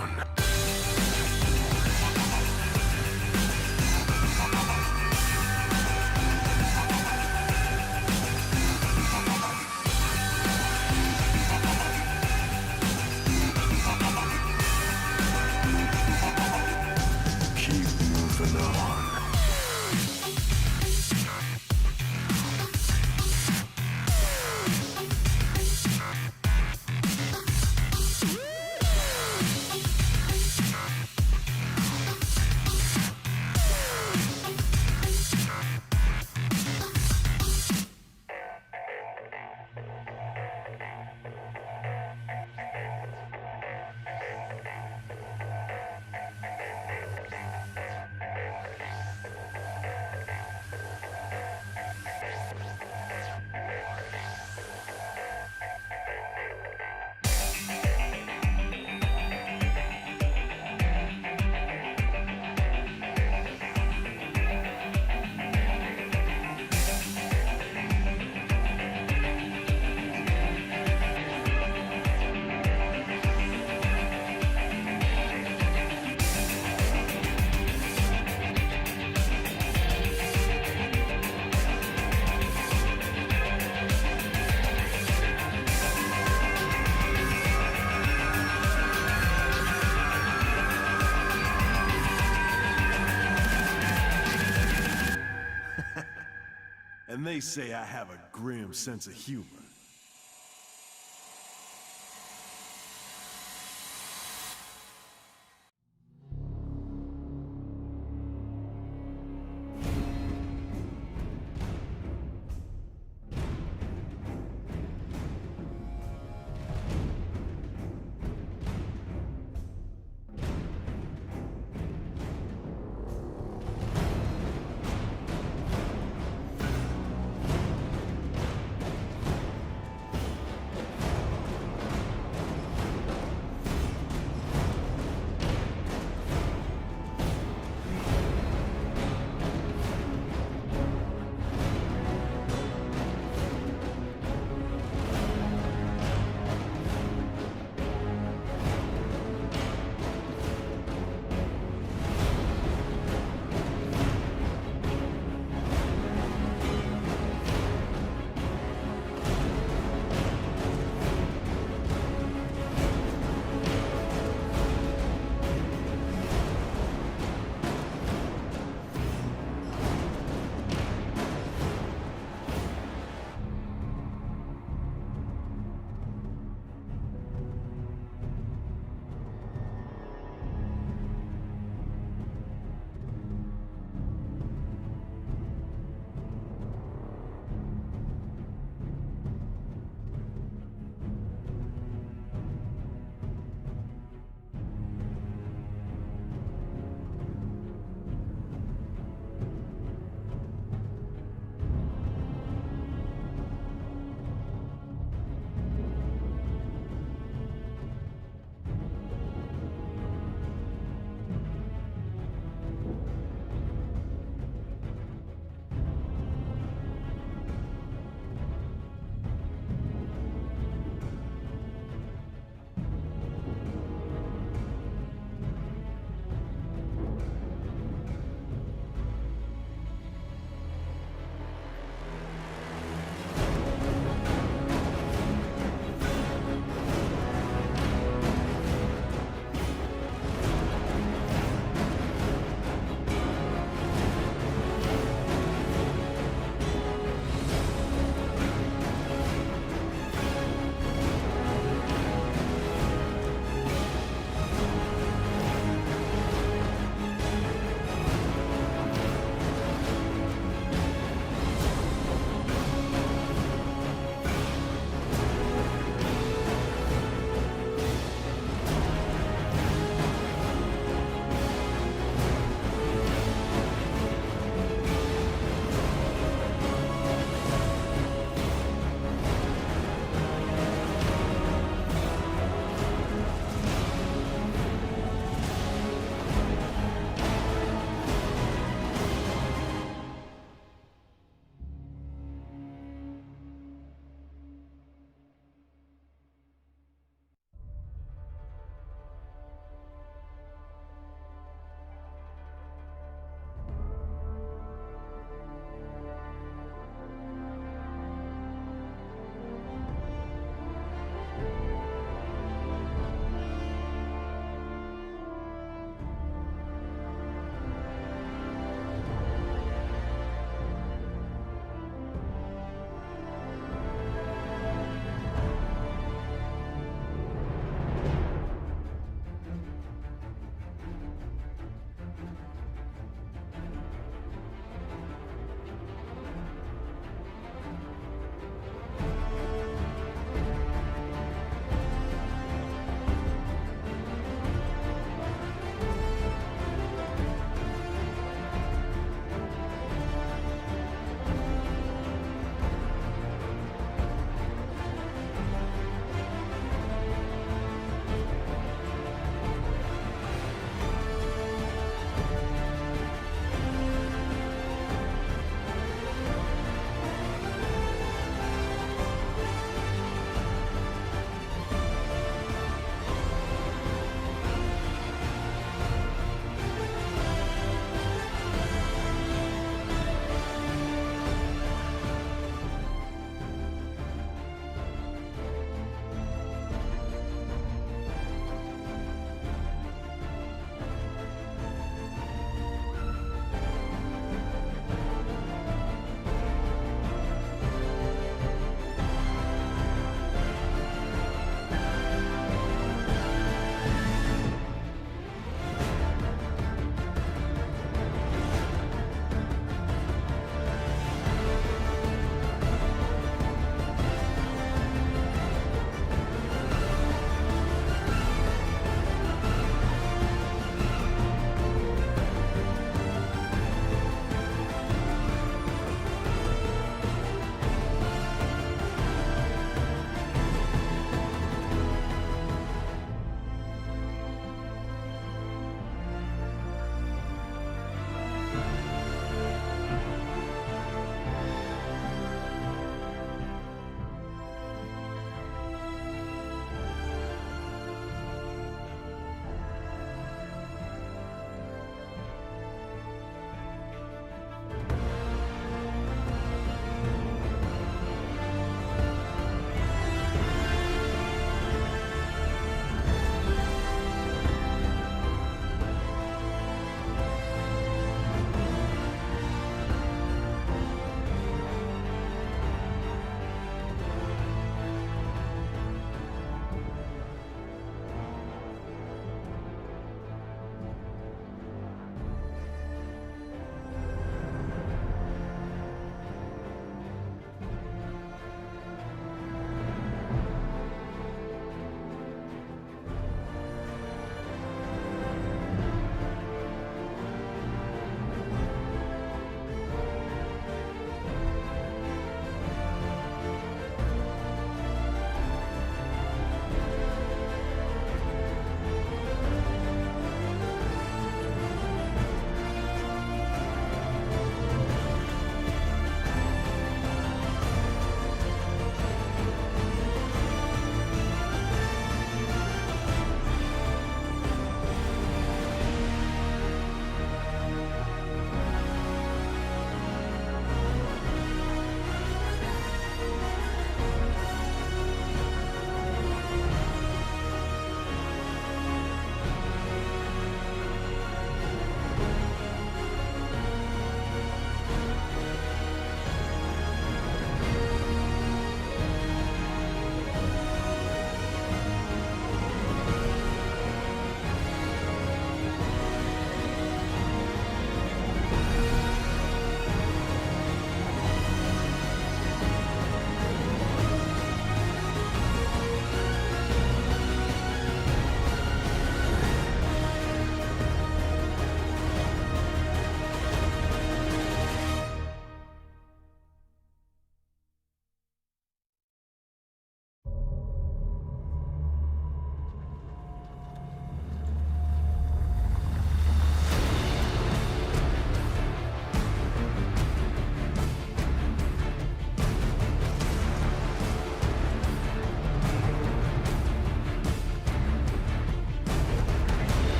on. Keep moving on. And they say I have a grim sense of humor.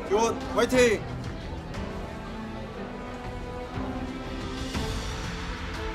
T1 화이팅!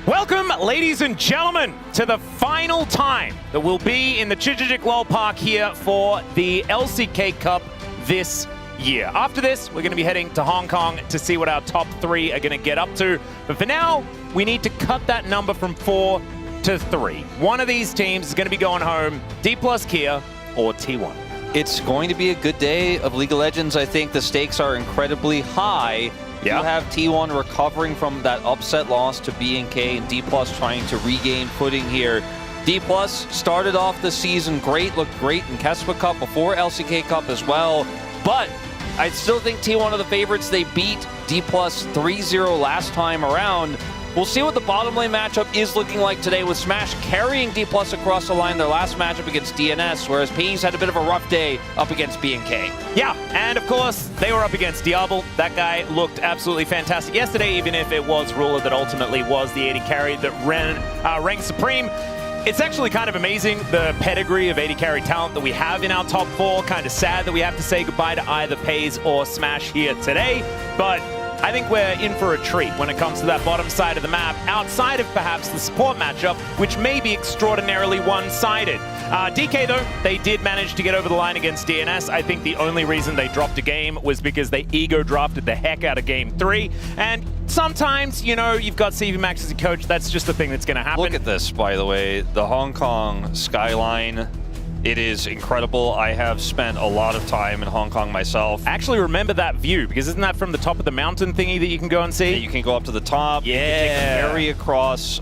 Welcome, ladies and gentlemen, to the final time that we'll be in the Chijijik Lol Park here for the LCK Cup this year. After this, we're going to be heading to Hong Kong to see what our top 3 are going to get up to. But for now, we need to cut that number from 4 to 3. One of these teams is going to be going home, D+ Kia or T1. It's going to be a good day of League of Legends. I think the stakes are incredibly high. Yeah. You have T1 recovering from that upset loss to BNK and D+ trying to regain footing here. D+ started off the season great, looked great in Kespa Cup before LCK Cup as well. But I still think T1 are the favorites. They beat D+ 3-0 last time around. We'll see what the bottom lane matchup is looking like today with Smash carrying D+ across the line their last matchup against DNS, whereas PE's had a bit of a rough day up against BNK. Yeah, and of course, they were up against Diablo. That guy looked absolutely fantastic yesterday, even if it was Ruler that ultimately was the AD carry that ranked supreme. It's actually kind of amazing, the pedigree of AD carry talent that we have in our top 4. Kind of sad that we have to say goodbye to either PaZe or Smash here today, but I think we're in for a treat when it comes to that bottom side of the map, outside of perhaps the support matchup, which may be extraordinarily one-sided. DK, though, they did manage to get over the line against DNS. I think the only reason they dropped a game was because they ego drafted the heck out of Game 3. And sometimes, you know, you've got CV Max as a coach. That's just the thing that's going to happen. Look at this, by the way. The Hong Kong skyline. It is incredible. I have spent a lot of time in Hong Kong myself. I actually remember that view, because isn't that from the top of the mountain thingy that you can go and see? Yeah, you can go up to the top. Yeah. You can take the ferry across.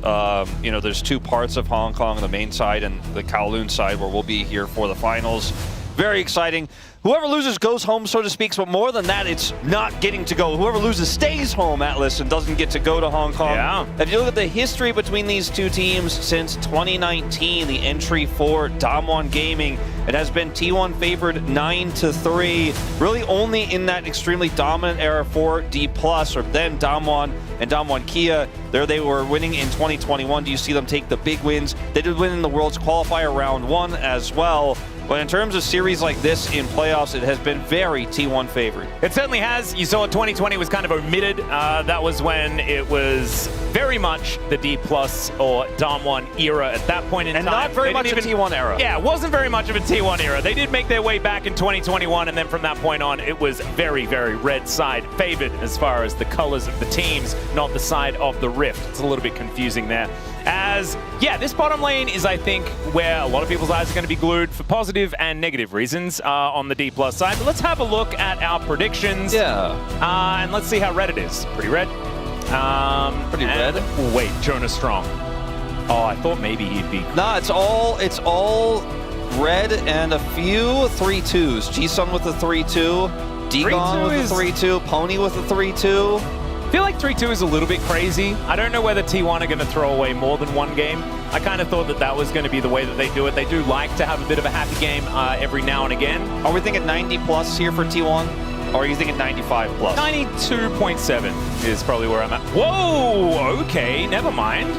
You know, there's 2 parts of Hong Kong, the main side and the Kowloon side, where we'll be here for the finals. Very exciting. Whoever loses goes home, so to speak, but more than that, it's not getting to go. Whoever loses stays home, Atlas, and doesn't get to go to Hong Kong. Yeah. If you look at the history between these 2 teams since 2019, the entry for Damwon Gaming, it has been T1 favored 9-3. Really only in that extremely dominant era for D+, or then Damwon and Damwon Kia. There they were winning in 2021. Do you see them take the big wins? They did win in the Worlds Qualifier round 1 as well. But in terms of series like this in playoffs, it has been very T1 favored. It certainly has. You saw 2020 was kind of omitted. That was when it was very much the D+ or Damwon era at that point in time. And not very much a T1 era. Yeah, it wasn't very much of a T1 era. They did make their way back in 2021, and then from that point on, it was very, very red side favored as far as the colors of the teams, not the side of the rift. It's a little bit confusing there. As, yeah, this bottom lane is, I think, where a lot of people's eyes are going to be glued for positive and negative reasons on the D+ side. But let's have a look at our predictions. Yeah. And let's see how red it is. Pretty red. Pretty red. Wait, Jonas Strong. Oh, I thought maybe he'd be... Nah, it's all red and a few 3-2s. G-Sun with a 3-2. D-Gon with a 3-2. Pony with a 3-2. I feel like 3-2 is a little bit crazy. I don't know whether T1 are going to throw away more than one game. I kind of thought that that was going to be the way that they do it. They do like to have a bit of a happy game every now and again. Are we thinking 90+ here for T1? Or are you thinking 95+? 92.7 is probably where I'm at. Whoa, okay, never mind.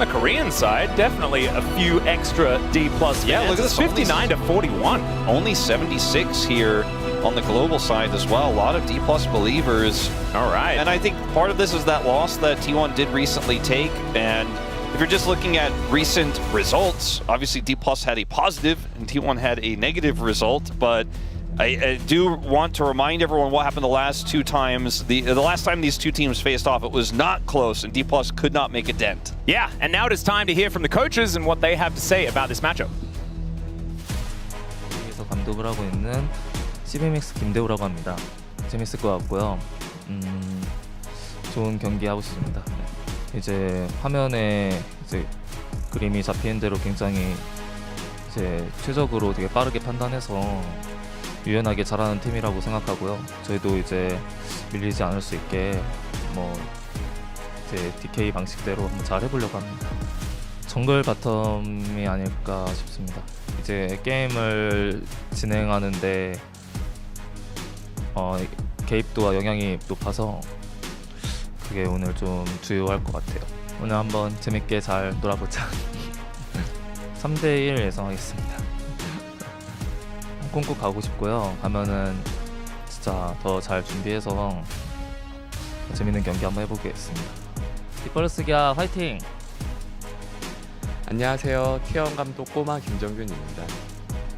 The Korean side, definitely a few extra D+ fans. Yeah, look at this. 59-41. Only 76 here on the global side as well. A lot of D+ believers. All right. And I think part of this is that loss that T1 did recently take. And if you're just looking at recent results, obviously D+ had a positive and T1 had a negative result. But I do want to remind everyone what happened the last 2 times. The last time these 2 teams faced off, it was not close, and D+ could not make a dent. Yeah, and now it is time to hear from the coaches and what they have to say about this matchup. 여기서 감독을 하고 있는 CBMX 김대우라고 합니다. 재밌을 것 같고요. 좋은 경기 하고 싶습니다. 이제 화면에 이제 그림이 잡히는 대로 굉장히 이제 최적으로 되게 빠르게 판단해서 유연하게 잘하는 팀이라고 생각하고요. 저희도 이제 밀리지 않을 수 있게 뭐 이제 DK 방식대로 한번 잘 해보려고 합니다. 정글 바텀이 아닐까 싶습니다. 이제 게임을 진행하는데 개입도와 영향이 높아서 그게 오늘 좀 주요할 것 같아요. 오늘 한번 재밌게 잘 놀아보자. 3대1 예상하겠습니다. 홍콩 꼭 가고 싶고요. 가면은 진짜 진짜 더 잘 준비해서 재밌는 경기 한번 해보겠습니다. 디펄스기야 화이팅! 안녕하세요. T1 감독 꼬마 김정균입니다.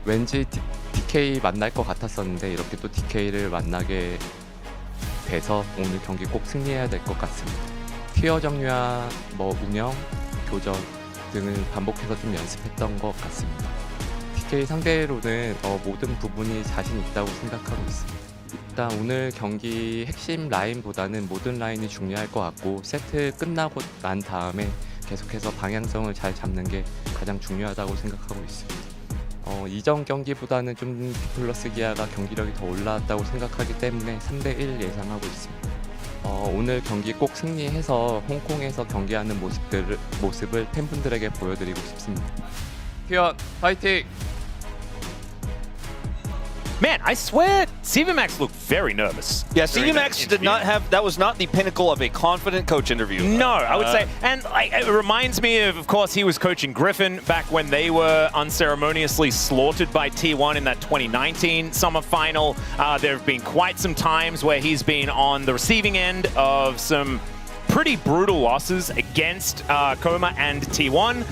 왠지 DK 만날 것 같았었는데 이렇게 또 DK를 만나게 돼서 오늘 경기 꼭 승리해야 될 것 같습니다. 티어 정리와 운영, 교전 등을 반복해서 좀 연습했던 것 같습니다. DK 상대로는 모든 부분이 자신 있다고 생각하고 있습니다. 일단 오늘 경기 핵심 라인보다는 모든 라인이 중요할 것 같고 세트 끝나고 난 다음에 계속해서 방향성을 잘 잡는 게 가장 중요하다고 생각하고 있습니다. 이전 경기보다는 좀 디플러스 기아가 경기력이 더 올라왔다고 생각하기 때문에 3대1 예상하고 있습니다. 오늘 경기 꼭 승리해서 홍콩에서 경기하는 모습을 팬분들에게 보여드리고 싶습니다. T1 파이팅! Man, I swear, CVMAX looked very nervous. Yeah, during that CVMAX did interview. not have, that was not the pinnacle of a confident coach interview. No, I would say, and it reminds me of course, he was coaching Griffin back when they were unceremoniously slaughtered by T1 in that 2019 summer final. There have been quite some times where he's been on the receiving end of some pretty brutal losses against Coma and T1.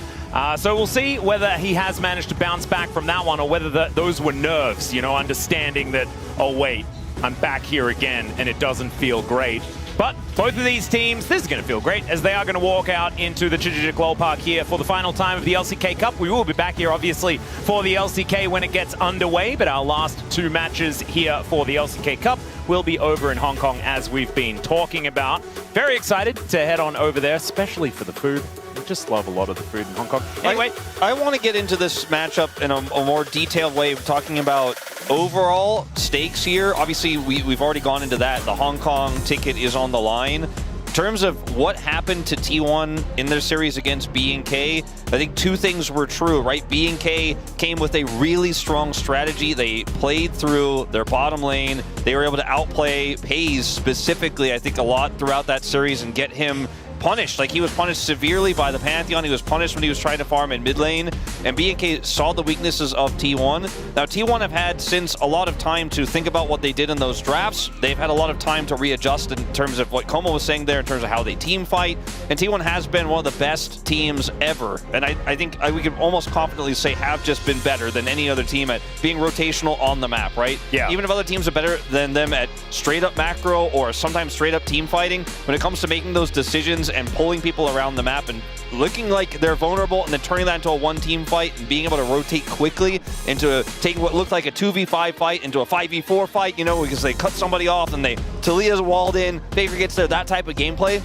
So we'll see whether he has managed to bounce back from that one or whether those were nerves, you know, understanding that, oh wait, I'm back here again and it doesn't feel great. But both of these teams, this is going to feel great as they are going to walk out into the Chijijik Lol Park here for the final time of the LCK Cup. We will be back here, obviously, for the LCK when it gets underway, but our last two matches here for the LCK Cup will be over in Hong Kong, as we've been talking about. Very excited to head on over there, especially for the food. I just love a lot of the food in Hong Kong. Anyway, I want to get into this matchup in a more detailed way of talking about overall stakes here. Obviously, we've already gone into that. The Hong Kong ticket is on the line. In terms of what happened to T1 in their series against B&K, I think two things were true, right? B&K came with a really strong strategy. They played through their bottom lane. They were able to outplay Pays specifically, I think, a lot throughout that series and get him punished. Like, he was punished severely by the Pantheon. He was punished when he was trying to farm in mid lane. And B&K saw the weaknesses of T1. Now, T1 have had since a lot of time to think about what they did in those drafts. They've had a lot of time to readjust in terms of what Como was saying there, in terms of how they team fight. And T1 has been one of the best teams ever. And I think we can almost confidently say have just been better than any other team at being rotational on the map, right? Yeah. Even if other teams are better than them at straight up macro or sometimes straight up team fighting, when it comes to making those decisions and pulling people around the map and looking like they're vulnerable and then turning that into a one-team fight and being able to rotate quickly into taking what looked like a 2v5 fight into a 5v4 fight, you know, because they cut somebody off and Talia's walled in, Faker gets there, that type of gameplay,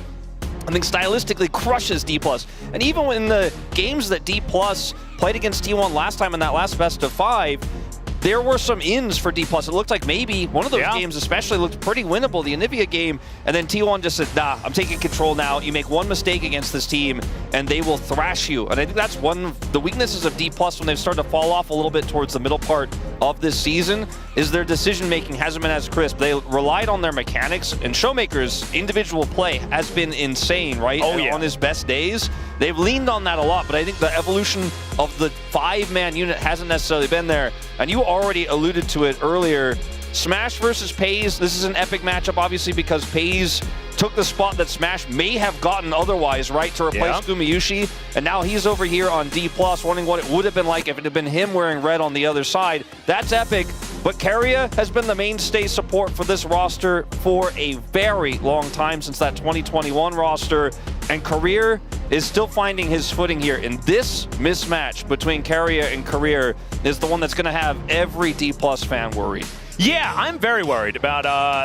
I think stylistically crushes D+. And even in the games that D+ played against T1 last time in that last best of 5, there were some ins for D+. It looked like maybe one of those games especially looked pretty winnable, the Anivia game, and then T1 just said, nah, I'm taking control now. You make one mistake against this team, and they will thrash you. And I think that's one of the weaknesses of D+, when they've started to fall off a little bit towards the middle part of this season, is their decision-making hasn't been as crisp. They relied on their mechanics, and Showmaker's individual play has been insane, right? Oh, yeah. On his best days. They've leaned on that a lot, but I think the evolution of the 5-man unit hasn't necessarily been there. And you already alluded to it earlier. Smash versus Pays, this is an epic matchup, obviously, because Pays took the spot that Smash may have gotten otherwise, right, to replace Gumayushi. And now he's over here on D+, wondering what it would have been like if it had been him wearing red on the other side. That's epic. But Keria has been the mainstay support for this roster for a very long time, since that 2021 roster. And Career is still finding his footing here. And this mismatch between Keria and Career is the one that's going to have every D+ fan worried. Yeah, I'm very worried about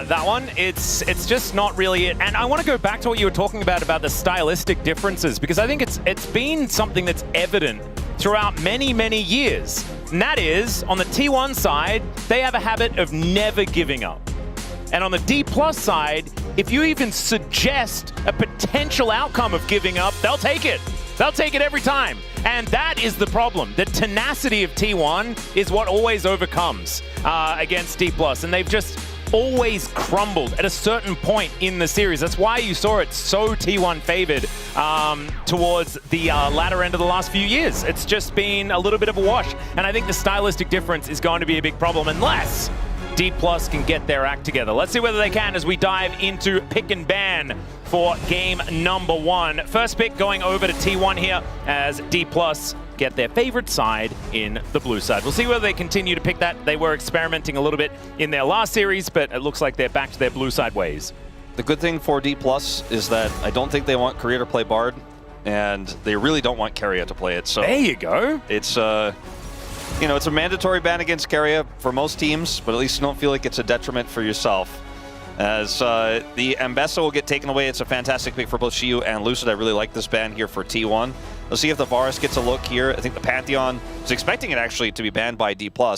that one. It's just not really it. And I want to go back to what you were talking about the stylistic differences, because I think it's been something that's evident throughout many, many years. And that is, on the T1 side, they have a habit of never giving up. And on the D+ side, if you even suggest a potential outcome of giving up, they'll take it. They'll take it every time. And that is the problem. The tenacity of T1 is what always overcomes against D+. And they've just always crumbled at a certain point in the series. That's why you saw it so T1 favored towards the latter end of the last few years. It's just been a little bit of a wash. And I think the stylistic difference is going to be a big problem unless D Plus can get their act together. Let's see whether they can as we dive into pick and ban for game number 1. First pick going over to T1 here as D Plus get their favorite side in the blue side. We'll see whether they continue to pick that. They were experimenting a little bit in their last series, but it looks like they're back to their blue side ways. The good thing for D Plus is that I don't think they want Korea to play Bard, and they really don't want Keria to play it. So there you go. It's you know, it's a mandatory ban against Keria for most teams, but at least you don't feel like it's a detriment for yourself. As the Ambessa will get taken away. It's a fantastic pick for both Shiyu and Lucid. I really like this ban here for T1. Let's see if the Varus gets a look here. I think the Pantheon is expecting it actually to be banned by D+. Going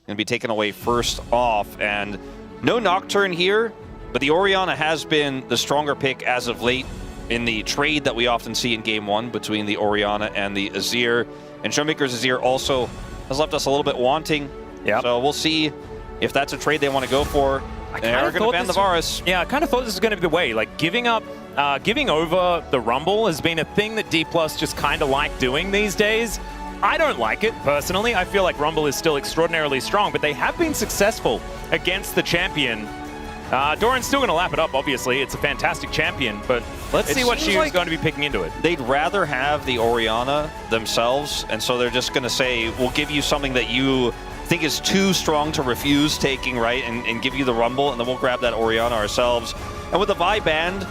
to be taken away first off. And no Nocturne here, but the Orianna has been the stronger pick as of late in the trade that we often see in Game 1 between the Orianna and the Azir. And Showmaker's Azir also has left us a little bit wanting. Yep. So we'll see if that's a trade they want to go for. They are going to ban the Varus. Yeah, I kind of thought this was going to be the way. Like, giving over the Rumble has been a thing that D+ just kind of like doing these days. I don't like it, personally. I feel like Rumble is still extraordinarily strong, but they have been successful against the champion. Doran's still going to lap it up, obviously. It's a fantastic champion, but let's see what Shiyu's going to be picking into it. They'd rather have the Orianna themselves, and so they're just going to say, we'll give you something that you think is too strong to refuse taking, right, and give you the Rumble, and then we'll grab that Orianna ourselves. And with the Vi banned,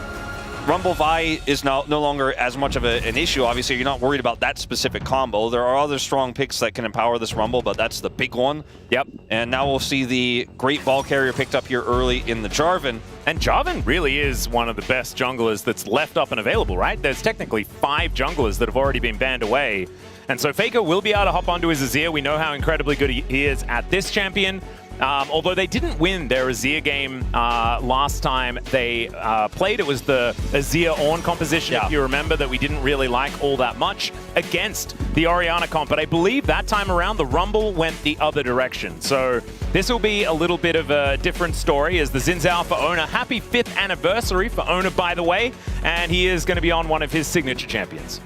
Rumble Vi is no longer as much of an issue. Obviously, you're not worried about that specific combo. There are other strong picks that can empower this Rumble, but that's the big one. Yep. And now we'll see the great ball carrier picked up here early in the Jarvan. And Jarvan really is one of the best junglers that's left up and available, right? There's technically 5 junglers that have already been banned away. And so Faker will be able to hop onto his Azir. We know how incredibly good he is at this champion. Although they didn't win their Azir game last time they played. It was the Azir Ornn composition, if you remember, that we didn't really like all that much against the Orianna comp. But I believe that time around, the Rumble went the other direction. So this will be a little bit of a different story as the Xin Zhao for Owner. Happy 5th anniversary for Owner, by the way. And he is going to be on one of his signature champions.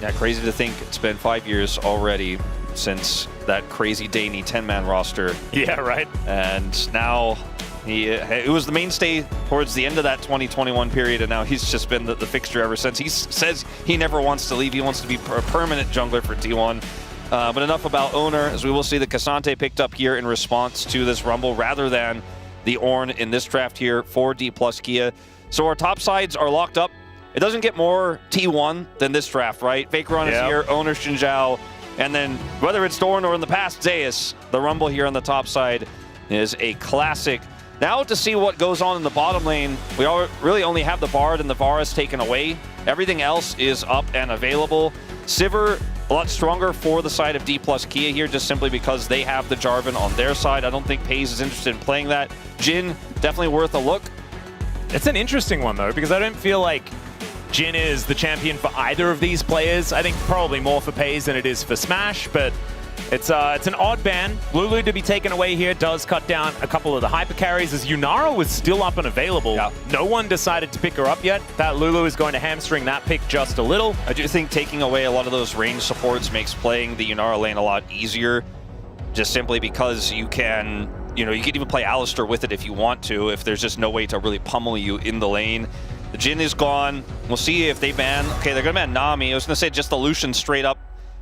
Yeah, crazy to think it's been 5 years already since that crazy Daney 10-man roster. Yeah, right. And now it was the mainstay towards the end of that 2021 period, and now he's just been the fixture ever since. He says he never wants to leave. He wants to be a permanent jungler for T1. But enough about Owner, as we will see the Cassante picked up here in response to this Rumble rather than the Ornn in this draft here for D+ Kia. So our top sides are locked up. It doesn't get more T1 than this draft, right? Faker on his here, Owner, Xin Zhao, and then whether it's Dorn or in the past, Zeus, the Rumble here on the top side is a classic. Now to see what goes on in the bottom lane, we really only have the Bard and the Varus taken away. Everything else is up and available. Sivir, a lot stronger for the side of D+ Kia here, just simply because they have the Jarvan on their side. I don't think Paze is interested in playing that. Jhin, definitely worth a look. It's an interesting one, though, because I don't feel like Jhin is the champion for either of these players. I think probably more for Paze than it is for Smash, but it's an odd ban. Lulu to be taken away here does cut down a couple of the hyper carries as Yunara was still up and available. Yeah. No one decided to pick her up yet. That Lulu is going to hamstring that pick just a little. I do think taking away a lot of those range supports makes playing the Yunara lane a lot easier, just simply because you can, you can even play Alistar with it if you want to, if there's just no way to really pummel you in the lane. The Jhin is gone. We'll see if they ban. Okay, they're going to ban Nami. I was going to say just the Lucian straight up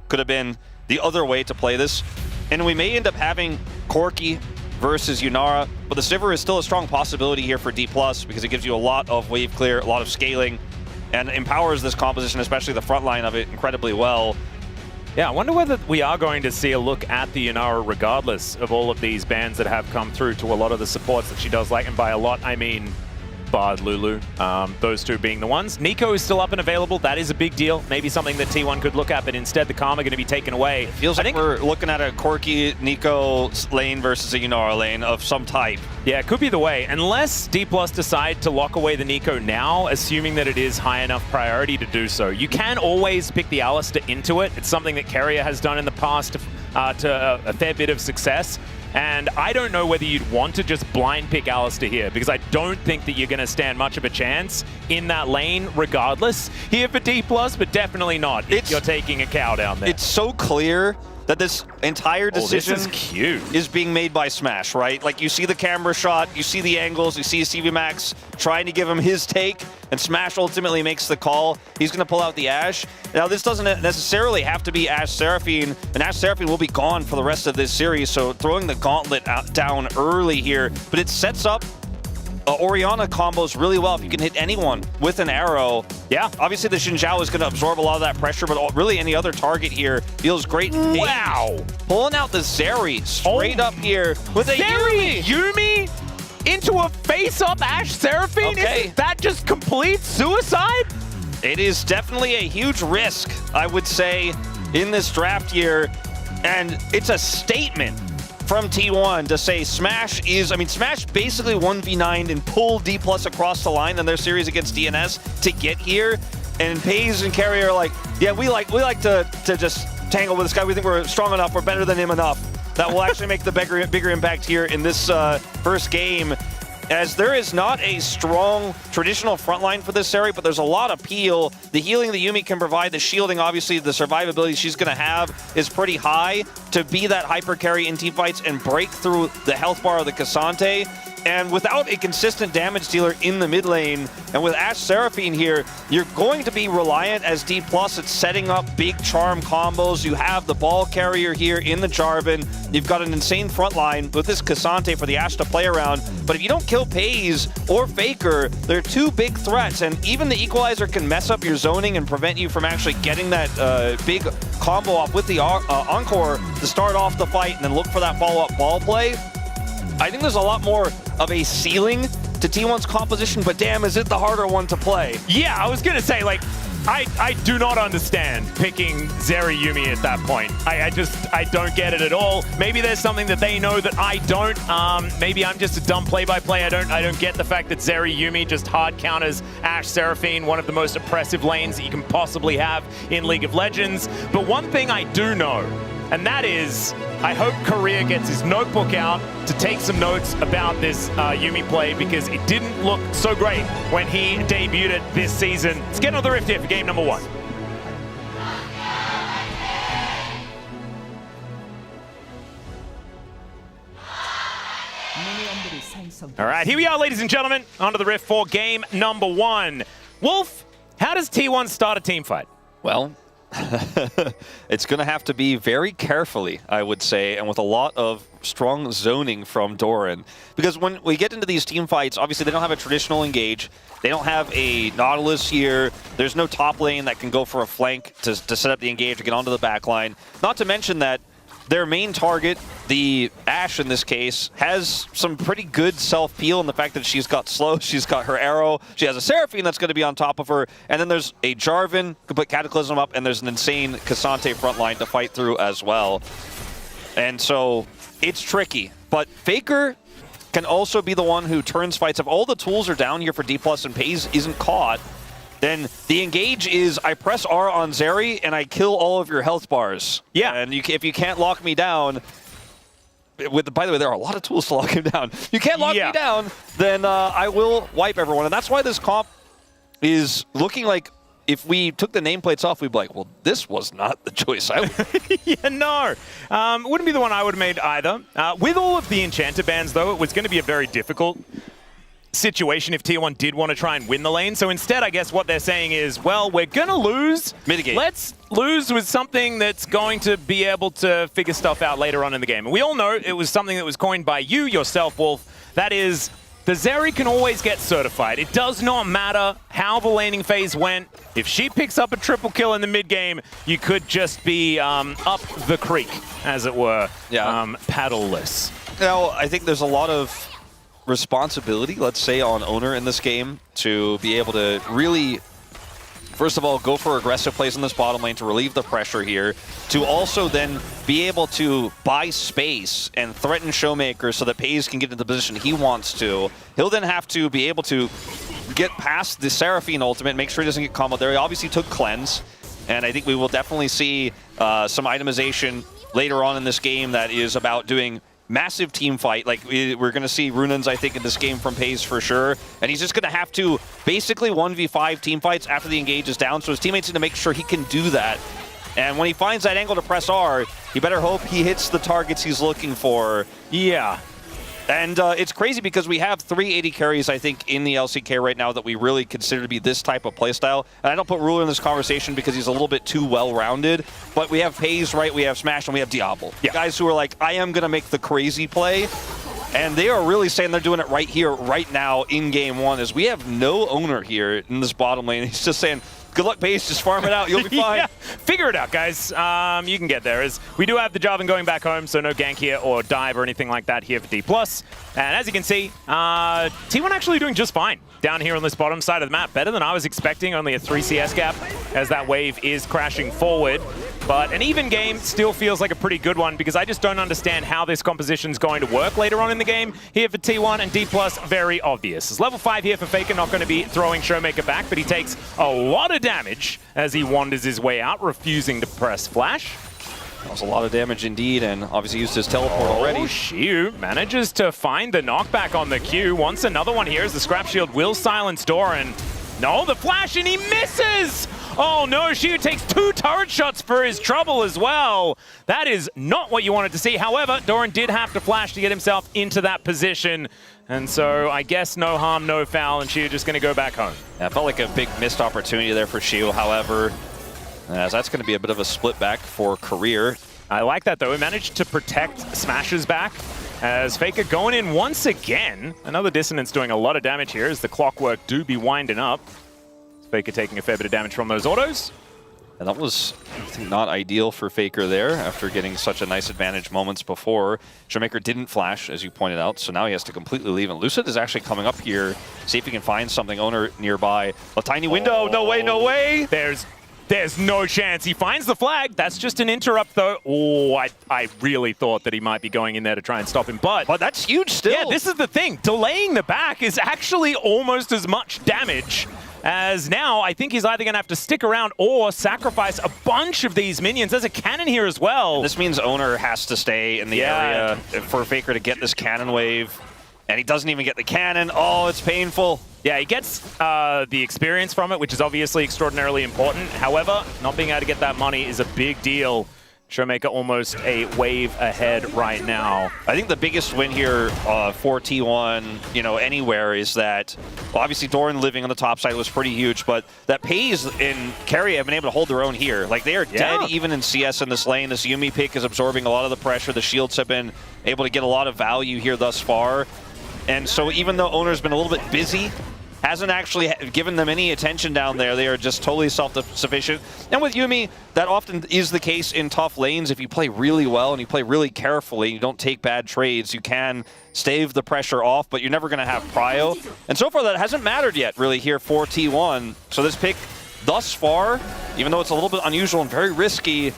could have been the other way to play this. And we may end up having Corki versus Yunara, but the Sivir is still a strong possibility here for D+, because it gives you a lot of wave clear, a lot of scaling, and empowers this composition, especially the front line of it, incredibly well. Yeah, I wonder whether we are going to see a look at the Yunara regardless of all of these bans that have come through to a lot of the supports that she does like, and by a lot, I mean Bard, Lulu, those two being the ones. Nico is still up and available. That is a big deal. Maybe something that T1 could look at, but instead the Karma going to be taken away. It feels like we're looking at a Corki Nico lane versus a Yunara lane of some type. Yeah, it could be the way. Unless D+ decide to lock away the Nico now, assuming that it is high enough priority to do so. You can always pick the Alistar into it. It's something that Keria has done in the past to a fair bit of success. And I don't know whether you'd want to just blind pick Alistar here, because I don't think that you're going to stand much of a chance in that lane regardless here for D+, but definitely not if you're taking a cow down there. It's so clear that this entire decision this is cute. is being made by Smash, right? Like, you see the camera shot, you see the angles, you see CV Max trying to give him his take, and Smash ultimately makes the call. He's going to pull out the Ashe. Now, this doesn't necessarily have to be Ashe Seraphine, and Ashe Seraphine will be gone for the rest of this series, so throwing the gauntlet down early here, but it sets up Orianna combos really well if you can hit anyone with an arrow. Yeah, obviously the Xin Zhao is going to absorb a lot of that pressure, but really any other target here feels great. Wow. Pulling out the Zeri straight up here with a Zeri Yumi. Yumi into a face-up Ashe Seraphine? Okay. Isn't that just complete suicide? It is definitely a huge risk, I would say, in this draft year, and it's a statement from T1 to say Smash is, Smash basically 1v9'd and pulled D+ across the line in their series against DNS to get here. And FaZe and Carry are like, yeah, we like to just tangle with this guy. We think we're strong enough, we're better than him enough. That will actually make the bigger impact here in this first game. As there is not a strong traditional frontline for this Seri, but there's a lot of peel. The healing that Yumi can provide, the shielding, obviously the survivability she's going to have is pretty high to be that hyper carry in teamfights and break through the health bar of the Cassante. And without a consistent damage dealer in the mid lane, and with Ashe Seraphine here, you're going to be reliant as D+. It's setting up big charm combos. You have the ball carrier here in the Jarvan. You've got an insane front line with this Cassante for the Ashe to play around. But if you don't kill FaZe or Faker, they're two big threats. And even the Equalizer can mess up your zoning and prevent you from actually getting that big combo off with the Encore to start off the fight and then look for that follow-up ball play. I think there's a lot more of a ceiling to T1's composition, but damn, is it the harder one to play. Yeah, I was going to say, like, I do not understand picking Zeri Yumi at that point. I don't get it at all. Maybe there's something that they know that I don't. Maybe I'm just a dumb play-by-play. I don't get the fact that Zeri Yumi just hard counters Ashe Seraphine, one of the most oppressive lanes that you can possibly have in League of Legends. But one thing I do know, and that is, I hope Korea gets his notebook out to take some notes about this Yumi play, because it didn't look so great when he debuted it this season. Let's get on the Rift here for game number 1. All right, here we are, ladies and gentlemen, onto the Rift for game number 1. Wolf, how does T1 start a team fight? Well, it's going to have to be very carefully, I would say, and with a lot of strong zoning from Doran. Because when we get into these team fights, obviously they don't have a traditional engage. They don't have a Nautilus here. There's no top lane that can go for a flank to set up the engage or get onto the back line. Not to mention that their main target, the Ashe in this case, has some pretty good self-peel in the fact that she's got slow, she's got her arrow, she has a Seraphine that's going to be on top of her, and then there's a Jarvan, can put Cataclysm up, and there's an insane Cassante frontline to fight through as well. And so, it's tricky. But Faker can also be the one who turns fights. If all the tools are down here for D+ and FaZe isn't caught, then the engage is I press R on Zeri and I kill all of your health bars. Yeah. And if you can't lock me down, by the way, there are a lot of tools to lock him down. You can't lock me down, then I will wipe everyone. And that's why this comp is looking like, if we took the nameplates off, we'd be like, well, this was not the choice I would. Yeah, no. Wouldn't be the one I would have made either. With all of the Enchanter bans, though, it was going to be a very difficult situation if T1 did want to try and win the lane. So instead, I guess what they're saying is, well, we're going to lose. Mitigate. Let's lose with something that's going to be able to figure stuff out later on in the game. And we all know it was something that was coined by you yourself, Wolf. That is, the Zeri can always get certified. It does not matter how the laning phase went. If she picks up a triple kill in the mid game, you could just be up the creek, as it were, paddleless. Now, I think there's a lot of responsibility, let's say, on Owner in this game to be able to really, first of all, go for aggressive plays in this bottom lane to relieve the pressure here, to also then be able to buy space and threaten Showmaker so that FaZe can get into the position he wants to. He'll then have to be able to get past the Seraphine ultimate, make sure he doesn't get comboed there. He obviously took Cleanse, and I think we will definitely see some itemization later on in this game that is about doing massive team fight. Like, we're going to see Runans, I think, in this game from FaZe for sure. And he's just going to have to basically 1v5 team fights after the engage is down. So his teammates need to make sure he can do that. And when he finds that angle to press R, he better hope he hits the targets he's looking for. Yeah. And it's crazy because we have 3 AD carries, I think, in the LCK right now that we really consider to be this type of playstyle. And I don't put Ruler in this conversation because he's a little bit too well-rounded. But we have FaZe, right? We have Smash, and we have Diablo. Yeah. Guys who are like, I am going to make the crazy play. And they are really saying they're doing it right here, right now, in game 1, as we have no owner here in this bottom lane. He's just saying, good luck, FaZe. Just farm it out. You'll be fine. Yeah. Figure it out, guys. You can get there. As we do have the Jarvan going back home, so no gank here or dive or anything like that here for D+. And as you can see, T1 actually doing just fine down here on this bottom side of the map. Better than I was expecting. Only a 3 CS gap as that wave is crashing forward. But an even game still feels like a pretty good one because I just don't understand how this composition is going to work later on in the game. Here for T1 and D+, very obvious. As level 5 here for Faker, not going to be throwing Showmaker back, but he takes a lot of damage as he wanders his way out, refusing to press flash. That was a lot of damage indeed, and obviously used his teleport already. Xiu manages to find the knockback on the Q. Wants another one here as the Scrap Shield will silence Doran. No, the flash, and he misses! Oh no, Xiu takes 2 turret shots for his trouble as well. That is not what you wanted to see. However, Doran did have to flash to get himself into that position. And so I guess no harm, no foul, and Xiu just going to go back home. Yeah, it felt like a big missed opportunity there for Xiu, however, as that's going to be a bit of a split back for Career. I like that, though. He managed to protect Smash's back as Faker going in once again. Another Dissonance doing a lot of damage here as the Clockwork do be winding up. Faker taking a fair bit of damage from those autos. And that was, I think, not ideal for Faker there after getting such a nice advantage moments before. Showmaker didn't flash, as you pointed out, so now he has to completely leave. And Lucid is actually coming up here, see if he can find something owner nearby. A tiny window, no way, no way! There's no chance. He finds the flag. That's just an interrupt, though. Oh, I really thought that he might be going in there to try and stop him, but that's huge still. Yeah, this is the thing. Delaying the back is actually almost as much damage as now I think he's either going to have to stick around or sacrifice a bunch of these minions. There's a cannon here as well. This means owner has to stay in the area for Faker to get this cannon wave. And he doesn't even get the cannon. Oh, it's painful. Yeah, he gets the experience from it, which is obviously extraordinarily important. However, not being able to get that money is a big deal. Showmaker almost a wave ahead right now. I think the biggest win here for T1, anywhere, is that, well, obviously Doran living on the top side was pretty huge, but that FaZe and Carry have been able to hold their own here. Like, they are dead even in CS in this lane. This Yuumi pick is absorbing a lot of the pressure. The shields have been able to get a lot of value here thus far. And so even though owner's been a little bit busy, hasn't actually given them any attention down there. They are just totally self-sufficient. And with Yuumi, that often is the case in tough lanes. If you play really well and you play really carefully, you don't take bad trades, you can stave the pressure off, but you're never going to have prio. And so far, that hasn't mattered yet, really, here for T1. So this pick, thus far, even though it's a little bit unusual and very risky,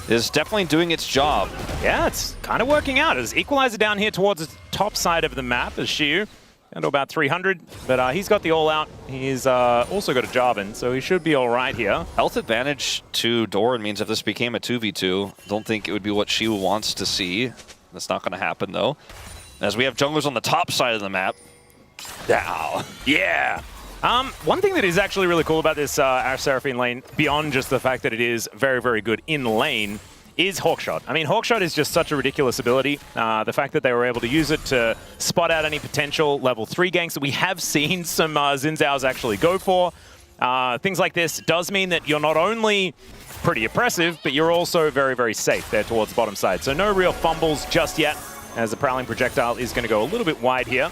is definitely doing its job. Yeah, it's kind of working out. As Equalizer down here towards the top side of the map as Xiu. Down to about 300, but he's got the all-out. He's also got a Jarvan, so he should be all right here. Health advantage to Doran means if this became a 2v2, don't think it would be what Xiu wants to see. That's not going to happen, though. As we have junglers on the top side of the map. Ow. Yeah. One thing that is actually really cool about this Ash Seraphine lane, beyond just the fact that it is very, very good in lane, is Hawkshot. I mean, Hawkshot is just such a ridiculous ability. The fact that they were able to use it to spot out any potential level 3 ganks that we have seen some Xin Zhaos actually go for. Things like this does mean that you're not only pretty oppressive, but you're also very, very safe there towards the bottom side. So no real fumbles just yet, as the Prowling Projectile is going to go a little bit wide here.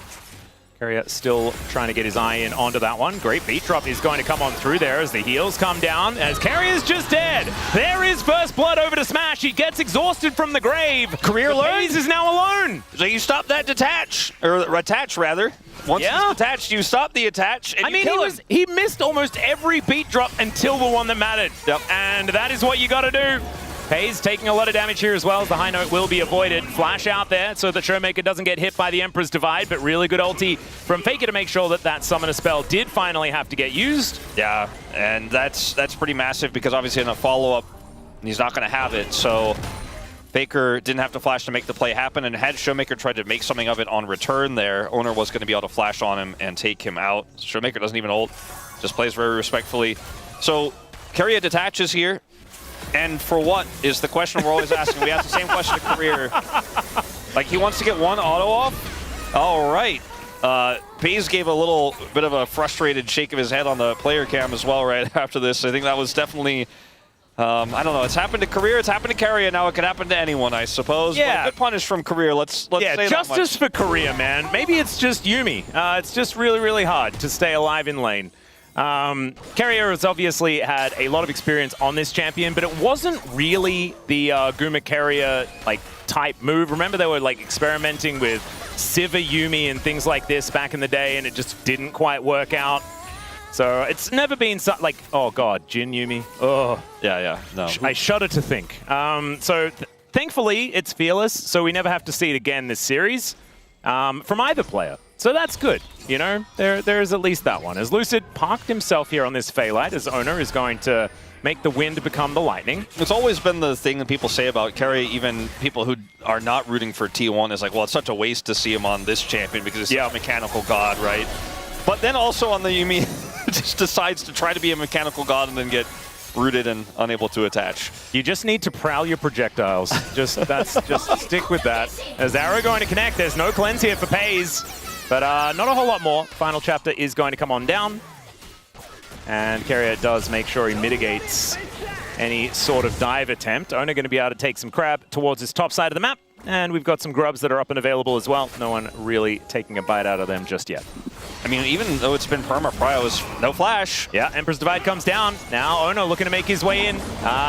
Carrier still trying to get his eye in onto that one. Great beat drop is going to come on through there as the heals come down, as Carrier's just dead. There is first blood over to Smash. He gets exhausted from the grave. Career learns. FaZe is now alone. So you stop that detach, or attach rather. Once it's detached, you stop the attach, and you kill him. He missed almost every beat drop until the one that mattered. Yep. And that is what you got to do. FaZe taking a lot of damage here as well, as the high note will be avoided. Flash out there so that Showmaker doesn't get hit by the Emperor's Divide, but really good ulti from Faker to make sure that that Summoner spell did finally have to get used. Yeah, and that's pretty massive because obviously in a follow-up, he's not going to have it. So Faker didn't have to flash to make the play happen, and had Showmaker tried to make something of it on return there, Owner was going to be able to flash on him and take him out. Showmaker doesn't even ult, just plays very respectfully. So Keria detaches here, and for what is the question we're always asking. We ask the same question to Career. Like, he wants to get one auto off? All right. Pays gave a little bit of a frustrated shake of his head on the player cam as well right after this. I think that was definitely... I don't know. It's happened to Career. It's happened to Keria. Now it could happen to anyone, I suppose. Yeah. But good punish from Career. Let's say that much. Justice for Career, man. Maybe it's just Yuumi. It's just really, really hard to stay alive in lane. Keria has obviously had a lot of experience on this champion, but it wasn't really the Guma Keria like type move. Remember, they were like experimenting with Sivir Yuumi and things like this back in the day, and it just didn't quite work out. So it's never been so, like, oh god, Jin Yuumi. Oh, Yeah, no. I shudder to think. Thankfully, it's fearless, so we never have to see it again this series from either player. So that's good, you know? There is at least that one. As Lucid parked himself here on this Phaelite, as Owner is going to make the wind become the lightning. It's always been the thing that people say about Keria, even people who are not rooting for T1, is like, well, it's such a waste to see him on this champion because he's a mechanical god, right? But then also on the Yuumi, just decides to try to be a mechanical god and then get rooted and unable to attach. You just need to prowl your projectiles. Just stick with that. As Arrow going to connect, there's no cleanse here for Pays, but not a whole lot more. Final chapter is going to come on down. And Keria does make sure he mitigates any sort of dive attempt. Owner going to be able to take some crab towards his top side of the map. And we've got some grubs that are up and available as well. No one really taking a bite out of them just yet. I mean, even though it's been perma Pryos, no flash. Yeah, Emperor's Divide comes down. Now Ono looking to make his way in.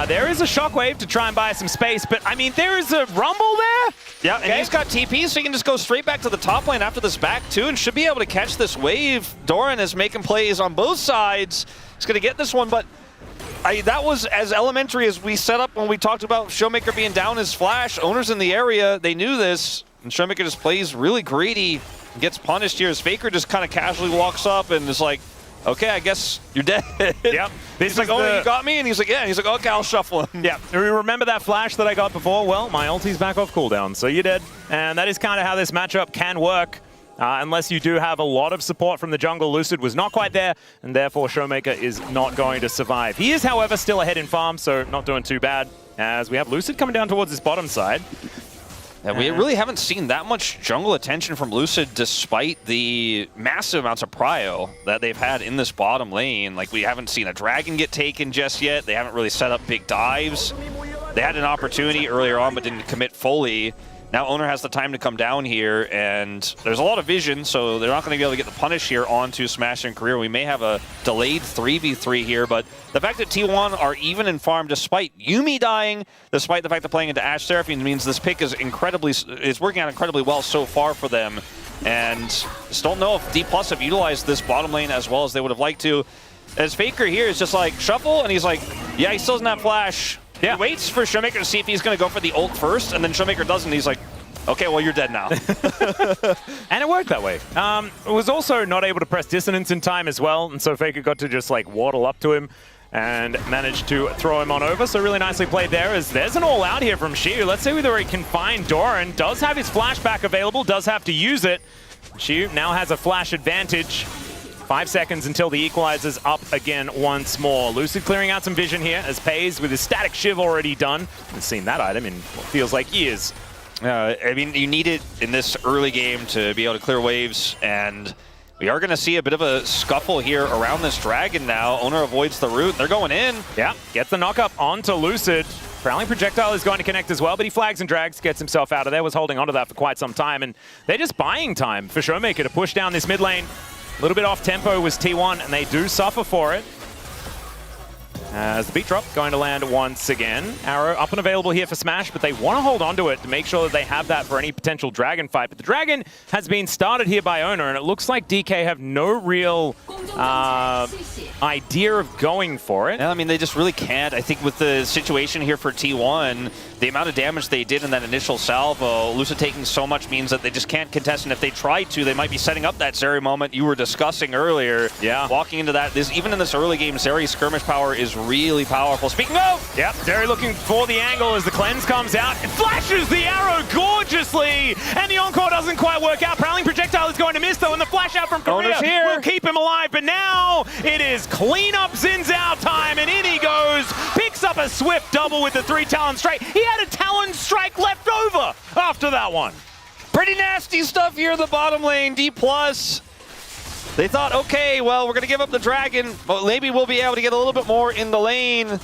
There is a Shockwave to try and buy some space, but I mean, there is a Rumble there. Yeah, and he's got TP, so he can just go straight back to the top lane after this back two and should be able to catch this wave. Doran is making plays on both sides. He's going to get this one, but that was as elementary as we set up when we talked about Showmaker being down his flash. Owner's in the area. They knew this, and Showmaker just plays really greedy. Gets punished here as Faker just kind of casually walks up and is like, okay, I guess you're dead. Yep. He's like, oh, you got me? And he's like, yeah. And he's like, okay, I'll shuffle him. Yeah. Remember that flash that I got before? Well, my ulti's back off cooldown, so you're dead. And that is kind of how this matchup can work. Unless you do have a lot of support from the jungle. Lucid was not quite there, and therefore Showmaker is not going to survive. He is, however, still ahead in farm, so not doing too bad. As we have Lucid coming down towards his bottom side. And we really haven't seen that much jungle attention from Lucid despite the massive amounts of prio that they've had in this bottom lane. Like, we haven't seen a dragon get taken just yet. They haven't really set up big dives. They had an opportunity earlier on but didn't commit fully. Now Owner has the time to come down here, and there's a lot of vision, so they're not going to be able to get the punish here onto Smash and Career. We may have a delayed 3v3 here, but the fact that T1 are even in farm despite Yuumi dying, despite the fact that playing into Ashe Seraphine means this pick is working out incredibly well so far for them. And just don't know if D+ have utilized this bottom lane as well as they would have liked to. As Faker here is just like, shuffle, and he's like, yeah, he still doesn't have flash. Yeah. He waits for Showmaker to see if he's going to go for the ult first, and then Showmaker doesn't. He's like, okay, well, you're dead now. And it worked that way. It was also not able to press Dissonance in time as well, and so Faker got to just like waddle up to him and managed to throw him on over. So really nicely played there, as there's an all-out here from Shiu. Let's see whether he can find Doran. Does have his flashback available, does have to use it. Shiu now has a flash advantage. 5 seconds until the equalizer's up again once more. Lucid clearing out some vision here as Pays with his static shiv already done. Haven't seen that item in what feels like years. I mean, you need it in this early game to be able to clear waves, and we are going to see a bit of a scuffle here around this dragon now. Owner avoids the root. They're going in. Yeah, gets the knock up onto Lucid. Prowling projectile is going to connect as well, but he flags and drags, gets himself out of there, was holding onto that for quite some time, and they're just buying time for Showmaker to push down this mid lane. A little bit off tempo was T1, and they do suffer for it. As the beat drop going to land once again. Arrow up and available here for Smash, but they want to hold onto it to make sure that they have that for any potential dragon fight. But the dragon has been started here by Owner, and it looks like DK have no real idea of going for it. Yeah, I mean, they just really can't. I think with the situation here for T1, the amount of damage they did in that initial salvo, Lucid taking so much means that they just can't contest, and if they try to, they might be setting up that Zeri moment you were discussing earlier. Yeah. Walking into that, even in this early game, Zeri's skirmish power is really powerful. Speaking of, Yep, Zeri looking for the angle as the cleanse comes out. It flashes the arrow gorgeously, and the encore doesn't quite work out. Prowling projectile is going to miss though, and the flash out from Korea Owner's here. will keep him alive. But now it is clean up Xin Zhao time, and in he goes. Picks up a swift double with the 3 Talon Strike. He had a Talon Strike left over after that one. pretty nasty stuff here in the bottom lane. D+. They thought, okay, well, we're going to give up the dragon, but maybe we'll be able to get a little bit more in the lane.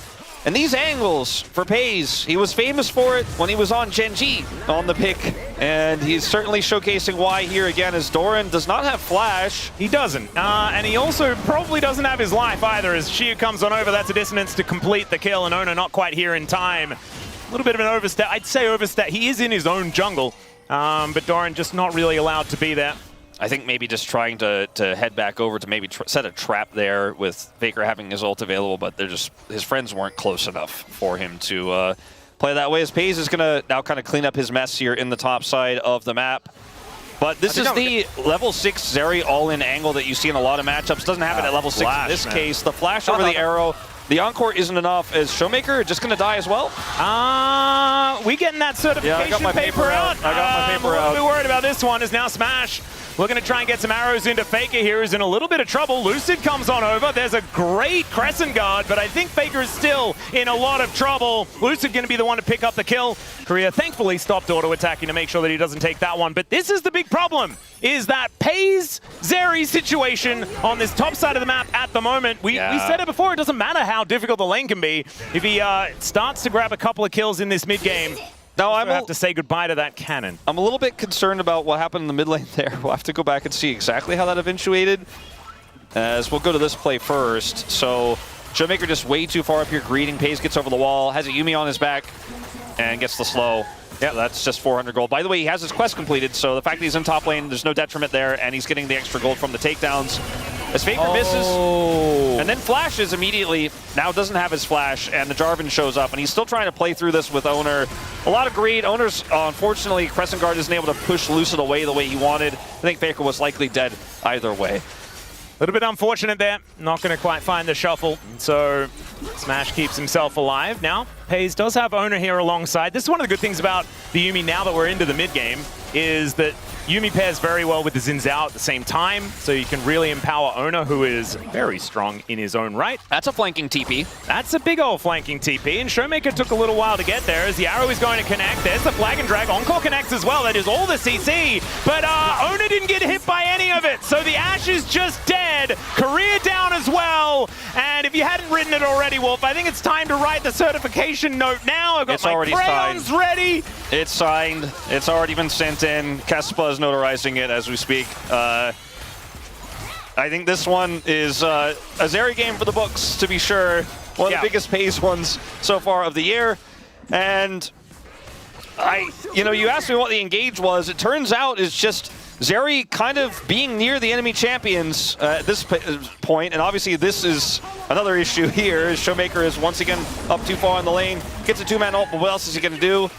And these angles for Pays, he was famous for it when he was on Genji on the pick. And he's certainly showcasing why here again, as Doran does not have flash. He doesn't. And he also probably doesn't have his life either, as Shia comes on over. That's a dissonance to complete the kill, and Ona not quite here in time. A little bit of an overstep. I'd say overstep. He is in his own jungle, but Doran just not really allowed to be there. I think maybe just trying to head back over to maybe set a trap there with Faker having his ult available, but they're just, his friends weren't close enough for him to play that way. As Pays is going to now kind of clean up his mess here in the top side of the map. But this is the level 6 Zeri all-in angle that you see in a lot of matchups. Doesn't have it at level 6 in this case. The flash over the arrow. The encore isn't enough. Is Showmaker just going to die as well? We getting that certification I got my paper out. I got my paper out. A little bit worried about this one is now Smash. We're going to try and get some arrows into Faker here, who's in a little bit of trouble. Lucid comes on over. There's a great Crescent Guard, but I think Faker is still in a lot of trouble. Lucid going to be the one to pick up the kill. Korea thankfully stopped auto-attacking to make sure that he doesn't take that one. But this is the big problem, is that Pays Zeri situation on this top side of the map at the moment. We said it before, it doesn't matter how difficult the lane can be. If he starts to grab a couple of kills in this mid-game, now I have to say goodbye to that cannon. I'm a little bit concerned about what happened in the mid lane there. We'll have to go back and see exactly how that eventuated. As we'll go to this play first. So Showmaker just way too far up here greeting. Pays gets over the wall, has a Yuumi on his back, and gets the slow. Yeah, that's just 400 gold. By the way, he has his quest completed, so the fact that he's in top lane, there's no detriment there, and he's getting the extra gold from the takedowns. As Faker misses, and then flashes immediately, now doesn't have his flash, and the Jarvan shows up, and he's still trying to play through this with Owner. A lot of greed. Owner's, unfortunately, Crescent Guard isn't able to push Lucid away the way he wanted. I think Faker was likely dead either way. A little bit unfortunate there. Not going to quite find the shuffle. So Smash keeps himself alive. Now, Pays does have Owner here alongside. This is one of the good things about the Yuumi now that we're into the mid-game, is that Yuumi pairs very well with the Xin Zhao at the same time, so you can really empower Owner, who is very strong in his own right. That's a flanking TP. That's a big old flanking TP, and Showmaker took a little while to get there as the arrow is going to connect. There's the flag and drag. Encore connects as well. That is all the CC, but Owner didn't get hit by any of it, so the Ashe is just dead. Career down as well, and if you hadn't written it already, Wolf, I think it's time to write the certification note now. I've got my crayons ready. It's signed. It's already been sent in. Kespa is notarizing it as we speak. I think this one is a Zeri game for the books, to be sure. One of the biggest Pays ones so far of the year. And you asked me what the engage was. It turns out it's just Zeri kind of being near the enemy champions at this point, and obviously this is another issue here. Showmaker is once again up too far in the lane, gets a two-man ult, but what else is he going to do?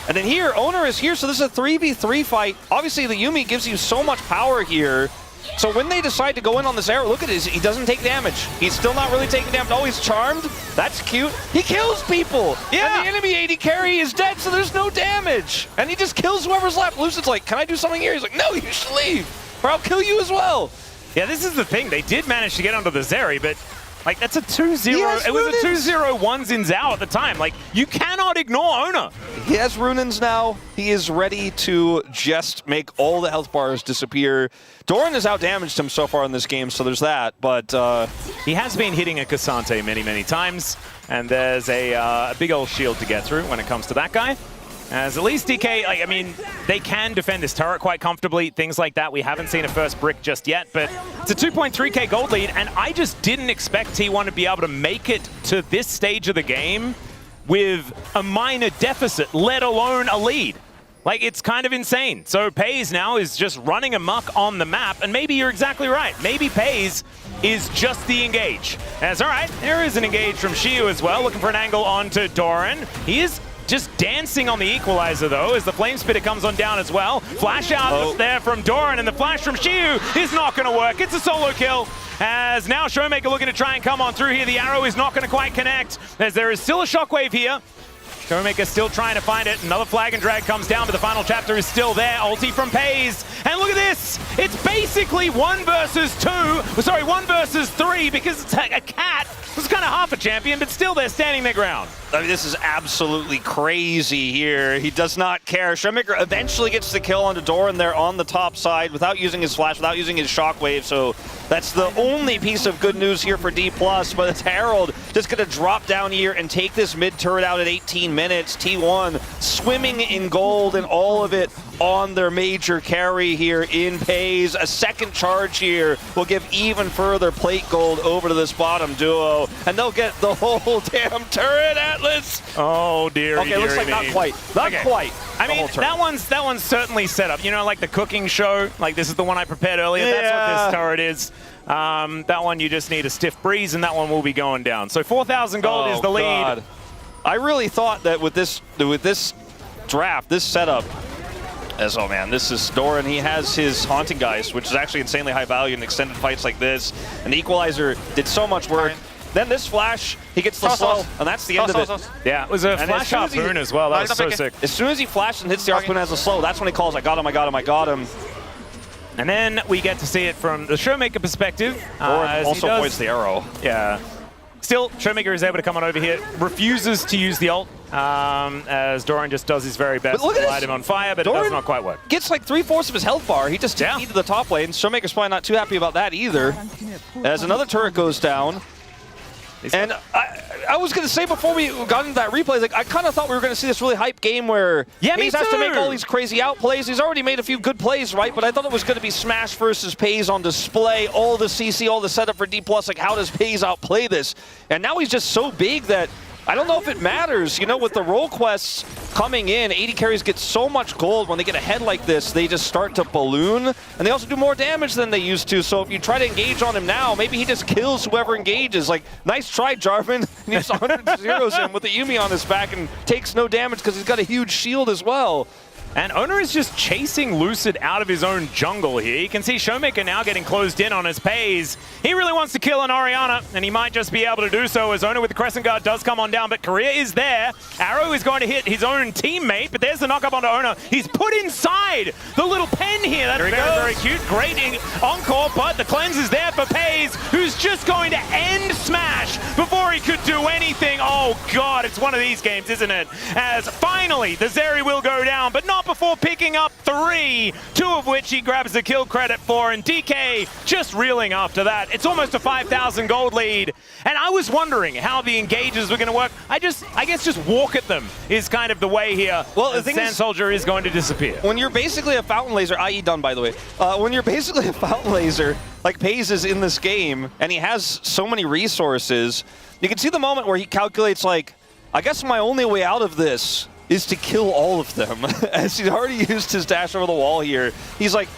And then here, Owner is here, so this is a 3v3 fight. Obviously the Yuumi gives you so much power here. So when they decide to go in on this arrow, look at this, he doesn't take damage. He's still not really taking damage. Oh, he's charmed. That's cute. He kills people. Yeah. And the enemy AD carry is dead, so there's no damage. And he just kills whoever's left. Lucid's like, can I do something here? He's like, no, you should leave, or I'll kill you as well. Yeah, this is the thing. They did manage to get onto the Zeri, but like that's a 2-0. It was a 2-0-1 Xin Zhao at the time. Like, you cannot ignore Owner. He has Runins now. He is ready to just make all the health bars disappear. Doran has outdamaged him so far in this game, so there's that. But he has been hitting a Cassante many, many times, and there's a big old shield to get through when it comes to that guy. As at least DK, I mean, they can defend this turret quite comfortably, things like that. We haven't seen a first brick just yet, but it's a 2.3k gold lead, and I just didn't expect T1 to be able to make it to this stage of the game with a minor deficit, let alone a lead. Like, it's kind of insane. So Pays now is just running amok on the map, and maybe you're exactly right. Maybe Pays is just the engage. That's all right. There is an engage from Shiu as well, looking for an angle onto Doran. He is just dancing on the equalizer, though, as the Flame Spitter comes on down as well. Flash out there from Doran, and the flash from Shiu is not going to work. It's a solo kill, As now Showmaker looking to try and come on through here. The arrow is not going to quite connect, as there is still a shockwave here. Showmaker still trying to find it. Another flag and drag comes down, but the final chapter is still there. Ulti from Pays. And look at this. It's basically 1 versus 3, because it's a cat. It's kind of half a champion, but still they're standing their ground. I mean, this is absolutely crazy here. He does not care. Showmaker eventually gets the kill onto Doran there on the top side without using his flash, without using his shockwave. So that's the only piece of good news here for D+. But it's Herald just going to drop down here and take this mid turret out at 18 minutes. T1 swimming in gold, and all of it on their major carry here in Pays. A second charge here will give even further plate gold over to this bottom duo, and they'll get the whole damn turret, Atlas. Oh dear. Okay, looks like not quite. Not quite. I mean, that one's certainly set up. You know, like the cooking show. Like this is the one I prepared earlier. Yeah. That's what this turret is. That one you just need a stiff breeze, and that one will be going down. So 4,000 gold is the lead. God. I really thought that with this draft, this setup, oh man, this is Doran. He has his Haunting Geist, which is actually insanely high value in extended fights like this. And the Equalizer did so much work. Then this flash, he gets the slow, and that's the end of it. Yeah, it was a flash harpoon as well. That was so sick. As soon as he flashes and hits the harpoon as a slow, that's when he calls, I got him, I got him, I got him. And then we get to see it from the Showmaker perspective. Doran also avoids the arrow. Yeah. Still, Showmaker is able to come on over here, refuses to use the ult, as Doran just does his very best to light him on fire, but Doran, it does not quite work. Gets like 3/4 of his health bar. He just didn't to the top lane. Showmaker's probably not too happy about that either. As another turret goes down. And I was going to say before we got into that replay, like I kind of thought we were going to see this really hype game where he has to make all these crazy outplays. He's already made a few good plays, right? But I thought it was going to be Smash versus Pays on display, all the CC, all the setup for D+. Like, how does Pays outplay this? And now he's just so big that I don't know if it matters. You know, with the role quests coming in, 80 carries get so much gold. When they get ahead like this, they just start to balloon. And they also do more damage than they used to. So if you try to engage on him now, maybe he just kills whoever engages. Like, nice try, Jarvan. And he just 100 zeros him with the Yuumi on his back and takes no damage because he's got a huge shield as well. And Owner is just chasing Lucid out of his own jungle here. You can see Showmaker now getting closed in on his Pays. He really wants to kill an Orianna, and he might just be able to do so as Owner with the Crescent Guard does come on down, but Korea is there. Arrow is going to hit his own teammate, but there's the knock-up onto Owner. He's put inside the little pen here. That's very cute. Great encore, but the cleanse is there for Pays, who's just going to end Smash before he could do anything. Oh, God, it's one of these games, isn't it? As finally, the Zeri will go down, but not before picking up 3, 2 of which he grabs the kill credit for, and DK just reeling after that. It's almost a 5,000 gold lead, and I was wondering how the engages were going to work. I guess just walk at them is kind of the way here. Well, the Sand Soldier is going to disappear. When you're basically a fountain laser, i.e. done by the way, when you're basically a fountain laser, like Pays is in this game, and he has so many resources, you can see the moment where he calculates like, I guess my only way out of this is to kill all of them. As he's already used his dash over the wall here. He's like,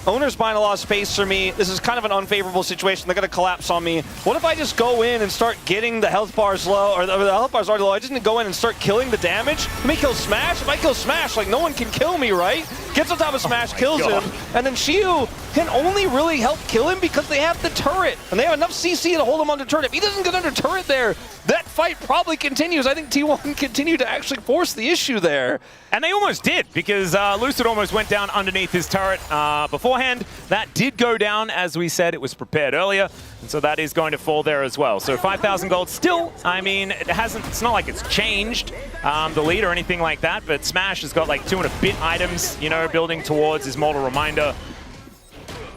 Owner's buying a lot of space for me. This is kind of an unfavorable situation. They're going to collapse on me. What if I just go in and start getting the health bars low, or the health bars already low? I just need to go in and start killing the damage. Let me kill Smash. If I kill Smash, like, no one can kill me, right? Gets on top of Smash, kills him, and then Shiu can only really help kill him because they have the turret, and they have enough CC to hold him under turret. If he doesn't get under turret there, that fight probably continues. I think T1 continued to actually force the issue there. And they almost did, because Lucid almost went down underneath his turret beforehand. That did go down, as we said. It was prepared earlier, and so that is going to fall there as well. So 5,000 gold still, I mean, it's not like it's changed the lead or anything like that, but Smash has got like 2 and a bit items, you know, building towards his Mortal Reminder.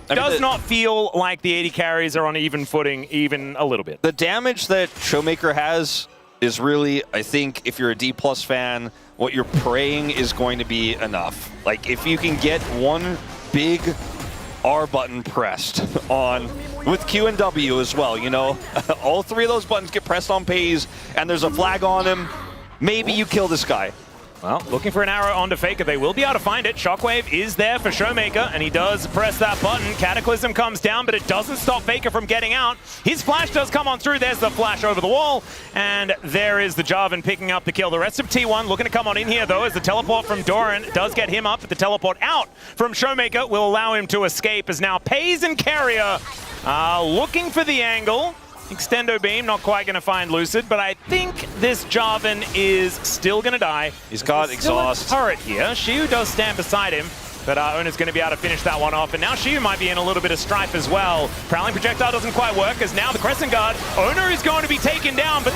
Does not feel like the 80 carries are on even footing, even a little bit. The damage that Showmaker has is really, I think, if you're a D+ fan, what you're praying is going to be enough. Like, if you can get one big R button pressed on, with Q and W as well, you know, all 3 of those buttons get pressed on Pays, and there's a flag on him, maybe you kill this guy. Well, looking for an arrow onto Faker. They will be able to find it. Shockwave is there for Showmaker, and he does press that button. Cataclysm comes down, but it doesn't stop Faker from getting out. His flash does come on through. There's the flash over the wall, and there is the Jarvan picking up the kill. The rest of T1 looking to come on in here, though, as the teleport from Doran does get him up, but the teleport out from Showmaker will allow him to escape, as now Pays and Carrier Looking for the angle. Extendo beam, not quite going to find Lucid, but I think this Jarvan is still going to die. He's got exhaust. Turret here. Shiu does stand beside him, but Ona's going to be able to finish that one off. And now Shiu might be in a little bit of strife as well. Prowling projectile doesn't quite work, as now the Crescent Guard. Ona is going to be taken down, but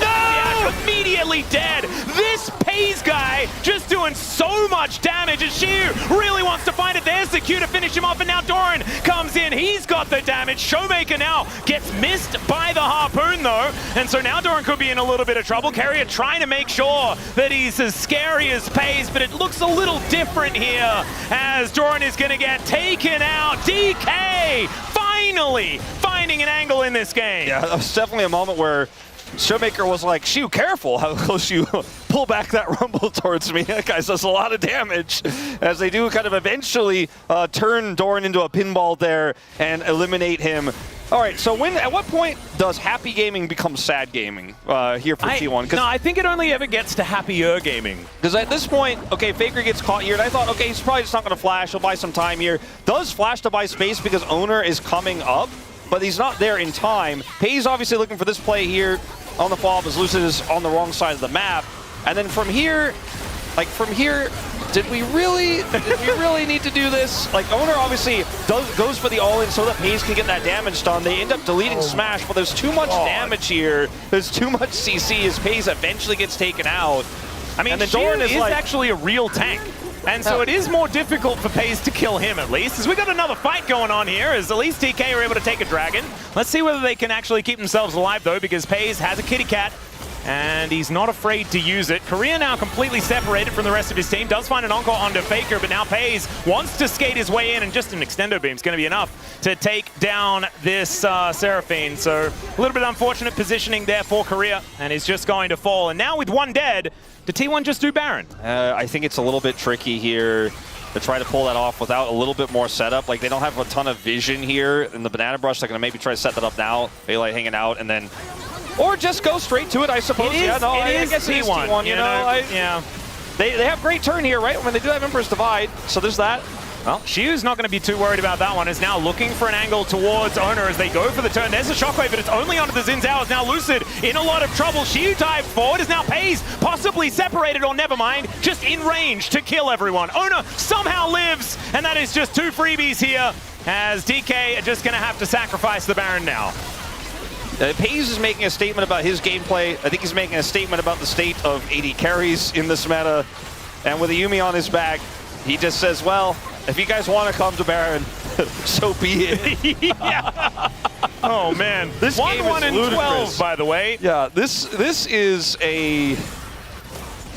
immediately dead. This Pays guy just doing so much damage, as Shiu really wants to find it. There's the Q to finish him off, and now Doran comes in. He's got the damage. Showmaker now gets missed by the Harpoon, though, and so now Doran could be in a little bit of trouble. Carrier trying to make sure that he's as scary as Pays, but it looks a little different here, as Doran is going to get taken out. DK finally finding an angle in this game. Yeah, that was definitely a moment where Showmaker was like, "Shiu, careful how close you pull back that rumble towards me." That guy does a lot of damage, as they do kind of eventually turn Doran into a pinball there and eliminate him. All right, so at what point does happy gaming become sad gaming here for T1? No, I think it only ever gets to happier gaming. Because at this point, okay, Faker gets caught here, and I thought, okay, he's probably just not going to flash. He'll buy some time here. Does flash to buy space because Owner is coming up, but he's not there in time. Pays obviously looking for this play here on the follow-up as Lucid is on the wrong side of the map. And then from here, did we really need to do this? Like, Owner obviously goes for the all-in so that Pays can get that damage done. They end up deleting Smash, but there's too much damage here. There's too much CC as Pays eventually gets taken out. I mean, Doran is actually a real tank. And so it is more difficult for Pays to kill him, at least, as we got another fight going on here, as at least DK are able to take a dragon. Let's see whether they can actually keep themselves alive, though, because Pays has a kitty cat, and he's not afraid to use it. Korea now completely separated from the rest of his team, does find an encore onto Faker, but now Pays wants to skate his way in, and just an extendo beam is going to be enough to take down this Seraphine. So a little bit unfortunate positioning there for Korea, and he's just going to fall. And now with one dead, did T1 just do Baron? I think it's a little bit tricky here to try to pull that off without a little bit more setup. Like, they don't have a ton of vision here in the Banana Brush. They're going to maybe try to set that up now. Daylight hanging out, and then... Or just go straight to it, I suppose. I guess it is T1, you know? Yeah. They have great turn here, right? When they do have Emperor's Divide, so there's that. Well, Shiu's not going to be too worried about that one. Is now looking for an angle towards Owner as they go for the turn. There's a shockwave, but it's only onto the Xin Zhao. Now Lucid in a lot of trouble. Shiu dive forward, is now Pays possibly separated, or never mind, just in range to kill everyone. Owner somehow lives, and that is just two freebies here, as DK are just going to have to sacrifice the Baron now. Pays is making a statement about his gameplay. I think he's making a statement about the state of AD carries in this meta. And with a Yuumi on his back, he just says, well, if you guys want to come to Baron, so be it. Yeah. Oh, man. This game is 1-12, by the way. Yeah, this is a...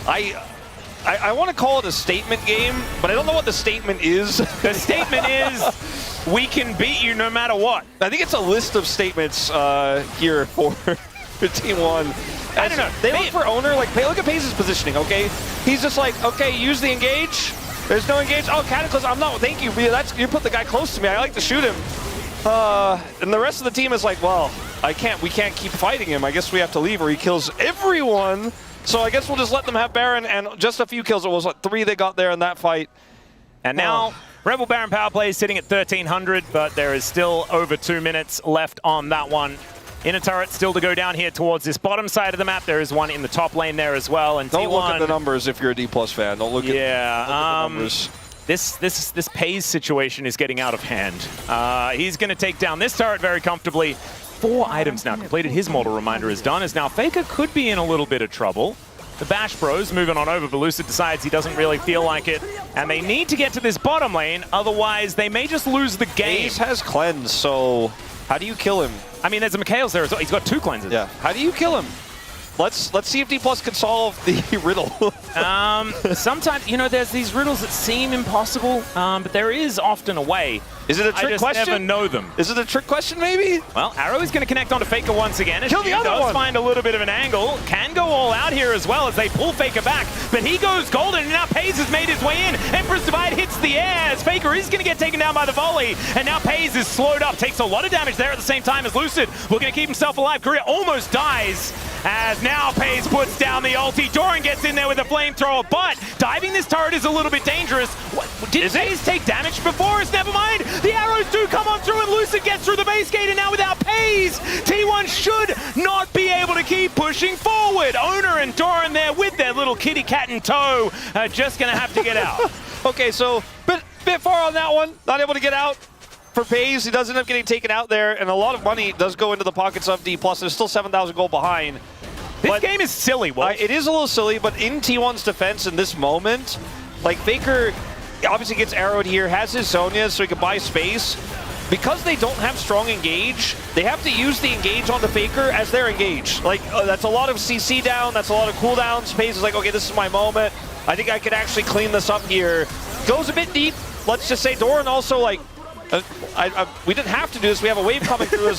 I want to call it a statement game, but I don't know what the statement is. The statement is, we can beat you no matter what. I think it's a list of statements here for T1. I don't know. They look for Owner, like, look at Pays' positioning, okay? He's just like, okay, use the engage. There's no engage. Oh, Cataclysm, I'm not, thank you. You put the guy close to me. I like to shoot him. And the rest of the team is like, well, we can't keep fighting him. I guess we have to leave or he kills everyone. So I guess we'll just let them have Baron, and just a few kills. It was like 3 they got there in that fight. And now, Rebel Baron power play is sitting at 1,300, but there is still over 2 minutes left on that one. Inner turret still to go down here towards this bottom side of the map. There is one in the top lane there as well. And don't T1, look at the numbers if you're a D+ fan. Don't look at the numbers. This Pays situation is getting out of hand. He's going to take down this turret very comfortably. 4 items now completed. His model reminder is done, as now Faker could be in a little bit of trouble. The Bash Bros moving on over, but Lucid decides he doesn't really feel like it. And they need to get to this bottom lane, otherwise they may just lose the game. Ace has cleanse, so how do you kill him? I mean, there's a Mikhail's there as well. He's got 2 cleanses. Yeah. How do you kill him? Let's see if D+ can solve the riddle. Sometimes, you know, there's these riddles that seem impossible, but there is often a way. Is it a trick question? I just never know them. Is it a trick question, maybe? Well, Arrow is going to connect onto Faker once again. Kill the other one. Find a little bit of an angle. Can go all out here as well as they pull Faker back. But he goes golden, and now Pays has made his way in. Emperor's Divide hits the air as Faker is going to get taken down by the volley. And now Pays is slowed up. Takes a lot of damage there at the same time as Lucid looking to keep himself alive. Korea almost dies as now Pays puts down the ulti. Doran gets in there with a flamethrower, but Diving this turret is a little bit dangerous. Did FaZe take damage before us? Never mind. The arrows do come on through and Lucid gets through the base gate, and now without FaZe, T1 should not be able to keep pushing forward. Owner and Doran there with their little kitty cat in tow are just going to have to get out. Okay, so bit far on that one. Not able to get out for FaZe. He does end up getting taken out there, and a lot of money does go into the pockets of D+. There's still 7,000 gold behind. This game is silly, Wolf. It is a little silly, but in T1's defense in this moment, like Faker obviously gets arrowed here, has his Zhonya's so he can buy space. Because they don't have strong engage, they have to use the engage on the Faker as their engage. Like, that's a lot of CC down, that's a lot of cooldowns. FaZe is like, okay, this is my moment. I think I could actually clean this up here. Goes a bit deep. Let's just say Doran also, like, we didn't have to do this. We have a wave coming through.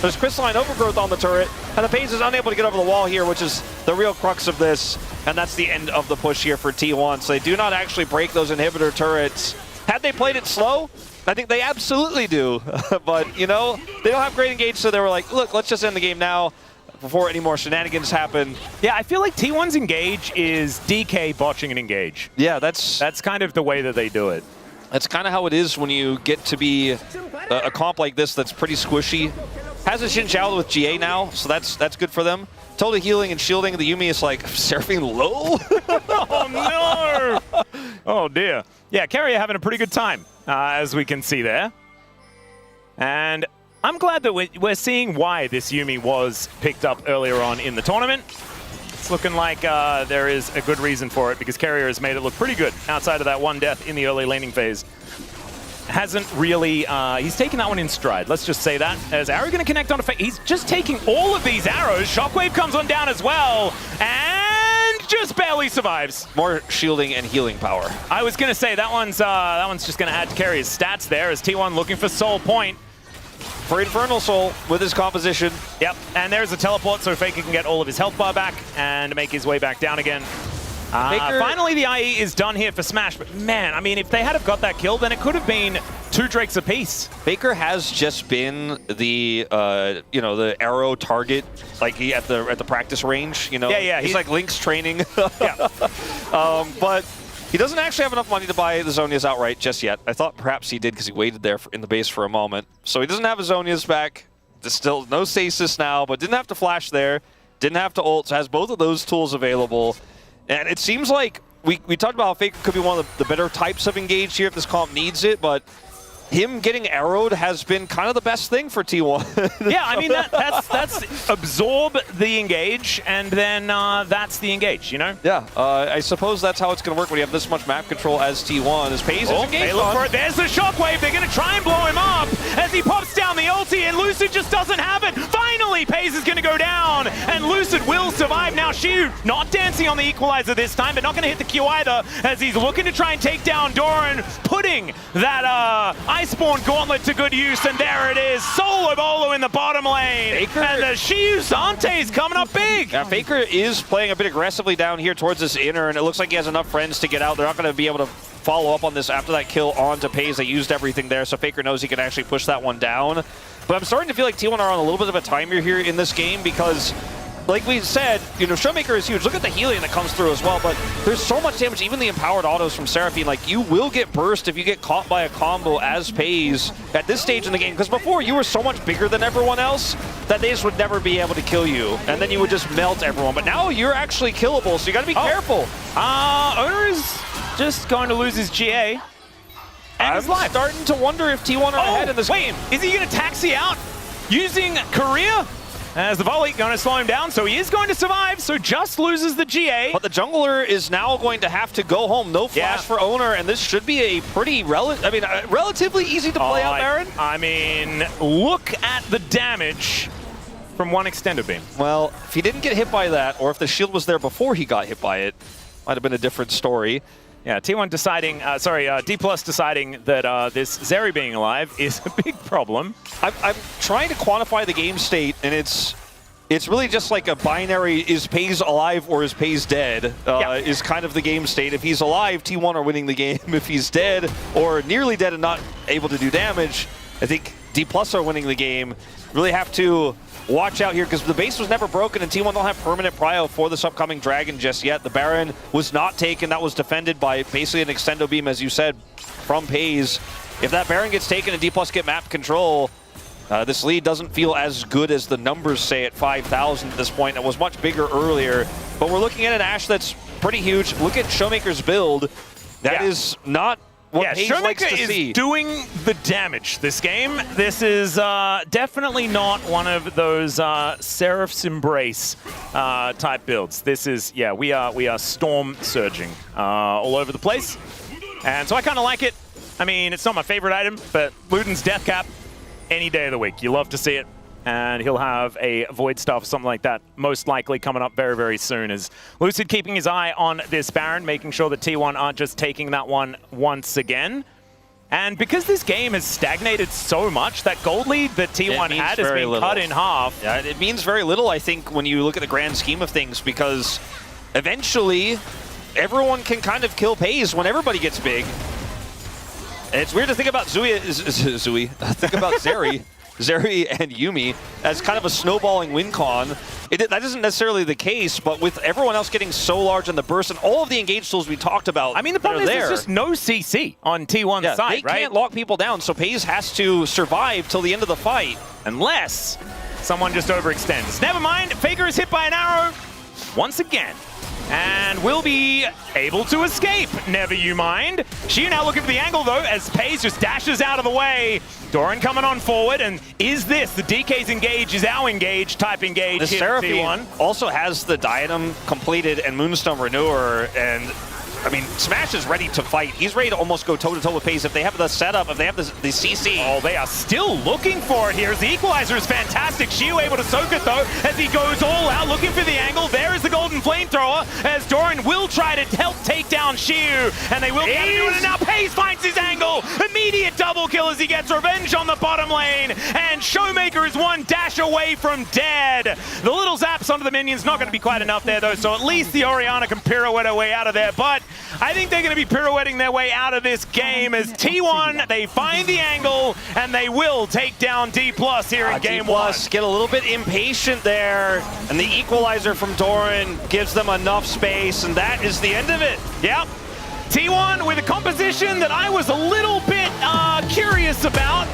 There's crystalline overgrowth on the turret, and the FaZe is unable to get over the wall here, which is the real crux of this. And that's the end of the push here for T1. So they do not actually break those inhibitor turrets. Had they played it slow, I think they absolutely do. But, you know, they don't have great engage, so they were like, look, let's just end the game now before any more shenanigans happen. Yeah, I feel like T1's engage is DK botching an engage. Yeah, that's kind of the way that they do it. That's kind of how it is when you get to be a comp like this that's pretty squishy. Has a Xin Zhao with GA now, so that's good for them. Totally healing and shielding. The Yuumi is like, Seraphine low? Oh, no! Oh, dear. Yeah, Carrier having a pretty good time, as we can see there. And I'm glad that we're seeing why this Yuumi was picked up earlier on in the tournament. It's looking like there is a good reason for it, because Carrier has made it look pretty good outside of that one death in the early laning phase. Hasn't really, he's taken that one in stride. Let's just say that. As Arrow going to connect onto FaZe, he's just taking all of these arrows. Shockwave comes on down as well, and just barely survives. More shielding and healing power. I was going to say, that one's just going to add to Carrier's stats there, as T1 looking for Soul Point. For Infernal Soul with his composition. Yep, and there's a teleport so Faker can get all of his health bar back and make his way back down again. Finally, the IE is done here for Smash, but man, I mean, if they had have got that kill, then it could have been 2 Drakes apiece. Faker has just been the you know, the arrow target, like he at the practice range. You know, yeah, he's like Link's training. Yeah. But he doesn't actually have enough money to buy the Zhonya's outright just yet. I thought perhaps he did because he waited there in the base for a moment. So he doesn't have his Zhonya's back. There's still no stasis now, but didn't have to flash there. Didn't have to ult, so has both of those tools available. And it seems like we talked about how Faker could be one of the better types of engage here if this comp needs it, but him getting arrowed has been kind of the best thing for T1. Yeah, I mean, that's absorb the engage, and then that's the engage, you know? Yeah, I suppose that's how it's going to work when you have this much map control as T1. As FaZe is engaged. They look for it. There's the Shockwave. They're going to try and blow him up as he pops down the ulti, and Lucid just doesn't have it. Finally, FaZe is going to go down, and Lucid will survive. Now, Shu not dancing on the equalizer this time, but not going to hit the Q either, as he's looking to try and take down Doran, putting that Iceborne Gauntlet to good use, and there it is. Solo Bolo in the bottom lane. Faker. And the Shiu Zante's coming up big. Yeah, Faker is playing a bit aggressively down here towards this inner, and it looks like he has enough friends to get out. They're not going to be able to follow up on this after that kill onto FaZe. They used everything there, so Faker knows he can actually push that one down. But I'm starting to feel like T1 are on a little bit of a timer here in this game, because like we said, you know, Showmaker is huge. Look at the healing that comes through as well, but there's so much damage, even the empowered autos from Seraphine. Like, you will get burst if you get caught by a combo as FaZe at this stage in the game, because before you were so much bigger than everyone else that they just would never be able to kill you, and then you would just melt everyone. But now you're actually killable, so you gotta be careful. Owner is just going to lose his GA. And his life. Starting to wonder if T1 are ahead in this game. Is he going to taxi out using Korea? As the volley going to slow him down, so he is going to survive, so just loses the GA. But the jungler is now going to have to go home. No flash for Owner, and this should be a pretty, relatively easy to play out, Baron. I mean, look at the damage from one extender beam. Well, if he didn't get hit by that, or if the shield was there before he got hit by it, might have been a different story. Yeah, T1 deciding, D+ deciding that this Zeri being alive is a big problem. I'm trying to quantify the game state, and it's really just like a binary, is FaZe alive or is FaZe dead, is kind of the game state. If he's alive, T1 are winning the game. If he's dead or nearly dead and not able to do damage, I think D Plus are winning the game. Really have to watch out here because the base was never broken and T1 don't have permanent prio for this upcoming Dragon just yet. The Baron was not taken. That was defended by basically an extendo beam, as you said, from Pays. If that Baron gets taken and D Plus get map control, this lead doesn't feel as good as the numbers say at 5,000 at this point. It was much bigger earlier, but we're looking at an Ashe that's pretty huge. Look at Showmaker's build. That is not what Pays likes to see. Is doing the damage this game. This is definitely not one of those Seraph's Embrace type builds. This is, yeah, we are storm surging all over the place. And so I kind of like it. I mean, it's not my favorite item, but Luden's Death Cap, any day of the week. You love to see it. And he'll have a Void Staff or something like that, most likely coming up very, very soon. As Lucid keeping his eye on this Baron, making sure that T1 aren't just taking that one once again. And because this game has stagnated so much, that gold lead that T1 had has been cut in half. Yeah, it means very little, I think, when you look at the grand scheme of things, because eventually everyone can kind of kill Pays when everybody gets big. And it's weird to think about think about Zeri and Yuumi as kind of a snowballing win con. That isn't necessarily the case, but with everyone else getting so large in the burst and all of the engage tools we talked about, I mean, the problem is there's just no CC on T1's side, they can't lock people down, so Pays has to survive till the end of the fight. Unless someone just overextends. Never mind, Faker is hit by an arrow once again. And will be able to escape, never you mind. Xiu now looking for the angle though, as Pays just dashes out of the way. Doran coming on forward, and is this the DK's engage, is our engage, type engage the here Seraphine also has the Diadem completed and Moonstone Renewer, and I mean, Smash is ready to fight. He's ready to almost go toe-to-toe with Pays. If they have the setup, if they have the CC. Oh, they are still looking for it here. The equalizer is fantastic. Xiu able to soak it, though, as he goes all out, looking for the angle. There is the golden flamethrower, as Doran will try to help take down Xiu, and they will be able to do it. And now Pays finds his angle. Immediate double kill as he gets revenge on the bottom lane, and Showmaker is one dash away from dead. The little zaps onto the minions, not going to be quite enough there, though, so at least the Orianna can pirouette her way out of there, but I think they're going to be pirouetting their way out of this game as T1, they find the angle, and they will take down D+ here in game one. Get a little bit impatient there, and the equalizer from Doran gives them enough space, and that is the end of it. Yep. T1 with a composition that I was a little bit curious about.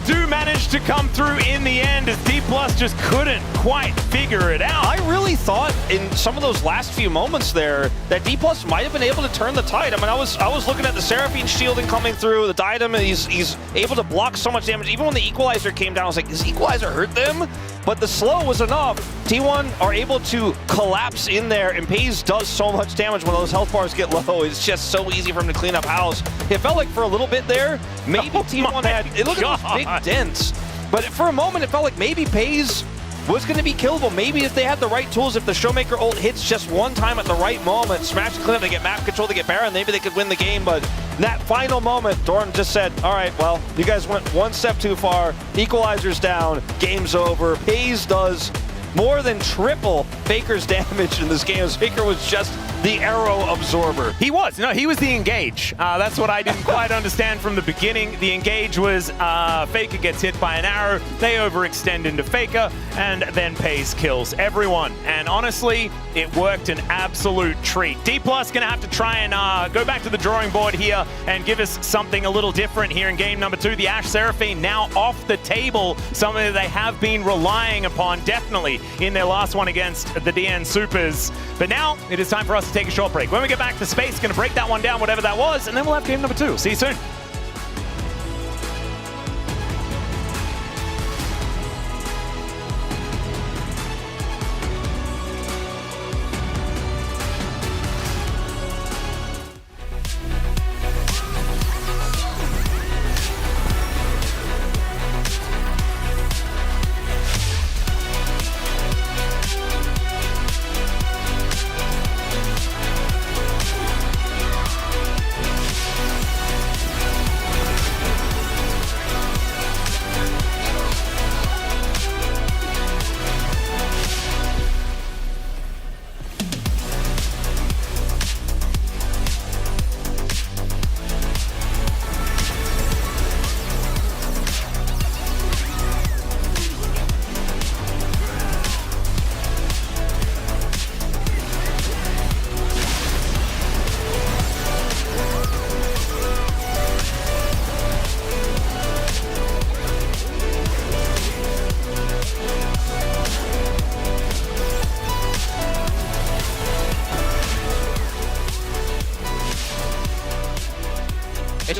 Do manage to come through in the end as D+ just couldn't quite figure it out. I really thought in some of those last few moments there that D+ might have been able to turn the tide. I mean, I was looking at the Seraphine shielding coming through, the Diadem, and he's able to block so much damage. Even when the equalizer came down, I was like, does equalizer hurt them? But the slow was enough. T1 are able to collapse in there, and Pays does so much damage when those health bars get low. It's just so easy for him to clean up house. It felt like for a little bit there, maybe T1 had, look at those big dents. But for a moment, it felt like maybe Pays was going to be killable. Maybe if they had the right tools, if the Showmaker ult hits just one time at the right moment, Smash and clean up, they get map control, they get Baron, maybe they could win the game. But that final moment, Doran just said, all right, well, you guys went one step too far. Equalizer's down, game's over. Pays does more than triple Faker's damage in this game. Faker was just the arrow absorber. He was. No, he was the engage. That's what I didn't quite understand from the beginning. The engage was Faker gets hit by an arrow, they overextend into Faker, and then Pays kills everyone. And honestly, it worked an absolute treat. D+ gonna have to try and go back to the drawing board here and give us something a little different here in game number 2. The Ashe Seraphine now off the table, something that they have been relying upon definitely in their last one against the DN Supers. But now it is time for us to take a short break. When we get back to space, gonna break that one down, whatever that was, and then we'll have game number 2. See you soon.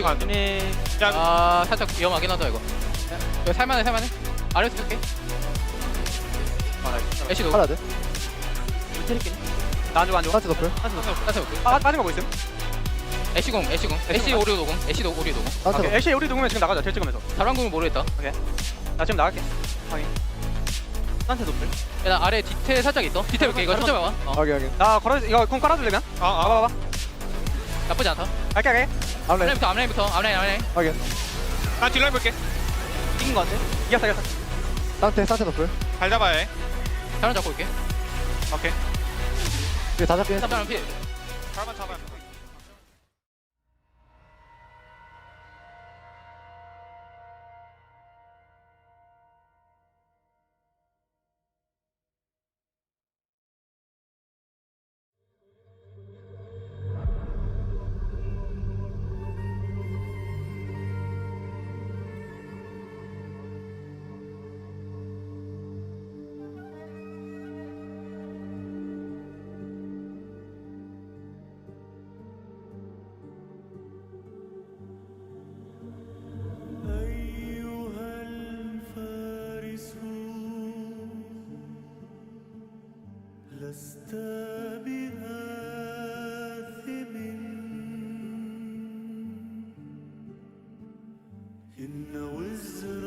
애쉬 가는 중. 아 살짝 위험하긴 하다 이거. 이거 살만해. 아래에서 쓸게. 애쉬 누구? 빨아야 돼. 안 줘. 사이트 더블. 빠진 거 뭐 있음? 애쉬공. 애쉬 오류 녹음. 애쉬도 오류 녹음. 사이트 더블. 애쉬 오류 녹으면 지금 나가자. 텔 찍으면서. 다방공을 모르겠다. 오케이. 나 지금 나갈게. 확인. 산테 노플. 야, 나 아래 디테일 살짝 있어. 디테일 볼게. 이거 천천히 봐봐. 확인. 나 걸어 이거 공 깔아줄래면? 봐봐. 나쁘지 않다. 갈게. 앞라인. 앞라인부터. 확인. 나 뒷라인 볼게. 이긴 거 같아. 이겼어. 사이트 더블. 잘 잡아야 해. 자랑 잡고 올게. 오케이. 이게 다 잡긴 했어. 사람 피. 잘만 잡아야 돼. أيها الفارس لست بآثم إن وزر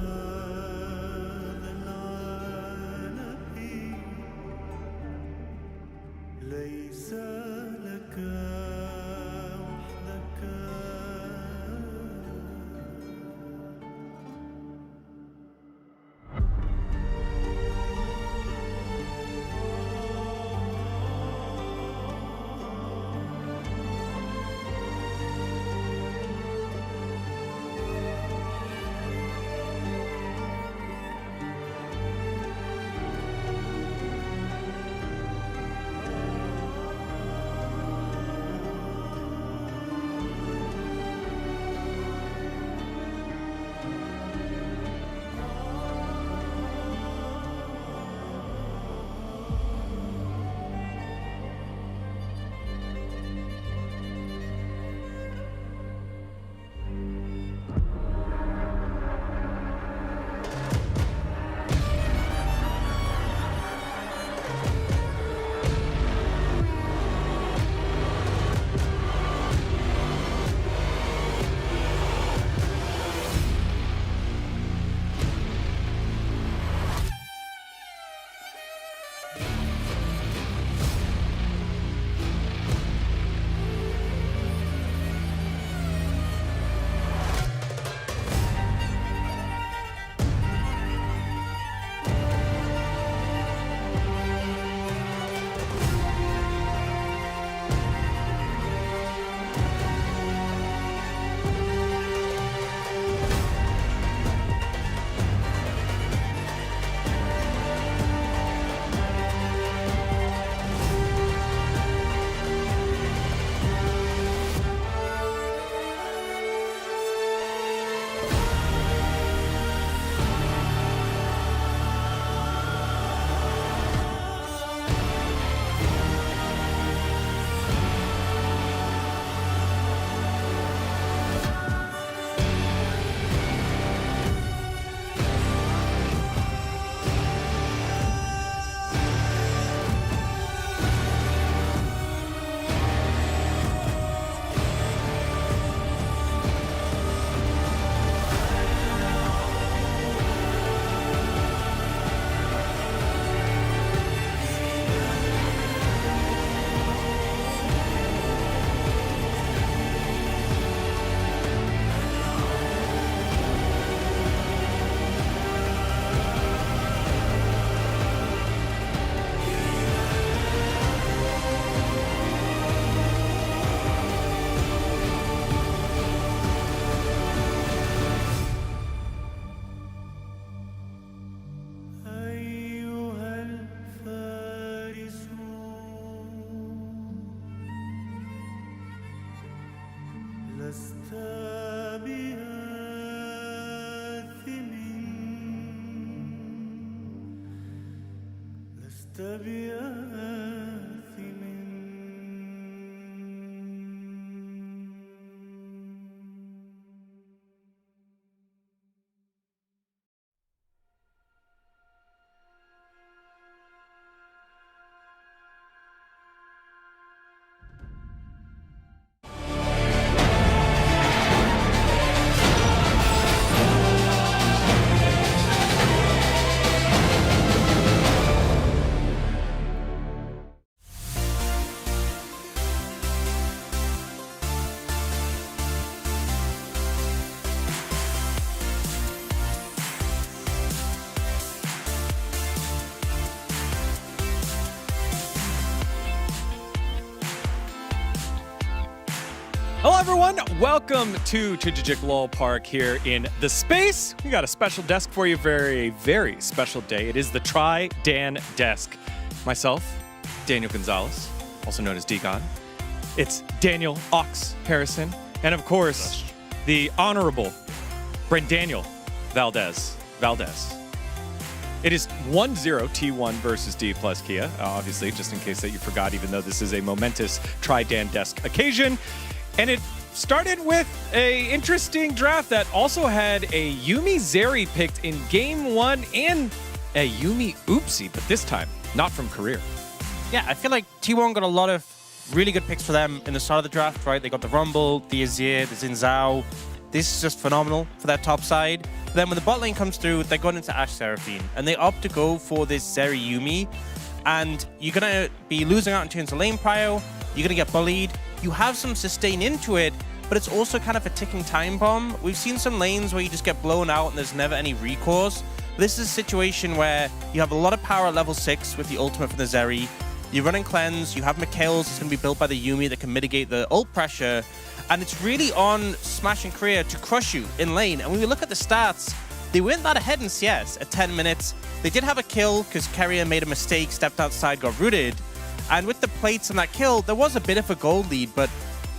هذا العالم ليس لك وحدك لست بآثم لست بآثم Hello everyone, welcome to Chijijik Lol Park here in the space. We got a special desk for you, very, very special day. It is the Tri-Dan desk. Myself, Daniel Gonzalez, also known as Deacon. It's Daniel Ox Harrison, and of course, the Honorable Brendaniel Valdez. It is 1-0 T1 versus D plus Kia, obviously, just in case that you forgot, even though this is a momentous Tri-Dan desk occasion. And it started with an interesting draft that also had a Yuumi Zeri picked in game 1 and a Yuumi Oopsie, but this time, not from career. Yeah, I feel like T1 got a lot of really good picks for them in the start of the draft, right? They got the Rumble, the Azir, the Xin Zhao. This is just phenomenal for that top side. But then when the bot lane comes through, they're going into Ashe Seraphine, and they opt to go for this Zeri Yuumi. And you're going to be losing out in terms of lane prio. You're going to get bullied. You have some sustain into it, but it's also kind of a ticking time bomb. We've seen some lanes where you just get blown out and there's never any recourse. This is a situation where you have a lot of power at level 6 with the ultimate from the Zeri. You're running cleanse, you have Mikhail's that's going to be built by the Yuumi that can mitigate the ult pressure, and it's really on Smash and Korea to crush you in lane. And when we look at the stats, they weren't that ahead in CS at 10 minutes. They did have a kill because Carrier made a mistake, stepped outside, got rooted. And with the plates and that kill, there was a bit of a gold lead, but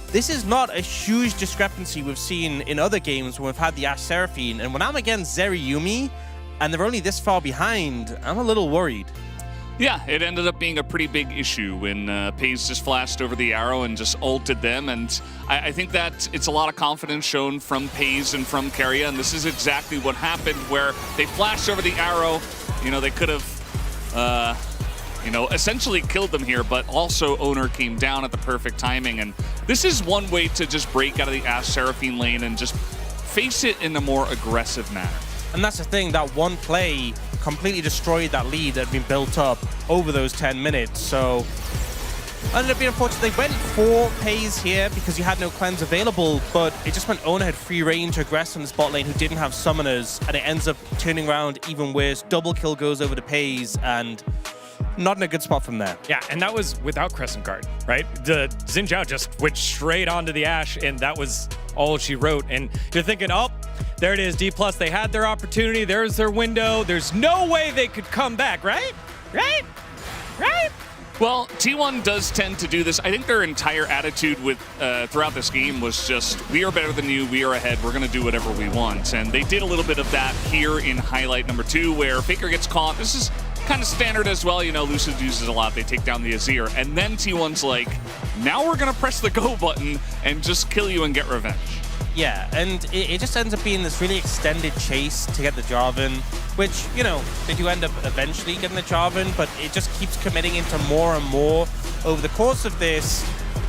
this is not a huge discrepancy we've seen in other games when we've had the Ashe Seraphine. And when I'm against Zeri Yuumi, and they're only this far behind, I'm a little worried. Yeah, it ended up being a pretty big issue when Paze just flashed over the arrow and just ulted them. And I think that it's a lot of confidence shown from Paze and from Keria, and this is exactly what happened, where they flashed over the arrow. You know, they could have... essentially killed them here, but also Owner came down at the perfect timing. And this is one way to just break out of the Ashe Seraphine lane and just face it in a more aggressive manner. And that's the thing, that one play completely destroyed that lead that had been built up over those 10 minutes. So, ended up being unfortunate. They went for Paze here because you had no cleanse available, but it just meant Owner had free reign to aggress on this bot lane who didn't have summoners, and it ends up turning around even worse. Double kill goes over to Paze, and not in a good spot from there. Yeah, and that was without Crescent Guard, right? The Xin Zhao just went straight onto the Ashe, and that was all she wrote. And you're thinking, oh, there it is, D+. They had their opportunity. There's their window. There's no way they could come back, right? Right? Well, T1 does tend to do this. I think their entire attitude with throughout this game was just, we are better than you, we are ahead, we're going to do whatever we want. And they did a little bit of that here in highlight number 2, where Faker gets caught. This is kind of standard as well. You know, Lucid uses a lot. They take down the Azir. And then T1's like, now we're going to press the go button and just kill you and get revenge. Yeah, and it just ends up being this really extended chase to get the Jarvan, which, you know, they do end up eventually getting the Jarvan, but it just keeps committing into more and more over the course of this.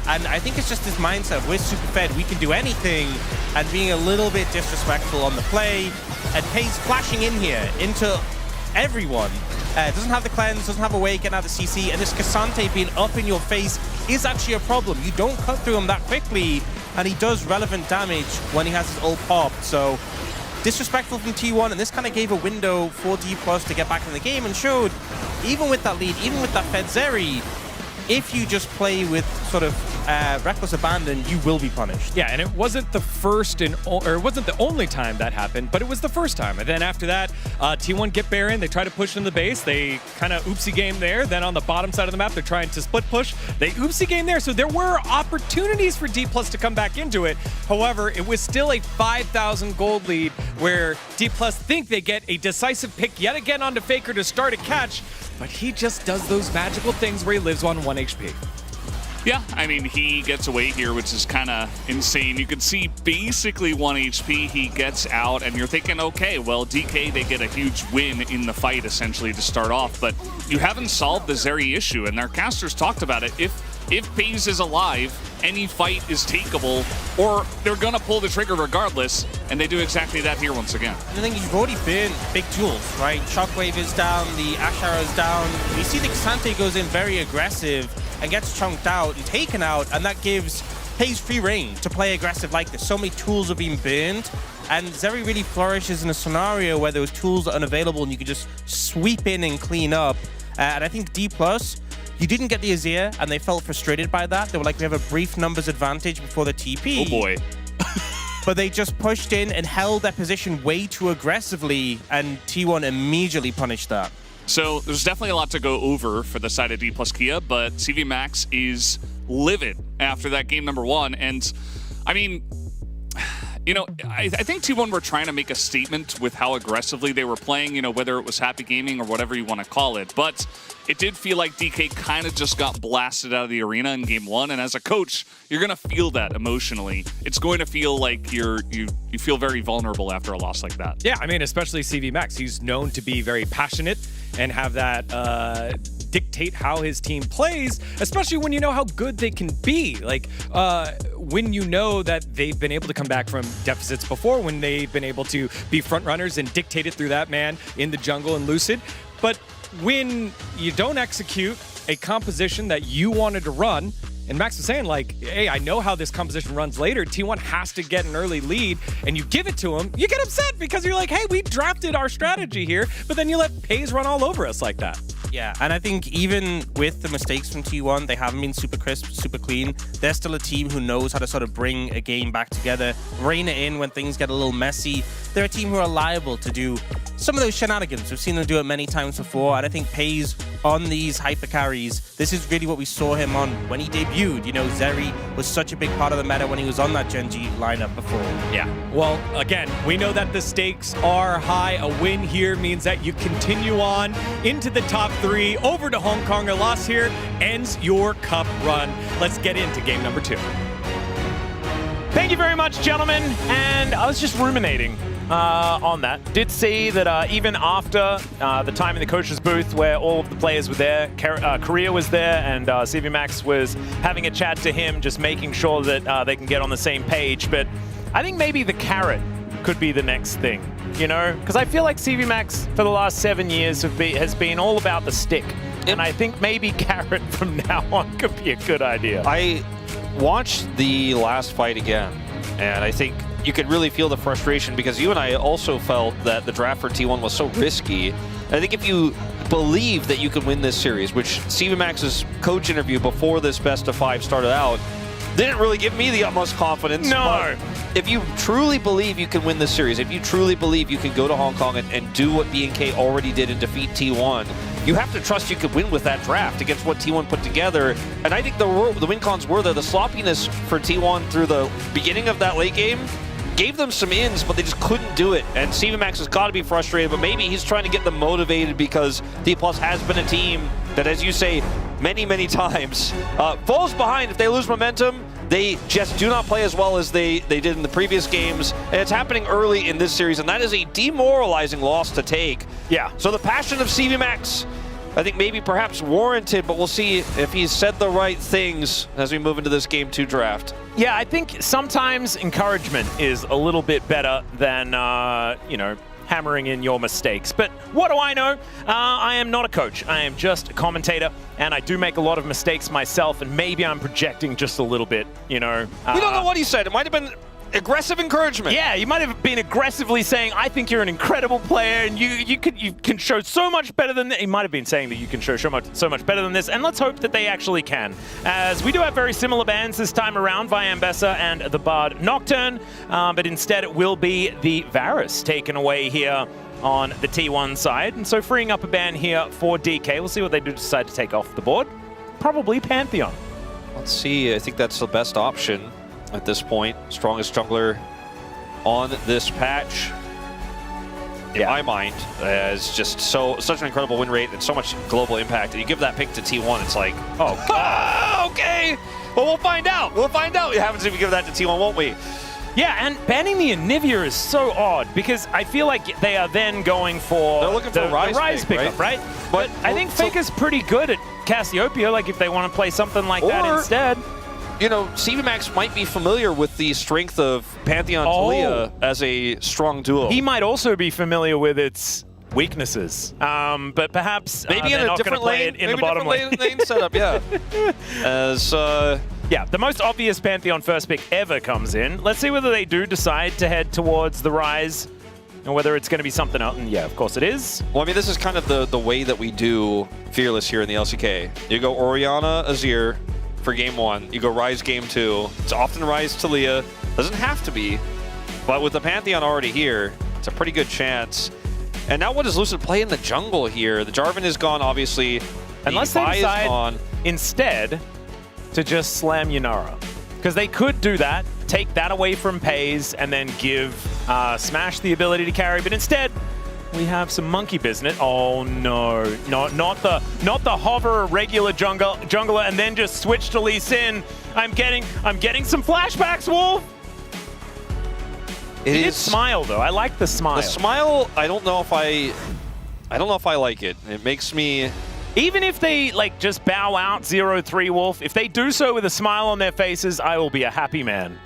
And I think it's just this mindset, we're super fed, we can do anything, and being a little bit disrespectful on the play. And Paze flashing in here into everyone. Doesn't have the cleanse, doesn't have a way, getting out of the CC, and this Cassante being up in your face is actually a problem. You don't cut through him that quickly, and he does relevant damage when he has his ult popped. So disrespectful from T1, and this kind of gave a window for D+ to get back in the game and showed, even with that lead, even with that fed Zeri, if you just play with sort of reckless abandon, you will be punished. Yeah, and it wasn't the first or it wasn't the only time that happened, but it was the first time. And then after that, T1 get Baron. They try to push in the base. They kind of oopsie game there. Then on the bottom side of the map, they're trying to split push. They oopsie game there. So there were opportunities for D+ to come back into it. However, it was still a 5,000 gold lead where D+ think they get a decisive pick yet again onto Faker to start a catch, but he just does those magical things where he lives on 1 HP. Yeah, I mean, he gets away here, which is kind of insane. You can see basically 1 HP, he gets out, and you're thinking, okay, well, DK, they get a huge win in the fight, essentially, to start off, but you haven't solved the Zeri issue, and our casters talked about it. If Paze is alive, any fight is takeable, or they're going to pull the trigger regardless, and they do exactly that here once again. And I think you've already burned big tools, right? Shockwave is down, the Ashe Arrow is down. You see the Cassante goes in very aggressive and gets chunked out and taken out, and that gives Paze free reign to play aggressive like this. So many tools are being burned, and Zeri really flourishes in a scenario where those tools are unavailable and you can just sweep in and clean up. And I think D+, You didn't get the Azir, and they felt frustrated by that. They were like, we have a brief numbers advantage before the TP. Oh boy. But they just pushed in and held their position way too aggressively, and T1 immediately punished that. So there's definitely a lot to go over for the side of D plus Kia, but CV Max is livid after that game number 1. And I mean, you know, I think T1 were trying to make a statement with how aggressively they were playing, you know, whether it was happy gaming or whatever you want to call it. But it did feel like DK kind of just got blasted out of the arena in game 1. And as a coach, you're going to feel that emotionally. It's going to feel like you feel very vulnerable after a loss like that. Yeah, I mean, especially CV Max. He's known to be very passionate and have that dictate how his team plays, especially when you know how good they can be. Like, when you know that they've been able to come back from deficits before, when they've been able to be front runners and dictate it through that man in the jungle and Lucid. But when you don't execute a composition that you wanted to run, and Max was saying, like, hey, I know how this composition runs later. T1 has to get an early lead, and you give it to him. You get upset because you're like, hey, we drafted our strategy here, but then you let Pays run all over us like that. Yeah, and I think even with the mistakes from T1, they haven't been super crisp, super clean. They're still a team who knows how to sort of bring a game back together, rein it in when things get a little messy. They're a team who are liable to do some of those shenanigans. We've seen them do it many times before, and I think Pays on these hyper carries, this is really what we saw him on when he debuted. You know, Zeri was such a big part of the meta when he was on that Genji lineup before. Yeah, well, again, we know that the stakes are high. A win here means that you continue on into the top 3, over to Hong Kong. A loss here ends your cup run. Let's get into game number 2. Thank you very much, gentlemen. And I was just ruminating on that. Did see that even after the time in the coach's booth where all of the players were there, Korea was there, and CV Max was having a chat to him, just making sure that they can get on the same page. But I think maybe the carrot could be the next thing, you know? Because I feel like CV Max for the last 7 years has been all about the stick. And I think maybe carrot from now on could be a good idea. I watched the last fight again, and I think you could really feel the frustration because you and I also felt that the draft for T1 was so risky. And I think if you believe that you can win this series, which CV Max's coach interview before this best of 5 started out didn't really give me the utmost confidence. No. If you truly believe you can win this series, if you truly believe you can go to Hong Kong and do what BNK already did and defeat T1, you have to trust you could win with that draft against what T1 put together. And I think the win cons were there. The sloppiness for T1 through the beginning of that late game gave them some ins, but they just couldn't do it. And CV Max has got to be frustrated, but maybe he's trying to get them motivated because D+ has been a team that, as you say, many, many times, falls behind if they lose momentum. They just do not play as well as they did in the previous games. And it's happening early in this series, and that is a demoralizing loss to take. Yeah. So the passion of CV Max, I think maybe perhaps warranted, but we'll see if he's said the right things as we move into this Game 2 draft. Yeah, I think sometimes encouragement is a little bit better than, you know, hammering in your mistakes. But what do I know? I am not a coach. I am just a commentator, and I do make a lot of mistakes myself, and maybe I'm projecting just a little bit, you know. We don't know what he said. It might have been aggressive encouragement. Yeah, you might have been aggressively saying, I think you're an incredible player and you can show so much better than this. He might have been saying that you can show so much better than this, and let's hope that they actually can. As we do have very similar bans this time around, Vyambessa and the Bard Nocturne, but instead it will be the Varus taken away here on the T1 side, and so freeing up a ban here for DK. We'll see what they do decide to take off the board. Probably Pantheon. Let's see, I think that's the best option at this point. Strongest jungler on this patch, in my mind, is just such an incredible win rate and so much global impact. And you give that pick to T1, it's like, oh, God. Okay. Well, we'll find out. We'll find out what happens if we give that to T1, won't we? Yeah, and banning the Anivia is so odd because I feel like they are then going for They're looking for the Rise pickup, right? But I think Faker's pretty good at Cassiopeia, like if they want to play something like that instead. You know, CV Max might be familiar with the strength of Pantheon Talia as a strong duo. He might also be familiar with its weaknesses, but perhaps maybe in a different lane, in the bottom lane setup. Yeah, as yeah, the most obvious Pantheon first pick ever comes in. Let's see whether they do decide to head towards the Rise and whether it's going to be something else. And yeah, of course it is. Well, I mean, this is kind of the way that we do Fearless here in the LCK. You go Orianna, Azir for game 1. You go Ryze game 2. It's often Ryze Talia. Doesn't have to be, but with the Pantheon already here, it's a pretty good chance. And now what does Lucid play in the jungle here? The Jarvan is gone, obviously. Unless the they Vi is decide gone. instead to just slam Yunara. Because they could do that, take that away from PaYS, and then give Smash the ability to carry. But instead, we have some monkey business. Oh no, not the hover regular jungler, and then just switch to Lee Sin. I'm getting some flashbacks, Wolf. He did smile though. I like the smile. The smile, I don't know if I like it. It makes me. Even if they like just bow out 0-3 Wolf, if they do so with a smile on their faces, I will be a happy man.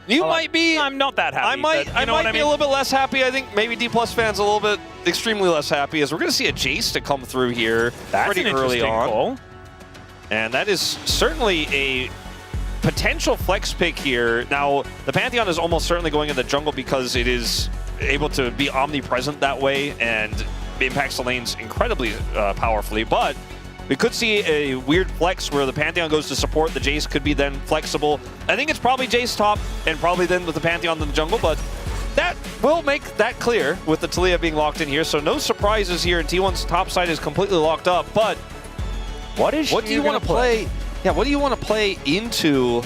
You might be. I'm not that happy. I might be a little bit less happy. I think maybe D+ fans a little bit extremely less happy, as we're going to see a Jace to come through here pretty early on. Call. And that is certainly a potential flex pick here. Now, the Pantheon is almost certainly going in the jungle because it is able to be omnipresent that way and impacts the lanes incredibly powerfully. But we could see a weird flex where the Pantheon goes to support. The Jace could be then flexible. I think it's probably Jace top and probably then with the Pantheon in the jungle, but that will make that clear with the Talia being locked in here. So no surprises here, and T1's top side is completely locked up. But what do you want to play? Yeah, what do you want to play into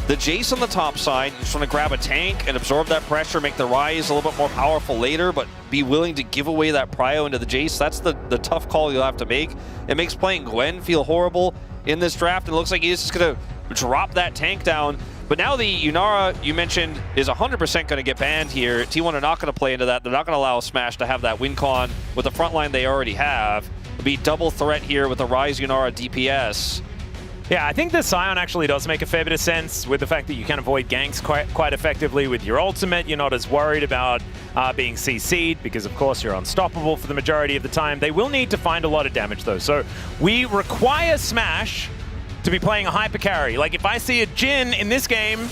the Jace on the top side? Just want to grab a tank and absorb that pressure, make the Ryze a little bit more powerful later, but be willing to give away that prio into the Jace. That's the tough call you'll have to make. It makes playing Gwen feel horrible in this draft, and it looks like he's just going to drop that tank down. But now the Yunara you mentioned is 100% going to get banned here. T1 are not going to play into that. They're not going to allow Smash to have that win con with the front line they already have. It'll be double threat here with the Ryze Yunara DPS. Yeah, I think the Scion actually does make a fair bit of sense with the fact that you can avoid ganks quite effectively with your ultimate. You're not as worried about being CC'd because, of course, you're unstoppable for the majority of the time. They will need to find a lot of damage, though. So we require Smash to be playing a hyper carry. Like, if I see a Jhin in this game,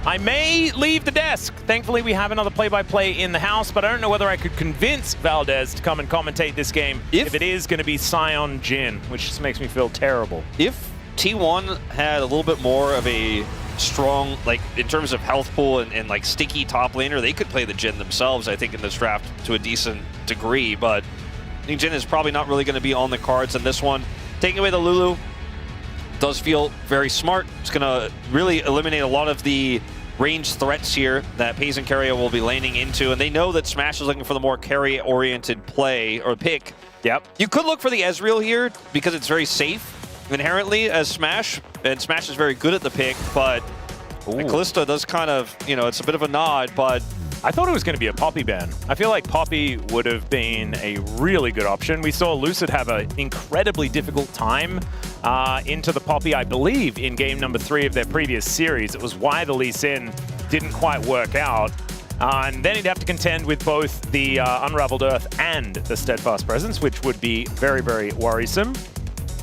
I may leave the desk. Thankfully, we have another play-by-play in the house, but I don't know whether I could convince Valdez to come and commentate this game if it is going to be Scion Jhin, which just makes me feel terrible. If T1 had a little bit more of a strong, like, in terms of health pool and like sticky top laner, they could play the Jhin themselves, I think, in this draft to a decent degree, but I think Jhin is probably not really going to be on the cards in this one. Taking away the Lulu does feel very smart. It's going to really eliminate a lot of the ranged threats here that PaYS and Keria will be laning into, and they know that Smash is looking for the more carry-oriented play or pick. Yep. You could look for the Ezreal here because it's very safe inherently as Smash, and Smash is very good at the pick, but Kalista does kind of, you know, it's a bit of a nod, but I thought it was going to be a Poppy ban. I feel like Poppy would have been a really good option. We saw Lucid have an incredibly difficult time into the Poppy, I believe, in game number 3 of their previous series. It was why the Lee Sin didn't quite work out. And then he'd have to contend with both the Unraveled Earth and the Steadfast Presence, which would be very, very worrisome.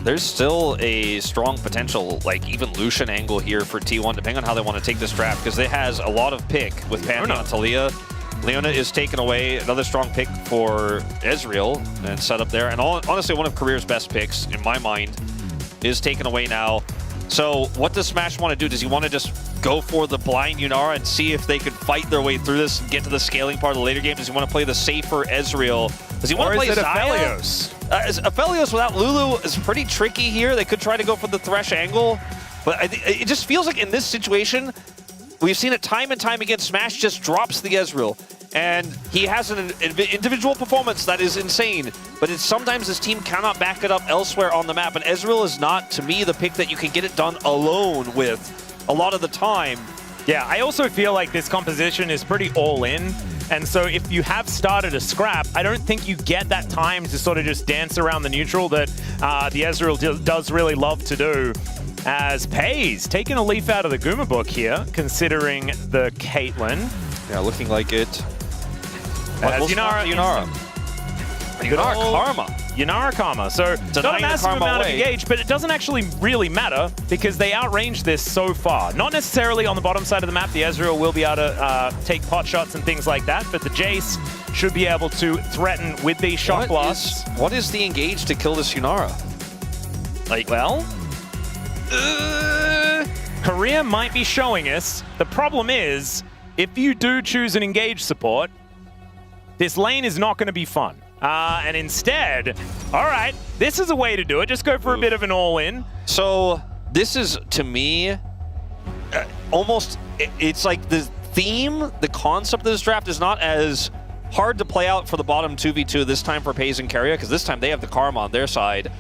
There's still a strong potential, like, even Lucian angle here for T1, depending on how they want to take this draft, because it has a lot of pick with Pantheon Talia. Leona is taken away, another strong pick for Ezreal, and set up there. And honestly, one of Career's best picks, in my mind, is taken away now. So what does Smash want to do? Does he want to just go for the blind Yunara and see if they could fight their way through this and get to the scaling part of the later game? Does he want to play the safer Ezreal? Does he want to play Aphelios? Aphelios without Lulu is pretty tricky here. They could try to go for the Thresh angle, but it just feels like in this situation, we've seen it time and time again, Smash just drops the Ezreal. And he has an individual performance that is insane, but it's sometimes his team cannot back it up elsewhere on the map, and Ezreal is not, to me, the pick that you can get it done alone with a lot of the time. Yeah, I also feel like this composition is pretty all-in, and so if you have started a scrap, I don't think you get that time to sort of just dance around the neutral that the Ezreal does really love to do. As PaYS taking a leaf out of the Guma book here, considering the Caitlyn. Yeah, looking like it. As Yunara. Yunara Karma. Yunara Karma. So not a massive amount of engage, but it doesn't actually really matter because they outrange this so far. Not necessarily on the bottom side of the map. The Ezreal will be able to take pot shots and things like that, but the Jace should be able to threaten with these shock blasts. What is the engage to kill this Yunara? Like, well, Korea might be showing us. The problem is, if you do choose an engage support, this lane is not going to be fun. And instead, all right, this is a way to do it. Just go for a bit of an all-in. So this is, to me, almost, it's like the theme, the concept of this draft is not as hard to play out for the bottom 2v2 this time for FaZe and Keria, because this time they have the Karma on their side.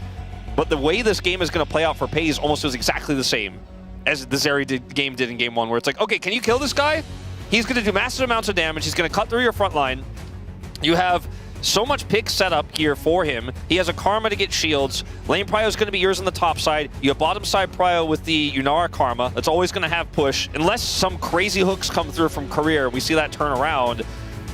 But the way this game is going to play out for FaZe almost is exactly the same as the Zeri game did in game 1, where it's like, okay, can you kill this guy? He's going to do massive amounts of damage. He's going to cut through your front line. You have so much pick set up here for him. He has a Karma to get shields. Lane Prio is going to be yours on the top side. You have bottom side Prio with the Yunara Karma. That's always going to have push. Unless some crazy hooks come through from Career, we see that turn around.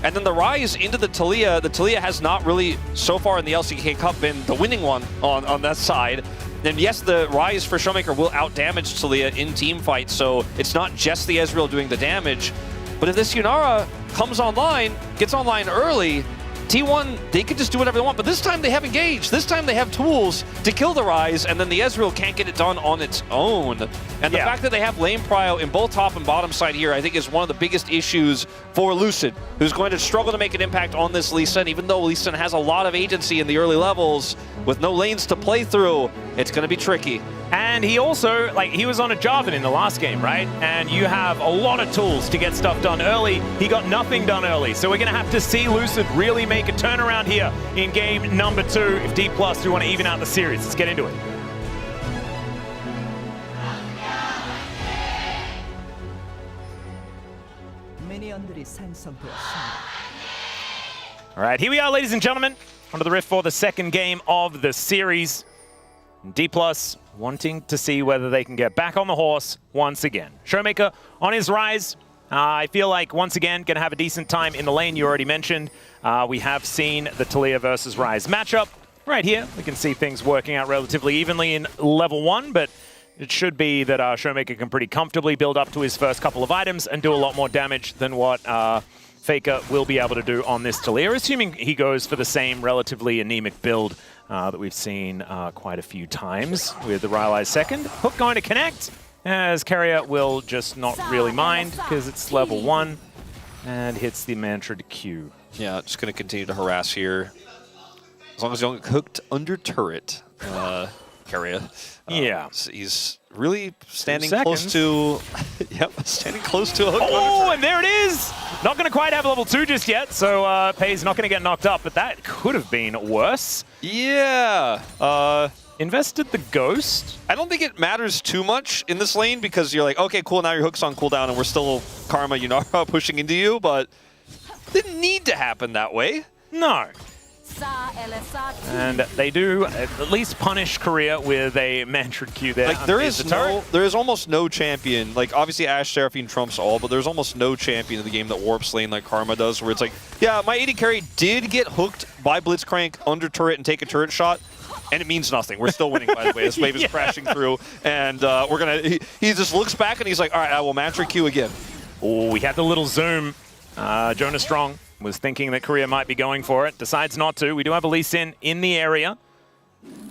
And then the Rise into the Taliyah. The Taliyah has not really, so far in the LCK Cup, been the winning one on that side. And yes, the Rise for Showmaker will out-damage Taliyah in team fights, so it's not just the Ezreal doing the damage. But if this Yunara comes online, gets online early, T1, they can just do whatever they want, but this time they have engaged. This time they have tools to kill the Rise, and then the Ezreal can't get it done on its own. And the fact that they have lane prio in both top and bottom side here, I think is one of the biggest issues for Lucid, who's going to struggle to make an impact on this Lee Sin. Even though Lee Sin has a lot of agency in the early levels, with no lanes to play through, it's going to be tricky. And he also, like, he was on a Jarvan in the last game, right? And you have a lot of tools to get stuff done early. He got nothing done early. So we're going to have to see Lucid really make a turnaround here in game number 2 if D+ do want to even out the series. Let's get into it. All right, here we are, ladies and gentlemen, onto the rift for the second game of the series. D+ wanting to see whether they can get back on the horse once again. Showmaker on his rise. I feel like, once again, going to have a decent time in the lane you already mentioned. We have seen the Taliyah versus Rise matchup. Right here, we can see things working out relatively evenly in level 1, but it should be that Showmaker can pretty comfortably build up to his first couple of items and do a lot more damage than what Faker will be able to do on this Taliyah, assuming he goes for the same relatively anemic build that we've seen quite a few times with the Rylai's second. Hook going to connect, as Keria will just not really mind because it's level 1 and hits the Mantra to Q. Yeah, just going to continue to harass here. As long as you don't get hooked under turret, Keria. Yeah. He's really standing close to... yep, standing close to a hook. Oh, and there it is! Not going to quite have level 2 just yet, so Pei's not going to get knocked up, but that could have been worse. Yeah. Invested the Ghost. I don't think it matters too much in this lane because you're like, okay, cool, now your hook's on cooldown and we're still Karma Yunara pushing into you, but didn't need to happen that way. No. And they do at least punish Korea with a Mantra Q there. Like there is almost no champion. Like obviously Ashe Seraphine trumps all, but there's almost no champion in the game that warps lane like Karma does, where it's like, yeah, my AD carry did get hooked by Blitzcrank under turret and take a turret shot, and it means nothing. We're still winning, by the way. This wave is crashing through, and we're gonna. He just looks back and he's like, all right, I will Mantra Q again. Oh, we had the little zoom. Jonah Strong was thinking that Korea might be going for it, decides not to. We do have a Lee Sin in the area,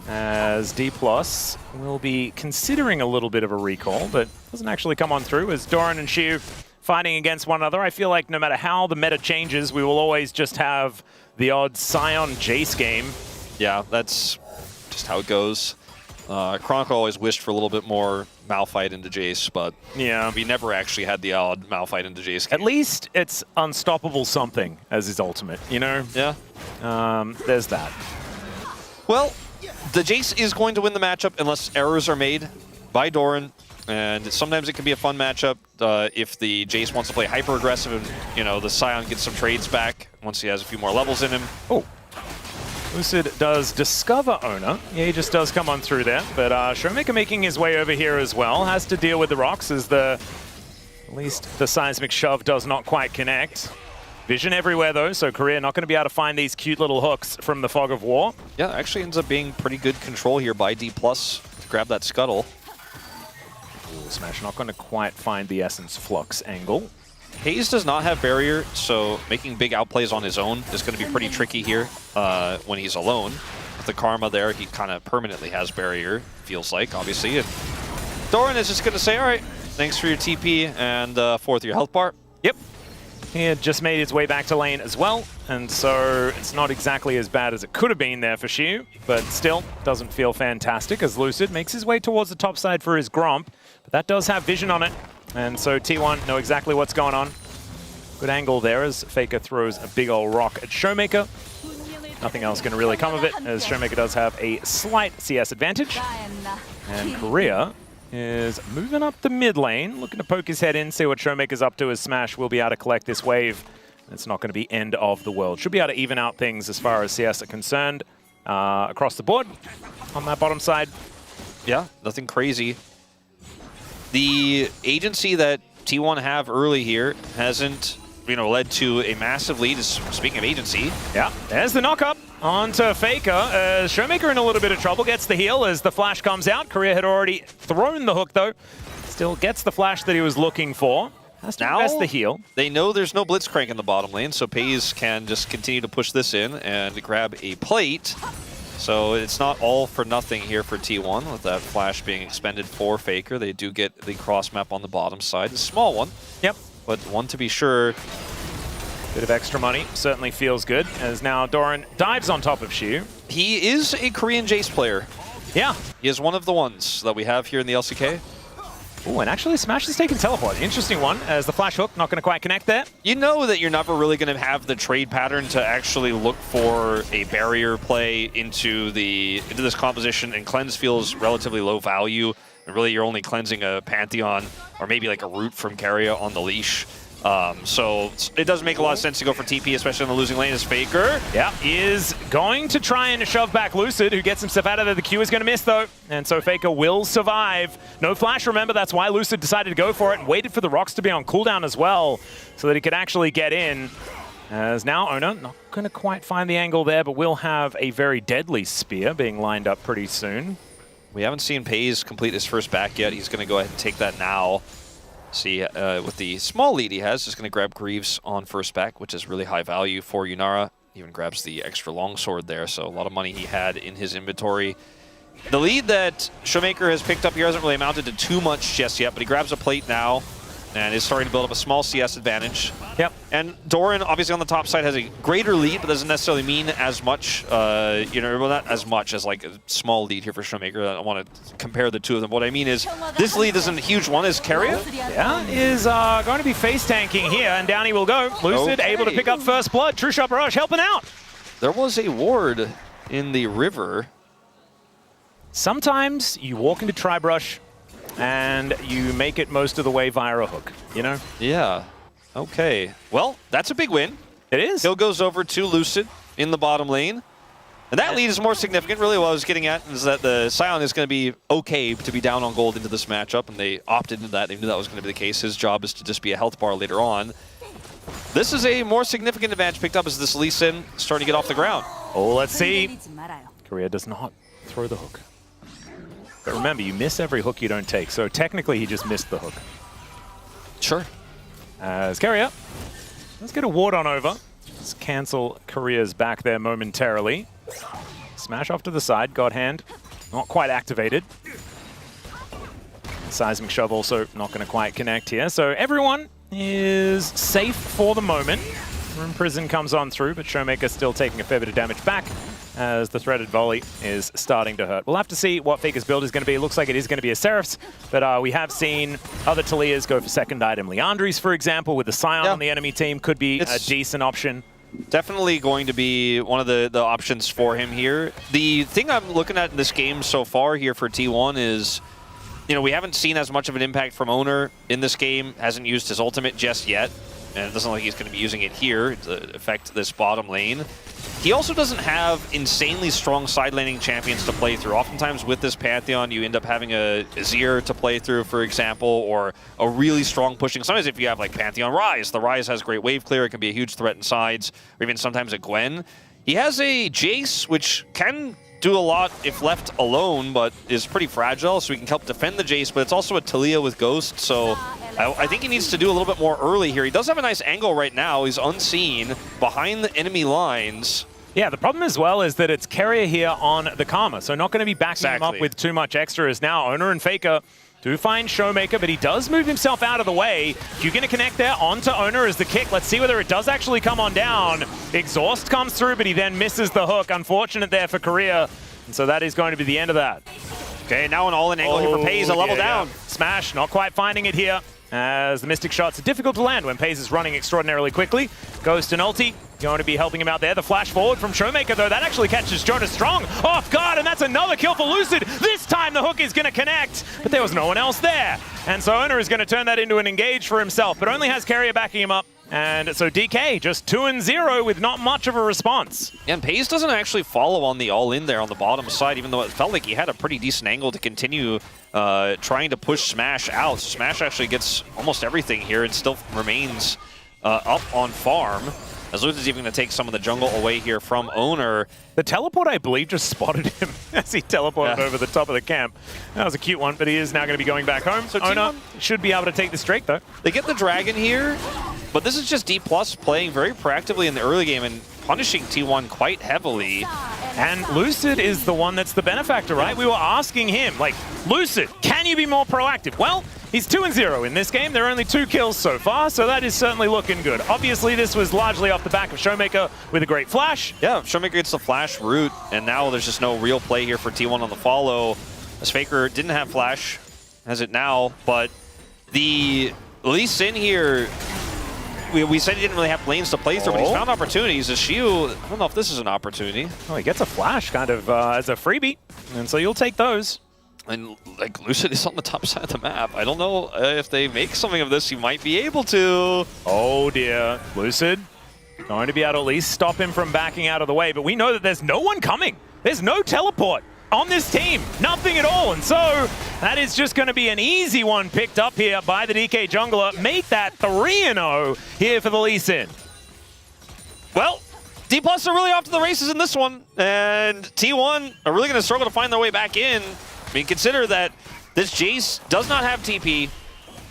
as D+ will be considering a little bit of a recall, but doesn't actually come on through as Doran and Shiv fighting against one another. I feel like no matter how the meta changes, we will always just have the odd Sion Jace game. Yeah, that's just how it goes. Chronicle always wished for a little bit more Malphite into Jace, but yeah, we never actually had the odd Malphite into Jace game. At least it's unstoppable something as his ultimate, you know? Yeah. There's that. Well, the Jace is going to win the matchup unless errors are made by Doran, and sometimes it can be a fun matchup if the Jace wants to play hyper-aggressive and, you know, the Sion gets some trades back once he has a few more levels in him. Oh. Lucid does discover Owner. Yeah, he just does come on through there. But Showmaker making his way over here as well. Has to deal with the rocks as at least the seismic shove does not quite connect. Vision everywhere, though, so Korea not going to be able to find these cute little hooks from the Fog of War. Yeah, actually ends up being pretty good control here by D+ to grab that scuttle. Ooh, Smash not going to quite find the Essence Flux angle. Hayes does not have barrier, so making big outplays on his own is going to be pretty tricky here when he's alone. With the Karma there, he kind of permanently has barrier, feels like, obviously. And Doran is just going to say, all right, thanks for your TP and 4th your health bar. Yep. He had just made his way back to lane as well, and so it's not exactly as bad as it could have been there for Xiu, but still doesn't feel fantastic as Lucid makes his way towards the top side for his Gromp, but that does have vision on it, and so T1 know exactly what's going on. Good angle there as Faker throws a big old rock at Showmaker. Nothing else going to really come of it, as Showmaker does have a slight CS advantage, and Korea is moving up the mid lane, looking to poke his head in, see what Showmaker's up to as Smash will be able to collect this wave. It's not going to be end of the world. Should be able to even out things as far as CS are concerned across the board on that bottom side. Yeah, nothing crazy. The agency that T1 have early here hasn't, led to a massive lead. Speaking of agency. Yeah, there's the knock-up onto Faker. Showmaker in a little bit of trouble, gets the heal as the flash comes out. Korea had already thrown the hook, though. Still gets the flash that he was looking for. Has to invest the heal. They know there's no Blitzcrank in the bottom lane, so FaZe can just continue to push this in and grab a plate. So it's not all for nothing here for T1 with that flash being expended for Faker. They do get the cross map on the bottom side. A small one. Yep. But one to be sure. Bit of extra money certainly feels good, as now Doran dives on top of Xiu. He is a Korean Jace player. Yeah. He is one of the ones that we have here in the LCK. Oh, and actually Smash is taking teleport. Interesting one, as the flash hook not going to quite connect there. You know that you're never really going to have the trade pattern to actually look for a barrier play into this composition, and cleanse feels relatively low value. And really, you're only cleansing a Pantheon or maybe like a root from Keria on the leash. So it does make a lot of sense to go for TP, especially on the losing lane as Faker. Yeah, is going to try and shove back Lucid, who gets himself out of there. The Q is going to miss, though, and so Faker will survive. No flash, remember, that's why Lucid decided to go for it and waited for the rocks to be on cooldown as well, so that he could actually get in. As now Ona, not going to quite find the angle there, but will have a very deadly spear being lined up pretty soon. We haven't seen FaZe complete his first back yet. He's going to go ahead and take that now. See, with the small lead he has, just going to grab Greaves on first back, which is really high value for Yunara. Even grabs the extra longsword there, so a lot of money he had in his inventory. The lead that Showmaker has picked up here hasn't really amounted to too much just yet, but he grabs a plate now and is starting to build up a small CS advantage. Yep. And Doran, obviously on the top side, has a greater lead, but doesn't necessarily mean as much, well, not as much as like a small lead here for Showmaker. I don't want to compare the two of them. What I mean is, this lead isn't a huge one. Is Keria? Yeah, is going to be face tanking here, and down he will go. Lucid able to pick up first blood. True Shot Barrage helping out. There was a ward in the river. Sometimes you walk into Tribrush and you make it most of the way via a hook, Yeah. Okay. Well, that's a big win. It is. Hill goes over to Lucid in the bottom lane. And that lead is more significant. Really what I was getting at is that the Scion is going to be okay to be down on gold into this matchup, and they opted into that. They knew that was going to be the case. His job is to just be a health bar later on. This is a more significant advantage picked up as this Lee Sin starting to get off the ground. Oh, let's see. Korea does not throw the hook. But remember, you miss every hook you don't take, so technically he just missed the hook. Sure. As Keria, let's get a ward on over. Let's cancel Korea's back there momentarily. Smash off to the side, God Hand, not quite activated. Seismic Shove also not going to quite connect here, so everyone is safe for the moment. Room Prison comes on through, but Showmaker still taking a fair bit of damage back as the threaded volley is starting to hurt. We'll have to see what Faker's build is going to be. It looks like it is going to be a Seraph's, but we have seen other Talias go for second item. Leandri's, for example, with the Scion on the enemy team could be a decent option. Definitely going to be one of the options for him here. The thing I'm looking at in this game so far here for T1 is, we haven't seen as much of an impact from Owner in this game. Hasn't used his ultimate just yet. And it doesn't look like he's going to be using it here to affect this bottom lane. he also doesn't have insanely strong side laning champions to play through. Oftentimes with this Pantheon, you end up having a Azir to play through, for example, or a really strong pushing. Sometimes if you have like Pantheon Ryze, the Ryze has great wave clear, it can be a huge threat in sides, or even sometimes a Gwen. He has a Jace, which can do a lot if left alone, but is pretty fragile, so he can help defend the Jace, but it's also a Talia with Ghost, so I think he needs to do a little bit more early here. He does have a nice angle right now. He's unseen behind the enemy lines. Yeah, the problem as well is that it's Keria here on the Karma, so not going to be backing him up with too much extra as now Owner and Faker do find Showmaker, but he does move himself out of the way. You're going to connect there onto Owner as the kick. Let's see whether it does actually come on down. Exhaust comes through, but he then misses the hook. Unfortunate there for Korea, and so that is going to be the end of that. Okay, now an all-in angle here for Paze, a level down. Smash, not quite finding it here, as the Mystic shots are difficult to land when Paze is running extraordinarily quickly. Ghost and ulti going to be helping him out there. The flash forward from Showmaker, though, that actually catches Jonas Strong off guard, and that's another kill for Lucid. This time the hook is going to connect, but there was no one else there. And so Owner is going to turn that into an engage for himself, but only has Keria backing him up. And so DK just 2-0 with not much of a response. Yeah, and Paze doesn't actually follow on the all-in there on the bottom side, even though it felt like he had a pretty decent angle to continue trying to push Smash out. So Smash actually gets almost everything here and still remains up on farm. As Lucid's even going to take some of the jungle away here from Owner. The teleport, I believe, just spotted him as he teleported over the top of the camp. That was a cute one, but he is now going to be going back home. So Owner should be able to take this Drake, though. They get the Dragon here, but this is just D+ playing very proactively in the early game and punishing T1 quite heavily. And Lucid is the one that's the benefactor, right? We were asking him, like, Lucid, can you be more proactive? Well, he's 2-0 in this game. There are only 2 kills so far, so that is certainly looking good. Obviously, this was largely off the back of Showmaker with a great flash. Yeah, Showmaker gets the flash route, and now there's just no real play here for T1 on the follow. As Faker didn't have flash, has it now, but the Lee Sin here, we said he didn't really have lanes to play through, but he's found opportunities. As Shiu, I don't know if this is an opportunity. Oh, he gets a flash kind of as a freebie, and so you'll take those. And like Lucid is on the top side of the map. I don't know if they make something of this, you might be able to. Oh dear, Lucid going to be able to at least stop him from backing out of the way, but we know that there's no one coming. There's no teleport on this team, nothing at all, and so that is just going to be an easy one picked up here by the DK jungler. Make that 3-0 here for the Lee Sin. Well, D+ are really off to the races in this one, and T1 are really going to struggle to find their way back in. I mean, consider that this Jace does not have TP.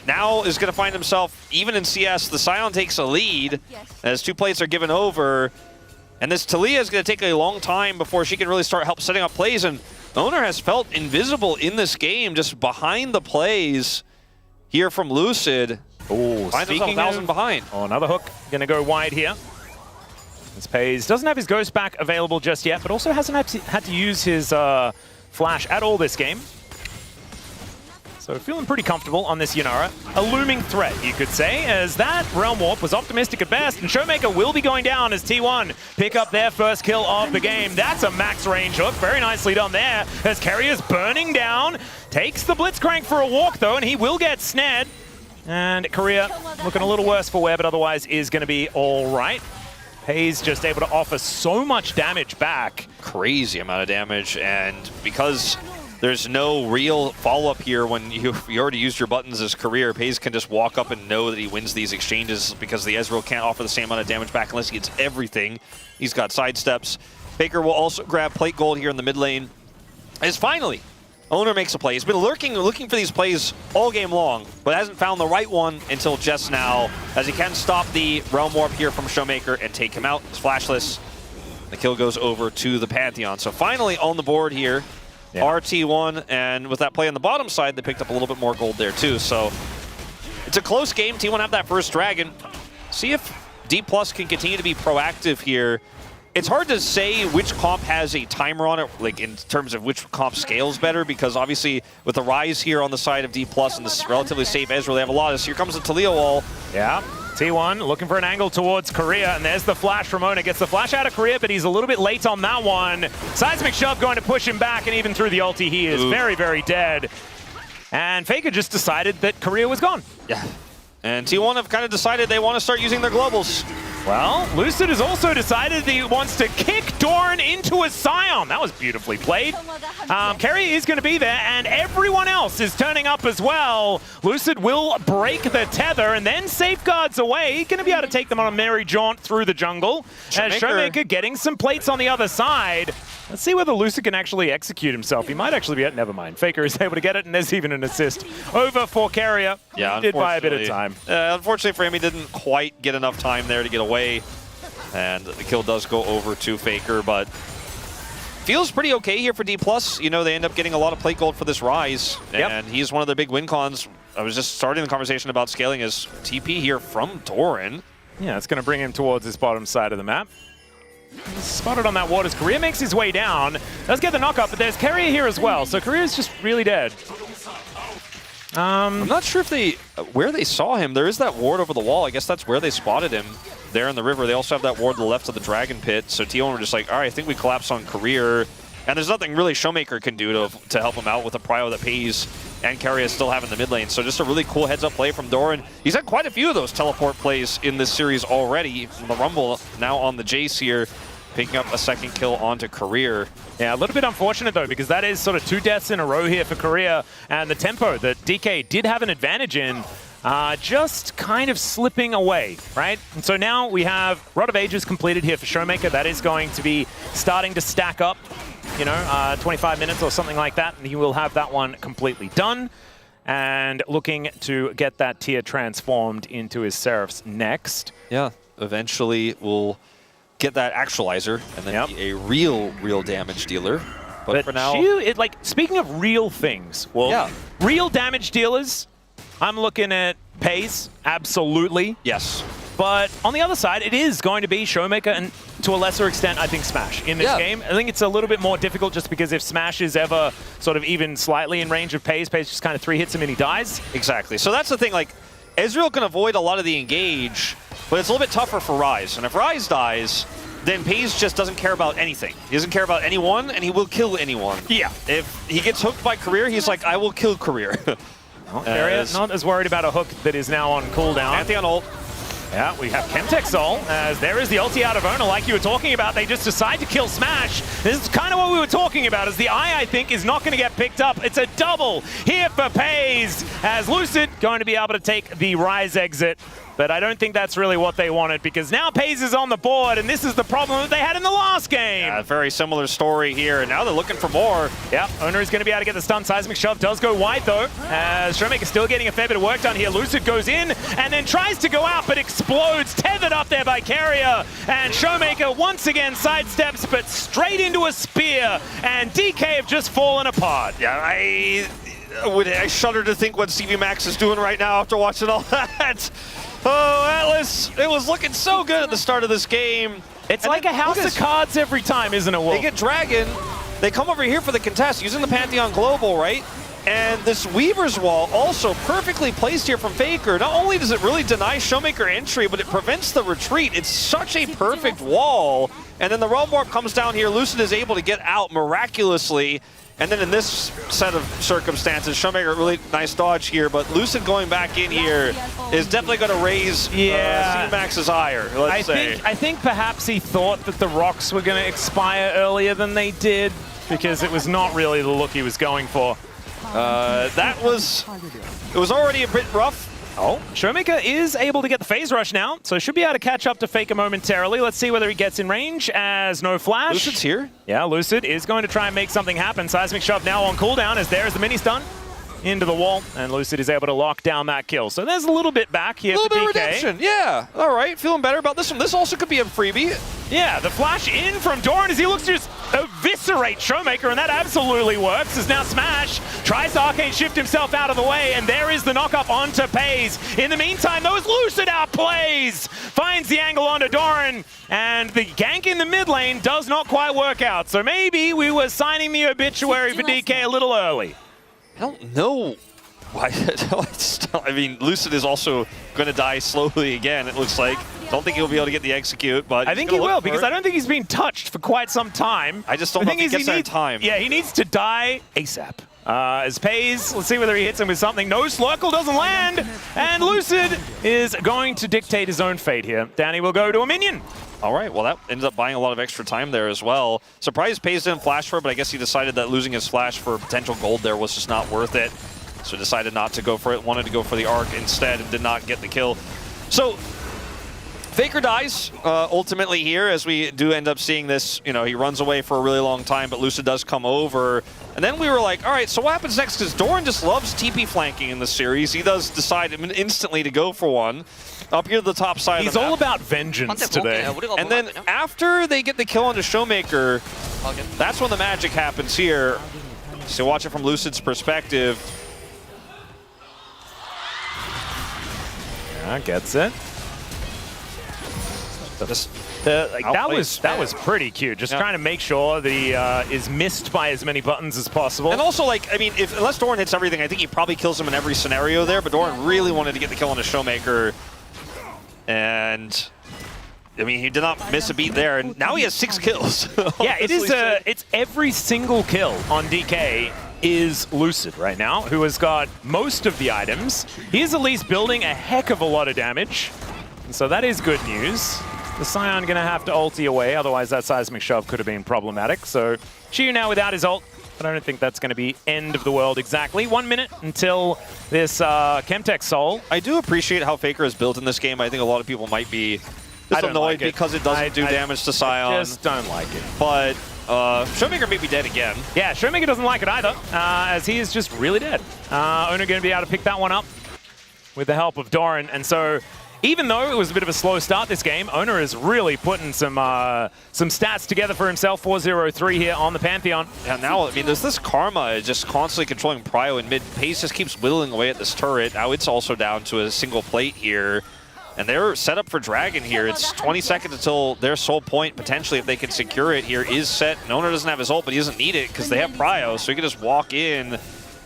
Now is going to find himself, even in CS, the Scion takes a lead as 2 plates are given over. And this Talia is going to take a long time before she can really start setting up plays. And Owner has felt invisible in this game, just behind the plays here from Lucid. Oh, finds himself 1,000 behind. Oh, another hook going to go wide here. This Paze doesn't have his Ghost back available just yet, but also hasn't had to use his flash at all this game. So feeling pretty comfortable on this Yanara. A looming threat, you could say, as that Realm Warp was optimistic at best, and Showmaker will be going down as T1 pick up their first kill of the game. That's a max range hook, very nicely done there, as Keria's burning down. Takes the Blitzcrank for a walk, though, and he will get snared. And Korea looking a little worse for wear, but otherwise is going to be all right. Paze just able to offer so much damage back. Crazy amount of damage, and because there's no real follow-up here when you already used your buttons as career, Paze can just walk up and know that he wins these exchanges because the Ezreal can't offer the same amount of damage back unless he gets everything. He's got sidesteps. Faker will also grab plate gold here in the mid lane. As finally, Owner makes a play. He's been looking for these plays all game long, but hasn't found the right one until just now, as he can stop the Realm Warp here from Showmaker and take him out. He's flashless. The kill goes over to the Pantheon. So finally on the board here, RT1, and with that play on the bottom side, they picked up a little bit more gold there too. So it's a close game. T1 have that first dragon. See if D+ can continue to be proactive here. It's hard to say which comp has a timer on it, like in terms of which comp scales better, because obviously with the Rise here on the side of D+ and this relatively safe Ezreal, they have a lot of this. Here comes the Talia wall. Yeah. T1 looking for an angle towards Korea, and there's the flash from Owner. Gets the flash out of Korea, but he's a little bit late on that one. Seismic Shove going to push him back, and even through the ulti, he is very, very dead. And Faker just decided that Korea was gone. Yeah. And T1 have kind of decided they want to start using their globals. Well, Lucid has also decided that he wants to kick Doran into a Scion. That was beautifully played. Kerry is going to be there, and everyone else is turning up as well. Lucid will break the tether and then safeguards away. Going to be able to take them on a merry jaunt through the jungle. As Showmaker getting some plates on the other side. Let's see whether Lucid can actually execute himself. He might actually be never mind. Faker is able to get it, and there's even an assist over for Carrier. Yeah, he did buy a bit of time. Unfortunately for him, he didn't quite get enough time there to get away. And the kill does go over to Faker, but feels pretty okay here for D+. You know, they end up getting a lot of plate gold for this Rise. And he's one of their big win cons. I was just starting the conversation about scaling his TP here from Doran. Yeah, it's going to bring him towards his bottom side of the map. He's spotted on that ward as Korea makes his way down. Does get the knockup, but there's Carrier here as well. So Korea's just really dead. I'm not sure if where they saw him. There is that ward over the wall. I guess that's where they spotted him. There in the river. They also have that ward to the left of the Dragon Pit. So T1 were just like, all right, I think we collapse on Career. And there's nothing really Showmaker can do to help him out with a prio that pays, and Carrier still having the mid lane. So just a really cool heads-up play from Doran. He's had quite a few of those teleport plays in this series already. The Rumble now on the Jace here, picking up a second kill onto Career. Yeah, a little bit unfortunate though, because that is sort of 2 deaths in a row here for Korea, and the tempo that DK did have an advantage in just kind of slipping away, right? And so now we have Rod of Ages completed here for Showmaker. That is going to be starting to stack up, you know, 25 minutes or something like that, and he will have that one completely done. And looking to get that tier transformed into his Seraphs next. Yeah, eventually we'll get that actualizer and then be a real damage dealer. But for now, like, speaking of real things, well, real damage dealers, I'm looking at Pays, absolutely. Yes. But on the other side, it is going to be Showmaker and to a lesser extent, I think Smash in this game. I think it's a little bit more difficult just because if Smash is ever sort of even slightly in range of Pays just kind of 3 hits him and he dies. Exactly. So that's the thing, like, Ezreal can avoid a lot of the engage, but it's a little bit tougher for Rise. And if Rise dies, then Pays just doesn't care about anything. He doesn't care about anyone, and he will kill anyone. Yeah. If he gets hooked by Career, he's like, I will kill Career. Carrier not as worried about a hook that is now on cooldown. Pantheon ult. Yeah, we have Chemtech Soul, as there is the ulti out of Ona, like you were talking about. They just decide to kill Smash. This is kind of what we were talking about, as the eye, I think, is not going to get picked up. It's a double here for Pays, as Lucid going to be able to take the Rise exit. But I don't think that's really what they wanted, because now Pays is on the board, and this is the problem that they had in the last game. Yeah, very similar story here, and now they're looking for more. Yeah, Ona is going to be able to get the stun. Seismic Shove does go wide, though, as Showmaker still getting a fair bit of work done here. Lucid goes in, and then tries to go out, but explodes, tethered up there by Carrier. And Showmaker once again sidesteps, but straight into a spear, and DK have just fallen apart. Yeah, I shudder to think what CV Max is doing right now after watching all that. Oh, Atlas, it was looking so good at the start of this game. It's like a house of cards every time, isn't it, Wolf? They get Dragon, they come over here for the contest using the Pantheon Global, right? And this Weaver's Wall also perfectly placed here from Faker. Not only does it really deny Showmaker entry, but it prevents the retreat. It's such a perfect wall. And then the Realm Warp comes down here. Lucid is able to get out miraculously. And then in this set of circumstances, Showmaker, really nice dodge here, but Lucid going back in here is definitely going to raise C-Max's ire, let's say. I think perhaps he thought that the rocks were going to expire earlier than they did, because it was not really the look he was going for. It was already a bit rough. Oh, Showmaker is able to get the phase rush now, so should be able to catch up to Faker momentarily. Let's see whether he gets in range, as no flash. Lucid's here. Yeah, Lucid is going to try and make something happen. Seismic Shove now on cooldown, as there is the mini stun into the wall, and Lucid is able to lock down that kill. So there's a little bit back here for DK. A little bit of redemption, yeah. All right, feeling better about this one. This also could be a freebie. Yeah, the flash in from Doran as he looks to just eviscerate Showmaker, and that absolutely works, as now Smash tries to arcane shift himself out of the way, and there is the knock-up onto Pays. In the meantime, though, as Lucid outplays, finds the angle onto Doran, and the gank in the mid lane does not quite work out. So maybe we were signing the obituary for DK a little early. I don't know why. I mean, Lucid is also going to die slowly again, it looks like. Don't think he'll be able to get the execute, but I think he will, because I don't think he's been touched for quite some time. I just don't think he gets there in time. Yeah, he needs to die ASAP. As Pays, let's see whether he hits him with something. No, Slurkle doesn't land, and Lucid is going to dictate his own fate here. Danny will go to a minion. All right, well, that ended up buying a lot of extra time there as well. Surprised Pays didn't flash for it, but I guess he decided that losing his flash for potential gold there was just not worth it. So decided not to go for it, wanted to go for the arc instead, and did not get the kill. So Faker dies ultimately here, as we do end up seeing this. You know, he runs away for a really long time, but Lucid does come over. And then we were like, all right, so what happens next? Because Doran just loves TP flanking in this series. He does decide instantly to go for one. Up here to the top side He's of the map. all about vengeance today. And then after they get the kill onto Showmaker, that's when the magic happens here. So watch it from Lucid's perspective. Yeah, gets it. That was pretty cute. Just trying to make sure that he is missed by as many buttons as possible. And also, like, I mean, unless Doran hits everything, I think he probably kills him in every scenario there. But Doran really wanted to get the kill on a Showmaker, and I mean, he did not miss a beat there. And now he has 6 kills. Yeah, it is. It's every single kill on DK is Lucid right now, who has got most of the items. He is at least building a heck of a lot of damage, and so that is good news. The Scion going to have to ulti away, otherwise that seismic shove could have been problematic. So Xiu now without his ult, but I don't think that's going to be end of the world exactly. 1 minute until this Chemtech Soul. I do appreciate how Faker is built in this game. I think a lot of people might be just annoyed because it doesn't do damage to Scion. I just don't like it. But Showmaker may be dead again. Yeah, Showmaker doesn't like it either, as he is just really dead. Owner going to be able to pick that one up with the help of Doran, and so even though it was a bit of a slow start this game, Owner is really putting some stats together for himself. 4-0-3 here on the Pantheon. Yeah, now, I mean, there's this Karma just constantly controlling Prio in mid. Pace just keeps whittling away at this turret. Now it's also down to a single plate here. And they're set up for Dragon here. It's 20 seconds until their soul point, potentially, if they can secure it here, is set. Owner doesn't have his ult, but he doesn't need it because they have Prio, so he can just walk in.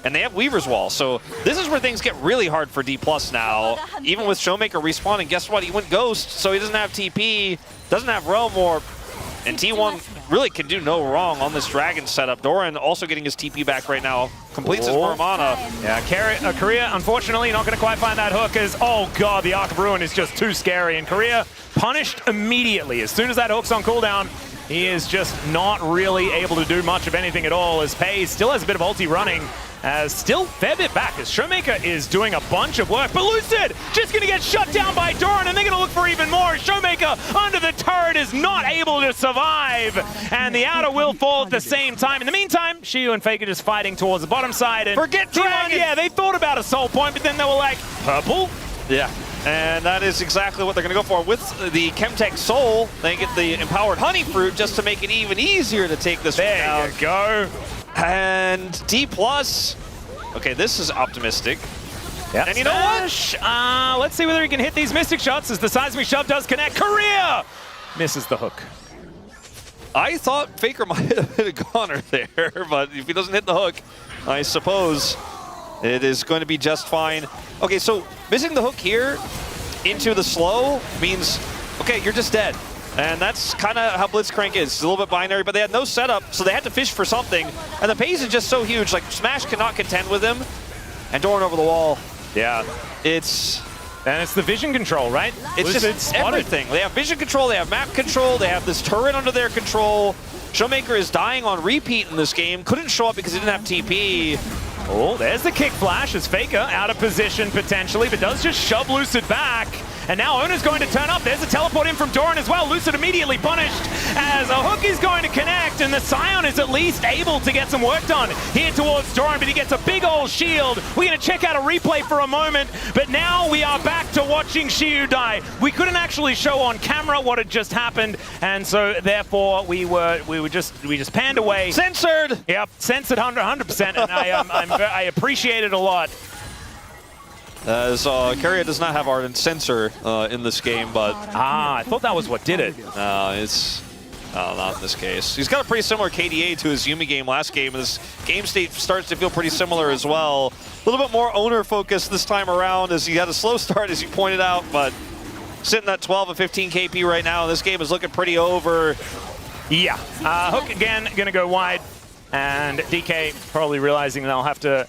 And they have Weaver's Wall, so this is where things get really hard for D+ now. Even with Showmaker respawning, guess what? He went Ghost, so he doesn't have TP, doesn't have Realm Warp, and T1 really can do no wrong on this Dragon setup. Doran also getting his TP back right now, completes his Muramana. Yeah, Korea, unfortunately, not going to quite find that hook as, oh god, the Arc of Ruin is just too scary, and Korea punished immediately. As soon as that hook's on cooldown, he is just not really able to do much of anything at all, as Pays still has a bit of ulti running. Still fair bit back as Showmaker is doing a bunch of work, but Lucid just going to get shut down by Doran, and they're going to look for even more. Showmaker under the turret is not able to survive, and the outer will fall at the same time. In the meantime, Xiu and Faker just fighting towards the bottom side. And forget Dragon! Yeah, they thought about a soul point, but then they were like, purple? Yeah. And that is exactly what they're going to go for. With the Chemtech Soul, they get the Empowered Honey Fruit just to make it even easier to take this one down. There you go. And D+. Okay, this is optimistic. Yep. And you know what? Let's see whether he can hit these Mystic Shots as the Seismic Shove does connect. Korea misses the hook. I thought Faker might have hit a goner there, but if he doesn't hit the hook, I suppose it is going to be just fine. Okay, so missing the hook here into the slow means, okay, you're just dead. And that's kind of how Blitzcrank is. It's a little bit binary, but they had no setup, so they had to fish for something. And the pace is just so huge. Like, Smash cannot contend with him. And Doran over the wall. Yeah. It's the vision control, right? It's just everything. They have vision control, they have map control, they have this turret under their control. Showmaker is dying on repeat in this game. Couldn't show up because he didn't have TP. Oh, there's the kick flash as Faker out of position potentially, but does just shove Lucid back. And now Owner's going to turn up. There's a teleport in from Doran as well. Lucid immediately punished as a hook is going to connect, and the Scion is at least able to get some work done here towards Doran, but he gets a big old shield. We're going to check out a replay for a moment, but now we are back to watching Xiu die. We couldn't actually show on camera what had just happened, and so therefore we just panned away. Censored! Yep, censored 100%, and I appreciate it a lot. As Carrier does not have Ardent Censor in this game, but... I thought that was what did it. It's not in this case. He's got a pretty similar KDA to his Yumi game last game. His game state starts to feel pretty similar as well. A little bit more owner focused this time around, as he had a slow start, as you pointed out, but sitting at 12 and 15 KP right now. This game is looking pretty over. Yeah. Hook again, gonna go wide. And DK probably realizing they'll have to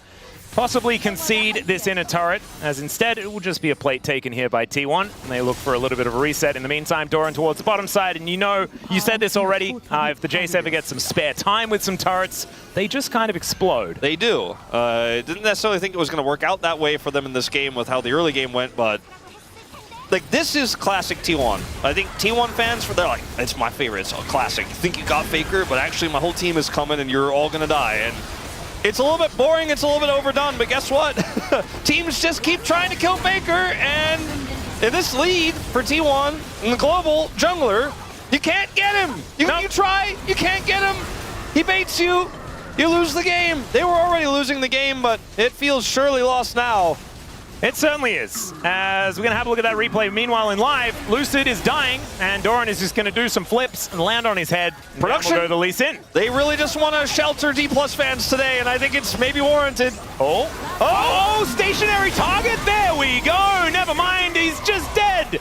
possibly concede this inner turret, as instead it will just be a plate taken here by T1. And they look for a little bit of a reset. In the meantime, Doran towards the bottom side, and you said this already, if the Jace ever gets some spare time with some turrets, they just kind of explode. They do. Didn't necessarily think it was going to work out that way for them in this game with how the early game went, but like, this is classic T1. I think T1 fans, they're like, it's my favorite, it's a classic. You think you got Faker, but actually my whole team is coming and you're all going to die. And it's a little bit boring, it's a little bit overdone, but guess what? Teams just keep trying to kill Faker, and in this lead for T1 in the global jungler, you can't get him. You try, you can't get him. He baits you, you lose the game. They were already losing the game, but it feels surely lost now. It certainly is, as we're going to have a look at that replay. Meanwhile, in live, Lucid is dying, and Doran is just going to do some flips and land on his head. Production, we'll go to the Lee Sin. They really just want to shelter D+ fans today, and I think it's maybe warranted. Oh, stationary target, there we go. Never mind, he's just dead.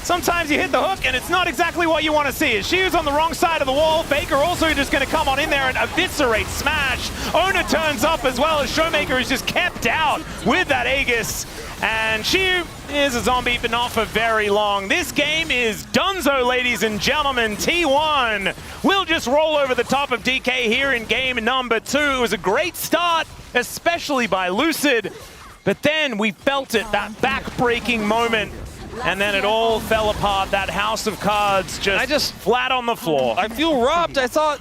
Sometimes you hit the hook and it's not exactly what you want to see. Shiu's on the wrong side of the wall. Faker also just going to come on in there and eviscerate Smash. Ona turns up as well as Showmaker is just kept out with that Aegis. And Shiu is a zombie, but not for very long. This game is donezo, ladies and gentlemen. T1 will just roll over the top of DK here in game number 2. It was a great start, especially by Lucid. But then we felt it, that back-breaking moment. And then it all fell apart. That house of cards just flat on the floor. I feel robbed. I thought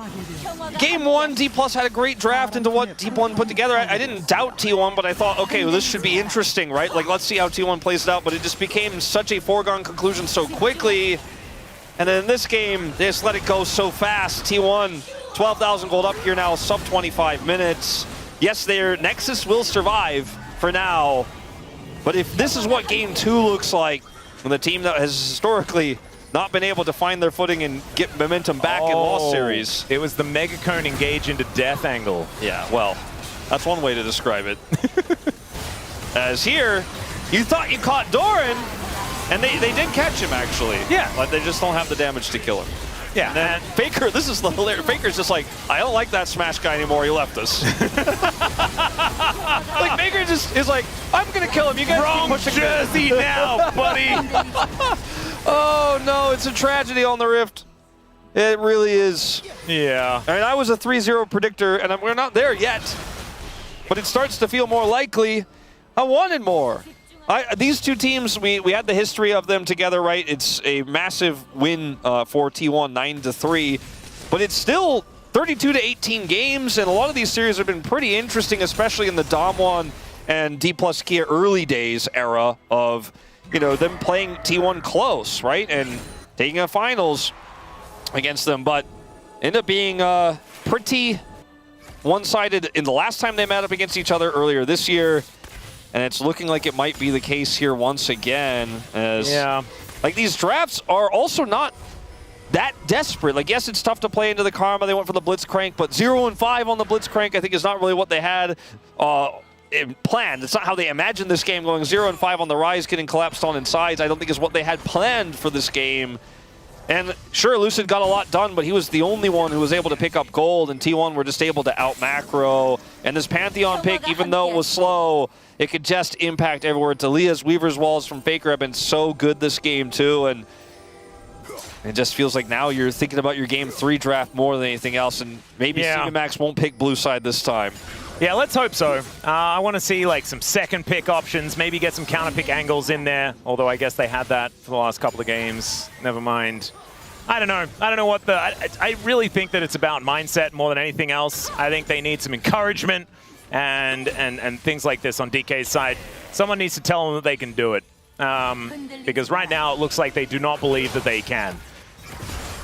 game 1, D+ had a great draft into what T1 put together. I didn't doubt T1, but I thought, okay, well, this should be interesting, right? Like, let's see how T1 plays it out. But it just became such a foregone conclusion so quickly. And then in this game, they just let it go so fast. T1, 12,000 gold up here now, sub 25 minutes. Yes, their Nexus will survive for now. But if this is what game 2 looks like, when the team that has historically not been able to find their footing and get momentum back in lost series. It was the Mega Cone engage into death angle. Yeah, well, that's one way to describe it. As here, you thought you caught Doran, and they did catch him, actually. Yeah. But they just don't have the damage to kill him. Yeah. And then Faker, this is hilarious. Faker's just like, I don't like that Smash guy anymore, he left us. Like, Faker just is like, I'm gonna kill him, you guys Wrong keep pushing jersey now, buddy. Oh no, it's a tragedy on the Rift. It really is. Yeah. I mean, I was a 3-0 predictor, and we're not there yet. But it starts to feel more likely. I wanted more. These two teams, we had the history of them together, right? It's a massive win for T1, 9-3. But it's still 32-18 games, and a lot of these series have been pretty interesting, especially in the Damwon and D+ Kia early days era of, you know, them playing T1 close, right? And taking a finals against them, but ended up being pretty one-sided in the last time they met up against each other earlier this year. And it's looking like it might be the case here once again, as like these drafts are also not that desperate. Like, yes, it's tough to play into the Karma. They went for the Blitzcrank, but 0-5 on the Blitzcrank I think is not really what they had planned. It's not how they imagined this game going. 0-5 on the Rise, getting collapsed on in sides, I don't think is what they had planned for this game. And sure, Lucid got a lot done, but he was the only one who was able to pick up gold, and T1 were just able to out-macro. And this Pantheon pick, even though it was slow, it could just impact everywhere. Dalia's Weaver's Walls from Faker have been so good this game, too. And it just feels like now you're thinking about your Game 3 draft more than anything else, and maybe Max won't pick blue side this time. Yeah, let's hope so. I want to see like some second pick options, maybe get some counter pick angles in there, although I guess they had that for the last couple of games. Never mind. I don't know. I don't know what the... I really think that it's about mindset more than anything else. I think they need some encouragement and things like this on DK's side. Someone needs to tell them that they can do it. Because right now it looks like they do not believe that they can.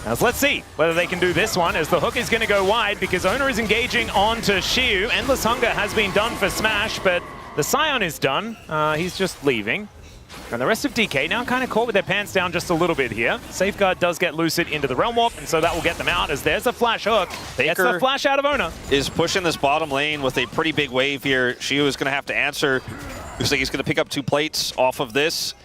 Now, let's see whether they can do this one, as the hook is going to go wide because Ona is engaging onto Shiu. Endless Hunger has been done for Smash, but the Scion is done. He's just leaving. And the rest of DK now kind of caught with their pants down just a little bit here. Safeguard does get Lucid into the Realm Warp, and so that will get them out, as there's a flash hook. Gets the flash out of Ona. Is pushing this bottom lane with a pretty big wave here. Shiu is going to have to answer. Looks like he's going to pick up 2 plates off of this.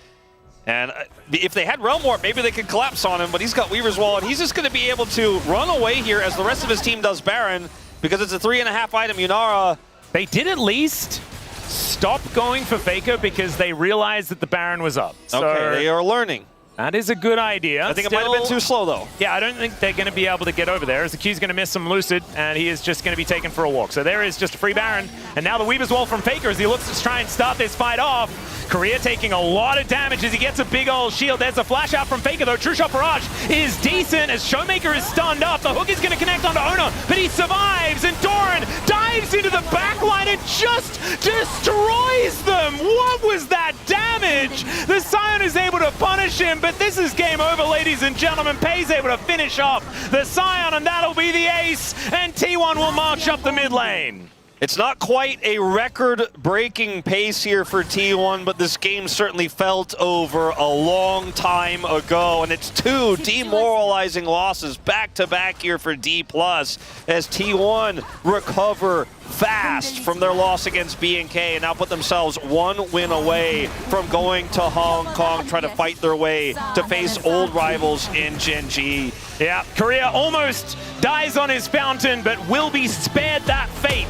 And if they had Realm Warp, maybe they could collapse on him, but he's got Weaver's Wall, and he's just going to be able to run away here as the rest of his team does Baron. because it's a 3.5 item Yunara. They did at least stop going for Faker because they realized that the Baron was up. So Okay, they are learning. that is a good idea. I think it might have been too slow, though. Yeah, I don't think they're going to be able to get over there, as the Q's going to miss some Lucid, and he is just going to be taken for a walk. So there is just a free Baron, and now the Weaver's Wall from Faker as he looks to try and start this fight off. Korea taking a lot of damage as he gets a big old shield. There's a flash out from Faker, though. True Shot Barrage is decent as Showmaker is stunned up. The hook is going to connect onto Ona, but he survives, and Doran dives into the backline and just destroys them. What was that damage? The Scion is able to punish him, but this is game over, ladies and gentlemen. Pei's able to finish off the Scion, and that'll be the ace, and T1 will march up the mid lane. It's not quite a record-breaking pace here for T1, but this game certainly felt over a long time ago, and it's 2 demoralizing losses back-to-back here for D+, as T1 recover fast from their loss against BNK and now put themselves 1 win away from going to Hong Kong, trying to fight their way to face old rivals in Gen G. Yeah, Korea almost dies on his fountain, but will be spared that fate,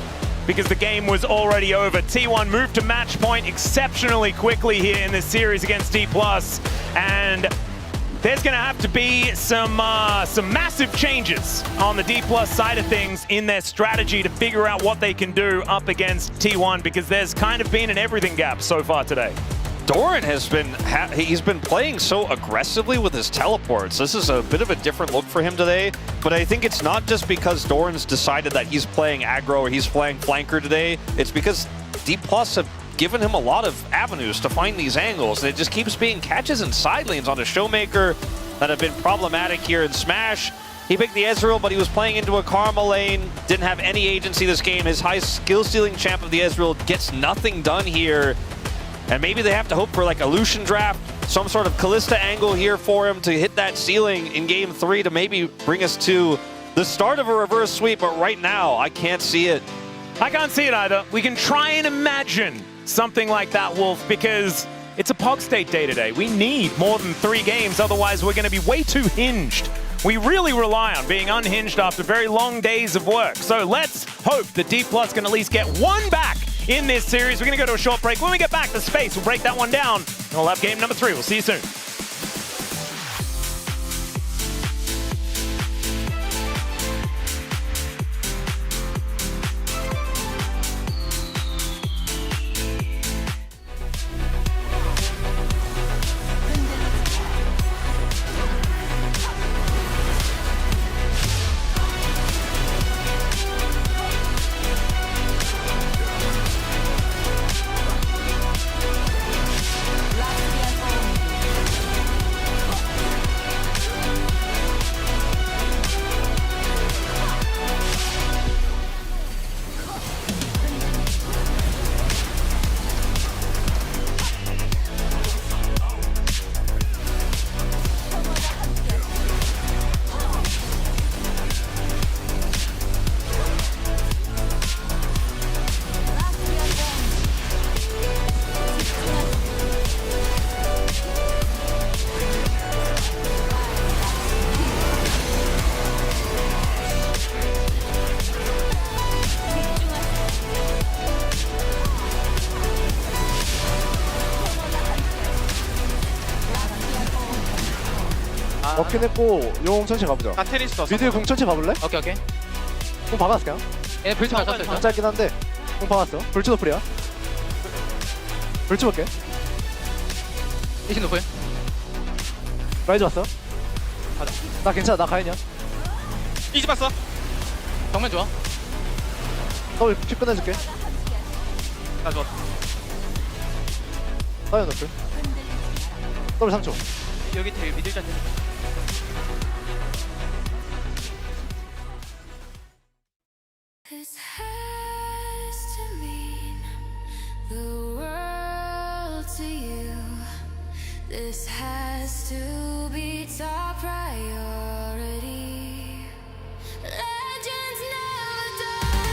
because the game was already over. T1 moved to match point exceptionally quickly here in this series against D+, and there's going to have to be some massive changes on the D+ side of things in their strategy to figure out what they can do up against T1, because there's kind of been an everything gap so far today. Doran has been he's been playing so aggressively with his teleports. This is a bit of a different look for him today, but I think it's not just because Doran's decided that he's playing aggro or he's playing flanker today. It's because D+ have given him a lot of avenues to find these angles, and it just keeps being catches and side lanes onto Showmaker that have been problematic here in Smash. He picked the Ezreal, but he was playing into a Karma lane, didn't have any agency this game. His high skill-stealing champ of the Ezreal gets nothing done here. And maybe they have to hope for like a Lucian draft, some sort of Callista angle here for him to hit that ceiling in game 3 to maybe bring us to the start of a reverse sweep. But right now, I can't see it. I can't see it either. We can try and imagine something like that, Wolf, because it's a Pog State day today. We need more than 3 games, otherwise we're going to be way too hinged. We really rely on being unhinged after very long days of work. So let's hope that D+ can at least get 1 back in this series. We're going to go to a short break. When we get back to space, we'll break that one down, and we'll have game number 3. We'll see you soon. 먹긴 했고 용 천천히 가보자. 나 테니스 왔어. 미드 공 천천히 봐볼래? 오케이 오케이. 공 박았어 그냥. 얘 불치 맞았어 일단. 짧긴 한데 공 박았어. 불치 노플이야. 불치 볼게. 이신 노플. 라이즈 왔어. 가자. 나 괜찮아. 나 가인이야. 이지 봤어. 정면 좋아. 더블 킥 끝내줄게. 나 좋아. 사이언 노플. 더블 3초. 여기 되게 미들까지. This has to mean the world to you. This has to be top priority. Legends never die.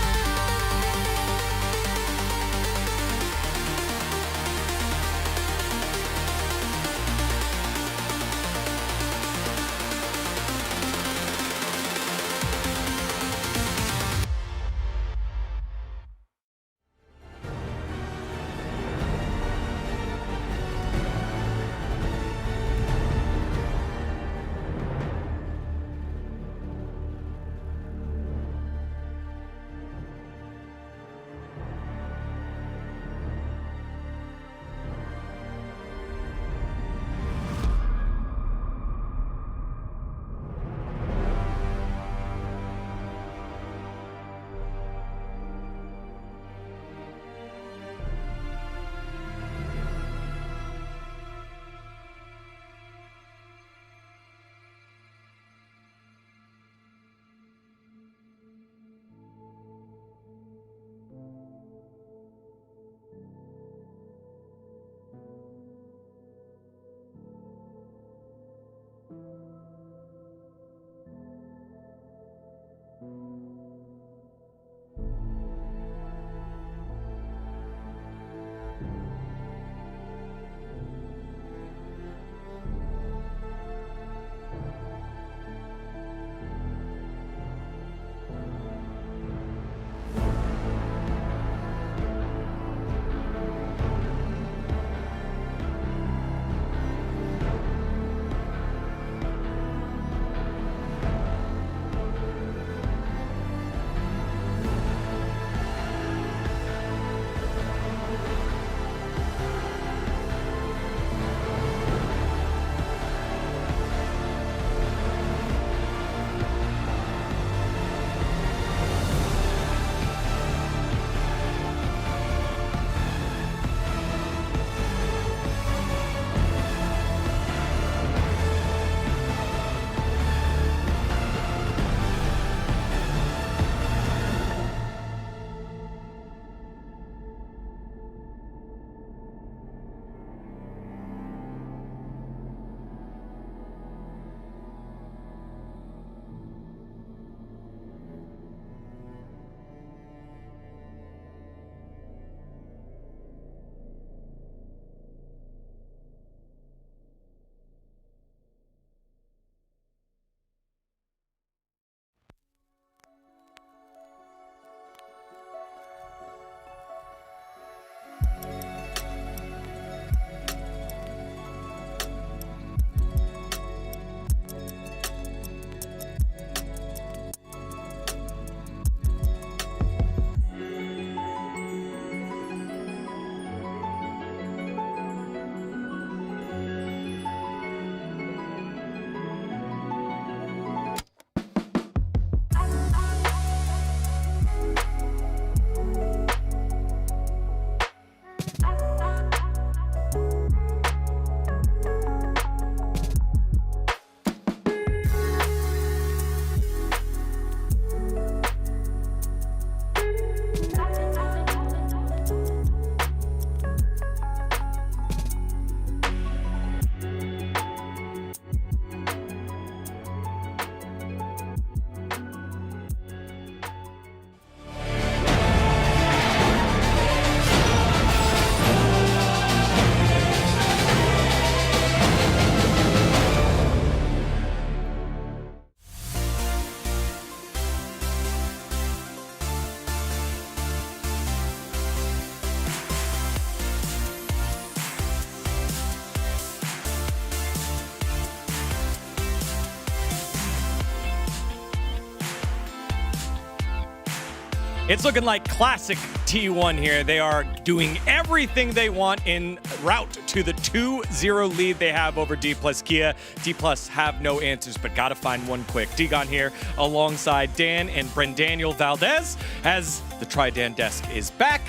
It's looking like classic T1 here. They are doing everything they want en route to the 2-0 lead they have over D+ Kia. D+ have no answers, but gotta find one quick. Digon here alongside Dan and Brendaniel Valdez as the Try-Dan desk is back,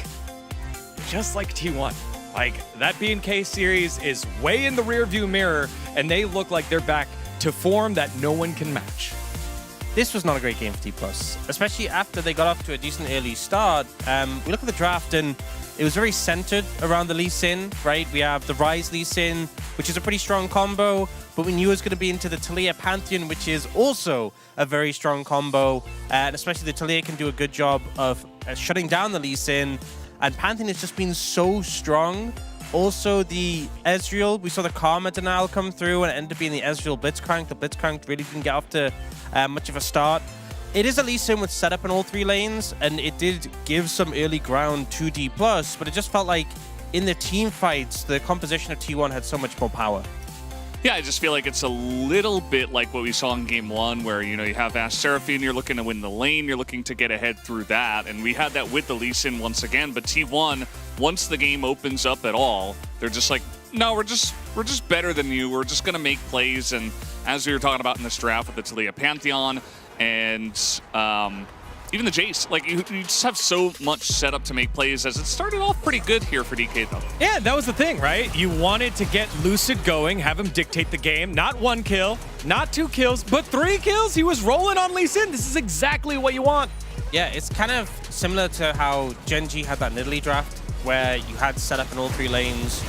just like T1. Like, that B&K series is way in the rearview mirror, and they look like they're back to form that no one can match. This was not a great game for D+, especially after they got off to a decent early start. We look at the draft, and it was very centered around the Lee Sin, right? We have the Ryze Lee Sin, which is a pretty strong combo, but we knew it was going to be into the Taliyah Pantheon, which is also a very strong combo, and especially the Taliyah can do a good job of shutting down the Lee Sin, and Pantheon has just been so strong. Also, the Ezreal, we saw the Karma denial come through, and it ended up being the Ezreal Blitzcrank. The Blitzcrank really didn't get off to much of a start. It is a Lee Sin with setup in all three lanes, and it did give some early ground to D+, but it just felt like in the team fights, the composition of T1 had so much more power. Yeah, I just feel like it's a little bit like what we saw in Game 1, where, you know, you have Ash Seraphine, you're looking to win the lane, you're looking to get ahead through that, and we had that with the Lee Sin once again, but T1, once the game opens up at all, they're just like, no, we're just better than you, we're just going to make plays, and as we were talking about in this draft with the Taliyah Pantheon, and even the Jace, like, you just have so much set up to make plays, as it started off pretty good here for DK, though. Yeah, that was the thing, right? You wanted to get Lucid going, have him dictate the game. Not 1 kill, not 2 kills, but 3 kills. He was rolling on Lee Sin. This is exactly what you want. Yeah, it's kind of similar to how Gen.G had that Nidalee draft, where you had setup in all three lanes.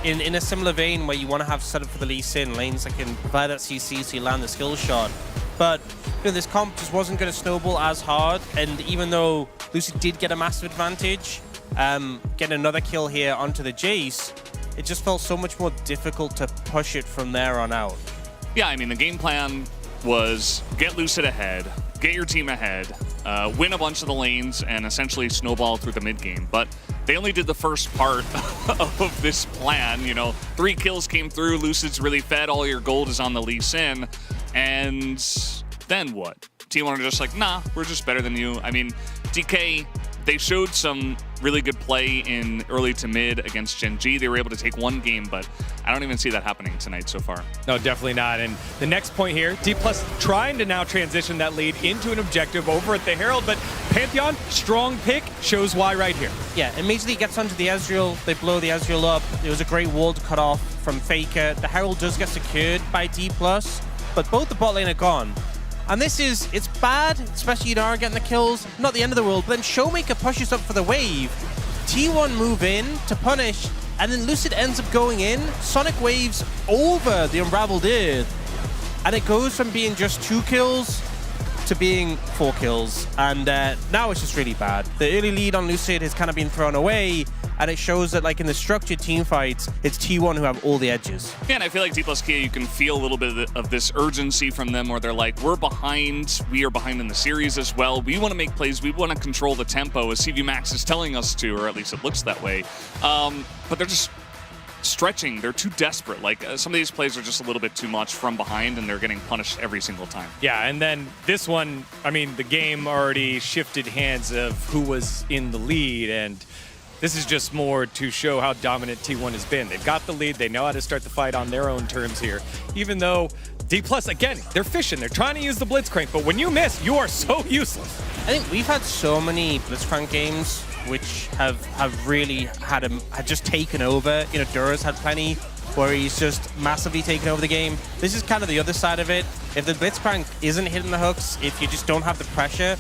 In a similar vein, where you want to have setup for the Lee Sin, lanes that can provide that CC so you land the skill shot. But you know, this comp just wasn't going to snowball as hard, and even though Lucid did get a massive advantage, getting another kill here onto the Jace, it just felt so much more difficult to push it from there on out. Yeah, I mean, the game plan was get Lucid ahead, get your team ahead, win a bunch of the lanes, and essentially snowball through the mid game. But they only did the first part of this plan. You know, 3 kills came through, Lucid's really fed, all your gold is on the Lee Sin, and then what? T1 are just like, nah, we're just better than you. I mean, DK, they showed some really good play in early to mid against Gen.G. They were able to take 1 game, but I don't even see that happening tonight so far. No, definitely not. And the next point here, D+ trying to now transition that lead into an objective over at the Herald, but Pantheon, strong pick, shows why right here. Yeah, immediately gets onto the Ezreal. They blow the Ezreal up. It was a great wall to cut off from Faker. The Herald does get secured by D+, but both the bot lane are gone. And this is, it's bad, especially Inara getting the kills, not the end of the world, but then Showmaker pushes up for the wave. T1 move in to punish, and then Lucid ends up going in. Sonic waves over the Unraveled Earth, and it goes from being just 2 kills to being 4 kills, and now it's just really bad. The early lead on Lucid has kind of been thrown away, and it shows that, like, in the structured team fights, it's T1 who have all the edges. Yeah, and I feel like D+ Kia, you can feel a little bit of this urgency from them, where they're like, we're behind, we are behind in the series as well, we want to make plays, we want to control the tempo, as CV Max is telling us to, or at least it looks that way. But they're just stretching, they're too desperate. Like, some of these plays are just a little bit too much from behind, and they're getting punished every single time. Yeah, and then this one, I mean, the game already shifted hands of who was in the lead, and this is just more to show how dominant T1 has been. They've got the lead, they know how to start the fight on their own terms here, even though D+, again, they're fishing, they're trying to use the Blitzcrank, but when you miss, you are so useless. I think we've had so many Blitzcrank games which have really had just taken over. You know, Dura's had plenty where he's just massively taken over the game. This is kind of the other side of it. If the Blitzcrank isn't hitting the hooks, if you just don't have the pressure,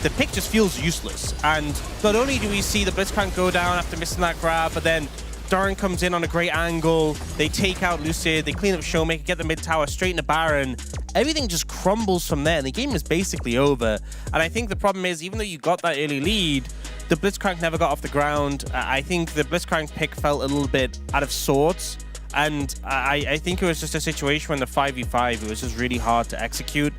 the pick just feels useless. And not only do we see the Blitzcrank go down after missing that grab, but then Doran comes in on a great angle, they take out Lucid, they clean up Showmaker, get the mid tower straight into Baron. Everything just crumbles from there, and the game is basically over. And I think the problem is, even though you got that early lead, the Blitzcrank never got off the ground. I think the Blitzcrank pick felt a little bit out of sorts, and I think it was just a situation when the 5v5, it was just really hard to execute.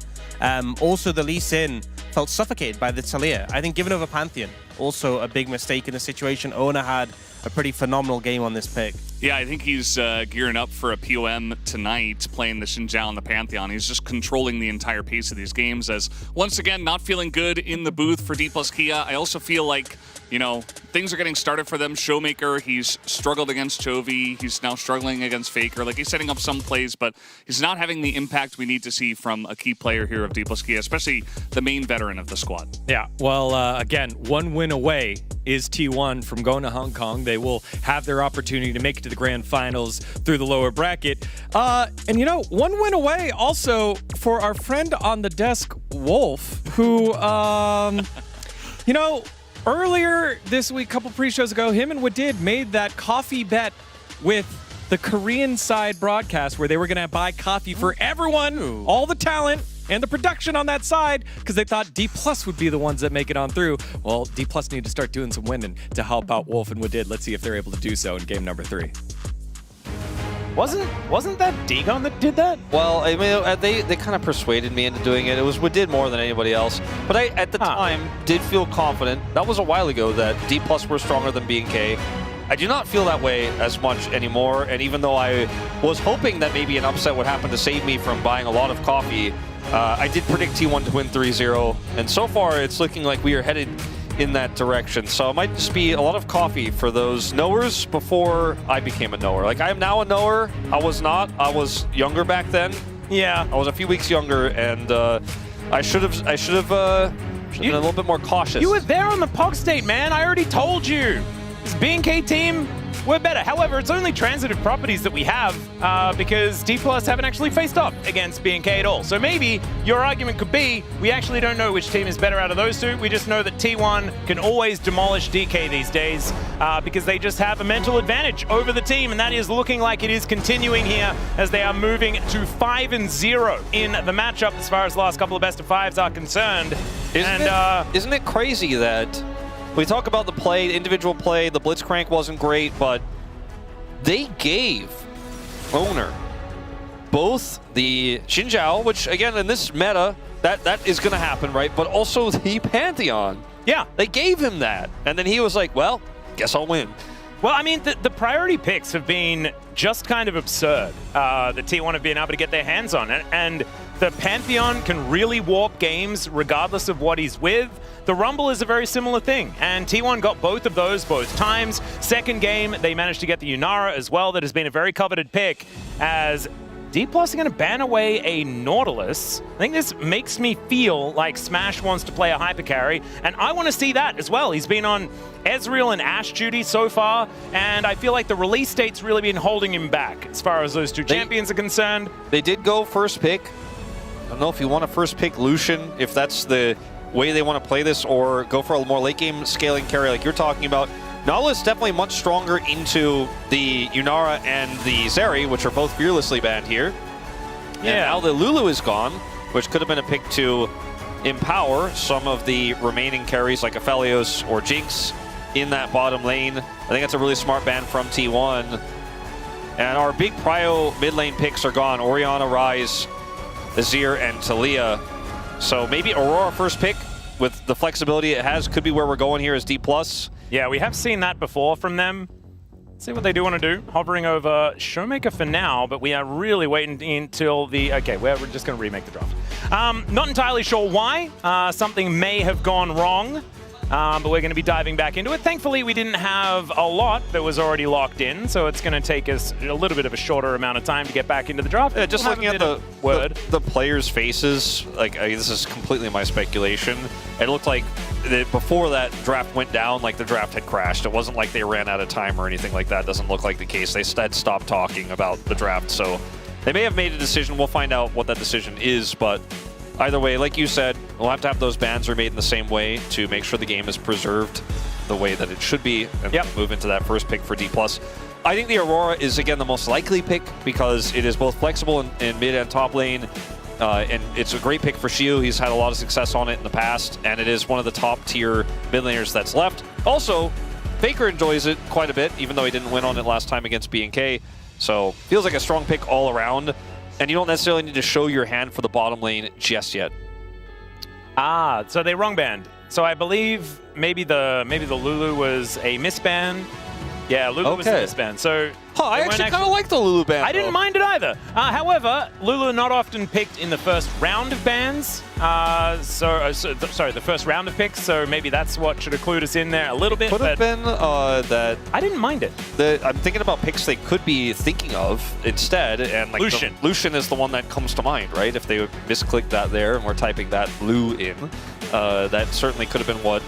Also, the Lee Sin, felt suffocated by the Talia. I think giving over Pantheon, also a big mistake in the situation. Oner had a pretty phenomenal game on this pick. Yeah, I think he's gearing up for a POM tonight, playing the Xin Zhao and the Pantheon. He's just controlling the entire pace of these games as, once again, not feeling good in the booth for D+ Kia. I also feel like, you know, things are getting started for them. Showmaker, he's struggled against Chovy. He's now struggling against Faker. Like, he's setting up some plays, but he's not having the impact we need to see from a key player here of D+ Kia, especially the main veteran of the squad. Yeah, well, again, one win away is T1 from going to Hong Kong. They will have their opportunity to make it to the grand finals through the lower bracket. And, you know, one win away also for our friend on the desk, Wolf, who, you know, earlier this week, a couple pre-shows ago, him and Wadid made that coffee bet with the Korean side broadcast where they were going to buy coffee for everyone, all the talent, and the production on that side, because they thought D+ would be the ones that make it on through. Well, D+ need to start doing some winning to help out Wolf and Wadid. Let's see if they're able to do so in game number 3. Wasn't that Dagon that did that? Well, I mean, they kind of persuaded me into doing it. It was Wadid more than anybody else. But I, at the time, did feel confident. That was a while ago that D+ were stronger than B&K. I do not feel that way as much anymore. And even though I was hoping that maybe an upset would happen to save me from buying a lot of coffee, I did predict T1 to win 3-0. And so far, it's looking like we are headed in that direction. So it might just be a lot of coffee for those knowers before I became a knower. Like, I am now a knower. I was not. I was younger back then. Yeah. I was a few weeks younger, and I should have been a little bit more cautious. You were there on the POG state, man. I already told you. This B&K team, we're better. However, it's only transitive properties that we have because D+ haven't actually faced up against B&K at all. So maybe your argument could be we actually don't know which team is better out of those two. We just know that T1 can always demolish DK these days because they just have a mental advantage over the team, and that is looking like it is continuing here as they are moving to 5-0 in the matchup as far as the last couple of best-of-5s are concerned. Isn't it crazy that we talk about the play, the individual play, the Blitzcrank wasn't great, but they gave Oner both the Xin Zhao, which again in this meta, that is going to happen, right? But also the Pantheon. Yeah. They gave him that. And then he was like, well, guess I'll win. Well, I mean, the priority picks have been just kind of absurd that T1 have been able to get their hands on. And the Pantheon can really warp games regardless of what he's with. The Rumble is a very similar thing, and T1 got both of those both times. Second game, they managed to get the Yunara as well. That has been a very coveted pick, as D+ are going to ban away a Nautilus. I think this makes me feel like Smash wants to play a hyper carry, and I want to see that as well. He's been on Ezreal and Ashe duty so far, and I feel like the release date's really been holding him back as far as those two champions are concerned. They did go first pick. I don't know if you want to first pick Lucian, if that's the way they want to play this, or go for a more late game scaling carry like you're talking about. Nautilus definitely much stronger into the Yunara and the Zeri, which are both fearlessly banned here. Yeah. And now the Lulu is gone, which could have been a pick to empower some of the remaining carries like Aphelios or Jinx in that bottom lane. I think that's a really smart ban from T1. And our big prio mid lane picks are gone. Orianna, Ryze, Azir, and Talia. So maybe Aurora first pick with the flexibility it has could be where we're going here as D+. Yeah, we have seen that before from them. Let's see what they do want to do. Hovering over Showmaker for now, but we are really waiting until the... Okay, we're just going to remake the draft. Not entirely sure why. Something may have gone wrong. But we're going to be diving back into it. Thankfully, we didn't have a lot that was already locked in, so it's going to take us a little bit of a shorter amount of time to get back into the draft. Yeah, just looking at the players' faces, like this is completely my speculation. It looked like before that draft went down, like the draft had crashed. It wasn't like they ran out of time or anything like that. It doesn't look like the case. They had stopped talking about the draft, so they may have made a decision. We'll find out what that decision is, but either way, like you said, we'll have to have those bans remade in the same way to make sure the game is preserved the way that it should be and move into that first pick for D+. I think the Aurora is, again, the most likely pick because it is both flexible in mid and top lane, and it's a great pick for Shiu. He's had a lot of success on it in the past, and it is one of the top-tier mid laners that's left. Also, Faker enjoys it quite a bit, even though he didn't win on it last time against B&K. So, feels like a strong pick all around. And you don't necessarily need to show your hand for the bottom lane just yet. Ah, so they wrong banned. So I believe maybe the Lulu was a misban. Yeah, Lulu was a misban. So I actually kind of like the Lulu ban. I didn't mind it either. However, Lulu not often picked in the first round of bans. Sorry, the first round of picks. So maybe that's what should have clued us in there a little bit. Could have been that. I didn't mind it. I'm thinking about picks they could be thinking of instead, and like Lucian. Lucian is the one that comes to mind, right? If they would misclick that there and we're typing that blue in, that certainly could have been what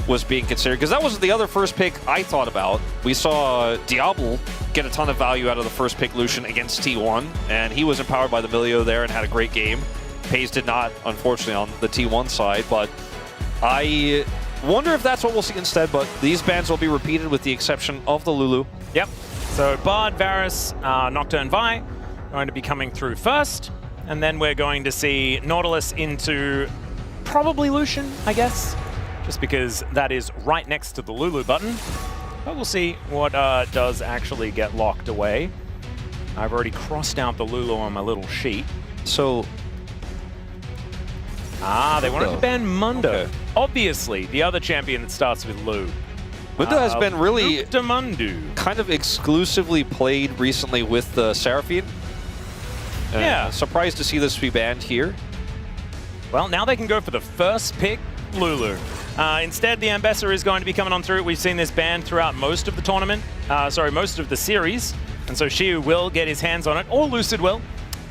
was being considered, because that was the other first pick I thought about. We saw Diablo get a ton of value out of the first pick Lucian against T1, and he was empowered by the Milio there and had a great game. Pays did not, unfortunately, on the T1 side, but I wonder if that's what we'll see instead, but these bans will be repeated with the exception of the Lulu. Yep. So Bard, Varus, Nocturne, Vi going to be coming through first, and then we're going to see Nautilus into probably Lucian, I guess, just because that is right next to the Lulu button. But we'll see what does actually get locked away. I've already crossed out the Lulu on my little sheet. So... they wanted to ban Mundo. Okay. Obviously, the other champion that starts with Lu. Mundo has been really Mundu. kind of exclusively played recently with the Seraphine. Yeah. Surprised to see this be banned here. Well, now they can go for the first pick, Lulu. Instead, the Ambassador is going to be coming on through. We've seen this banned throughout most of the tournament. Most of the series. And so Shiu will get his hands on it, or Lucid will.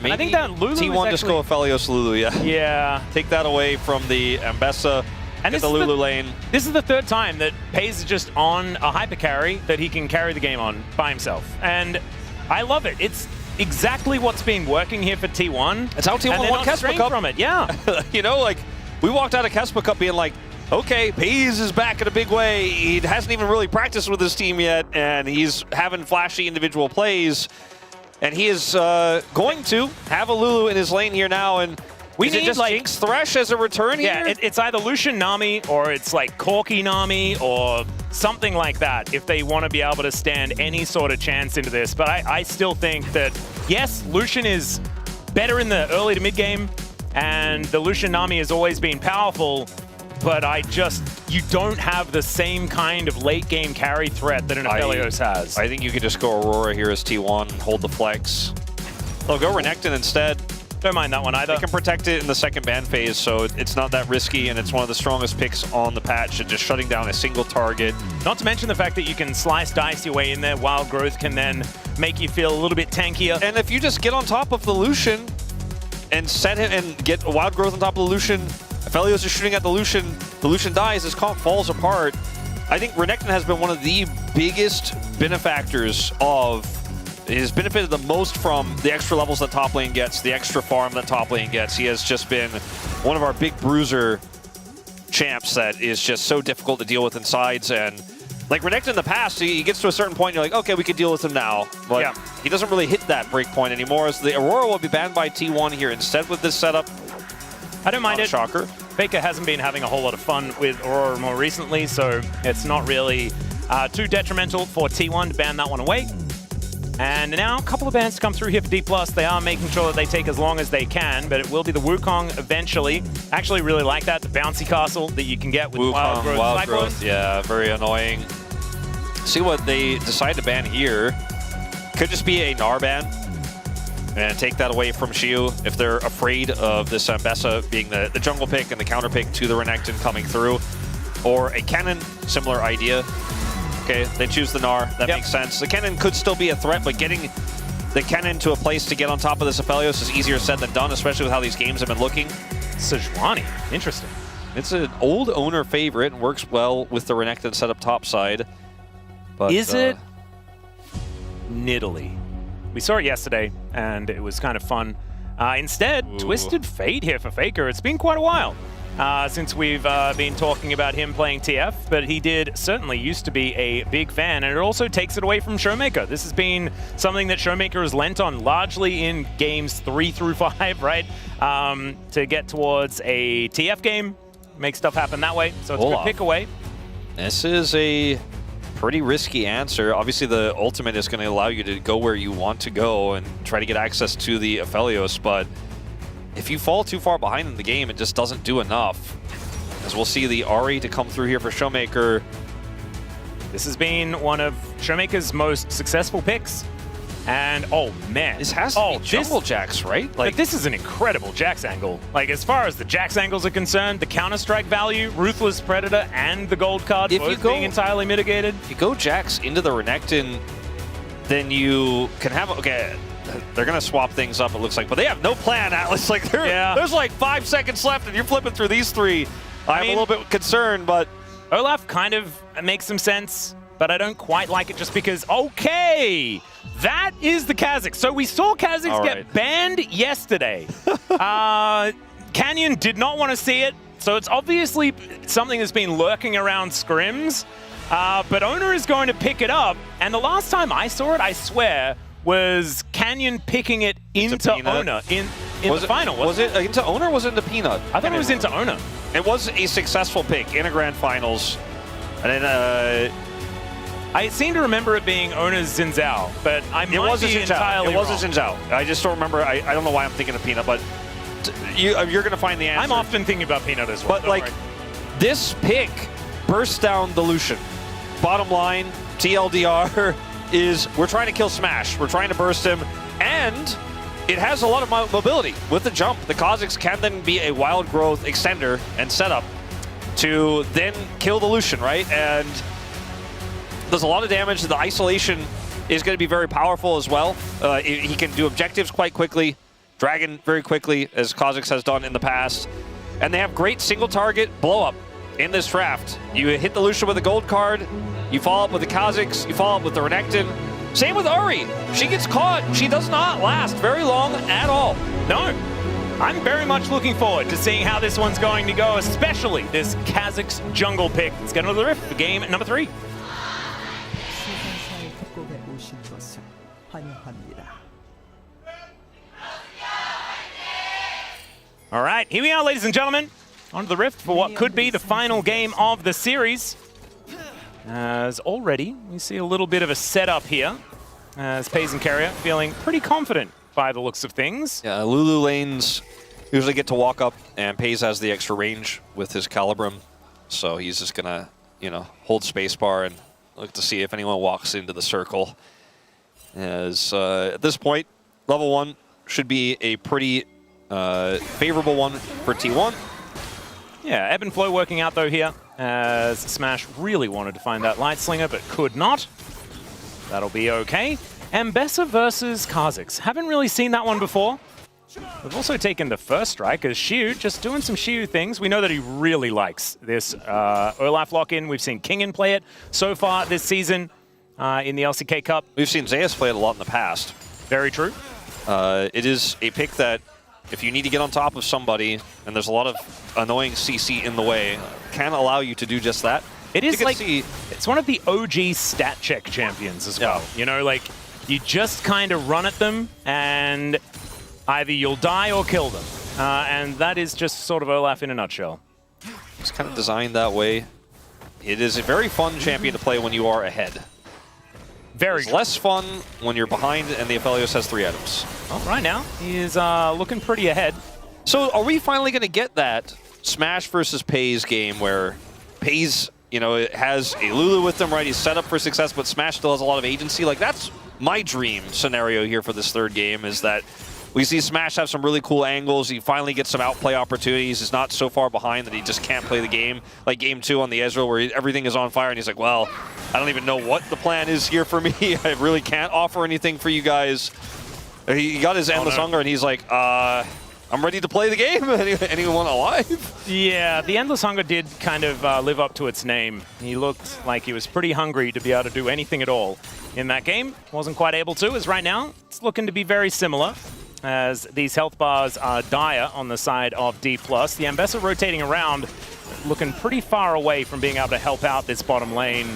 Maybe I think that Lulu T1 is just go Aphelios Lulu, yeah. Yeah. Take that away from the Ambessa, and get the Lulu lane. This is the third time that Pays is just on a hyper carry that he can carry the game on by himself. And I love it. It's exactly what's been working here for T1. It's how T1 won Kespa Cup. From it, yeah. You know, like, we walked out of Kespa Cup being like, okay, Pays is back in a big way. He hasn't even really practiced with his team yet, and he's having flashy individual plays. And he is going to have a Lulu in his lane here now, and we need just Jinx Thresh as a return here? Yeah, it's either Lucian Nami or it's like Corki Nami or something like that if they want to be able to stand any sort of chance into this. But I still think that, yes, Lucian is better in the early to mid game, and the Lucian Nami has always been powerful, but you don't have the same kind of late game carry threat that an Aphelios has. I think you could just go Aurora here as T1, hold the flex. They'll go Renekton instead. Don't mind that one either. They can protect it in the second ban phase, so it's not that risky, and it's one of the strongest picks on the patch at just shutting down a single target. Not to mention the fact that you can slice dice your way in there. Wild Growth can then make you feel a little bit tankier. And if you just get on top of the Lucian and set him and get a Wild Growth on top of the Lucian, Aphelios is shooting at the Lucian dies, his comp falls apart. I think Renekton has been one of the biggest benefactors of, has benefited the most from the extra levels that top lane gets, the extra farm that top lane gets. He has just been one of our big bruiser champs that is just so difficult to deal with in sides. And like Renekton in the past, he gets to a certain point, you're like, okay, we can deal with him now. But yeah, he doesn't really hit that break point anymore. So the Aurora will be banned by T1 here instead with this setup. I don't mind it. Shocker. Faker hasn't been having a whole lot of fun with Aurora more recently, so it's not really too detrimental for T1 to ban that one away. And now a couple of bans to come through here for D+. They are making sure that they take as long as they can, but it will be the Wukong eventually. Actually really like that, the bouncy castle that you can get with Wild Growth. Yeah, very annoying. See what they decide to ban here. Could just be a Gnar ban and take that away from Shiu if they're afraid of this Ambessa being the jungle pick and the counter pick to the Renekton coming through. Or a Kennen, similar idea. Okay, they choose the Gnar, that makes sense. The Kennen could still be a threat, but getting the Kennen to a place to get on top of this Aphelios is easier said than done, especially with how these games have been looking. Sejuani, interesting. It's an old owner favorite and works well with the Renekton setup top side. But, is it Nidalee? We saw it yesterday, and it was kind of fun. Instead, Twisted Fate here for Faker. It's been quite a while since we've been talking about him playing TF, but he did certainly used to be a big fan, and it also takes it away from Showmaker. This has been something that Showmaker has lent on largely in games 3 through 5, right? To get towards a TF game, make stuff happen that way, so it's a good pick away. This is a pretty risky answer. Obviously, the ultimate is going to allow you to go where you want to go and try to get access to the Aphelios, but if you fall too far behind in the game, it just doesn't do enough. As we'll see the Ahri to come through here for Showmaker. This has been one of Showmaker's most successful picks. And oh man, This has to be Jungle Jax, right? But this is an incredible Jax angle. Like, as far as the Jax angles are concerned, the counter-strike value, Ruthless Predator, and the gold card both being entirely mitigated. If you go Jax into the Renekton, then you can have, okay, they're going to swap things up, it looks like, but they have no plan, Atlas. Like, there's like 5 seconds left, and you're flipping through these three. I'm a little bit concerned, but Olaf kind of makes some sense, but I don't quite like it just because, okay, that is the Kha'Zix. So we saw Kha'Zix get banned yesterday. Canyon did not want to see it, so it's obviously something that's been lurking around scrims, but Owner is going to pick it up, and the last time I saw it, I swear, was Canyon picking it into Owner in the final. Was it into Owner or was it into Peanut? I thought it was into Owner. It was a successful pick in a grand finals. And then I seem to remember it being Owner's Xin Zhao, but I might be entirely wrong. It was a Xin Zhao. I just don't remember. I don't know why I'm thinking of Peanut, but you're going to find the answer. I'm often thinking about Peanut as well. But like, this pick bursts down the Lucian. Bottom line, TLDR is we're trying to kill Smash. We're trying to burst him, and it has a lot of mobility. With the jump, the Kha'Zix can then be a wild growth extender and setup to then kill the Lucian, right? And there's a lot of damage. The isolation is going to be very powerful as well. He can do objectives quite quickly, Dragon very quickly, as Kha'Zix has done in the past. And they have great single target blow up in this draft. You hit the Lucian with a gold card, you follow up with the Kha'Zix, you follow up with the Renekton. Same with Ahri. She gets caught. She does not last very long at all. No. I'm very much looking forward to seeing how this one's going to go, especially this Kha'Zix jungle pick. Let's get into the rift for game number 3. All right, here we are, ladies and gentlemen, onto the rift for what could be the final game of the series. As already, we see a little bit of a setup here, as Paze and Carrier feeling pretty confident by the looks of things. Yeah, Lulu lanes usually get to walk up, and Paze has the extra range with his Calibrum, so he's just gonna, hold spacebar and look to see if anyone walks into the circle. As at this point, level 1 should be a pretty favorable one for T1. Yeah, ebb and flow working out though here, as Smash really wanted to find that Light Slinger, but could not. That'll be okay. Ambessa versus Kha'Zix. Haven't really seen that one before. We've also taken the first strike as Xiu, just doing some Xiu things. We know that he really likes this Olaf lock-in. We've seen Kingen play it so far this season in the LCK Cup. We've seen Zeus play it a lot in the past. Very true. It is a pick that, if you need to get on top of somebody, and there's a lot of annoying CC in the way, can allow you to do just that. It is like, it's one of the OG stat check champions as well. You know, like, you just kind of run at them, and either you'll die or kill them. And that is just sort of Olaf in a nutshell. It's kind of designed that way. It is a very fun champion to play when you are ahead. Very less fun when you're behind and the Aphelios has 3 items. Well, right now, he is looking pretty ahead. So are we finally going to get that Smash versus Paze game where Paze, has a Lulu with them, right? He's set up for success, but Smash still has a lot of agency. Like, that's my dream scenario here for this third game, is that we see Smash have some really cool angles. He finally gets some outplay opportunities. He's not so far behind that he just can't play the game. Like game 2 on the Ezreal, where everything is on fire, and he's like, well, I don't even know what the plan is here for me. I really can't offer anything for you guys. He got his Endless Hunger, and he's like, I'm ready to play the game. Anyone alive? Yeah, the Endless Hunger did kind of live up to its name. He looked like he was pretty hungry to be able to do anything at all in that game. Wasn't quite able to, as right now, it's looking to be very similar, as these health bars are dire on the side of D+. The Ambessa rotating around, looking pretty far away from being able to help out this bottom lane.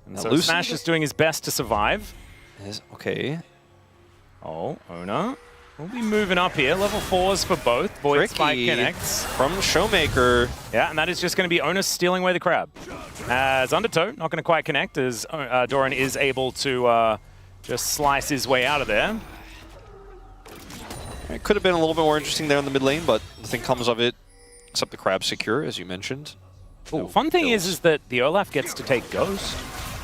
And so Smash is doing his best to survive. Okay. Oh, Ona will be moving up here. Level 4s for both. Void Spike connects. From Showmaker. Yeah, and that is just going to be Ona stealing away the crab. As Undertow, not going to quite connect, as Doran is able to just slice his way out of there. It could have been a little bit more interesting there in the mid lane, but nothing comes of it except the crab secure, as you mentioned. Ooh, fun thing is that the Olaf gets to take Ghost.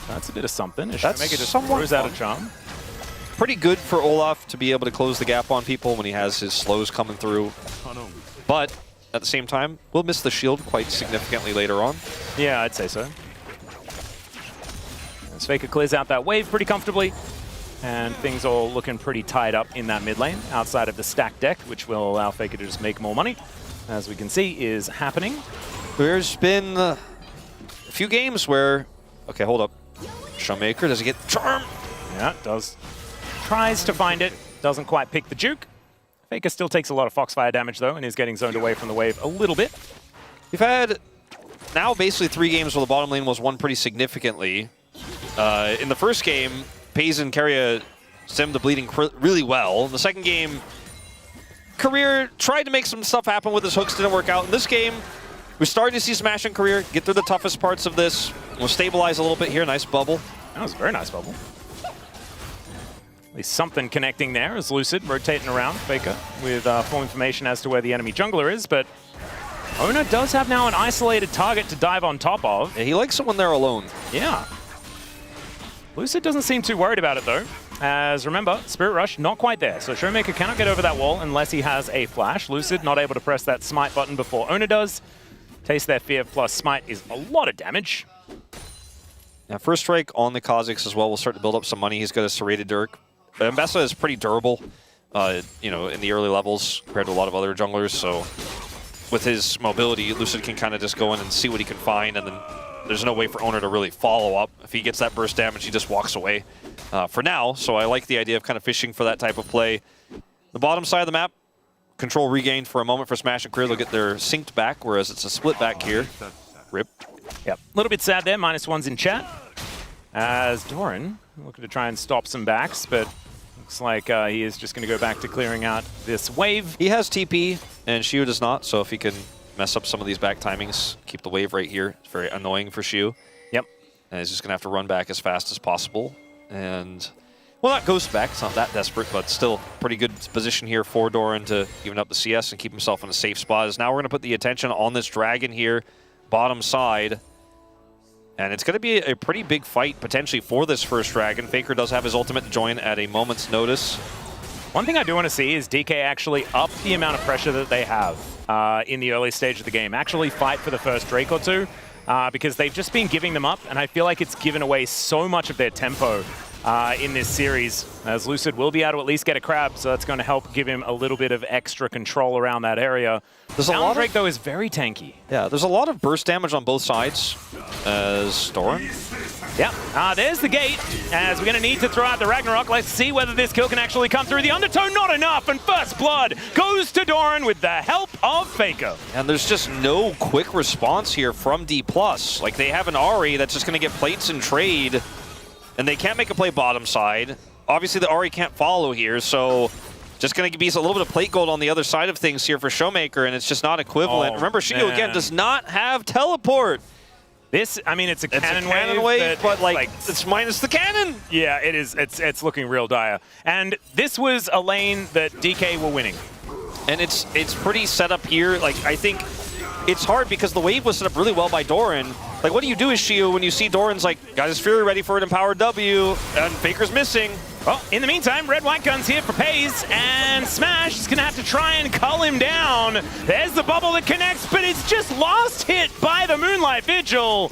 That's a bit of something. That's Showmaker just somewhat throws out a fun. charm. Pretty good for Olaf to be able to close the gap on people when he has his slows coming through. But at the same time, we'll miss the shield quite significantly later on. Yeah, I'd say so. As Faker clears out that wave pretty comfortably, and things all looking pretty tied up in that mid lane outside of the stack deck, which will allow Faker to just make more money, as we can see is happening. There's been a few games where, okay, hold up. Showmaker, does he get the charm? Yeah, it does. Tries to find it, doesn't quite pick the juke. Faker still takes a lot of Foxfire damage though, and is getting zoned away from the wave a little bit. We've had now basically 3 games where the bottom lane was won pretty significantly. In the first game, Paze and Keria stemmed the bleeding really well. In the second game, Career tried to make some stuff happen with his hooks, didn't work out. In this game, we started to see Smash and Career get through the toughest parts of this. We'll stabilize a little bit here. Nice bubble. That was a very nice bubble. At least something connecting there as Lucid rotating around Faker with full information as to where the enemy jungler is, but Ona does have now an isolated target to dive on top of. Yeah, he likes it when they're alone. Yeah. Lucid doesn't seem too worried about it though, as remember, Spirit Rush not quite there, so Showmaker cannot get over that wall unless he has a flash. Lucid not able to press that smite button before Ona does. Taste Their Fear plus smite is a lot of damage. Now, first strike on the Kha'Zix as well will start to build up some money. He's got a serrated Dirk. Mbessa is pretty durable, you know, in the early levels compared to a lot of other junglers. So with his mobility, Lucid can kind of just go in and see what he can find, and then there's no way for Owner to really follow up. If he gets that burst damage, he just walks away for now. So I like the idea of kind of fishing for that type of play. The bottom side of the map, control regained for a moment for Smash and Career. They'll get their synced back, whereas it's a split back here. Rip. Yep, a little bit sad there, -1s in chat. As Doran looking to try and stop some backs, but looks like he is just going to go back to clearing out this wave. He has TP, and Shiu does not, so if he can mess up some of these back timings, keep the wave right here. It's very annoying for Shiu. Yep. And he's just going to have to run back as fast as possible. And, well, not ghost back, it's not that desperate, but still pretty good position here for Doran to even up the CS and keep himself in a safe spot. As now we're going to put the attention on this dragon here, bottom side. And it's going to be a pretty big fight, potentially, for this first dragon. Faker does have his ultimate to join at a moment's notice. One thing I do want to see is DK actually up the amount of pressure that they have in the early stage of the game. Actually fight for the first Drake or two, because they've just been giving them up, and I feel like it's given away so much of their tempo in this series, as Lucid will be able to at least get a crab, so that's going to help give him a little bit of extra control around that area. There's a lot Drake, though, is very tanky. Yeah, there's a lot of burst damage on both sides as Doran. Yeah, there's the gate, as we're going to need to throw out the Ragnarok. Let's see whether this kill can actually come through. The undertow, not enough, and first blood goes to Doran with the help of Faker. And there's just no quick response here from D+. Like, they have an Ahri that's just going to get plates and trade, and they can't make a play bottom side. Obviously, the Ahri can't follow here, so just going to be a little bit of plate gold on the other side of things here for Showmaker, and it's just not equivalent. Oh, remember, Shiu, again, does not have teleport. This, I mean, it's a cannon wave, but like it's minus the cannon. Yeah, it is. It's looking real dire. And this was a lane that DK were winning. And it's pretty set up here. Like, I think it's hard because the wave was set up really well by Doran. Like, what do you do as Shiu when you see Doran's like, got his Fury ready for an empowered W, and Faker's missing? Well, in the meantime, Red-White Gun's here for Paze, and Smash is going to have to try and cull him down. There's the bubble that connects, but it's just last hit by the Moonlight Vigil.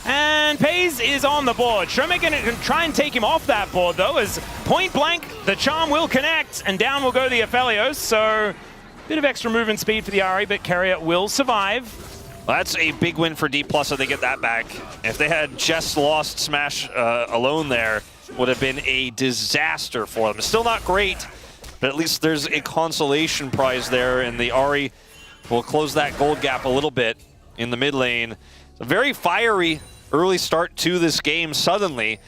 And Paze is on the board. Showmaker can try and take him off that board, though, as point blank, the charm will connect, and down will go the Aphelios. So, bit of extra movement speed for the Ahri, but Keria will survive. Well, that's a big win for D+ if they get that back. If they had just lost Smash alone there, would have been a disaster for them. It's still not great, but at least there's a consolation prize there, and the Ahri will close that gold gap a little bit in the mid lane. It's a very fiery early start to this game suddenly,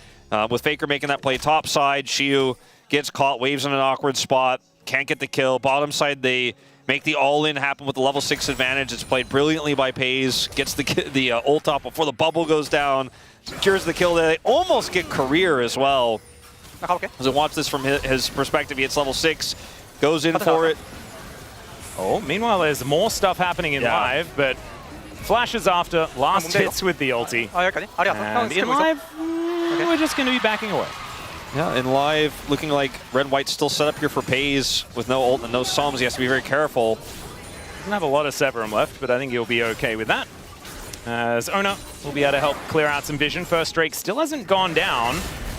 with Faker making that play top side. Shiu gets caught, waves in an awkward spot, can't get the kill. Bottom side, they make the all-in happen with the level 6 advantage. It's played brilliantly by Paze, gets the ult up before the bubble goes down, secures the kill there. They almost get Career as well. Okay. As I watch this from his perspective, he hits level 6. goes in for it. Oh, meanwhile, there's more stuff happening in live, but flashes after last hits with the ulti. 여기까지. 아리 왔어. And in live, we're just going to be backing away. Yeah, in live, looking like red-white still set up here for Pays with no ult and no sums. He has to be very careful. Doesn't have a lot of Severum left, but I think he'll be okay with that. As Ona will be able to help clear out some vision. First Drake still hasn't gone down.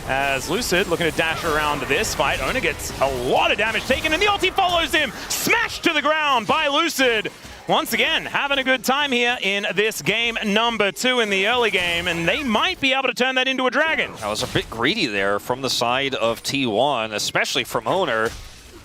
As Lucid looking to dash around this fight. Ona gets a lot of damage taken, and the ulti follows him. Smashed to the ground by Lucid. Once again, having a good time here in this game number 2 in the early game, and they might be able to turn that into a dragon. That was a bit greedy there from the side of T1, especially from Owner.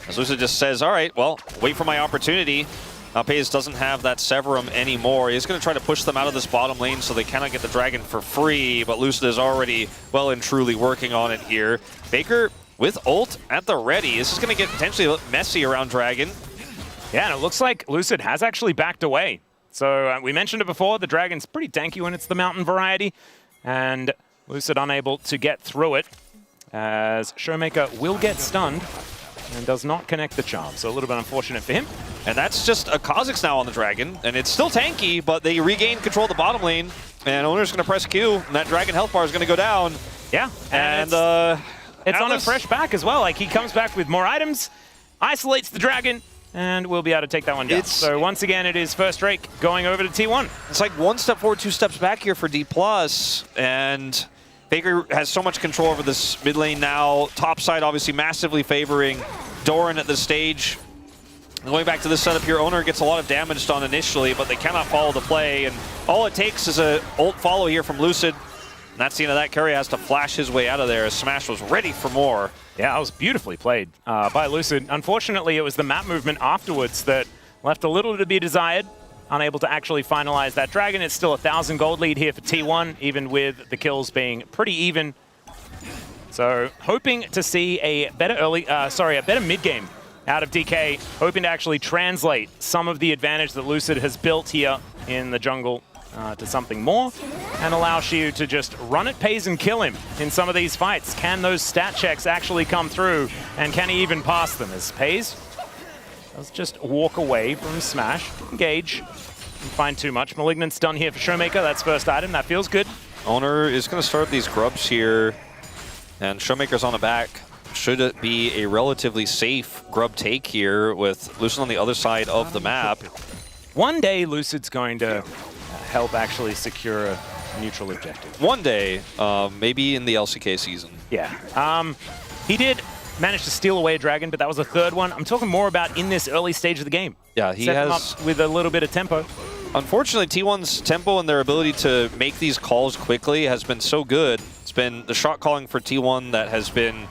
As Lucid just says, all right, well, wait for my opportunity. Now Pays doesn't have that Severum anymore. He's going to try to push them out of this bottom lane so they cannot get the dragon for free, but Lucid is already well and truly working on it here. Faker with ult at the ready. This is going to get potentially messy around dragon. Yeah, and it looks like Lucid has actually backed away. So we mentioned it before, the dragon's pretty tanky when it's the mountain variety, and Lucid unable to get through it, as Showmaker will get stunned and does not connect the charm. So a little bit unfortunate for him. And that's just a Kha'Zix now on the dragon, and it's still tanky, but they regain control of the bottom lane, and Owner's going to press Q, and that dragon health bar is going to go down. Yeah, and it's on a fresh back as well. Like, he comes back with more items, isolates the dragon, and we'll be able to take that one down. So once again, it is first Drake going over to T1. It's like 1 step forward, 2 steps back here for D+, and Faker has so much control over this mid lane now. Top side obviously massively favoring Doran at this stage. And going back to this setup here, Owner gets a lot of damage done initially, but they cannot follow the play, and all it takes is a ult follow here from Lucid. And that's the end of that. Carry has to flash his way out of there as Smash was ready for more. Yeah, that was beautifully played by Lucid. Unfortunately, it was the map movement afterwards that left a little to be desired. Unable to actually finalize that dragon. It's still a 1,000 gold lead here for T1, even with the kills being pretty even. So hoping to see a better a better mid game out of DK. Hoping to actually translate some of the advantage that Lucid has built here in the jungle to something more, and allow Xiu to just run at Pays and kill him in some of these fights. Can those stat checks actually come through, and can he even pass them? As Pays does just walk away from Smash, engage, and find too much. Malignant's done here for Showmaker. That's first item. That feels good. Owner is going to start these grubs here, and Showmaker's on the back. Should it be a relatively safe grub take here with Lucid on the other side of the map? One day, Lucid's going to help actually secure a neutral objective. One day, maybe in the LCK season. Yeah. He did manage to steal away a dragon, but that was the third one. I'm talking more about in this early stage of the game. Yeah, he Set him has up with a little bit of tempo. Unfortunately, T1's tempo and their ability to make these calls quickly has been so good. It's been the shot calling for T1 that has been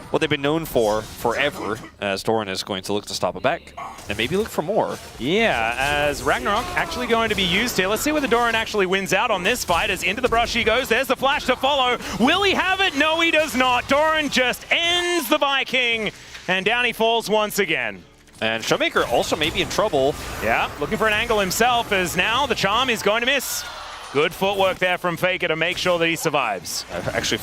what they've been known for forever, as Doran is going to look to stop it back and maybe look for more. Yeah, as Ragnarok actually going to be used here. Let's see whether Doran actually wins out on this fight, as into the brush he goes. There's the flash to follow. Will he have it? No, he does not. Doran just ends the Viking, and down he falls once again. And Showmaker also may be in trouble. Yeah, looking for an angle himself, as now the charm is going to miss. Good footwork there from Faker to make sure that he survives. I actually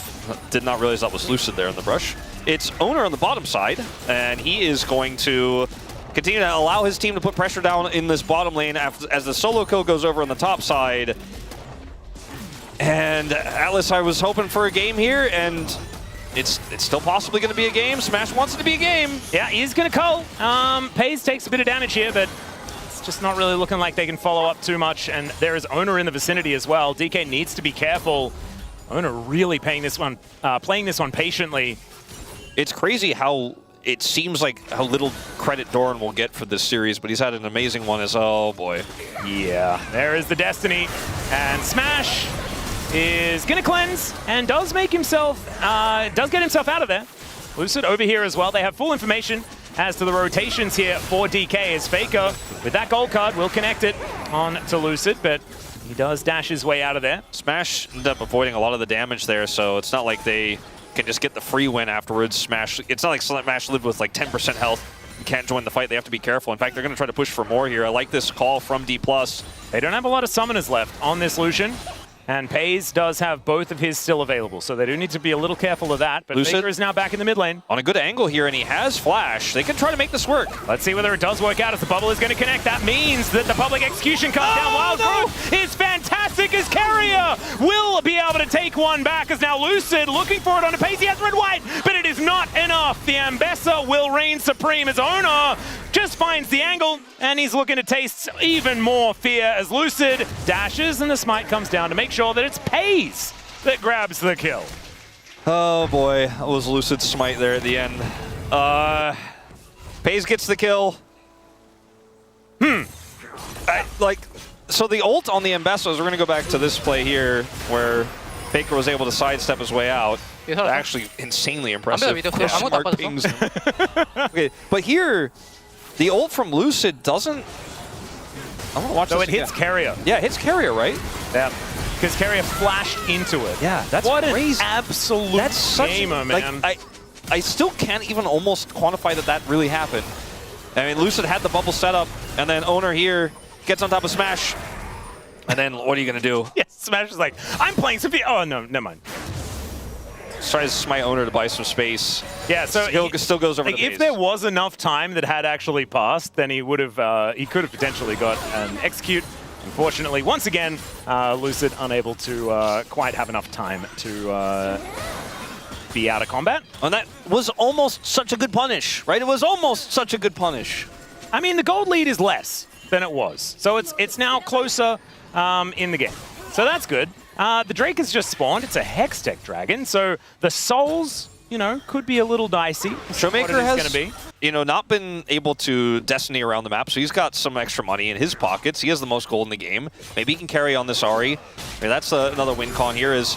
did not realize that was Lucid there in the brush. It's Owner on the bottom side, and he is going to continue to allow his team to put pressure down in this bottom lane as the solo kill goes over on the top side. And Atlas, I was hoping for a game here, and it's still possibly going to be a game. Smash wants it to be a game. Yeah, he's going to call. Pays takes a bit of damage here, but it's just not really looking like they can follow up too much. And there is Owner in the vicinity as well. DK needs to be careful. Owner really playing this one patiently. It's crazy how it seems like how little credit Doran will get for this series, but he's had an amazing one as, oh boy. Yeah, there is the Destiny. And Smash is going to cleanse and does make himself, does get himself out of there. Lucid over here as well. They have full information as to the rotations here for DK, as Faker with that gold card will connect it on to Lucid, but he does dash his way out of there. Smash ended up avoiding a lot of the damage there, so it's not like they can just get the free win afterwards. Smash, it's not like Smash lived with like 10% health. You can't join the fight. They have to be careful. In fact, they're going to try to push for more here. I like this call from D+. They don't have a lot of summoners left on this Lucian. And Pays does have both of his still available, so they do need to be a little careful of that. But Lucid Faker is now back in the mid lane. on a good angle here, and he has flash. They can try to make this work. Let's see whether it does work out as the bubble is going to connect. That means that the public execution comes down. Wild Growth is fantastic as Carrier will be able to take one back as now Lucid looking for it on a Pace. He has red-white, but it is not enough. The Ambessa will reign supreme as Owner just finds the angle, and he's looking to taste even more fear as Lucid dashes, and the smite comes down to make sure that it's Pays that grabs the kill. Oh boy, that was Lucid's smite there at the end. Pays gets the kill. So the ult on the Ambessa, we're going to go back to this play here, where Faker was able to sidestep his way out. Actually, insanely impressive. Smart pings. Okay, but here, the ult from Lucid doesn't... I want to watch So this it hits again. Carrier. Yeah, it hits Carrier, right? Yeah, because Carrier flashed into it. Yeah, that's what crazy. An absolute That's such gamer, man. Like, I still can't even almost quantify that really happened. I mean, Lucid had the bubble set up, and then Owner here gets on top of Smash. And then what are you going to do? Yes, Smash is like, I'm playing some... Oh, no, never mind. Tries to smite Owner to buy some space. Yeah, so Still goes over like, the if base. there was enough time that had actually passed, then he would have, he could have potentially got an execute. Unfortunately, once again, Lucid unable to quite have enough time to be out of combat. And that was almost such a good punish, right? It was almost such a good punish. I mean, the gold lead is less than it was, so it's now closer in the game. So that's good. The Drake has just spawned. It's a Hextech Dragon, so the souls, you know, could be a little dicey. Showmaker has, you know, not been able to Destiny around the map, so he's got some extra money in his pockets. He has the most gold in the game. Maybe he can carry on this Ahri. I mean, that's another win con here is,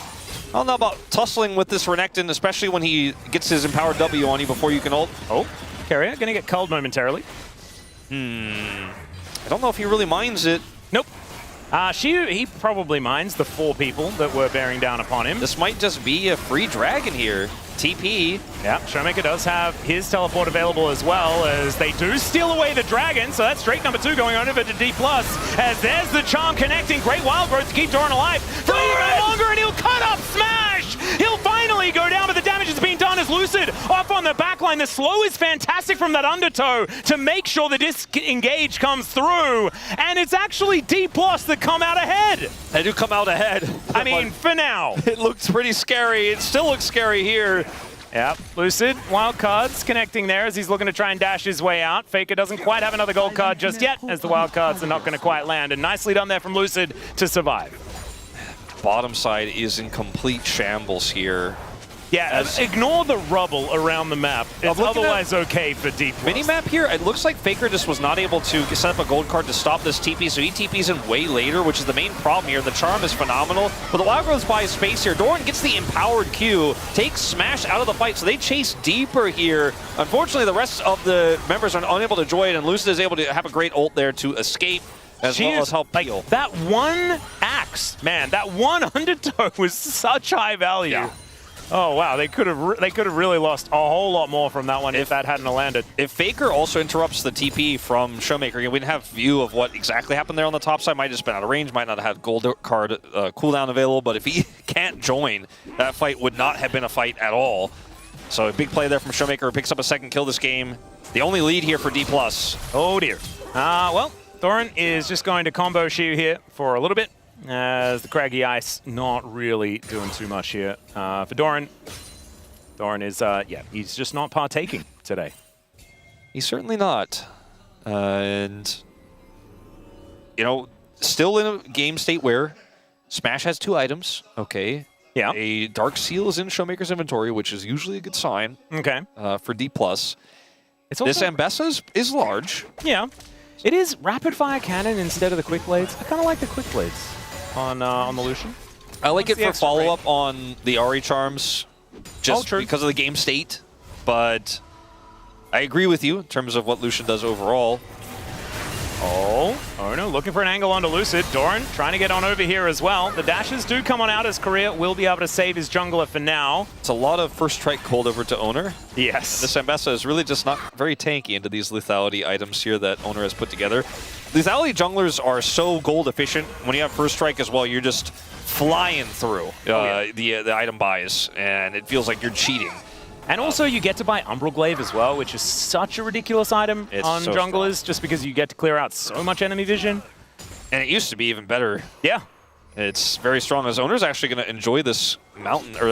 I don't know about tussling with this Renekton, especially when he gets his empowered W on you before you can ult. Oh, Carrier gonna get culled momentarily. I don't know if he really minds it. Nope. He probably minds the 4 people that were bearing down upon him. This might just be a free dragon here. TP. Yeah, Showmaker does have his teleport available as well, as they do steal away the dragon, so that's Drake number 2 going on over to D+, as there's the charm connecting. Great Wild Growth to keep Doran alive for even longer, and he'll cut up Smash! He'll finally go down, but the damage is being done as Lucid off on the backline. The slow is fantastic from that undertow to make sure the disengage comes through, and it's actually D+ that come out ahead. They do come out ahead. I mean, for now. It looks pretty scary. It still looks scary here. Yep, Lucid, wild cards connecting there as he's looking to try and dash his way out. Faker doesn't quite have another gold card just yet, as the wild cards are not going to quite land. And nicely done there from Lucid to survive. Bottom side is in complete shambles here. Yeah, ignore the rubble around the map. It's otherwise okay for D+. Minimap here, it looks like Faker just was not able to set up a gold card to stop this TP, so he TPs in way later, which is the main problem here. The charm is phenomenal, but the Wild Growth's buys space here. Doran gets the empowered Q, takes Smash out of the fight, so they chase deeper here. Unfortunately, the rest of the members are unable to join, and Lucid is able to have a great ult there to escape, as well as help heal. That one axe, man, that one undertow was such high value. Yeah. Oh wow, they could have really lost a whole lot more from that one if that hadn't landed. If Faker also interrupts the TP from Showmaker, we didn't have view of what exactly happened there on the top side. Might have just been out of range, might not have had gold card cooldown available, but if he can't join, that fight would not have been a fight at all. So a big play there from Showmaker, who picks up a second kill this game. The only lead here for D+. Oh dear. Well, Thorin is just going to combo Shiu here for a little bit, as the Craggy Ice not really doing too much here for Doran. Doran is, yeah, he's just not partaking today. He's certainly not. And, you know, still in a game state where Smash has 2 items, okay. Yeah. A Dark Seal is in Showmaker's inventory, which is usually a good sign. Okay. For D+. This also, Ambessa is large. Yeah. It is rapid fire cannon instead of the quick blades. I kind of like the quick blades on the Lucian. I like it for follow-up on the Ahri charms, just because of the game state. But I agree with you in terms of what Lucian does overall. Oh no, looking for an angle onto Lucid. Doran trying to get on over here as well. The dashes do come on out as Korea will be able to save his jungler for now. It's a lot of first strike cold over to Owner. Yes. This Ambessa is really just not very tanky into these lethality items here that Owner has put together. lethality junglers are so gold efficient. When you have first strike as well, you're just flying through the item buys, and it feels like you're cheating. And also you get to buy Umbral Glaive as well, which is such a ridiculous item on so junglers, strong. just because you get to clear out so much enemy vision. And it used to be even better. Yeah. It's very strong. As owner's actually going to enjoy this mountain or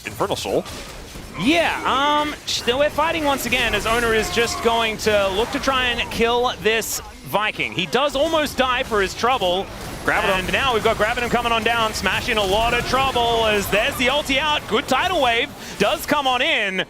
Infernal Soul. Yeah, we're fighting once again as Owner is just going to look to try and kill this Viking. He does almost die for his trouble. And now we've got Gravitum coming on down, Smash in a lot of trouble as there's the ulti out. Good tidal wave does come on in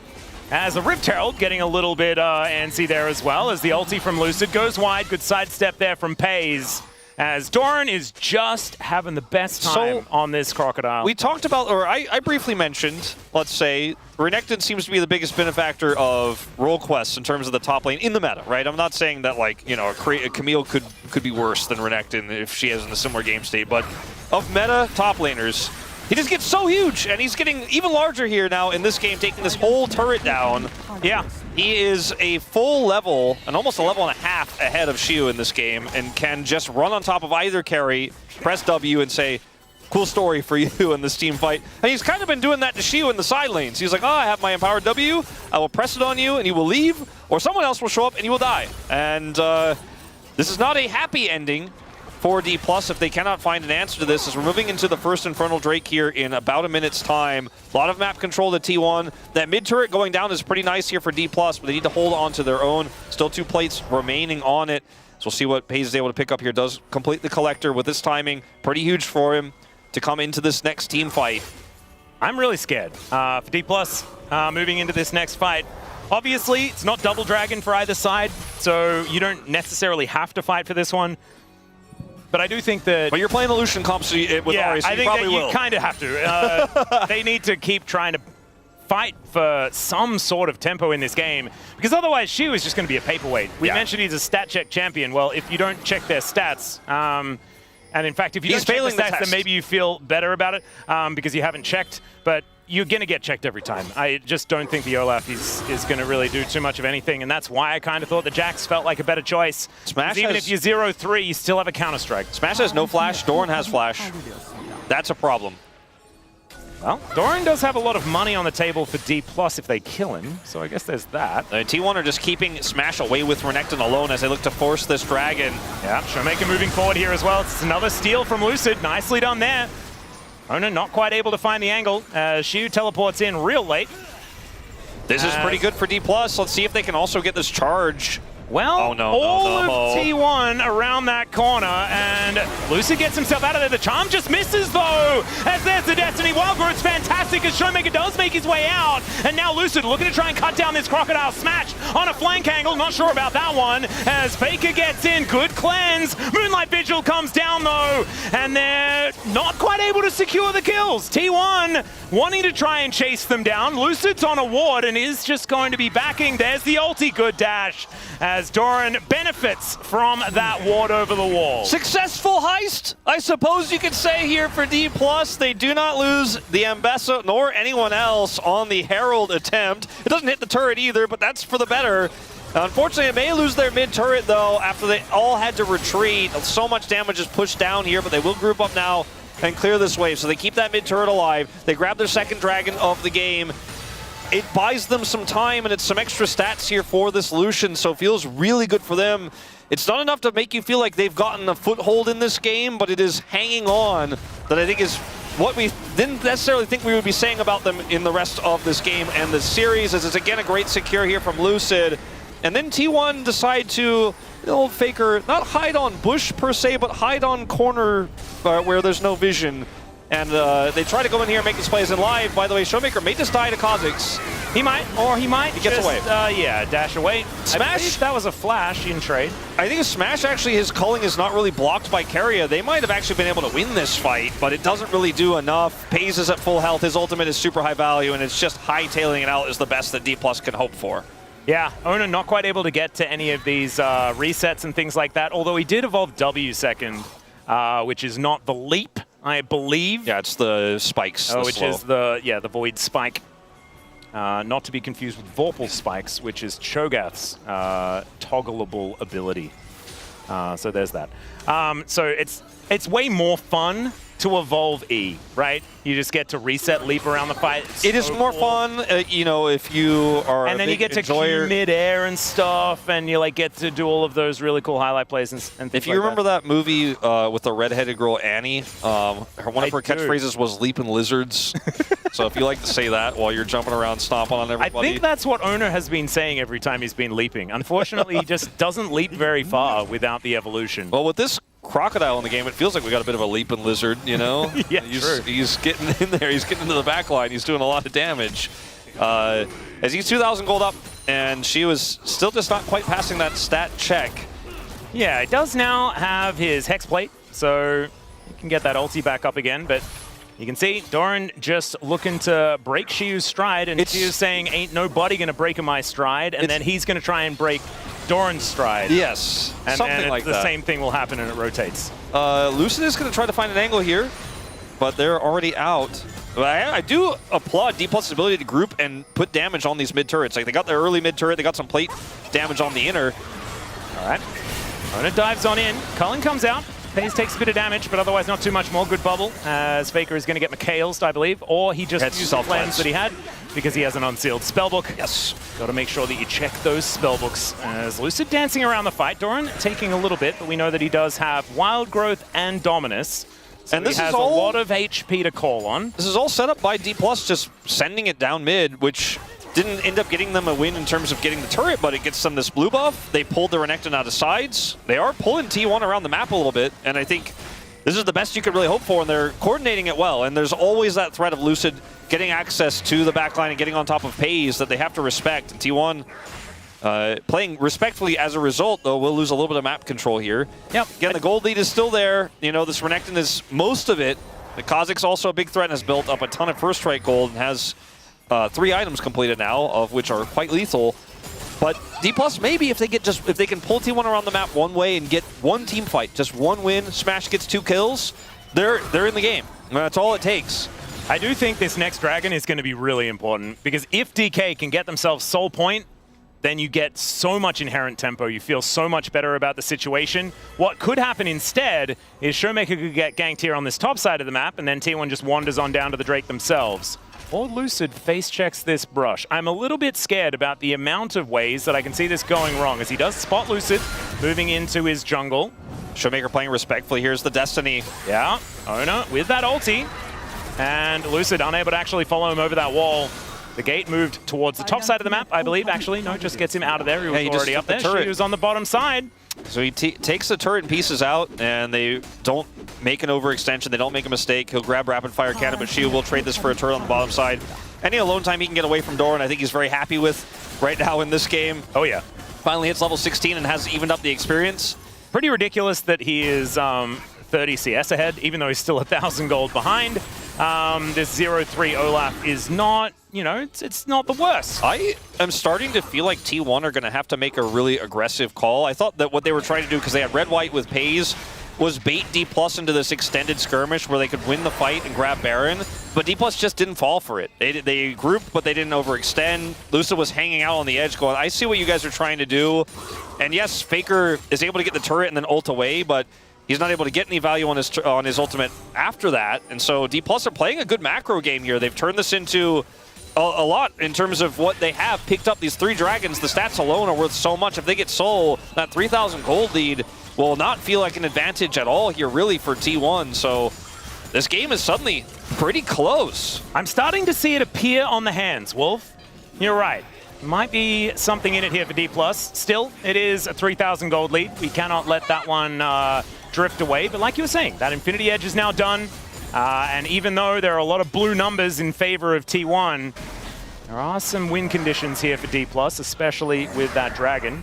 as the Rift Herald getting a little bit antsy there as well as the ulti from Lucid goes wide. Good sidestep there from Pays as Doran is just having the best time on this Crocodile. We talked about, or I briefly mentioned, let's say, Renekton seems to be the biggest benefactor of role quests in terms of the top lane in the meta, right? I'm not saying that, like, you know, a Camille could be worse than Renekton if she is in a similar game state, but of meta top laners, he just gets so huge, and he's getting even larger here now in this game, taking this whole turret down. Yeah. He is a full level, and almost a level and a half ahead of Xiu in this game, and can just run on top of either carry, press W, and say, cool story for you in this team fight. And he's kind of been doing that to Xiu in the side lanes. He's like, oh, I have my empowered W, I will press it on you, and you will leave, or someone else will show up, and you will die. And this is not a happy ending for D+ if they cannot find an answer to this, as we're moving into the first Infernal Drake here in about a minute's time. A lot of map control to T1. That mid turret going down is pretty nice here for D+, but they need to hold on to their own. Still 2 plates remaining on it. So we'll see what Pays is able to pick up here. Does complete the collector with this timing. Pretty huge for him to come into this next team fight. I'm really scared for D+, moving into this next fight. Obviously, it's not double dragon for either side, so you don't necessarily have to fight for this one. But I do think that... But you're playing the Lucian comp with Ari, so I you think probably that will. you kind of have to. They need to keep trying to fight for some sort of tempo in this game, because otherwise Xiu is just going to be a paperweight. We mentioned he's a stat check champion. Well, if you don't check their stats, and in fact, if you don't check the stats, then maybe you feel better about it because you haven't checked, but you're going to get checked every time. I just don't think the Olaf is going to really do too much of anything, and that's why I kind of thought the Jax felt like a better choice. Smash even if you're 0-3, you still have a counter-strike. Smash has no flash, Doran has flash. That's a problem. Well, Doran does have a lot of money on the table for D+ if they kill him, so I guess there's that. T1 are just keeping Smash away with Renekton alone as they look to force this dragon. Yeah, Showmaker moving forward here as well. It's another steal from Lucid. Nicely done there. Ona not quite able to find the angle. Xiu teleports in real late. This is pretty good for D+. Let's see if they can also get this charge. Well, oh, no, all no. of T1 around that corner, and Lucid gets himself out of there. The charm just misses, though, as there's the Destiny Wild Growth's fantastic as Showmaker does make his way out. And now Lucid looking to try and cut down this Crocodile Smash on a flank angle. Not sure about that one, as Faker gets in. Good cleanse. Moonlight Vigil comes down, though, and they're not quite able to secure the kills. T1 wanting to try and chase them down. Lucid's on a ward and is just going to be backing. There's the ulti. Good dash, as Doran benefits from that ward over the wall. Successful heist, I suppose you could say here for D+. They do not lose the Ambessa nor anyone else on the Herald attempt. It doesn't hit the turret either, but that's for the better. Unfortunately, it may lose their mid turret, though, after they all had to retreat. So much damage is pushed down here, but they will group up now and clear this wave. So they keep that mid turret alive. They grab their second dragon of the game. It buys them some time, and it's some extra stats here for this Lucian, so it feels really good for them. It's not enough to make you feel like they've gotten a foothold in this game, but it is hanging on that I think is what we didn't necessarily think we would be saying about them in the rest of this game and the series, as it's again a great secure here from Lucid. And then T1 decide to, the old Faker, not hide on bush per se, but hide on corner where there's no vision. And they try to go in here and make these plays in live. By the way, Showmaker may just die to Kha'Zix. He might, or he might. He gets away. Yeah, dash away. Smash? That was a flash in trade. I think Smash, actually, his culling is not really blocked by Keria. They might have actually been able to win this fight, but it doesn't really do enough. Pays is at full health. His ultimate is super high value, and it's just hightailing it out is the best that D+ can hope for. Yeah, Ona not quite able to get to any of these resets and things like that, although he did evolve W second, which is not the leap, I believe. Yeah, it's the spikes. Which is the Void Spike. Not to be confused with Vorpal Spikes, which is Cho'Gath's toggleable ability. So there's that. So it's way more fun to evolve E, right? You just get to reset, leap around the fight. It is more fun, you know, if you are and then you get to enjoyer. queue mid-air and stuff, and you like get to do all of those really cool highlight plays and things If you remember that movie with the redheaded girl Annie, one of her catchphrases was "leaping lizards." So if you like to say that while you're jumping around, stomping on everybody, I think that's what Owner has been saying every time he's been leaping. Unfortunately, he just doesn't leap very far without the evolution. Well, with this crocodile in the game, it feels like we got a bit of a leaping lizard, you know? Yeah, he's getting in there. He's getting into the back line. He's doing a lot of damage. As he's 2,000 gold up, and she was still just not quite passing that stat check. Yeah, it does now have his Hex Plate, so you can get that ulti back up again, but you can see Doran just looking to break Shiu's stride, and Shiu's saying, ain't nobody going to break my stride, and then he's going to try and break Doran's stride. Yes, and something like that. The same thing will happen, and it rotates. Lucid is going to try to find an angle here, but they're already out. But I do applaud D+'s ability to group and put damage on these mid turrets. Like, they got their early mid turret, they got some plate damage on the inner. All right. Owner dives on in. Cullen comes out. FaZe takes a bit of damage, but otherwise not too much more. Good bubble, as Faker is going to get McHale'd, I believe, or he just used the plans that he had because he has an unsealed spellbook. Yes. Got to make sure that you check those spellbooks. As Lucid dancing around the fight, Doran taking a little bit, but we know that he does have Wild Growth and Dominus. So and this he has is all, a lot of HP to call on. This is all set up by D+, just sending it down mid, which didn't end up getting them a win in terms of getting the turret, but it gets them this blue buff. They pulled the Renekton out of sides. They are pulling T1 around the map a little bit, and I think this is the best you could really hope for, and they're coordinating it well. And there's always that threat of Lucid getting access to the backline and getting on top of FaZe that they have to respect. And T1 playing respectfully as a result, though, will lose a little bit of map control here. Yep. Again, the gold lead is still there. You know, this Renekton is most of it. The Kha'Zix's also a big threat and has built up a ton of first strike gold and has 3 items completed now, of which are quite lethal. But D+, maybe if they can pull T1 around the map one way and get one team fight, just one win, Smash gets 2 kills, they're in the game. That's all it takes. I do think this next dragon is going to be really important, because if DK can get themselves soul point, then you get so much inherent tempo. You feel so much better about the situation. What could happen instead is Showmaker could get ganked here on this top side of the map, and then T1 just wanders on down to the Drake themselves. Or Lucid face checks this brush. I'm a little bit scared about the amount of ways that I can see this going wrong, as he does spot Lucid moving into his jungle. Showmaker playing respectfully. Here's the Destiny. Yeah, Owner with that ulti. And Lucid unable to actually follow him over that wall. The gate moved towards the top side of the map, I believe. Actually, no, just gets him out of there. He was already up there. He was on the bottom side. So he takes the turret and pieces out, and they don't make an overextension. They don't make a mistake. He'll grab Rapid Fire Cannon, but Shield will trade this for a turret on the bottom side. Any alone time he can get away from Doran, I think he's very happy with right now in this game. Oh, yeah. Finally hits level 16 and has evened up the experience. Pretty ridiculous that he is 30 CS ahead, even though he's still 1,000 gold behind. This 0-3 Olaf is not, you know, it's not the worst. I am starting to feel like T1 are going to have to make a really aggressive call. I thought that what they were trying to do, because they had red-white with FaZe, was bait D+ into this extended skirmish where they could win the fight and grab Baron, but D+ just didn't fall for it. They grouped, but they didn't overextend. Lucid was hanging out on the edge going, I see what you guys are trying to do. And yes, Faker is able to get the turret and then ult away, but he's not able to get any value on his ultimate after that. And so D+ are playing a good macro game here. They've turned this into a lot in terms of what they have picked up. These 3 dragons, the stats alone are worth so much. If they get Soul, that 3,000 gold lead will not feel like an advantage at all here really for T1. So this game is suddenly pretty close. I'm starting to see it appear on the hands, Wolf. You're right. Might be something in it here for D+. Still, it is a 3,000 gold lead. We cannot let that one drift away. But like you were saying, that Infinity Edge is now done. And even though there are a lot of blue numbers in favor of T1, there are some win conditions here for D+, especially with that dragon.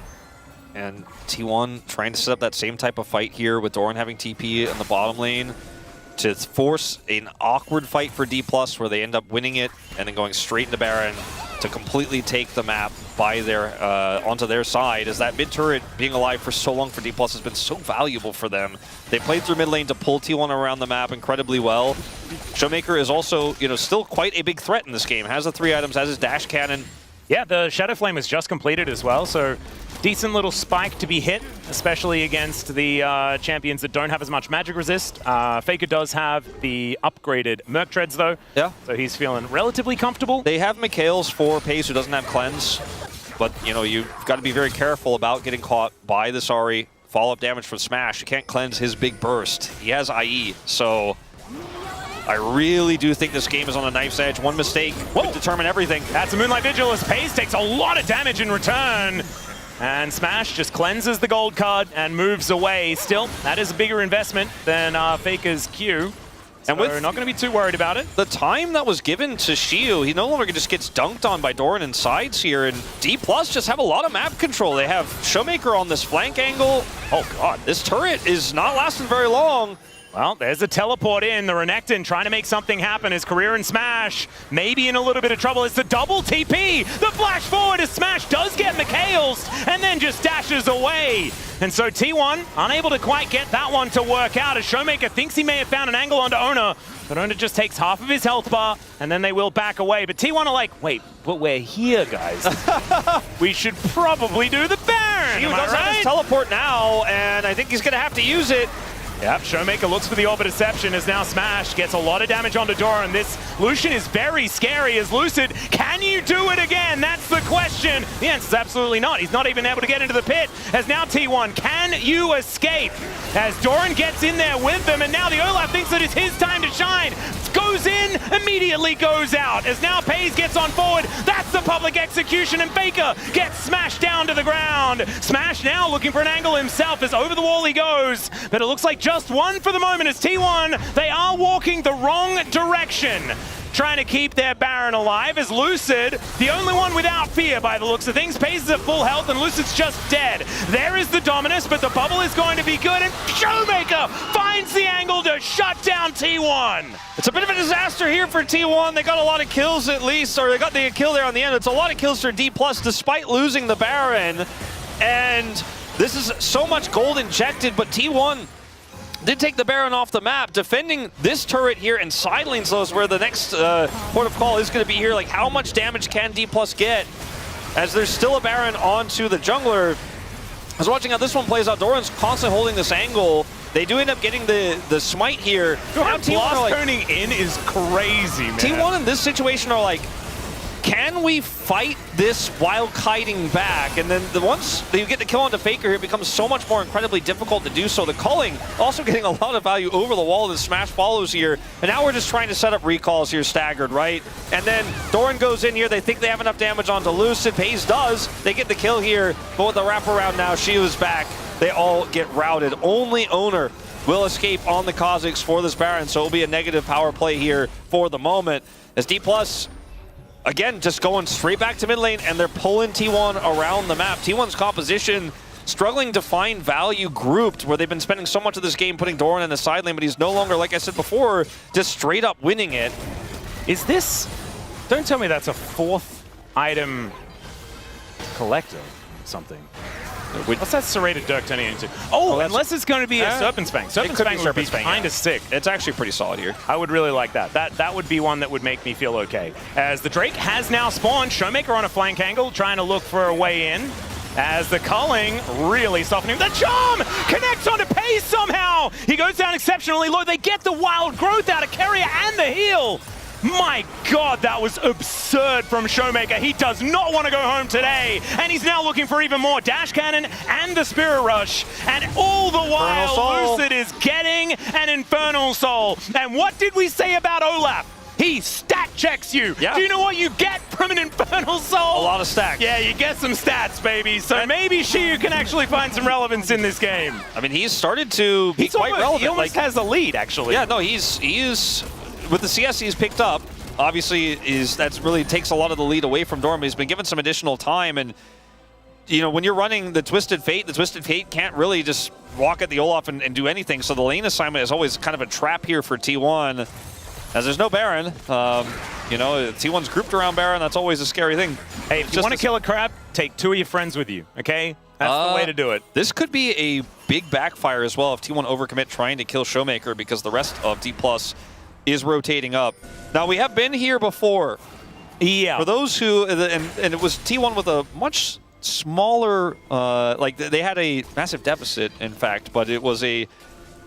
And T1 trying to set up that same type of fight here with Doran having TP in the bottom lane to force an awkward fight for D+, where they end up winning it and then going straight into Baron to completely take the map by onto their side, as that mid turret being alive for so long for D+ has been so valuable for them. They played through mid lane to pull T1 around the map incredibly well. Showmaker is also, you know, still quite a big threat in this game. Has the 3 items, has his dash cannon. Yeah, the Shadow Flame was just completed as well, so decent little spike to be hit, especially against the champions that don't have as much magic resist. Faker does have the upgraded Merc Treads though. Yeah. So he's feeling relatively comfortable. They have Mikhails for Pace, who doesn't have Cleanse. But, you know, you've got to be very careful about getting caught by the Sari. Follow-up damage from Smash. You can't cleanse his big burst. He has IE, so I really do think this game is on a knife's edge. One mistake would determine everything. That's a Moonlight Vigil as Pace takes a lot of damage in return. And Smash just cleanses the gold card and moves away. Still, that is a bigger investment than Faker's Q. And we're not going to be too worried about it. The time that was given to Shiu, he no longer just gets dunked on by Doran and sides here, and D+ just have a lot of map control. They have Showmaker on this flank angle. Oh god, this turret is not lasting very long. Well, there's a teleport in. The Renekton trying to make something happen. His career in Smash maybe in a little bit of trouble. It's the double TP. The flash forward as Smash does get Mikhails and then just dashes away. And so T1 unable to quite get that one to work out as Showmaker thinks he may have found an angle onto Ona, but Ona just takes half of his health bar and then they will back away. But T1 are like, wait, but we're here, guys. We should probably do the Baron. Shiu does have his teleport now, and I think he's going to have to use it. Yep, Showmaker looks for the Orbit Deception as now Smash gets a lot of damage onto Doran. This Lucian is very scary as Lucid. Can you do it again? That's the question. The answer is absolutely not. He's not even able to get into the pit as now T1. Can you escape? As Doran gets in there with them and now the Olaf thinks that it's his time to shine. Goes in, immediately goes out as now Paze gets on forward. That's the public execution and Faker gets smashed down to the ground. Smash now looking for an angle himself as over the wall he goes. But it looks like just one for the moment as T1, they are walking the wrong direction. Trying to keep their Baron alive as Lucid, the only one without fear by the looks of things. Pace is at full health and Lucid's just dead. There is the Dominus, but the bubble is going to be good and Showmaker finds the angle to shut down T1. It's a bit of a disaster here for T1. They got a lot of kills at least, or they got the kill there on the end. It's a lot of kills for D+ despite losing the Baron. And this is so much gold injected, but T1 did take the Baron off the map. Defending this turret here and side lanes though is where the next port of call is going to be here. Like, how much damage can D+ get? As there's still a Baron onto the jungler. I was watching how this one plays out. Doran's constantly holding this angle. They do end up getting the smite here. Doran blast turning in is crazy, man. T1 in this situation are like, can we fight this while kiting back? And then once you get the kill onto Faker here, it becomes so much more incredibly difficult to do so. The culling also getting a lot of value over the wall as Smash follows here. And now we're just trying to set up recalls here staggered, right? And then Doran goes in here. They think they have enough damage onto Lucid. Paze does. They get the kill here. But with the wraparound now, Shiu's back. They all get routed. Only Owner will escape on the Kha'Zix for this Baron. So it'll be a negative power play here for the moment. As D+, again, just going straight back to mid lane, and they're pulling T1 around the map. T1's composition struggling to find value grouped, where they've been spending so much of this game putting Doran in the side lane, but he's no longer, like I said before, just straight up winning it. Is this... Don't tell me that's a 4th item collector something. What's that Serrated Dirk turning into? Oh, unless it's going to be a Serpent's Fang. Serpent's Fang would be kind of sick. It's actually pretty solid here. I would really like that. That would be one that would make me feel okay. As the Drake has now spawned, Showmaker on a flank angle, trying to look for a way in. As the culling really softening. The charm connects onto Pace somehow. He goes down exceptionally low. They get the wild growth out of Carrier and the heal. My God, that was absurd from Showmaker. He does not want to go home today. And he's now looking for even more Dash Cannon and the Spirit Rush. And all the while, Lucid is getting an Infernal Soul. And what did we say about Olaf? He stat checks you. Yeah. Do you know what you get from an Infernal Soul? A lot of stacks. Yeah, you get some stats, baby. So maybe Shiu can actually find some relevance in this game. I mean, he's started to be quite relevant. He almost has a lead, actually. Yeah, no, he is... With the CS he's picked up, obviously that's really takes a lot of the lead away from Doran. He's been given some additional time, and you know, when you're running the Twisted Fate can't really just walk at the Olaf and do anything. So the lane assignment is always kind of a trap here for T1, as there's no Baron. You know, T1's grouped around Baron. That's always a scary thing. Hey, if you want to kill a crab, take 2 of your friends with you. Okay, that's the way to do it. This could be a big backfire as well if T1 overcommit trying to kill Showmaker, because the rest of D+ is rotating up. Now, we have been here before. Yeah. For those who, and it was T1 with a much smaller, like they had a massive deficit, in fact, but it was a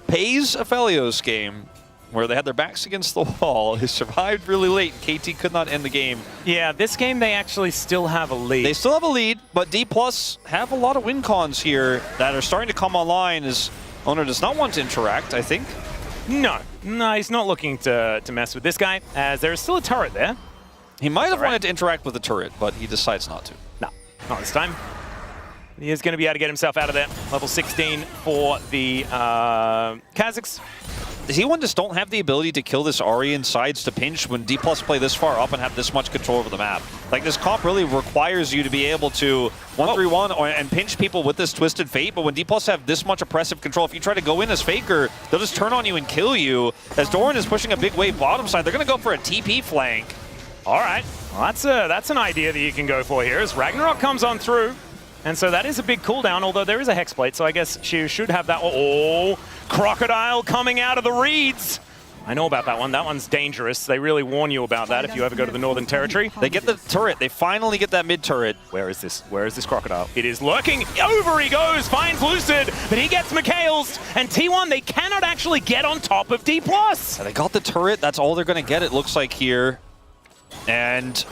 PaZ Aphelios game where they had their backs against the wall. They survived really late. KT could not end the game. Yeah, this game they actually still have a lead. They still have a lead, but D+ have a lot of win cons here that are starting to come online as Owner does not want to interact, I think. No, he's not looking to mess with this guy, as there is still a turret there. He might have wanted to interact with the turret, but he decides not to. No, not this time. He is going to be able to get himself out of there. Level 16 for the Kazakhs. T1 just don't have the ability to kill this Ahri in sides to pinch when D+ play this far up and have this much control over the map. Like, this comp really requires you to be able to 1-3-1 and pinch people with this Twisted Fate, but when D+ have this much oppressive control, if you try to go in as Faker, they'll just turn on you and kill you. As Doran is pushing a big wave bottom side, they're going to go for a TP flank. All right, well, that's an idea that you can go for here as Ragnarok comes on through. And so that is a big cooldown, although there is a Hexblade, so I guess she should have that. Oh, Crocodile coming out of the reeds. I know about that one. That one's dangerous. They really warn you about that if you ever go to the Northern Territory. They get the turret. They finally get that mid turret. Where is this? Where is this Crocodile? It is lurking. Over he goes. Finds Lucid, but he gets Mikhail's. And T1, they cannot actually get on top of D+. They got the turret. That's all they're going to get, it looks like here. And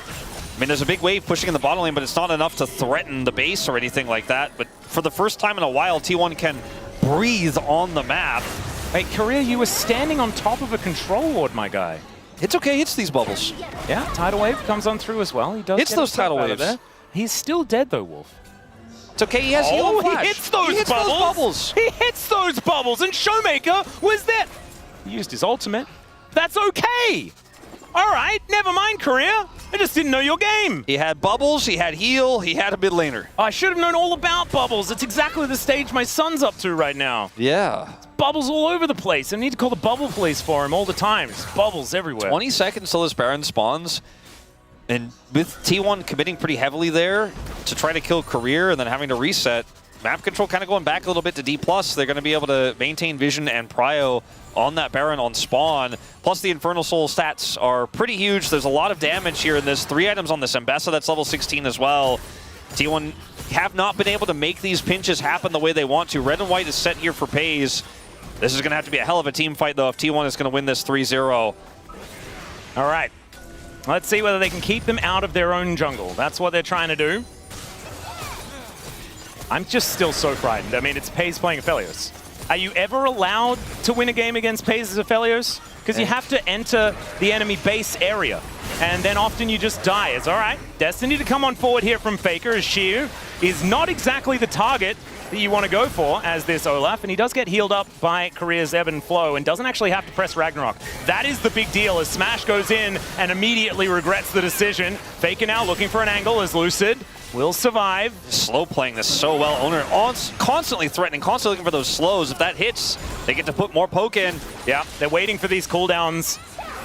I mean, there's a big wave pushing in the bottom lane, but it's not enough to threaten the base or anything like that. But for the first time in a while, T1 can breathe on the map. Hey, Korea, you were standing on top of a control ward, my guy. It's okay, hits these bubbles. Yeah, Tidal Wave comes on through as well. He does hits those tidal waves. There. He's still dead, though, Wolf. It's okay, he has heal and flash. He hits those bubbles. He hits those bubbles, and Showmaker was there. He used his ultimate. That's okay. All right, never mind, Korea. I just didn't know your game. He had bubbles, he had heal, he had a mid laner. I should have known all about bubbles. It's exactly the stage my son's up to right now. Yeah. It's bubbles all over the place. I need to call the bubble police for him all the time. There's bubbles everywhere. 20 seconds till this Baron spawns. And with T1 committing pretty heavily there to try to kill Career and then having to reset, map control kind of going back a little bit to D+. They're going to be able to maintain vision and prio on that Baron on spawn. Plus the Infernal Soul stats are pretty huge. There's a lot of damage here in this. 3 items on this Mbessa that's level 16 as well. T1 have not been able to make these pinches happen the way they want to. Red and white is set here for PaZ. This is going to have to be a hell of a team fight though if T1 is going to win this 3-0. All right. Let's see whether they can keep them out of their own jungle. That's what they're trying to do. I'm just still so frightened. I mean, it's PaZ playing Aphelios. Are you ever allowed to win a game against PaZ as Aphelios? Because you have to enter the enemy base area, and then often you just die. It's all right. Destiny to come on forward here from Faker, as Shiu is not exactly the target that you want to go for as this Olaf, and he does get healed up by Korea's Ebb and Flow and doesn't actually have to press Ragnarok. That is the big deal as Smash goes in and immediately regrets the decision. Faker now looking for an angle as Lucid will survive. Slow playing this so well. Owner constantly threatening, constantly looking for those slows. If that hits, they get to put more poke in. Yeah, they're waiting for these cooldowns.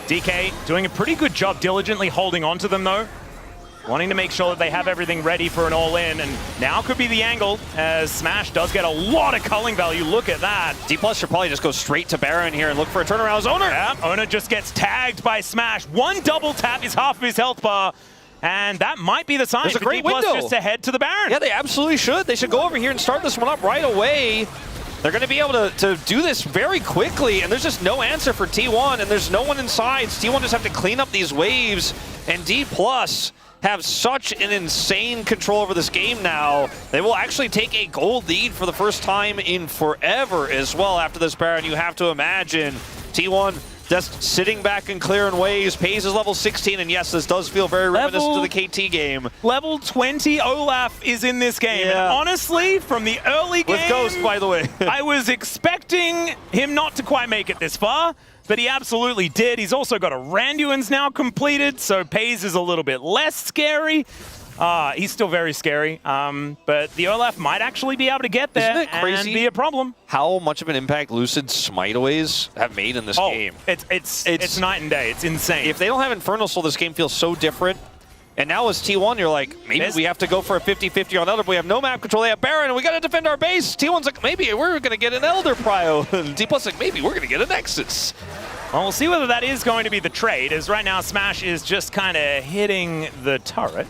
DK doing a pretty good job diligently holding on to them though. Wanting to make sure that they have everything ready for an all-in, and now could be the angle as Smash does get a lot of culling value. Look at that. D+ should probably just go straight to Baron here and look for a turnaround as Owner. Yeah, Owner just gets tagged by Smash. One double tap is half of his health bar. And that might be the time for D+ just to head to the Baron. Yeah, they absolutely should. They should go over here and start this one up right away. They're going to be able to do this very quickly, and there's just no answer for T1, and there's no one inside. T1 just have to clean up these waves, and D+ have such an insane control over this game now. They will actually take a gold lead for the first time in forever as well after this Baron. You have to imagine T1 just sitting back and clearing waves. PaZ is level 16, and yes, this does feel very reminiscent to the KT game. Level 20 Olaf is in this game, and honestly, from the early game... With Ghost, by the way. I was expecting him not to quite make it this far, but he absolutely did. He's also got a Randuin's now completed, so PaZ is a little bit less scary. He's still very scary, but the Olaf might actually be able to get there. Isn't it crazy and be a problem. How much of an impact Lucid's smiteaways have made in this game? It's night and day. It's insane. If they don't have Infernal Soul, this game feels so different. And now as T1, you're like, maybe we have to go for a 50-50 on Elder. We have no map control. They have Baron, and we got to defend our base. T1's like, maybe we're going to get an Elder Prio. And D+ like, maybe we're going to get a Nexus. Well, we'll see whether that is going to be the trade, as right now Smash is just kind of hitting the turret.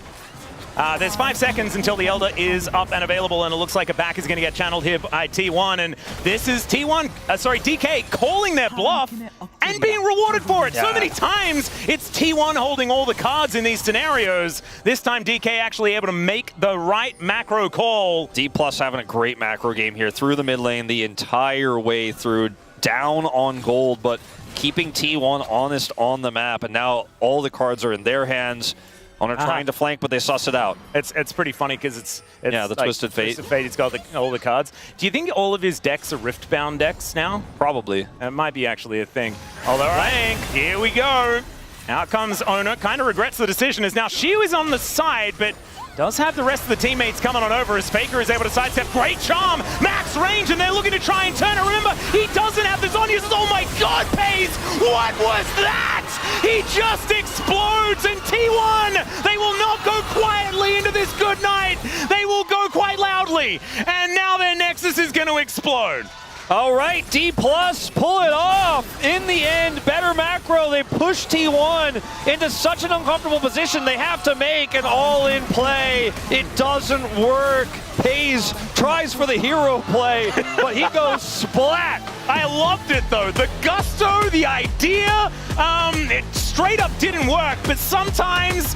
There's 5 seconds until the Elder is up and available, and it looks like a back is going to get channeled here by T1. And this is DK calling their bluff and being rewarded for it. So many times it's T1 holding all the cards in these scenarios. This time DK actually able to make the right macro call. D+ having a great macro game here through the mid lane the entire way through, down on gold, but keeping T1 honest on the map. And now all the cards are in their hands. Honor trying to flank, but they suss it out. It's pretty funny because it's the like Twisted Fate. Twisted Fate, he's got all the cards. Do you think all of his decks are Riftbound decks now? Probably. It might be actually a thing. Although, rank, here we go. Out comes Owner, kind of regrets the decision as now Shiu is on the side, but does have the rest of the teammates coming on over as Faker is able to sidestep. Great charm, max range, and they're looking to try and turn it. Remember, he doesn't have this on. He says, oh my God, Paze, what was that? He just explodes, and T1, they will not go quietly into this good night. They will go quite loudly, and now their Nexus is going to explode. All right, D+, pull it off. In the end, better macro. They push T1 into such an uncomfortable position. They have to make an all-in play. It doesn't work. Paze tries for the hero play, but he goes splat. I loved it though. The gusto, the idea, it straight up didn't work, but sometimes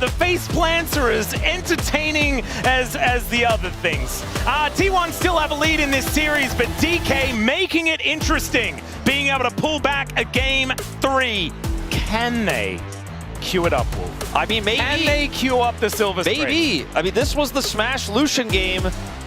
the face plants are as entertaining as the other things. T1 still have a lead in this series, but DK making it interesting, being able to pull back a game 3. Can they queue it up, Wolf? I mean, maybe. Can they queue up the Silver Strings? Maybe. I mean, this was the Smash Lucian game.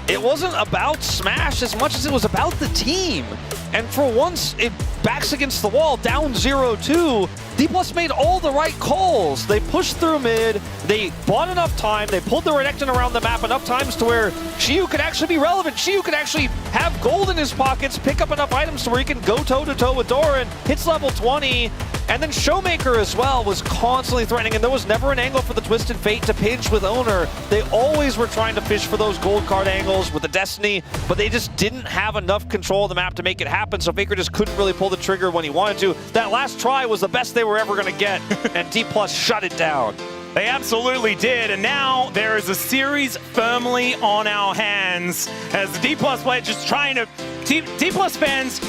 It wasn't about Smash as much as it was about the team. And for once, it backs against the wall, down 0-2. D+ made all the right calls. They pushed through mid, they bought enough time, they pulled the Renekton around the map enough times to where Shiu could actually be relevant. Shiu could actually have gold in his pockets, pick up enough items to where he can go toe-to-toe with Doran, hits level 20, and then Showmaker as well was constantly threatening, and there was never an angle for the Twisted Fate to pinch with Owner. They always were trying to fish for those gold card angles with the Destiny, but they just didn't have enough control of the map to make it happen, so Faker just couldn't really pull the trigger when he wanted to. That last try was the best they were ever going to get, and D+ shut it down. They absolutely did, and now there is a series firmly on our hands as the D+ player just trying to... D+ fans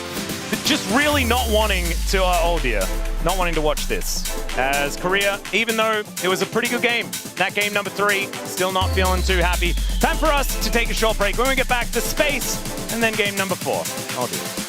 just really not wanting to... oh dear. Not wanting to watch this. As Korea, even though it was a pretty good game, that game number 3, still not feeling too happy. Time for us to take a short break. When we get back to Space, and then game number 4. Oh dear.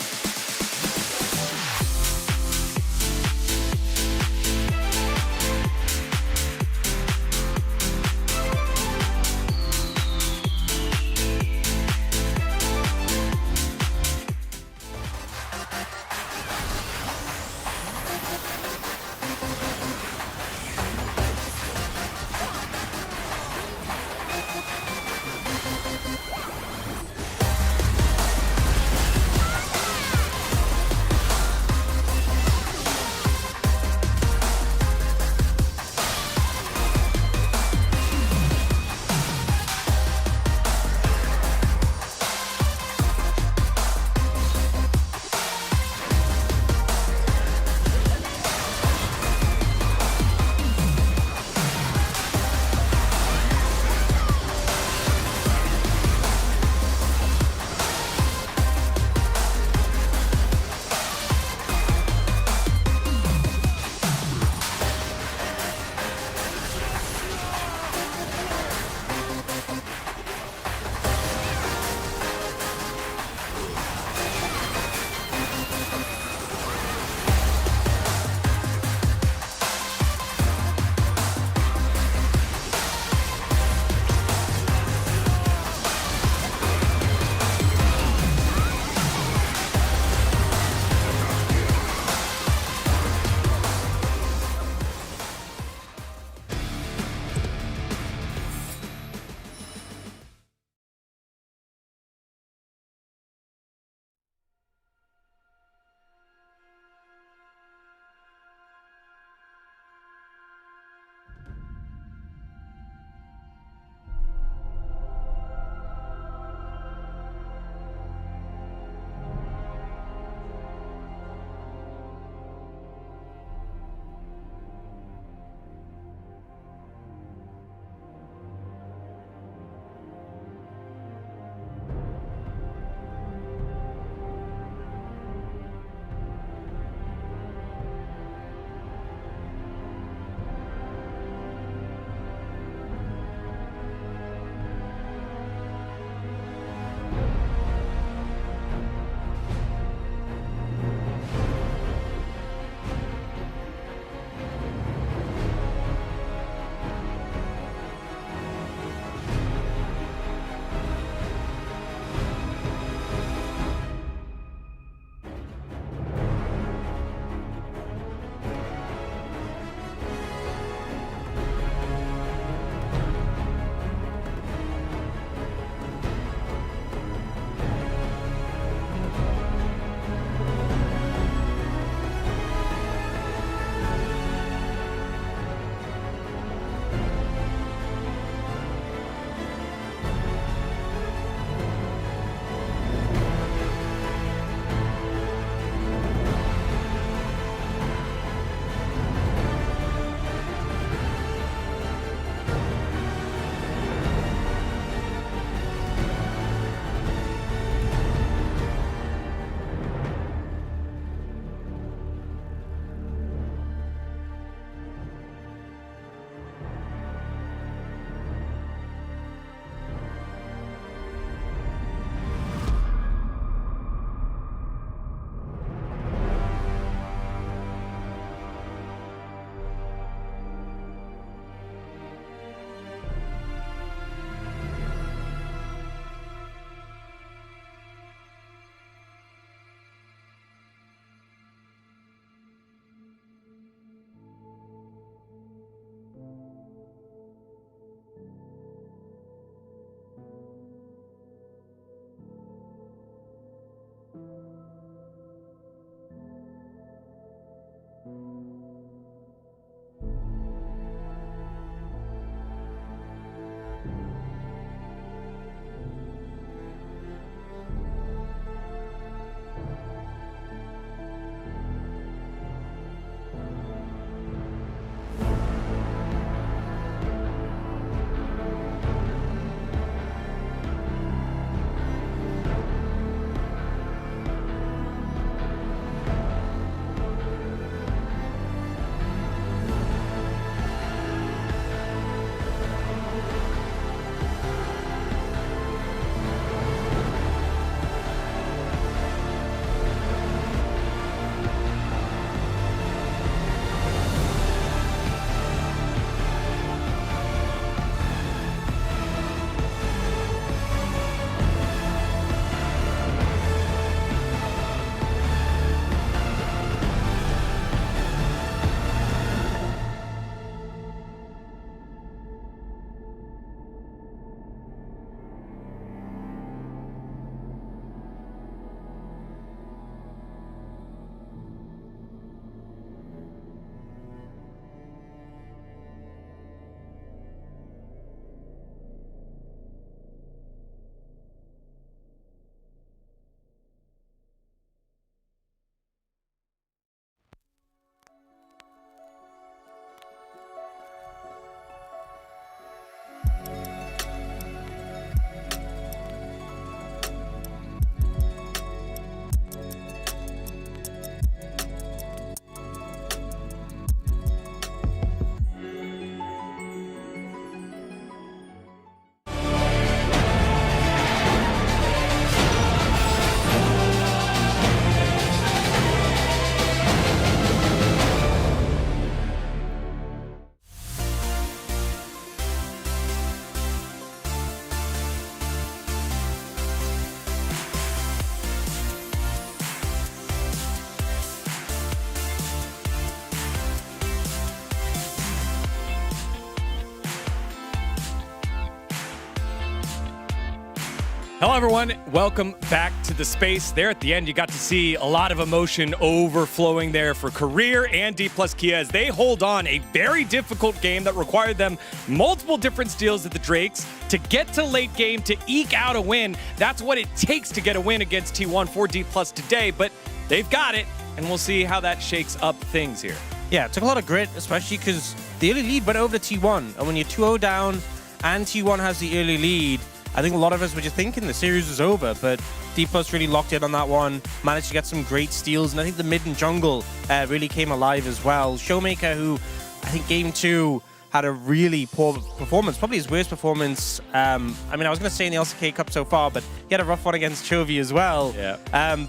Hello, everyone. Welcome back to the space. There at the end, you got to see a lot of emotion overflowing there for Career and D+ Kia as they hold on a very difficult game that required them multiple different steals at the Drakes to get to late game to eke out a win. That's what it takes to get a win against T1 for D+ today, but they've got it, and we'll see how that shakes up things here. Yeah, it took a lot of grit, especially because the early lead went over to T1. And when you're 2-0 down and T1 has the early lead, I think a lot of us were just thinking the series was over, but D+ really locked in on that one, managed to get some great steals, and I think the mid and jungle really came alive as well. Showmaker, who I think Game 2 had a really poor performance, probably his worst performance. I mean, I was going to say in the LCK Cup so far, but he had a rough one against Chovy as well. Yeah.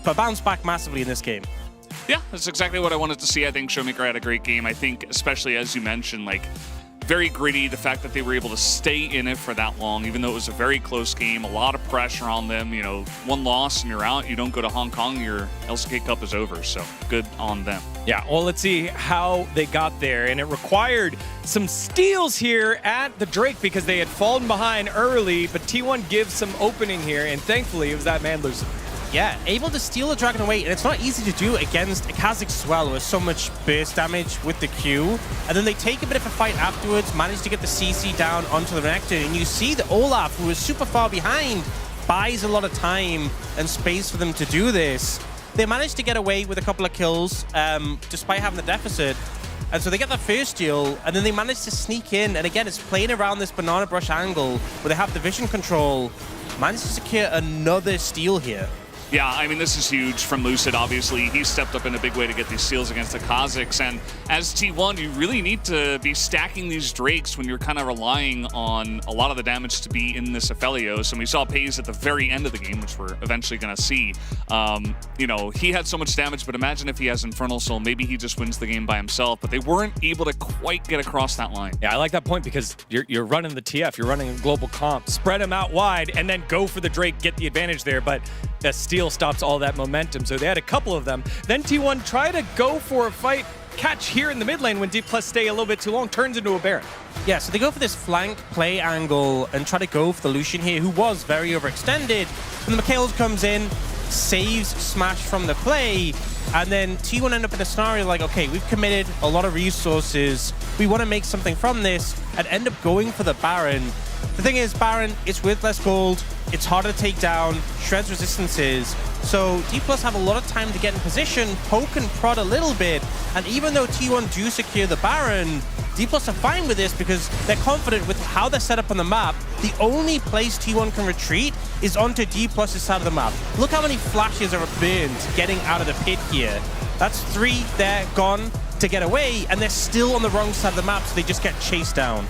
But bounced back massively in this game. Yeah, that's exactly what I wanted to see. I think Showmaker had a great game. I think, especially as you mentioned, like, very gritty, the fact that they were able to stay in it for that long, even though it was a very close game, a lot of pressure on them. You know, one loss and you're out. You don't go to Hong Kong, your LCK Cup is over. So good on them. Yeah, well, let's see how they got there. And it required some steals here at the Drake because they had fallen behind early, but T1 gives some opening here, and thankfully it was that man losing. Yeah, able to steal the Dragon away, and it's not easy to do against a Kha'Zix as well, with so much burst damage with the Q. And then they take a bit of a fight afterwards, manage to get the CC down onto the Renekton, and you see that Olaf, who is super far behind, buys a lot of time and space for them to do this. They managed to get away with a couple of kills, despite having the deficit. And so they get that first steal, and then they manage to sneak in, and again, it's playing around this banana brush angle, where they have the vision control, manage to secure another steal here. Yeah, I mean, this is huge from Lucid, obviously. He stepped up in a big way to get these steals against the Kha'Zix. And as T1, you really need to be stacking these Drakes when you're kind of relying on a lot of the damage to be in this Aphelios. And we saw Pays at the very end of the game, which we're eventually going to see. You know, he had so much damage, but imagine if he has Infernal Soul. Maybe he just wins the game by himself. But they weren't able to quite get across that line. Yeah, I like that point because you're running the TF, you're running a global comp. Spread them out wide and then go for the Drake, get the advantage there. But that steal stops all that momentum, so they had a couple of them. Then T1 try to go for a fight, catch here in the mid lane when D+ stay a little bit too long, turns into a Baron. Yeah, so they go for this flank play angle and try to go for the Lucian here, who was very overextended. And the Mikhails comes in, saves Smash from the play, and then T1 end up in a scenario like, okay, we've committed a lot of resources, we want to make something from this, and end up going for the Baron. The thing is, Baron, it's worth less gold, it's harder to take down, shreds resistances, so D+ have a lot of time to get in position, poke and prod a little bit, and even though T1 do secure the Baron, D+ are fine with this because they're confident with how they're set up on the map. The only place T1 can retreat is onto D+'s side of the map. Look how many flashes are burned getting out of the pit here. That's 3 there, gone to get away, and they're still on the wrong side of the map, so they just get chased down.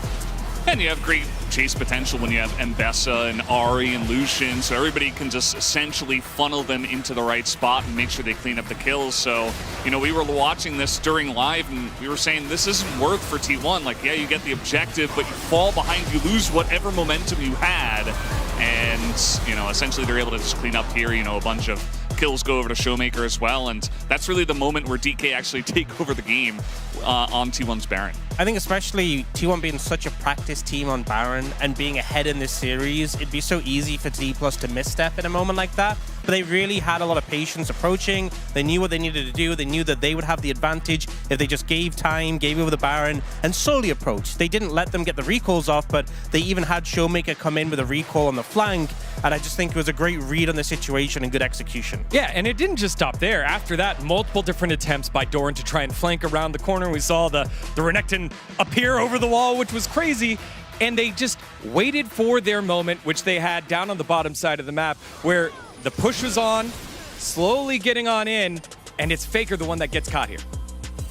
And you have great chase potential when you have Mbessa and Ahri and Lucian, so everybody can just essentially funnel them into the right spot and make sure they clean up the kills. So, you know, we were watching this during live and we were saying this isn't worth for T1. Like, yeah, you get the objective, but you fall behind, you lose whatever momentum you had. And, you know, essentially they're able to just clean up here, you know, a bunch of kills go over to Showmaker as well, and that's really the moment where DK actually take over the game on T1's Baron. I think especially T1 being such a practice team on Baron and being ahead in this series, it'd be so easy for D+ to misstep in a moment like that. But they really had a lot of patience approaching. They knew what they needed to do. They knew that they would have the advantage if they just gave time, gave over the Baron, and slowly approached. They didn't let them get the recalls off, but they even had Showmaker come in with a recall on the flank. And I just think it was a great read on the situation and good execution. Yeah, and it didn't just stop there. After that, multiple different attempts by Doran to try and flank around the corner. We saw the Renekton appear over the wall, which was crazy. And they just waited for their moment, which they had down on the bottom side of the map, where the push was on, slowly getting on in, and it's Faker the one that gets caught here.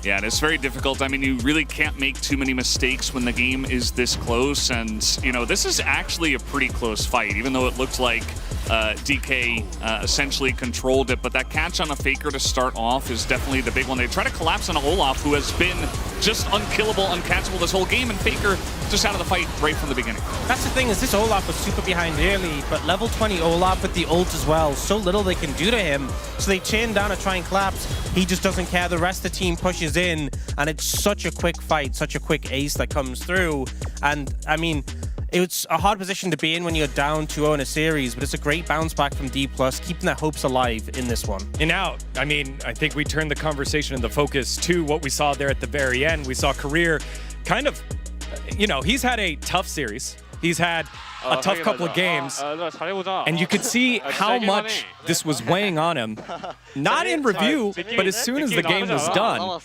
Yeah, and it's very difficult. I mean, you really can't make too many mistakes when the game is this close. And, you know, this is actually a pretty close fight, even though it looked like DK essentially controlled it. But that catch on a Faker to start off is definitely the big one. They try to collapse on Olaf, who has been just unkillable, uncatchable this whole game, and Faker just out of the fight right from the beginning. That's the thing, is this Olaf was super behind early, but level 20 Olaf with the ult as well. So little they can do to him. So they chain down to try and collapse. He just doesn't care. The rest of the team pushes in, and it's such a quick fight, such a quick ace that comes through. And I mean, It's a hard position to be in when you're down 2-0 in a series, but it's a great bounce back from D+, keeping their hopes alive in this one. And now, I mean, I think we turned the conversation and the focus to what we saw there at the very end. We saw Career kind of, you know, he's had a tough series. He's had a tough couple of games, and you could see how much this was weighing on him. Not in review, but as soon as the game was done,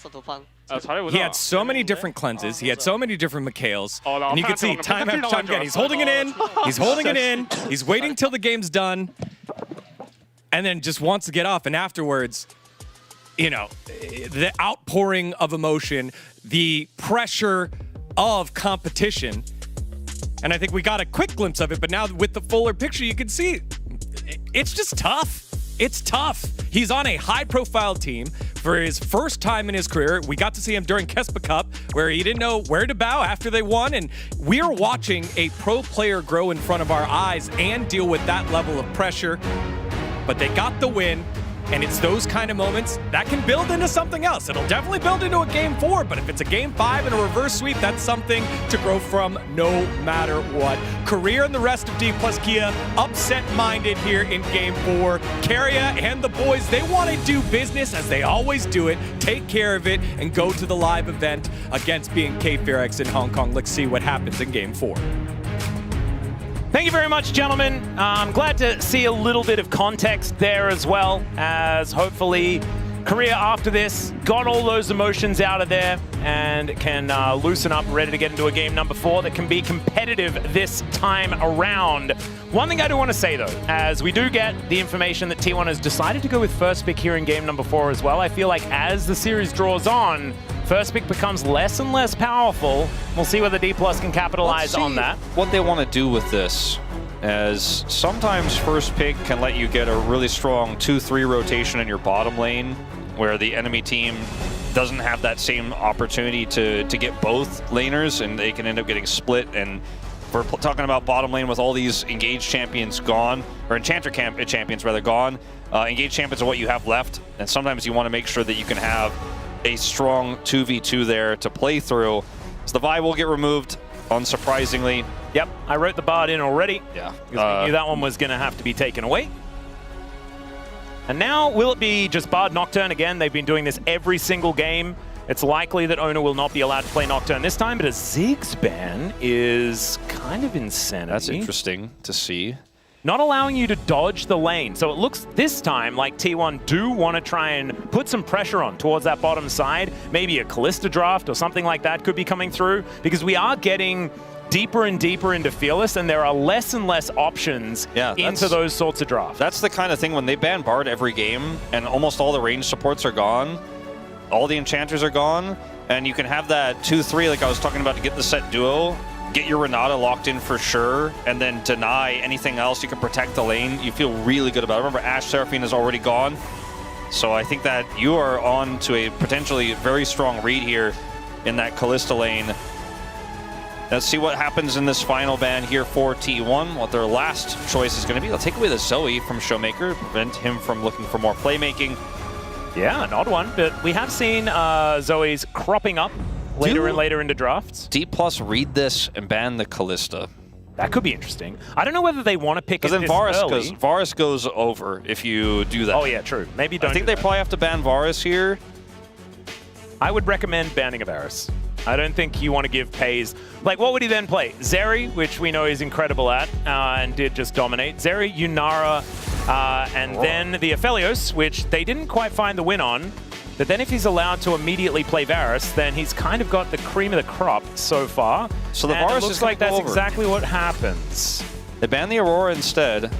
he had so many different cleanses, he had so many different Mikhails, and you could see time after time again, he's holding it in, he's holding it in, he's waiting till the game's done, and then just wants to get off, and afterwards, you know, the outpouring of emotion, the pressure of competition. And I think we got a quick glimpse of it, but now with the fuller picture, you can see it's just tough. It's tough. He's on a high-profile team for his first time in his career. We got to see him during Kespa Cup, where he didn't know where to bow after they won, and we are watching a pro player grow in front of our eyes and deal with that level of pressure. But they got the win. And it's those kind of moments that can build into something else. It'll definitely build into a Game 4, but if it's a Game 5 and a reverse sweep, that's something to grow from no matter what. Career and the rest of D+ Kia upset-minded here in Game 4. Keria and the boys, they want to do business as they always do it, take care of it, and go to the live event against BNK Fearx in Hong Kong. Let's see what happens in Game 4. Thank you very much, gentlemen. I'm glad to see a little bit of context there as well, as hopefully Career after this got all those emotions out of there and can loosen up, ready to get into a game number 4 that can be competitive this time around. One thing I do want to say, though, as we do get the information that T1 has decided to go with first pick here in game number 4 as well, I feel like as the series draws on, first pick becomes less and less powerful. We'll see whether D+ can capitalize on that. What they want to do with this, as sometimes first pick can let you get a really strong 2-3 rotation in your bottom lane, where the enemy team doesn't have that same opportunity to get both laners, and they can end up getting split. And we're talking about bottom lane with all these engaged champions gone, or enchanter champions rather gone. Engaged champions are what you have left, and sometimes you want to make sure that you can have a strong 2v2 there to play through. So the Vi will get removed, unsurprisingly. Yep, I wrote the Bard in already. Yeah. Because we knew that one was going to have to be taken away. And now, will it be just Bard Nocturne again? They've been doing this every single game. It's likely that Owner will not be allowed to play Nocturne this time, but a Ziggs ban is kind of insanity. That's interesting to see. Not allowing you to dodge the lane. So it looks this time like T1 do want to try and put some pressure on towards that bottom side. Maybe a Callista draft or something like that could be coming through, because we are getting deeper and deeper into Fearless, and there are less and less options into those sorts of drafts. That's the kind of thing when they ban Bard every game and almost all the range supports are gone, all the enchanters are gone, and you can have that 2-3 like I was talking about to get the set duo, get your Renata locked in for sure, and then deny anything else. You can protect the lane. You feel really good about it. Remember, Ashe Seraphine is already gone. So I think that you are on to a potentially very strong read here in that Callista lane. Let's see what happens in this final ban here for T1, what their last choice is going to be. They'll take away the Zoe from Showmaker, prevent him from looking for more playmaking. Yeah, an odd one, but we have seen Zoe's cropping up later and later into drafts. D+ read this and ban the Callista. That could be interesting. I don't know whether they want to pick it this early. Varus goes over if you do that. Oh yeah, true. Maybe don't. I think they probably have to ban Varus here. I would recommend banning a Varus. I don't think you want to give Pays. Like, what would he then play? Zeri, which we know he's incredible at and did just dominate. Zeri, Yunara, and then the Aphelios, which they didn't quite find the win on. But then if he's allowed to immediately play Varus, then he's kind of got the cream of the crop so far. So the and Varus it looks is like that's over. exactly what happens. They ban the Aurora instead.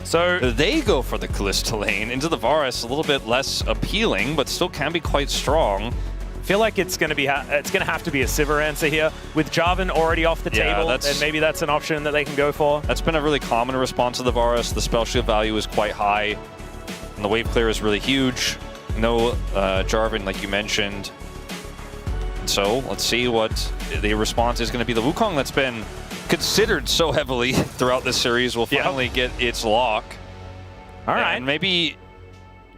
So they go for the Callista lane into the Varus, a little bit less appealing, but still can be quite strong. I feel like it's going to be have to be a Sivir answer here with Jarvan already off the table, and maybe that's an option that they can go for. That's been a really common response to the Varus. The spell shield value is quite high, and the wave clear is really huge. No Jarvan, like you mentioned. So let's see what the response is going to be. The Wukong that's been considered so heavily throughout this series will finally get its lock. All right. And maybe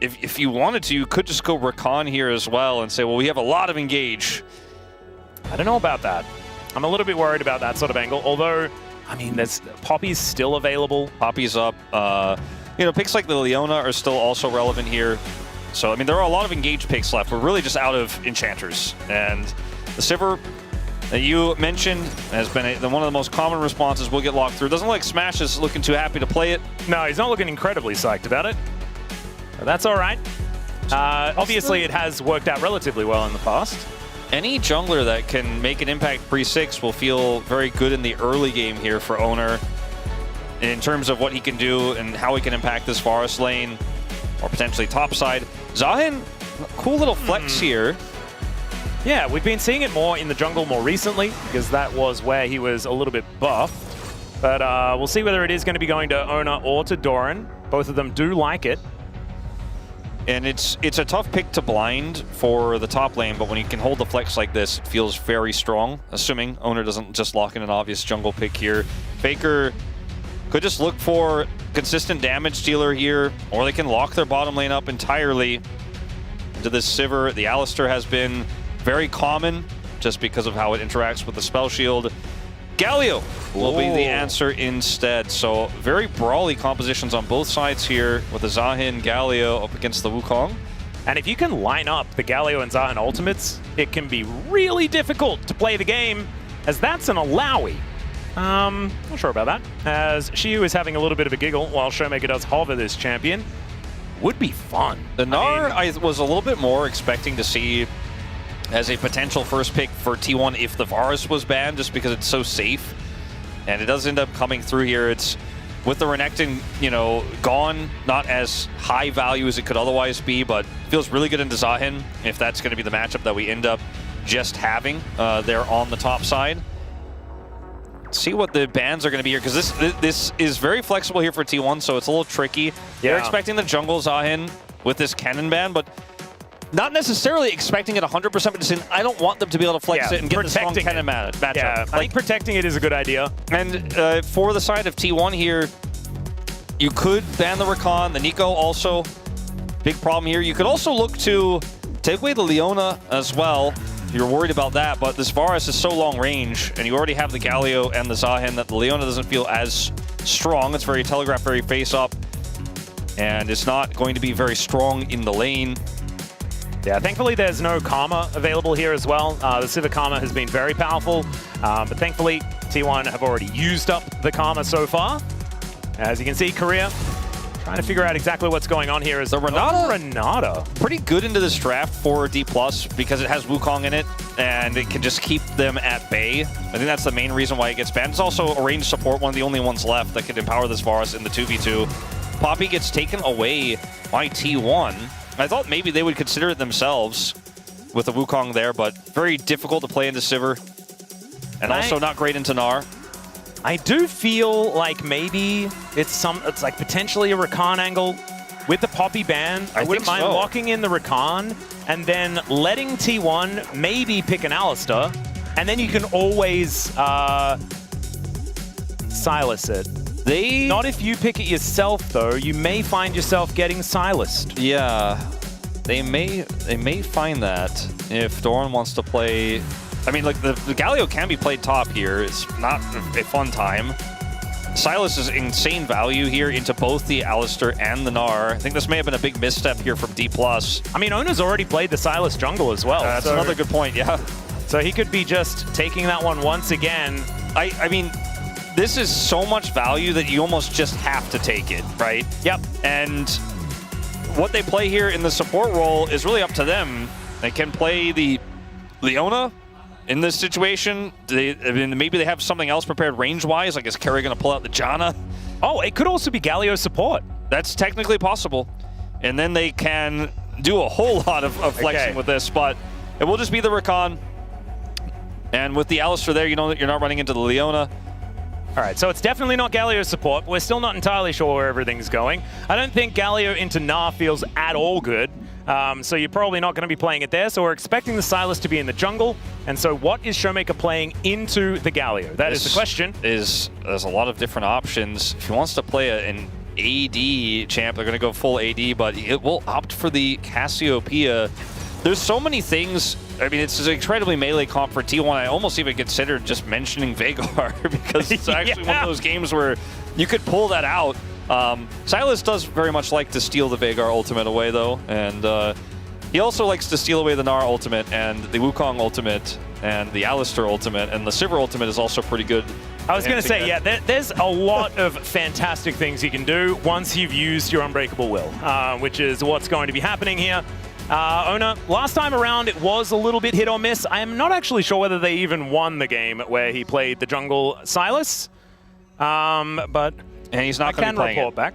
if you wanted to, you could just go Rakan here as well and say, well, we have a lot of engage. I don't know about that. I'm a little bit worried about that sort of angle. Although, I mean, there's Poppy's still available. Poppy's up. Picks like the Leona are still also relevant here. So, I mean, there are a lot of engaged picks left. We're really just out of enchanters. And the Sivir that you mentioned has been one of the most common responses. Will get locked through. Doesn't look like Smash is looking too happy to play it. No, he's not looking incredibly psyched about it. But that's all right. Obviously, it has worked out relatively well in the past. Any jungler that can make an impact pre-6 will feel very good in the early game here for Owner in terms of what he can do and how he can impact this forest lane or potentially topside. Zahin, cool little flex here. Yeah, we've been seeing it more in the jungle more recently because that was where he was a little bit buffed. But we'll see whether it is going to be going to Owner or to Doran. Both of them do like it. And it's a tough pick to blind for the top lane, but when you can hold the flex like this, it feels very strong, assuming Owner doesn't just lock in an obvious jungle pick here. Faker could just look for consistent damage dealer here, or they can lock their bottom lane up entirely into this Sivir. The Alistar has been very common just because of how it interacts with the spell shield. Galio will be the answer instead. So very brawly compositions on both sides here with the Zahin Galio up against the Wukong. And if you can line up the Galio and Zahin ultimates, it can be really difficult to play the game, as that's an Alawi. Not sure about that, as Shiyu is having a little bit of a giggle while Showmaker does hover this champion. Would be fun. The Gnar, I was a little bit more expecting to see as a potential first pick for T1 if the Varus was banned, just because it's so safe. And it does end up coming through here. It's with the Renekton, gone, not as high value as it could otherwise be, but feels really good into Zahin if that's going to be the matchup that we end up just having there on the top side. See what the bans are going to be here, because this is very flexible here for T1, so it's a little tricky. They're expecting the jungle Zahin with this cannon ban, but not necessarily expecting it 100%, but just saying, I don't want them to be able to flex it and get the strong cannon matchup. Yeah, I think protecting it is a good idea. And for the side of T1 here, you could ban the Rakan, the Nico also. Big problem here. You could also look to take away the Leona as well. You're worried about that, but this Varus is so long range, and you already have the Galio and the Zahin that the Leona doesn't feel as strong. It's very telegraph, very face up, and it's not going to be very strong in the lane. Yeah, thankfully there's no Karma available here as well. The Sivir Karma has been very powerful, but thankfully T1 have already used up the Karma so far. As you can see, Korea trying to figure out exactly what's going on here. Is the Renata pretty good into this draft for D+, because it has Wukong in it, and it can just keep them at bay. I think that's the main reason why it gets banned. It's also a ranged support, one of the only ones left that could empower this Varus in the 2v2. Poppy gets taken away by T1. I thought maybe they would consider it themselves with the Wukong there, but very difficult to play into Sivir, and also not great into Gnar. I do feel like maybe it's like potentially a Rakan angle with the Poppy ban. I wouldn't mind locking in the Rakan and then letting T1 maybe pick an Alistar, and then you can always Silas it. Not if you pick it yourself, though. You may find yourself getting silenced. Yeah, they may find that if Doran wants to play. I mean, like the Galio can be played top here. It's not a fun time. Silas is insane value here into both the Alistar and the Gnar. I think this may have been a big misstep here from D+. I mean, Ona's already played the Silas jungle as well. That's another good point, yeah. So he could be just taking that one once again. I mean, this is so much value that you almost just have to take it, right? Yep. And what they play here in the support role is really up to them. They can play the Leona in this situation. Maybe they have something else prepared range-wise, like is Kerry going to pull out the Janna? Oh, it could also be Galio support. That's technically possible. And then they can do a whole lot of flexing with this, but it will just be the Rakan. And with the Alistar there, you know that you're not running into the Leona. All right, so it's definitely not Galio support. We're still not entirely sure where everything's going. I don't think Galio into Gnar feels at all good. So you're probably not going to be playing it there. So we're expecting the Silas to be in the jungle. And so what is Showmaker playing into the Galio? That is the question. There's a lot of different options. If he wants to play an AD champ, they're going to go full AD, but it will opt for the Cassiopeia. There's so many things I mean, it's an incredibly melee comp for T1. I almost even considered just mentioning Veigar because it's actually one of those games where you could pull that out. Silas does very much like to steal the Veigar ultimate away, though, and he also likes to steal away the Gnar ultimate and the Wukong ultimate and the Alistar ultimate, and the Sivir ultimate is also pretty good. I was going to say, yeah, there's a lot of fantastic things you can do once you've used your Unbreakable Will, which is what's going to be happening here. Ona, last time around it was a little bit hit or miss. I am not actually sure whether they even won the game where he played the jungle Silas, but and he's not going to be playing report back.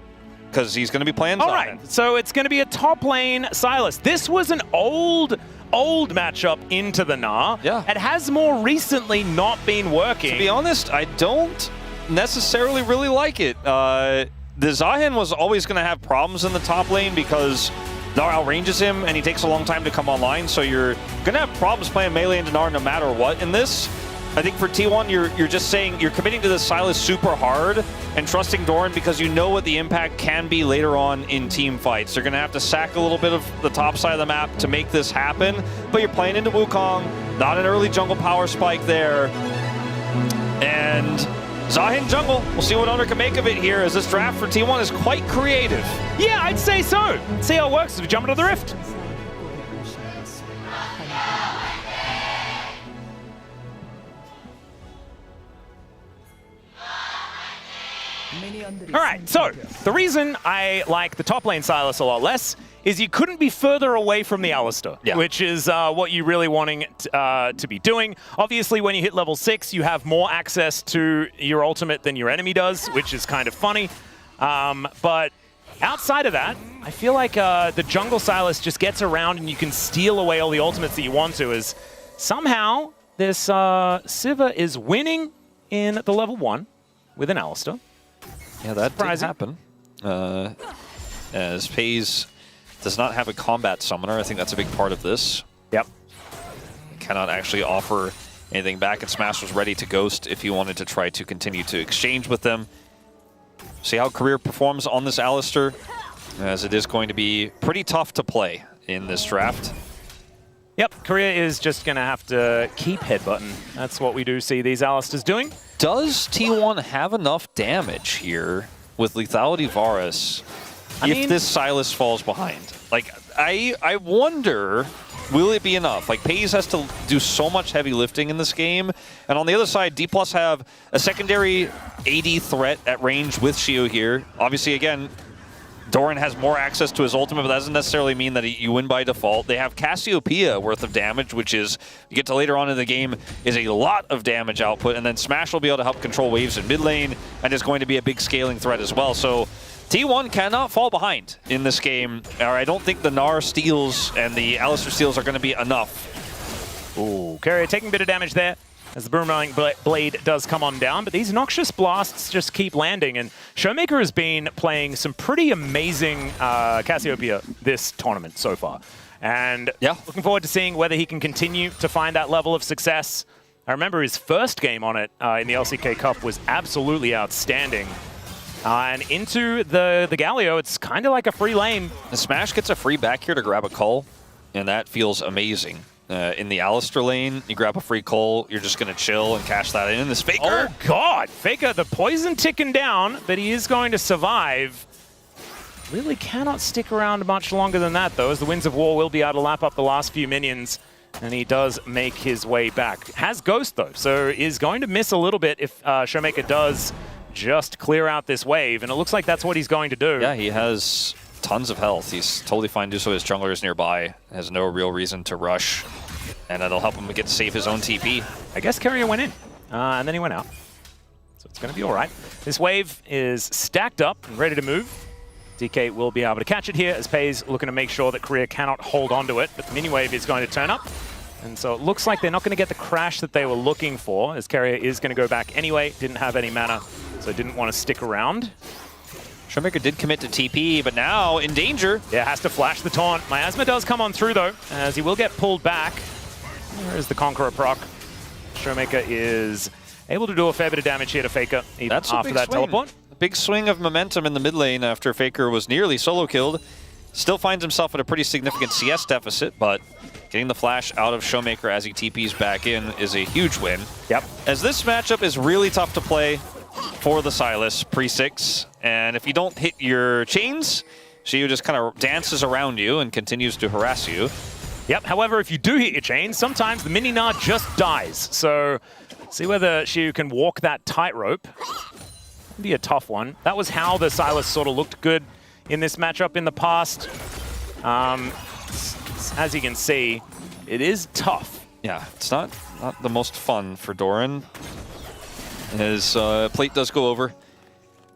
Because he's going to be playing All Zion. right, so it's going to be a top lane Silas. This was an old matchup into the Gnar. Yeah. It has more recently not been working. To be honest, I don't necessarily really like it. The Zahin was always going to have problems in the top lane because Gnar outranges him and he takes a long time to come online, so you're going to have problems playing melee into Gnar no matter what. In this, I think for T1, you're just saying you're committing to this Silas super hard and trusting Doran because you know what the impact can be later on in team fights. You're going to have to sack a little bit of the top side of the map to make this happen, but you're playing into Wukong, not an early jungle power spike there. And Zahin jungle, we'll see what Owner can make of it here, as this draft for T1 is quite creative. Yeah, I'd say so. See how it works as we jump into the Rift. All right, so the reason I like the top lane Silas a lot less is you couldn't be further away from the Alistar, which is what you're really wanting to be doing. Obviously, when you hit level 6, you have more access to your ultimate than your enemy does, which is kind of funny. But outside of that, I feel like the jungle Silas just gets around and you can steal away all the ultimates that you want to, as somehow this Sivir is winning in the level 1 with an Alistar. Yeah, that did happen. As FaZe does not have a combat summoner. I think that's a big part of this. Yep. Cannot actually offer anything back, and Smash was ready to ghost if he wanted to try to continue to exchange with them. See how Career performs on this Alistar, as it is going to be pretty tough to play in this draft. Yep, Korea is just going to have to keep headbutting. That's what we do see these Alistars doing. Does T1 have enough damage here with Lethality Varus if this Silas falls behind? Like, I wonder, will it be enough? Like, FaZe has to do so much heavy lifting in this game. And on the other side, D+ have a secondary AD threat at range with Shio here. Obviously, again, Doran has more access to his ultimate, but that doesn't necessarily mean that you win by default. They have Cassiopeia worth of damage, which is, you get to later on in the game, is a lot of damage output, and then Smash will be able to help control waves in mid lane, and is going to be a big scaling threat as well. So T1 cannot fall behind in this game, or I don't think the Gnar steals and the Alistar steals are going to be enough. Ooh, Carrier taking a bit of damage there as the Boomerang Blade does come on down, but these Noxious Blasts just keep landing, and Showmaker has been playing some pretty amazing Cassiopeia this tournament so far. And looking forward to seeing whether he can continue to find that level of success. I remember his first game on it in the LCK Cup was absolutely outstanding. And into the Galio, it's kind of like a free lane. The Smash gets a free back here to grab a cull, and that feels amazing. In the Alistar lane, you grab a free cull, you're just going to chill and cash that in. This Faker. Oh, God. Faker, the poison ticking down, but he is going to survive. Really cannot stick around much longer than that, though, as the Winds of War will be able to lap up the last few minions, and he does make his way back. Has Ghost, though, so is going to miss a little bit if Showmaker does just clear out this wave, and it looks like that's what he's going to do. Yeah, he has tons of health. He's totally fine to do so. His jungler is nearby. Has no real reason to rush. And that'll help him get to save his own TP. I guess Carrier went in, and then he went out. So it's going to be all right. This wave is stacked up and ready to move. DK will be able to catch it here as FaZe looking to make sure that Korea cannot hold onto it, but the mini wave is going to turn up. And so it looks like they're not going to get the crash that they were looking for, as Carrier is going to go back anyway. Didn't have any mana, so didn't want to stick around. Showmaker did commit to TP, but now in danger. Yeah, has to flash the taunt. Miasma does come on through, though, as he will get pulled back. Where is the Conqueror proc? Showmaker is able to do a fair bit of damage here to Faker, even after that teleport. A big swing of momentum in the mid lane after Faker was nearly solo killed. Still finds himself at a pretty significant CS deficit, but Getting the flash out of Showmaker as he TPs back in is a huge win. Yep. As this matchup is really tough to play for the Sylas pre-6, and if you don't hit your chains, Xiyu just kind of dances around you and continues to harass you. Yep, however, if you do hit your chain, sometimes the mini-nard just dies. So see whether Xiyu can walk that tightrope. Be a tough one. That was how the Sylas sort of looked good in this matchup in the past. As you can see, it is tough. Yeah, it's not the most fun for Doran. His plate does go over.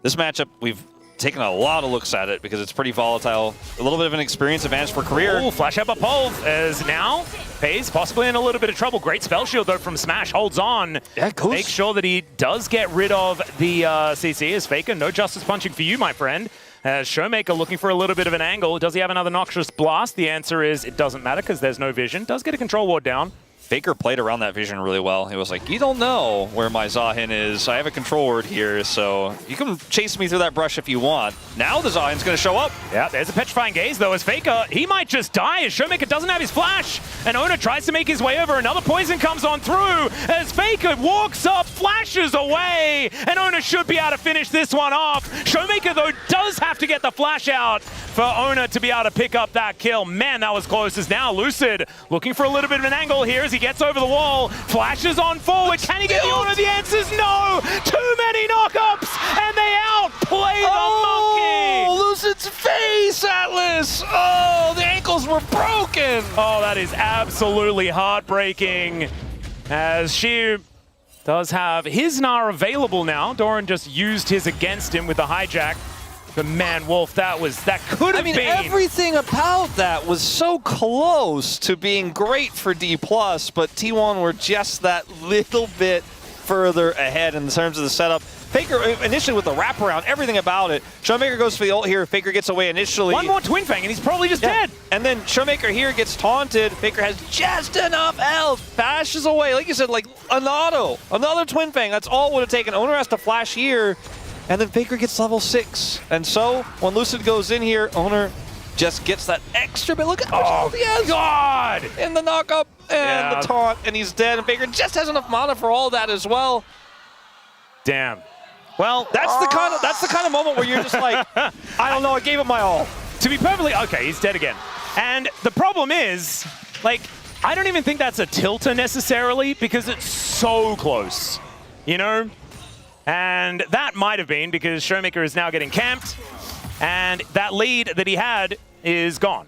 This matchup, we've taken a lot of looks at it because it's pretty volatile. A little bit of an experience advantage for Career. Oh, flash up Pulve as now FaZe possibly in a little bit of trouble. Great spell shield though from Smash, holds on. Yeah, goes. Make sure that he does get rid of the CC as Faker. No justice punching for you, my friend. As Showmaker looking for a little bit of an angle. Does he have another Noxious Blast? The answer is it doesn't matter because there's no vision. Does get a control ward down. Faker played around that vision really well. He was like, you don't know where my Zahin is. I have a control word here, so you can chase me through that brush if you want. Now the Zahin's going to show up. Yeah, there's a Petrifying Gaze, though, as Faker, he might just die as Showmaker doesn't have his flash. And Ona tries to make his way over. Another poison comes on through as Faker walks up, flashes away. And Ona should be able to finish this one off. Showmaker, though, does have to get the flash out for Ona to be able to pick up that kill. Man, that was close. As now Lucid looking for a little bit of an angle here as he gets over the wall. Flashes on forward. Can he get the Ona? The answer's no. Too many knockups, and they outplay the monkey. Lucid's face, Atlas! Oh, the ankles were broken! Oh, that is absolutely heartbreaking. As Xiyu does have his Gnar available now. Doran just used his against him with the hijack. But man, Wolf, that could have been. Everything about that was so close to being great for D+, but T1 were just that little bit further ahead in terms of the setup. Faker initially with the wraparound, everything about it. Showmaker goes for the ult here. Faker gets away initially. One more Twin Fang and he's probably just dead. And then Showmaker here gets taunted. Faker has just enough health. Bashes away. Like you said, like an auto. Another Twin Fang. That's all it would have taken. Owner has to flash here. And then Faker gets level 6. And so when Lucid goes in here, Owner just gets that extra bit. Look at how much health he has. God! In the knockup and the taunt. And he's dead. And Faker just has enough mana for all that as well. Damn. Well, that's the kind of moment where you're just like, I don't know, I gave it my all. To be perfectly okay, he's dead again. And the problem is, like, I don't even think that's a tilter necessarily because it's so close, you know? And that might have been because Showmaker is now getting camped, and that lead that he had is gone.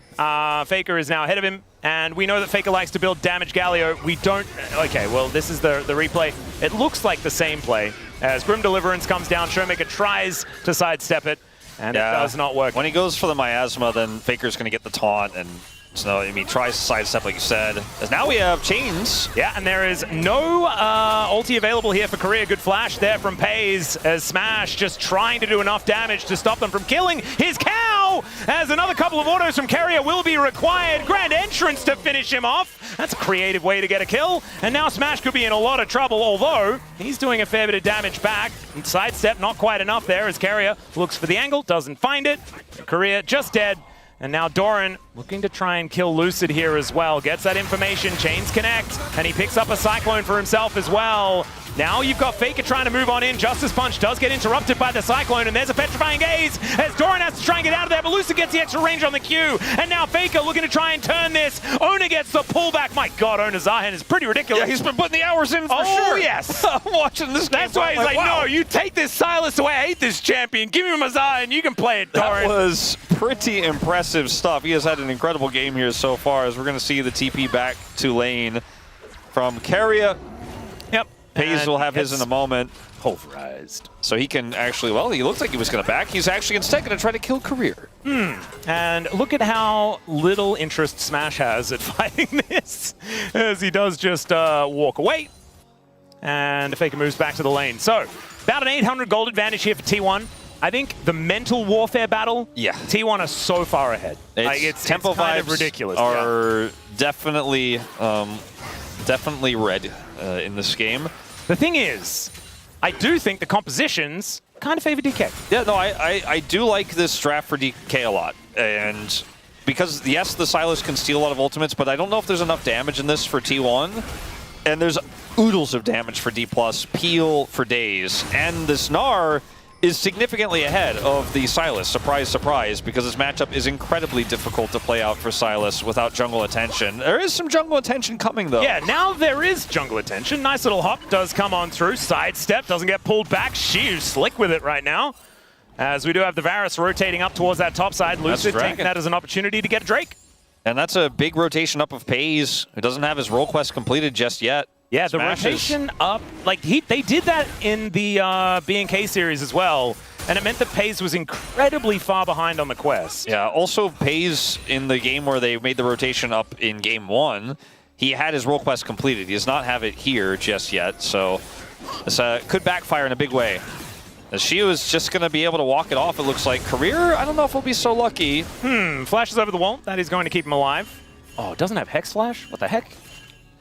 Faker is now ahead of him, and we know that Faker likes to build damage Galio. We don't... Okay, well, this is the replay. It looks like the same play. As Grim Deliverance comes down, Showmaker tries to sidestep it, and it does not work. When he goes for the Miasma, then Faker's going to get the taunt, and so I mean, he tries to sidestep like you said. As now we have chains. Yeah, and there is no ulti available here for Korea. Good flash there from Pays as Smash just trying to do enough damage to stop them from killing his cow. As another couple of autos from Carrier will be required. Grand entrance to finish him off. That's a creative way to get a kill. And now Smash could be in a lot of trouble, although he's doing a fair bit of damage back. And sidestep, not quite enough there as Carrier looks for the angle, doesn't find it. Korea just dead. And now Doran looking to try and kill Lucid here as well. Gets that information, chains connect, and he picks up a Cyclone for himself as well. Now you've got Faker trying to move on in. Justice Punch does get interrupted by the Cyclone, and there's a Petrifying Gaze as Doran has to try and get out of there, but Lucid gets the extra range on the Q. And now Faker looking to try and turn this. Ona gets the pullback. My God, Ona Zahin is pretty ridiculous. Yeah, he's been putting the hours in for Oh, sure. yes. I'm watching this game. That's why he's like, wow. no, you take this Sylas away. I hate this champion. Give me my Zahin. You can play it, Doran. That was pretty impressive stuff. He has had an incredible game here so far, as we're going to see the TP back to lane from Carrier. Yep. Pays will have his in a moment. Pulverized. So he can actually, well, he looked like he was going to back. He's actually instead going to try to kill Career. And look at how little interest Smash has at fighting this, as he does just walk away. And Faker moves back to the lane. So, about an 800 gold advantage here for T1. I think the mental warfare battle, T1 are so far ahead. Tempo it's kind vibes of ridiculous. are definitely, definitely red in this game. The thing is, I do think the compositions kind of favor DK. Yeah, no, I do like this draft for DK a lot. And because yes, the Sylas can steal a lot of ultimates, but I don't know if there's enough damage in this for T1. And there's oodles of damage for D+, Peel for days. And this Gnar is significantly ahead of the Sylas. Surprise, surprise, because this matchup is incredibly difficult to play out for Sylas without jungle attention. There is some jungle attention coming, though. Yeah, now there is jungle attention. Nice little hop does come on through. Sidestep, doesn't get pulled back. Shiu slick with it right now. As we do have the Varus rotating up towards that top side. Lucid taking that as an opportunity to get Drake. And that's a big rotation up of Pays, who doesn't have his role quest completed just yet. Yeah, Smashes. the rotation up, like they did that in the B&K series as well, and it meant that Pays was incredibly far behind on the quest. Yeah, also Pays in the game where they made the rotation up in game 1, he had his role quest completed. He does not have it here just yet, so this could backfire in a big way. As Shiu is just going to be able to walk it off, it looks like. Career, I don't know if he'll be so lucky. Flashes over the wall. That is going to keep him alive. Oh, doesn't have Hex Flash? What the heck?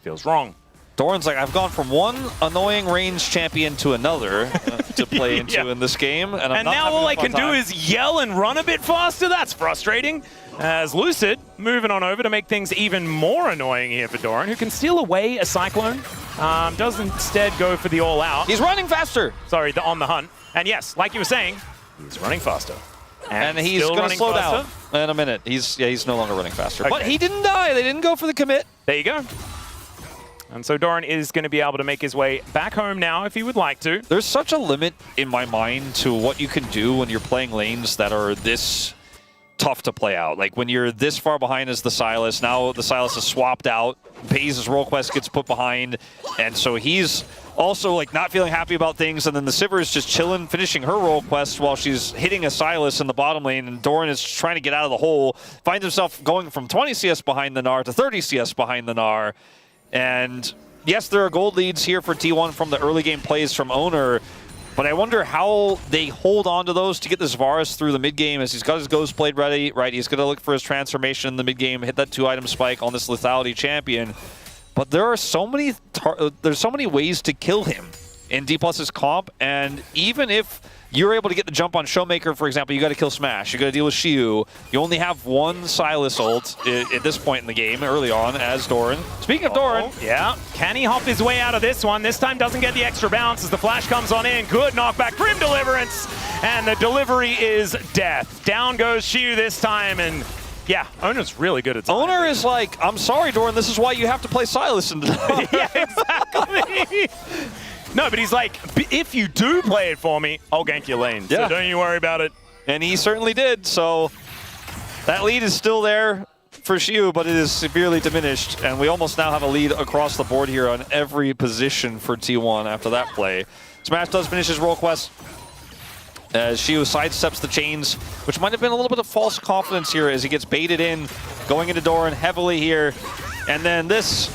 Feels wrong. Doran's like, I've gone from one annoying range champion to another to play into in this game. And now all I can do is yell and run a bit faster? That's frustrating. As Lucid moving on over to make things even more annoying here for Doran, who can steal away a Cyclone. Does instead go for the all-out. He's running faster. Sorry, on the hunt. And yes, like you were saying, he's running faster. And he's going to slow down in a minute. He's no longer running faster. Okay. But he didn't die. They didn't go for the commit. There you go. And so Doran is going to be able to make his way back home now if he would like to. There's such a limit in my mind to what you can do when you're playing lanes that are this tough to play out. Like when you're this far behind as the Sylas, now the Sylas is swapped out, Pays' role quest gets put behind, and so he's also like not feeling happy about things, and then the Sivir is just chilling, finishing her role quest while she's hitting a Sylas in the bottom lane, and Doran is trying to get out of the hole, finds himself going from 20 CS behind the Gnar to 30 CS behind the Gnar. And yes, there are gold leads here for T1 from the early game plays from Owner, but I wonder how they hold on to those to get this Varus through the mid game as he's got his Ghost Blade ready, right? He's going to look for his transformation in the mid game, hit that 2-item spike on this lethality champion. But there are so many there's so many ways to kill him in D+'s comp, and even if you're able to get the jump on Showmaker, for example, you got to kill Smash, you got to deal with Shiu. You only have one Sylas ult at this point in the game, early on, as Doran. Speaking of Doran, yeah, can he hop his way out of this one? This time doesn't get the extra bounce as the flash comes on in. Good knockback, Grim Deliverance, and the delivery is death. Down goes Shiu this time, and yeah, Owner's really good at timing. Owner is like, I'm sorry, Doran, this is why you have to play Sylas in the Yeah, exactly. No, but he's like, if you do play it for me, I'll gank your lane. Yeah. So don't you worry about it. And he certainly did. So that lead is still there for Shiu, but it is severely diminished. And we almost now have a lead across the board here on every position for T1 after that play. Smash does finish his role quest as Shiu sidesteps the chains, which might have been a little bit of false confidence here as he gets baited in, going into Doran heavily here. And then this,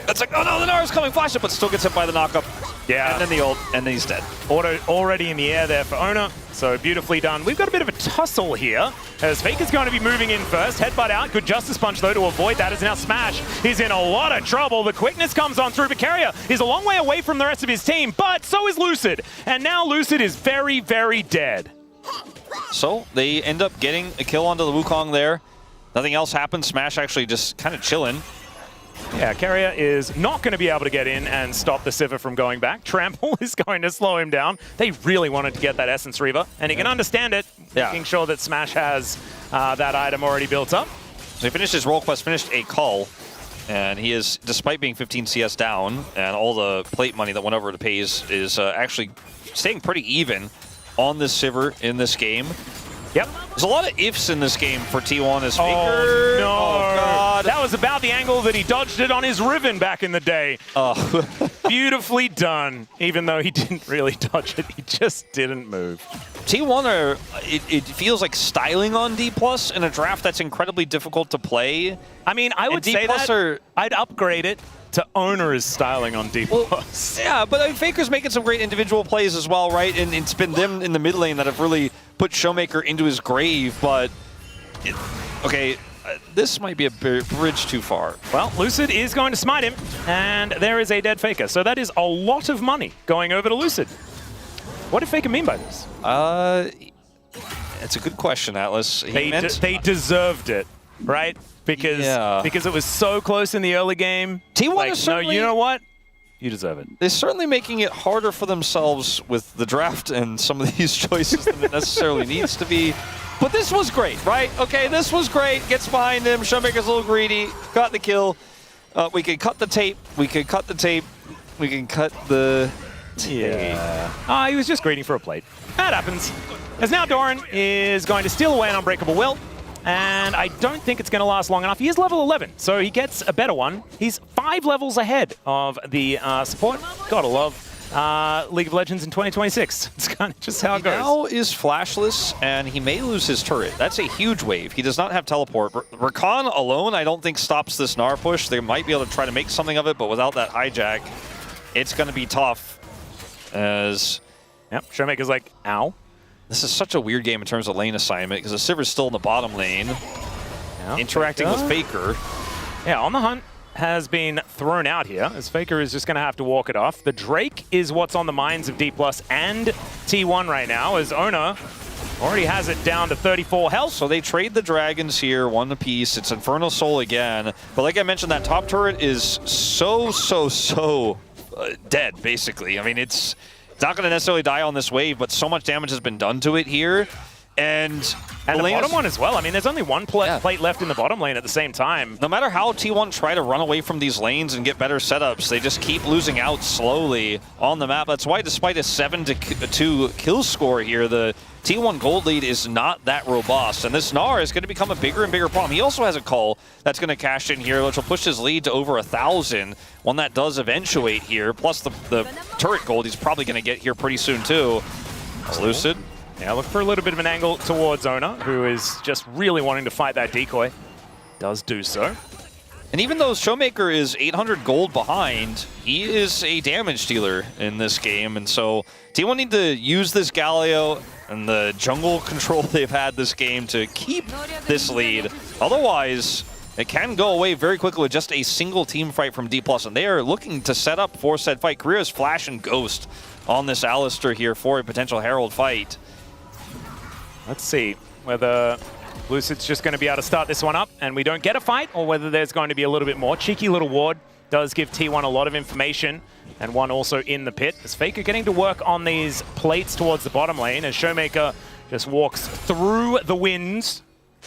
it's like, oh no, the Gnar is coming, flash it, but still gets hit by the knockup. Yeah. And then the ult, and then he's dead. Auto already in the air there for Owner, so beautifully done. We've got a bit of a tussle here, as Faker's going to be moving in first. Headbutt out, good Justice Punch though to avoid that, as now Smash is in a lot of trouble. The quickness comes on through, but Carrier is a long way away from the rest of his team, but so is Lucid. And now Lucid is very, very dead. So they end up getting a kill onto the Wukong there. Nothing else happens. Smash actually just kind of chilling. Yeah, Carrier is not going to be able to get in and stop the Sivir from going back. Trample is going to slow him down. They really wanted to get that Essence Reaver, and he can understand it, making sure that Smash has that item already built up. So he finished his role quest, finished a cull, and he is, despite being 15 CS down, and all the plate money that went over to Pays is actually staying pretty even on this Sivir in this game. Yep. There's a lot of ifs in this game for T1 as Faker. Oh, no. Oh, God. That was about the angle that he dodged it on his Riven back in the day. Oh. Beautifully done. Even though he didn't really dodge it, he just didn't move. T1 it feels like styling on D+ in a draft that's incredibly difficult to play. I mean, I would say that I'd upgrade it to Owner is styling on D+. Well, yeah, but I mean, Faker's making some great individual plays as well, right? And it's been them in the mid lane that have really put Showmaker into his grave, but this might be a bridge too far. Well, Lucid is going to smite him, and there is a dead Faker. So that is a lot of money going over to Lucid. What did Faker mean by this? It's a good question, Atlas. They deserved it. right? Because Yeah. because it was so close in the early game. T1 like, is certainly... no, you know what? You deserve it. They're certainly making it harder for themselves with the draft and some of these choices than it necessarily needs to be. But this was great, right? Okay, this was great. Gets behind him. Showmaker's a little greedy. Got the kill. We can cut the tape. We can cut the tape. We can cut the tape. Yeah. He was just greedy for a plate. That happens. As now Doran is going to steal away an Unbreakable Will. And I don't think it's going to last long enough. He is level 11, so he gets a better one. He's 5 levels ahead of the support. Gotta love League of Legends in 2026. It's kind of just how it goes. He now is flashless, and he may lose his turret. That's a huge wave. He does not have teleport. Rakan alone, I don't think, stops this Gnar push. They might be able to try to make something of it, but without that hijack, it's going to be tough. As Yep, Showmaker's like, ow. this is such a weird game in terms of lane assignment, because the Sivir's still in the bottom lane, interacting with Faker. Yeah, On the Hunt has been thrown out here, as Faker is just going to have to walk it off. The Drake is what's on the minds of D+ and T1 right now, as Ona already has it down to 34 health. So they trade the dragons here, one apiece. It's Infernal Soul again. But like I mentioned, that top turret is so dead, basically. I mean, it's not going to necessarily die on this wave, but so much damage has been done to it here. And the bottom one as well. I mean, there's only one plate left in the bottom lane at the same time. No matter how T1 try to run away from these lanes and get better setups, they just keep losing out slowly on the map. That's why, despite a 7-2 kill score here, the T1 gold lead is not that robust. And this Gnar is going to become a bigger and bigger problem. He also has a call that's going to cash in here, which will push his lead to over 1,000. One that does eventuate here, plus the turret gold he's probably going to get here pretty soon too. Lucid. Yeah, look for a little bit of an angle towards Ona, who is just really wanting to fight that decoy. Does do so. And even though Showmaker is 800 gold behind, he is a damage dealer in this game. And so T1 need to use this Galio and the jungle control they've had this game to keep this lead. Otherwise, it can go away very quickly with just a single team fight from D+. And they are looking to set up for said fight. Korea's Flash and Ghost on this Alistar here for a potential Herald fight. Let's see whether Lucid's just going to be able to start this one up and we don't get a fight, or whether there's going to be a little bit more. Cheeky little ward does give T1 a lot of information, and one also in the pit. As Faker getting to work on these plates towards the bottom lane, as Showmaker just walks through the winds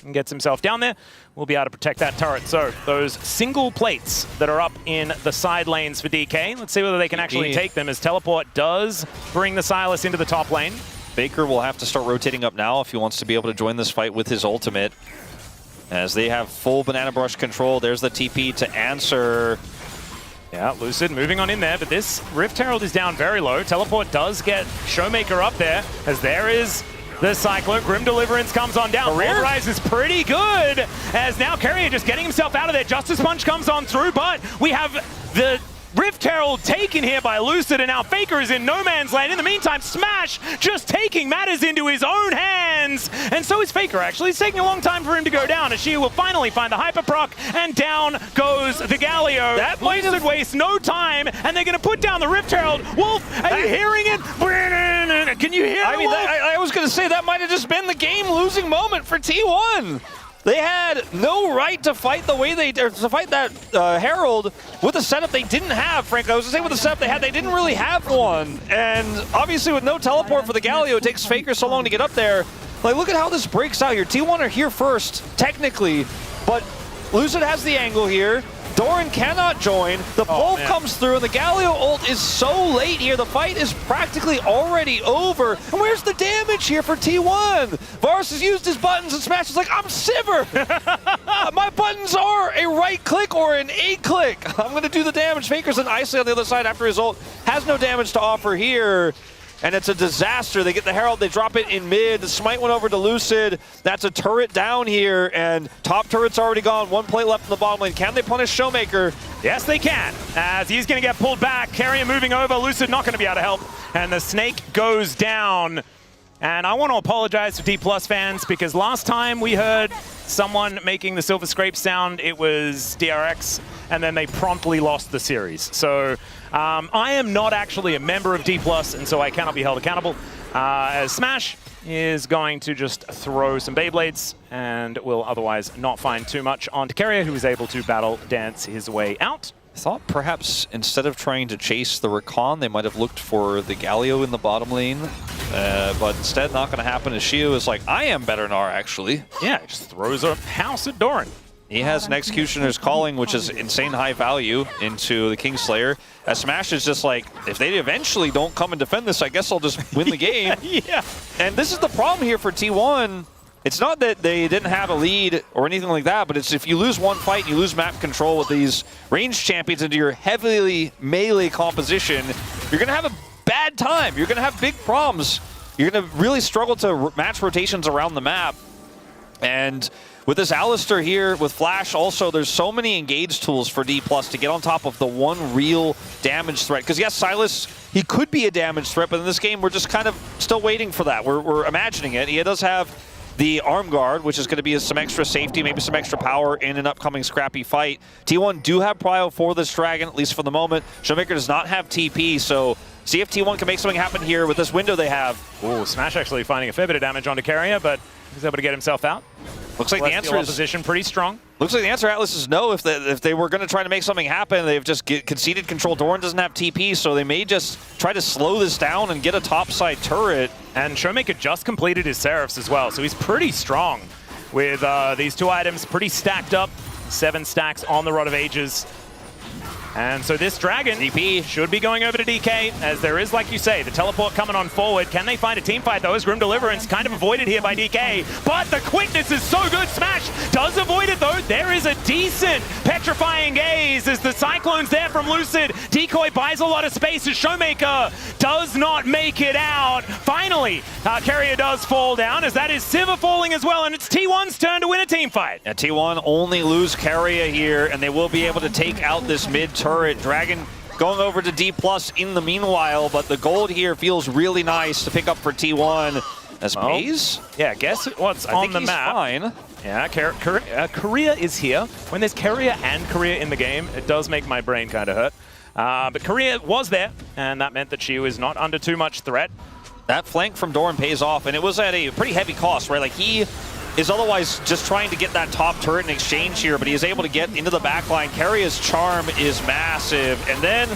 and gets himself down there. We'll be able to protect that turret. So those single plates that are up in the side lanes for DK, let's see whether they can actually take them, as Teleport does bring the Sylas into the top lane. Faker will have to start rotating up now if he wants to be able to join this fight with his ultimate, as they have full Banana Brush control. There's the TP to answer. Yeah, Lucid moving on in there, but this Rift Herald is down very low. Teleport does get Showmaker up there, as there is the Cyclone. Grim Deliverance comes on down. Rise is pretty good, as now Carrier just getting himself out of there. Justice Punch comes on through, but we have the Rift Herald taken here by Lucid, and now Faker is in no man's land. In the meantime, Smash just taking matters into his own hands. And so is Faker, actually. It's taking a long time for him to go down, as she will finally find the Hyper Proc, and down goes the Galio. That Lucid wastes no time, and they're going to put down the Rift Herald. Wolf, are you hearing it? Can you hear it, I mean, Wolf? I was going to say that might have just been the game-losing moment for T1. They had no right to fight the way they did, to fight that Herald with a setup they didn't have, frankly. I was going to say with the setup they had, they didn't really have one. And obviously with no teleport for the Galio, it takes Faker so long to get up there. Like, look at how this breaks out here. T1 are here first, technically, but Lucid has the angle here. Doran cannot join. The Pulp comes through, and the Galio ult is so late here. The fight is practically already over. And where's the damage here for T1? Varus has used his buttons, and Smash is like, I'm Sivir! My buttons are a right click or an A click. I'm going to do the damage. Faker's an isolate on the other side after his ult. Has no damage to offer here. And it's a disaster. They get the Herald, they drop it in mid. The smite went over to Lucid. That's a turret down here, and top turret's already gone. One plate left in the bottom lane. Can they punish Showmaker? Yes, they can, as he's going to get pulled back. Carrier moving over. Lucid not going to be able to help. And the snake goes down. And I want to apologize to D+ fans, because last time we heard someone making the Silver Scrape sound, it was DRX, and then they promptly lost the series. So I am not actually a member of D+, and so I cannot be held accountable. As Smash is going to just throw some Beyblades and will otherwise not find too much on Tekeria, who is able to battle dance his way out. I thought perhaps instead of trying to chase the Rakan, they might have looked for the Galio in the bottom lane. But instead, not going to happen as Shio is like, I am better Gnar, actually. Yeah, just throws a house at Doran. He has an Executioner's Calling, which is insane high value, into the Kingslayer. As Smash is just like, if they eventually don't come and defend this, I guess I'll just win the game. Yeah. And this is the problem here for T1. It's not that they didn't have a lead or anything like that, but it's if you lose one fight and you lose map control with these ranged champions into your heavily melee composition, you're going to have a bad time. You're going to have big problems. You're going to really struggle to match rotations around the map. And with this Alistar here, with Flash also, there's so many engage tools for D+ to get on top of the one real damage threat. Because yes, Sylas, he could be a damage threat, but in this game, we're just kind of still waiting for that. We're imagining it. He does have the Arm Guard, which is going to be some extra safety, maybe some extra power in an upcoming scrappy fight. T1 do have prio for this Dragon, at least for the moment. Showmaker does not have TP, so see if T1 can make something happen here with this window they have. Ooh, Smash actually finding a fair bit of damage on Tekeria, but he's able to get himself out. Looks like the answer is position pretty strong. Looks like the answer, Atlas, is no. If they were going to try to make something happen, they've just conceded control. Doran doesn't have TP, so they may just try to slow this down and get a topside turret. And Showmaker just completed his Seraphs as well, so he's pretty strong with these two items, pretty stacked up. 7 stacks on the Rod of Ages. And so this Dragon DP should be going over to DK, as there is, like you say, the teleport coming on forward. Can they find a team fight, though, as Grim Deliverance kind of avoided here by DK? But the quickness is so good. Smash does avoid it, though. There is a decent Petrifying Gaze as the Cyclone's there from Lucid. Decoy buys a lot of space as Showmaker does not make it out. Finally, Keria does fall down, as that is Sivir falling as well, and it's T1's turn to win a team fight. Yeah, T1 only lose Keria here, and they will be able to take out this mid turret. Dragon going over to D+ in the meanwhile, but the gold here feels really nice to pick up for T1. As Maze? Yeah, guess what's on the map. Fine. Yeah, Keria is here. When there's Keria and Keria in the game, it does make my brain kind of hurt. But Keria was there, and that meant that she was not under too much threat. That flank from Doran pays off, and it was at a pretty heavy cost, right? Like, he is otherwise just trying to get that top turret in exchange here, but he is able to get into the backline. Keria's charm is massive, and then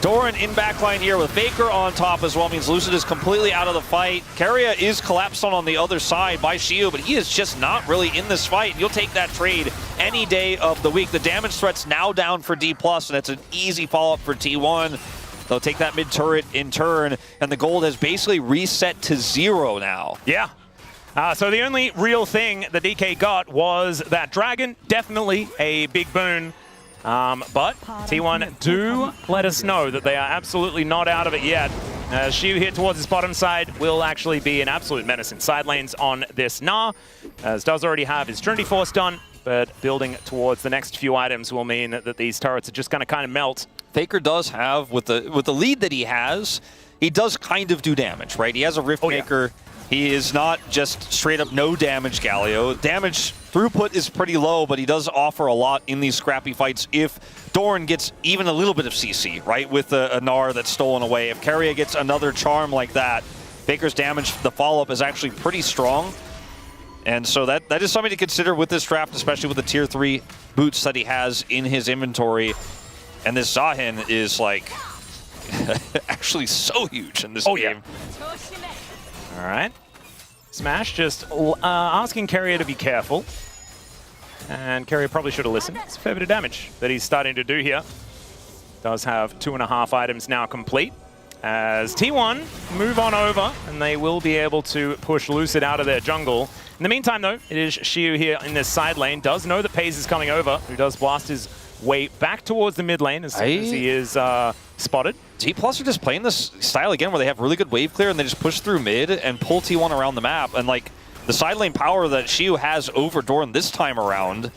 Doran in backline here with Faker on top as well means Lucid is completely out of the fight. Keria is collapsed on the other side by Shio, but he is just not really in this fight. You'll take that trade any day of the week. The damage threat's now down for D+, and it's an easy follow-up for T1. They'll take that mid turret in turn, and the gold has basically reset to 0 now. Yeah. So the only real thing the DK got was that Dragon. Definitely a big boon. But T1 do let us know that they are absolutely not out of it yet. Shiu here towards his bottom side will actually be an absolute menace in side lanes on this Gnar, as does already have his Trinity Force done, but building towards the next few items will mean that these turrets are just going to kind of melt. Faker does have, with the lead that he has, he does kind of do damage, right? He has a Riftmaker. Yeah. He is not just straight up no damage Galio. Damage throughput is pretty low, but he does offer a lot in these scrappy fights if Doran gets even a little bit of CC, right? With a Gnar that's stolen away. If Keria gets another charm like that, Faker's damage, the follow-up is actually pretty strong. And so that is something to consider with this draft, especially with the tier 3 boots that he has in his inventory. And this Zahin is like actually so huge in this game. Yeah. All right. Smash just asking Keria to be careful. And Keria probably should have listened. It's a fair bit of damage that he's starting to do here. Does have 2.5 items now complete. As T1 move on over, and they will be able to push Lucid out of their jungle. In the meantime, though, it is Shiu here in this side lane. Does know that Paze is coming over, who does blast his way back towards the mid lane as soon as he is spotted. D+ are just playing this style again where they have really good wave clear and they just push through mid and pull T1 around the map. And like the side lane power that Shiu has over Doran this time around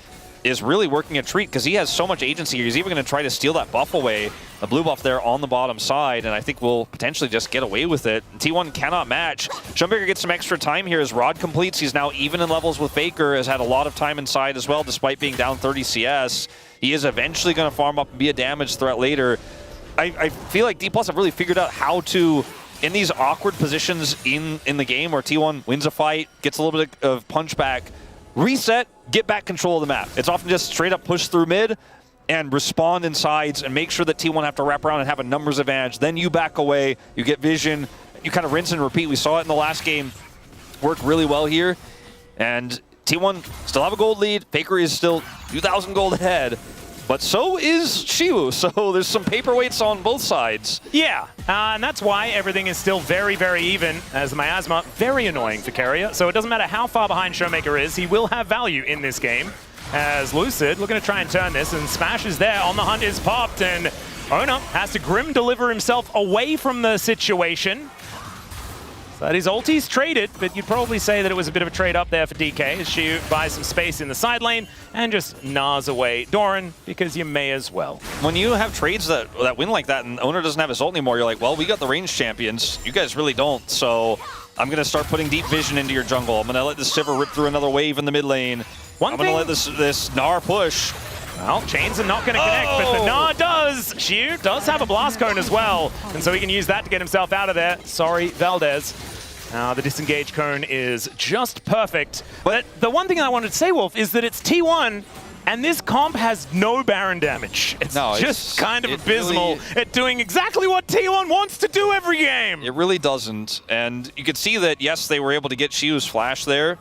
is really working a treat because he has so much agency. He's even going to try to steal that buff away, the blue buff there on the bottom side, and I think we'll potentially just get away with it. T1 cannot match. Schumberger gets some extra time here as Rod completes. He's now even in levels with Faker, has had a lot of time inside as well despite being down 30 CS. He is eventually going to farm up and be a damage threat later. I feel like D+ have really figured out how to in these awkward positions in the game where T1 wins a fight, gets a little bit of punch back, reset, get back control of the map. It's often just straight up push through mid and respond in sides and make sure that T1 have to wrap around and have a numbers advantage. Then you back away, you get vision, you kind of rinse and repeat. We saw it in the last game. Worked really well here. And T1 still have a gold lead. Faker is still 2,000 gold ahead. But so is Shiwu, so there's some paperweights on both sides. Yeah, and that's why everything is still very, very even, as the miasma, very annoying for Keria. So it doesn't matter how far behind Showmaker is, he will have value in this game. As Lucid looking to try and turn this, and Smash is there, On the Hunt is popped, and Ona has to Grim deliver himself away from the situation. So his ulti's traded, but you'd probably say that it was a bit of a trade up there for DK as she buys some space in the side lane and just gnaws away Doran, because you may as well. When you have trades that win like that and Owner doesn't have his ult anymore, you're like, well, we got the range champions. You guys really don't, so I'm going to start putting deep vision into your jungle. I'm going to let this Sivir rip through another wave in the mid lane. I'm going to let this Gnar push. Well, chains are not going to connect, but the Gnar does. Shiu does have a blast cone as well, and so he can use that to get himself out of there. Sorry, Valdez. The disengage cone is just perfect. But the one thing I wanted to say, Wolf, is that it's T1, and this comp has no Baron damage. It's just kind of abysmal at doing exactly what T1 wants to do every game. It really doesn't. And you could see that, yes, they were able to get Shiu's flash there,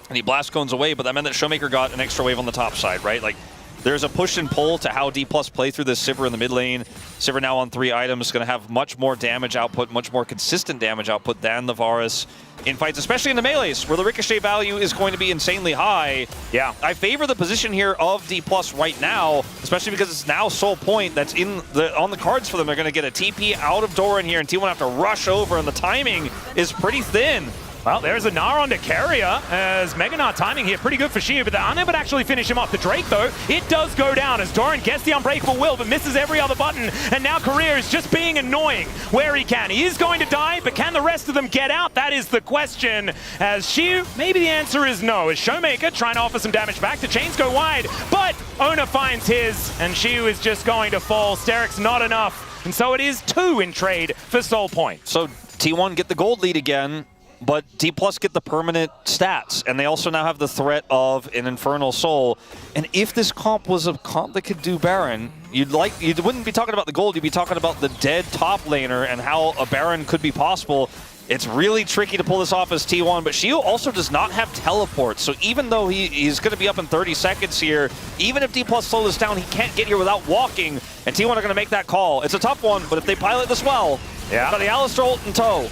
and he blast cones away, but that meant that Showmaker got an extra wave on the top side, right? Like, there's a push and pull to how D+ play through this Sivir in the mid lane. Sivir now on 3 items, going to have much more damage output, much more consistent damage output than the Varus in fights, especially in the melees, where the ricochet value is going to be insanely high. Yeah. I favor the position here of D+ right now, especially because it's now Soul Point that's on the cards for them. They're going to get a TP out of Doran here, and T1 have to rush over, and the timing is pretty thin. Well, there's a Gnar onto Keria, as Mega Gnar timing here pretty good for Shiu, but they're unable to actually finish him off. The Drake, though, it does go down as Doran gets the Unbreakable Will, but misses every other button, and now Career is just being annoying where he can. He is going to die, but can the rest of them get out? That is the question. As Shiu, maybe the answer is no, as Showmaker trying to offer some damage back. The chains go wide, but Ona finds his, and Shiu is just going to fall. Steric's not enough, and so it is 2 in trade for Soul Point. So T1 get the gold lead again, but D+ get the permanent stats, and they also now have the threat of an Infernal Soul. And if this comp was a comp that could do Baron, you wouldn't be talking about the gold, you'd be talking about the dead top laner and how a Baron could be possible. It's really tricky to pull this off as T1, but Shiu also does not have teleport, so even though he's going to be up in 30 seconds here, even if D+ slow this down, he can't get here without walking, and T1 are going to make that call. It's a tough one, but if they pilot this well, got the Alistar ult in tow.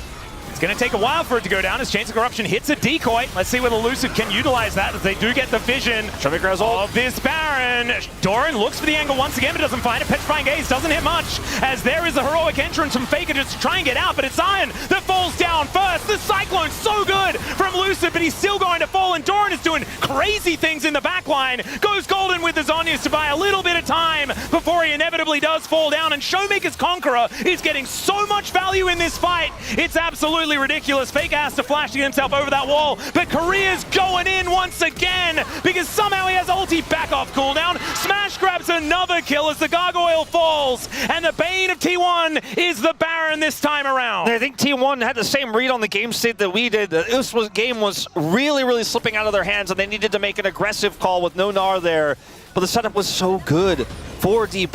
It's going to take a while for it to go down as Chains of Corruption hits a decoy. Let's see whether Lucid can utilize that as they do get the vision of this Baron. Doran looks for the angle once again, but doesn't find it. Petrifying Gaze doesn't hit much as there is a heroic entrance from Faker just to try and get out, but it's Iron that falls down first. The Cyclone's so good from Lucid, but he's still going to fall, and Doran is doing crazy things in the backline. Goes golden with the Zhonya's to buy a little bit of time before he inevitably does fall down, and Showmaker's Conqueror is getting so much value in this fight. It's absolutely ridiculous. Faker has to flash to get himself over that wall, but Career's going in once again because somehow he has ulti back off cooldown. Smash grabs another kill as the Gargoyle falls, and the bane of T1 is the Baron this time around. I think T1 had the same read on the game state that we did. This game was really, really slipping out of their hands, and they needed to make an aggressive call with no Gnar there. But the setup was so good for D+.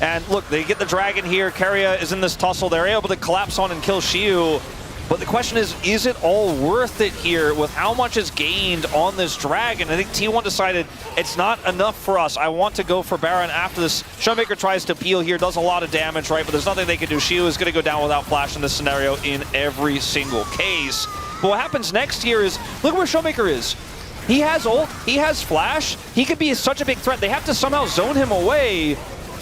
And look, they get the dragon here. Keria is in this tussle. They're able to collapse on and kill Shiu. But the question is it all worth it here with how much is gained on this dragon? I think T1 decided it's not enough for us. I want to go for Baron after this. Showmaker tries to peel here, does a lot of damage, right? But there's nothing they can do. Shiu is going to go down without flash in this scenario in every single case. But what happens next here is, look where Showmaker is. He has ult, he has flash. He could be such a big threat. They have to somehow zone him away.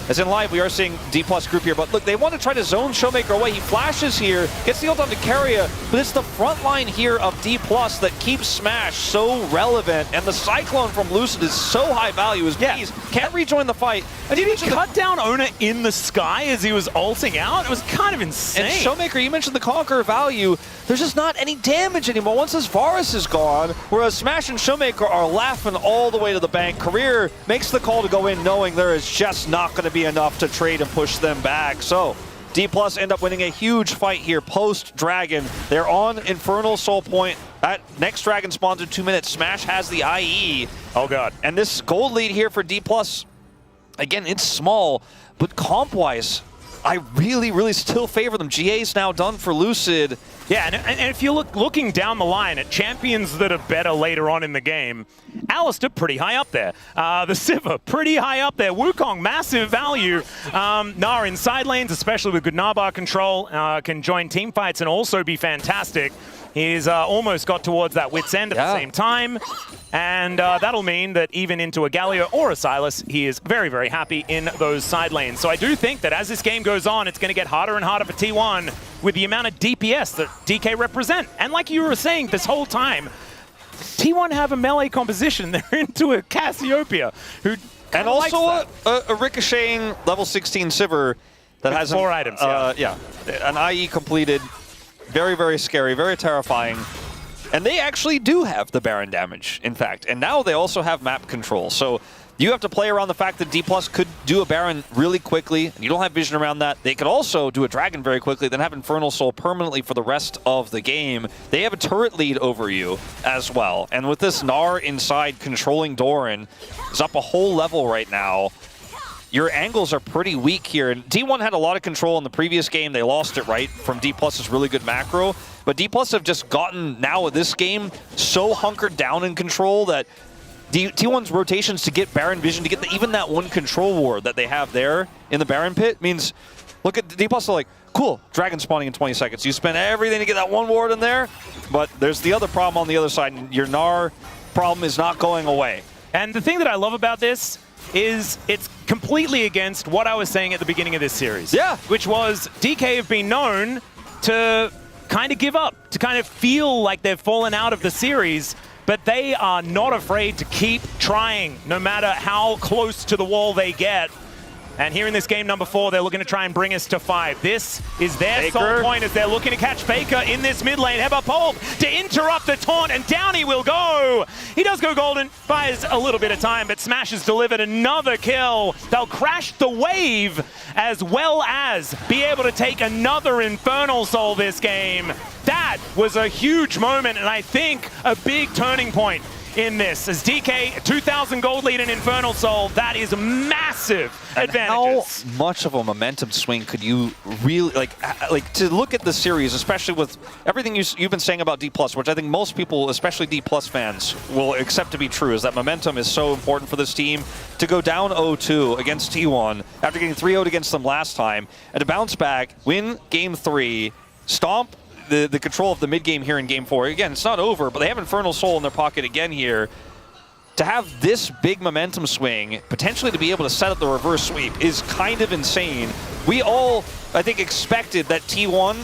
As in live, we are seeing D+ group here, but look, they want to try to zone Showmaker away. He flashes here, gets the ult onto Keria, but it's the front line here of D+ that keeps Smash so relevant, and the Cyclone from Lucid is so high value as Bees can't rejoin the fight. And did he cut down Ona in the sky as he was ulting out? It was kind of insane. And Showmaker, you mentioned the Conqueror value. There's just not any damage anymore once his Varus is gone, whereas Smash and Showmaker are laughing all the way to the bank. Career makes the call to go in knowing there is just not going to be enough to trade and push them back. So D Plus end up winning a huge fight here post-Dragon. They're on Infernal Soul Point. That next Dragon spawns in 2 minutes. Smash has the IE. Oh, God. And this gold lead here for D Plus, again, it's small, but comp-wise, I really still favor them. GA's now done for Lucid. Yeah, and if you're looking down the line at champions that are better later on in the game, Alistair pretty high up there. The Sivir pretty high up there. Wukong, massive value. Gnar in side lanes, especially with good Gnar control, can join team fights and also be fantastic. He's almost got towards that wit's end at the same time. And that'll mean that even into a Galio or a Silas, he is very happy in those side lanes. So I do think that as this game goes on, it's going to get harder and harder for T1 with the amount of DPS that DK represent. And like you were saying this whole time, T1 have a melee composition. They're into a Cassiopeia who and also a ricocheting level 16 Sivir that has 4 items. An IE completed. Very scary, very terrifying. And they actually do have the Baron damage, in fact. And now they also have map control. So you have to play around the fact that D Plus could do a Baron really quickly, and you don't have vision around that. They could also do a Dragon very quickly, then have Infernal Soul permanently for the rest of the game. They have a turret lead over you as well. And with this Gnar inside controlling Doran, is up a whole level right now. Your angles are pretty weak here. And D1 had a lot of control in the previous game. They lost it, right, from D Plus's really good macro. But D Plus have just gotten, now with this game, so hunkered down in control that T1's rotations to get Baron vision, to get even that one control ward that they have there in the Baron pit means, look at D Plus, they're like, cool, Dragon spawning in 20 seconds. You spend everything to get that one ward in there, but there's the other problem on the other side, and your Gnar problem is not going away. And the thing that I love about this is it's completely against what I was saying at the beginning of this series. Yeah. Which was DK have been known to kind of give up, to kind of feel like they've fallen out of the series, but they are not afraid to keep trying no matter how close to the wall they get. And here in this game number 4, they're looking to try and bring us to 5. This is their sole point as they're looking to catch Faker in this mid lane. Heba Polk to interrupt the taunt, and down he will go. He does go golden, buys a little bit of time, but Smash has delivered another kill. They'll crash the wave as well as be able to take another Infernal Soul this game. That was a huge moment, and I think a big turning point in this. As DK, 2,000 gold lead in Infernal Soul, that is massive advantages. How much of a momentum swing could you really, like to look at the series, especially with everything you've been saying about D+, which I think most people, especially D+ fans, will accept to be true, is that momentum is so important for this team. To go down 0-2 against T1 after getting 3-0'd against them last time, and to bounce back, win Game 3, stomp the control of the mid-game here in Game 4. Again, it's not over, but they have Infernal Soul in their pocket again here. To have this big momentum swing, potentially to be able to set up the reverse sweep, is kind of insane. We all, I think, expected that T1,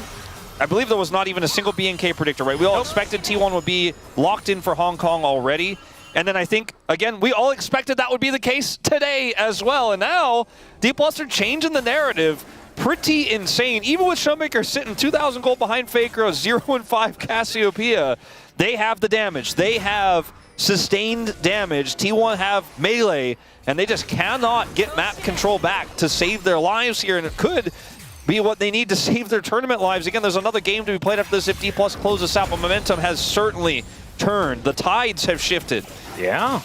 I believe there was not even a single BNK predictor, right? We all expected T1 would be locked in for Hong Kong already. And then I think, again, we all expected that would be the case today as well. And now, D+ are changing the narrative. Pretty insane. Even with Showmaker sitting 2,000 gold behind Faker, 0-5 Cassiopeia, they have the damage. They have sustained damage. T1 have melee, and they just cannot get map control back to save their lives here, and it could be what they need to save their tournament lives. Again, there's another game to be played after this if D+ closes out, but momentum has certainly turned. The tides have shifted. Yeah.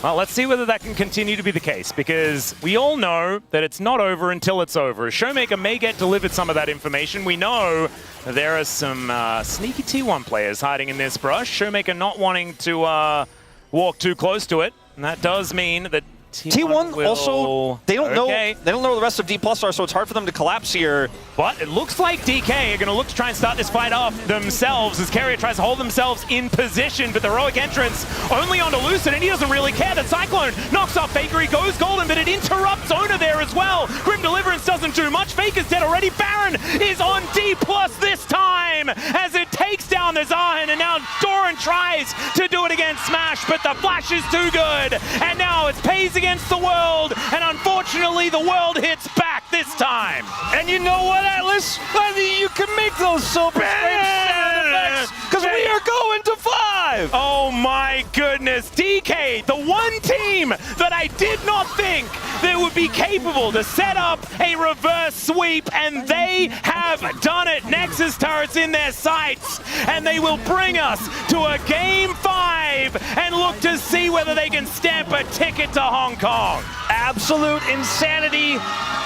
Well, let's see whether that can continue to be the case, because we all know that it's not over until it's over. Showmaker may get delivered some of that information. We know there are some sneaky T1 players hiding in this brush. Showmaker not wanting to walk too close to it, and that does mean that T1 will... also, they don't know where the rest of D+ are, so it's hard for them to collapse here. But it looks like DK are going to look to try and start this fight off themselves as Carrier tries to hold themselves in position, but the heroic entrance only onto Lucid, and he doesn't really care. The Cyclone knocks off Faker, he goes golden, but it interrupts Ona there as well. Grim Deliverance doesn't do much. Faker's dead already. Baron is on D+ this time as it takes down the Zahin, and now Doran tries to do it against Smash, but the flash is too good, and now it's Pays against the world, and unfortunately the world hits back this time. And you know what, Atlas? You can make those super sound effects, because we are going to 5! Oh my goodness, DK, the one team that I did not think that would would be capable to set up a reverse sweep, and they have done it. Nexus turrets in their sights, and they will bring us to a Game 5 and look to see whether they can stamp a ticket to Hong Kong. Absolute insanity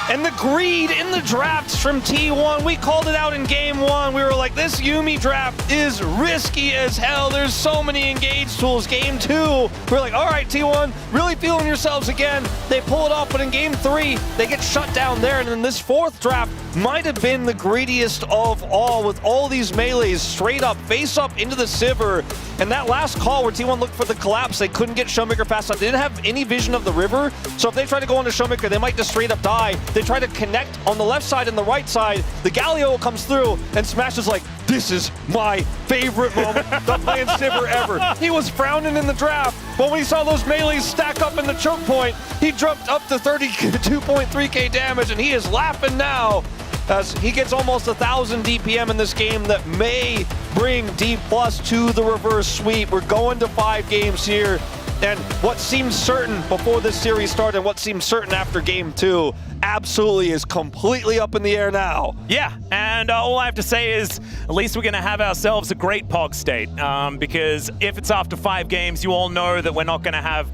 and the greed in the drafts from T1. We called it out in Game 1. We were like, this Yuumi draft is risky as hell. There's so many engage tools. Game 2, we're like, all right, T1, really feeling yourselves again. They pull it off, but in Game 3, they get shut down there. And then this 4th draft might have been the greediest of all, with all these melees straight up, face up into the Sivir. And that last call where T1 looked for the collapse, they couldn't get Showmaker fast enough. They didn't have any vision of the river, so if they try to go into Showmaker, they might just straight up die. They try to connect on the left side and the right side. The Galio comes through, and Smash is like, this is my favorite moment of playing Sivir ever. He was frowning in the draft, but when he saw those melees stack up in the choke point, he jumped up to 32.3k damage, and he is laughing now as he gets almost 1,000 DPM in this game that may bring D+ to the reverse sweep. We're going to 5 games here, and what seemed certain before this series started, what seemed certain after Game 2, absolutely is completely up in the air now. Yeah, and all I have to say is at least we're going to have ourselves a great POG state, because if it's after 5 games, you all know that we're not going to have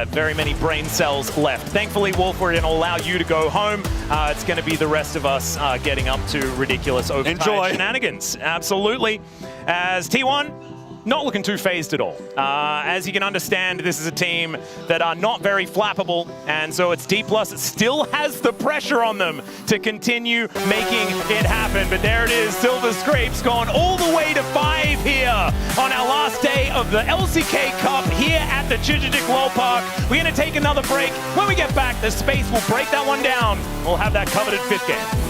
very many brain cells left. Thankfully, Wolf, we're going to allow you to go home. It's going to be the rest of us getting up to ridiculous overtime shenanigans. Absolutely. As T1, not looking too phased at all. As you can understand, this is a team that are not very flappable, and so it's D+. It still has the pressure on them to continue making it happen. But there it is, Silver Scrapes gone all the way to 5 here on our last day of the LCK Cup here at the Chijijik Lol Park. We're going to take another break. When we get back, the space will break that one down. We'll have that coveted 5th game.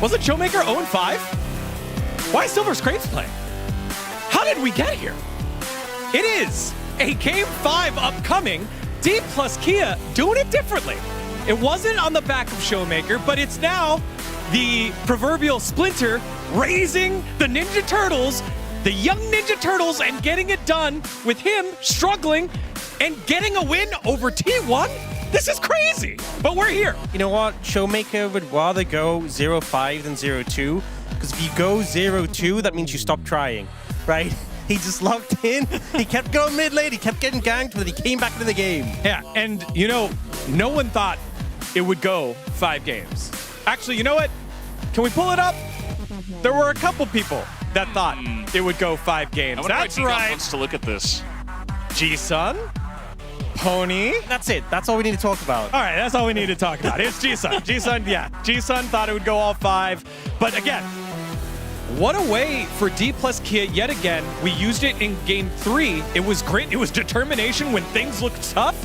Wasn't Showmaker 0-5? Why is Silver Scrapes playing? How did we get here? It is a Game 5 upcoming. D plus Kia doing it differently. It wasn't on the back of Showmaker, but it's now the proverbial Splinter raising the Ninja Turtles, the young Ninja Turtles, and getting it done with him struggling and getting a win over T1? This is crazy, but we're here. You know what? Showmaker would rather go 0-5 than 0-2, because if you go 0-2, that means you stop trying, right? He just locked in. He kept going mid lane. He kept getting ganked, but he came back into the game. Yeah, and you know, no one thought it would go 5 games. Actually, you know what? Can we pull it up? There were a couple people that thought it would go 5 games. That's right. Wants to look at this. G-Sun, Pony. That's it. That's all we need to talk about. All right, that's all we need to talk about. It's G-Sun. G-Sun, yeah. G-Sun thought it would go all 5. But again, what a way for D plus Kia yet again. We used it in Game 3. It was great. It was determination when things looked tough.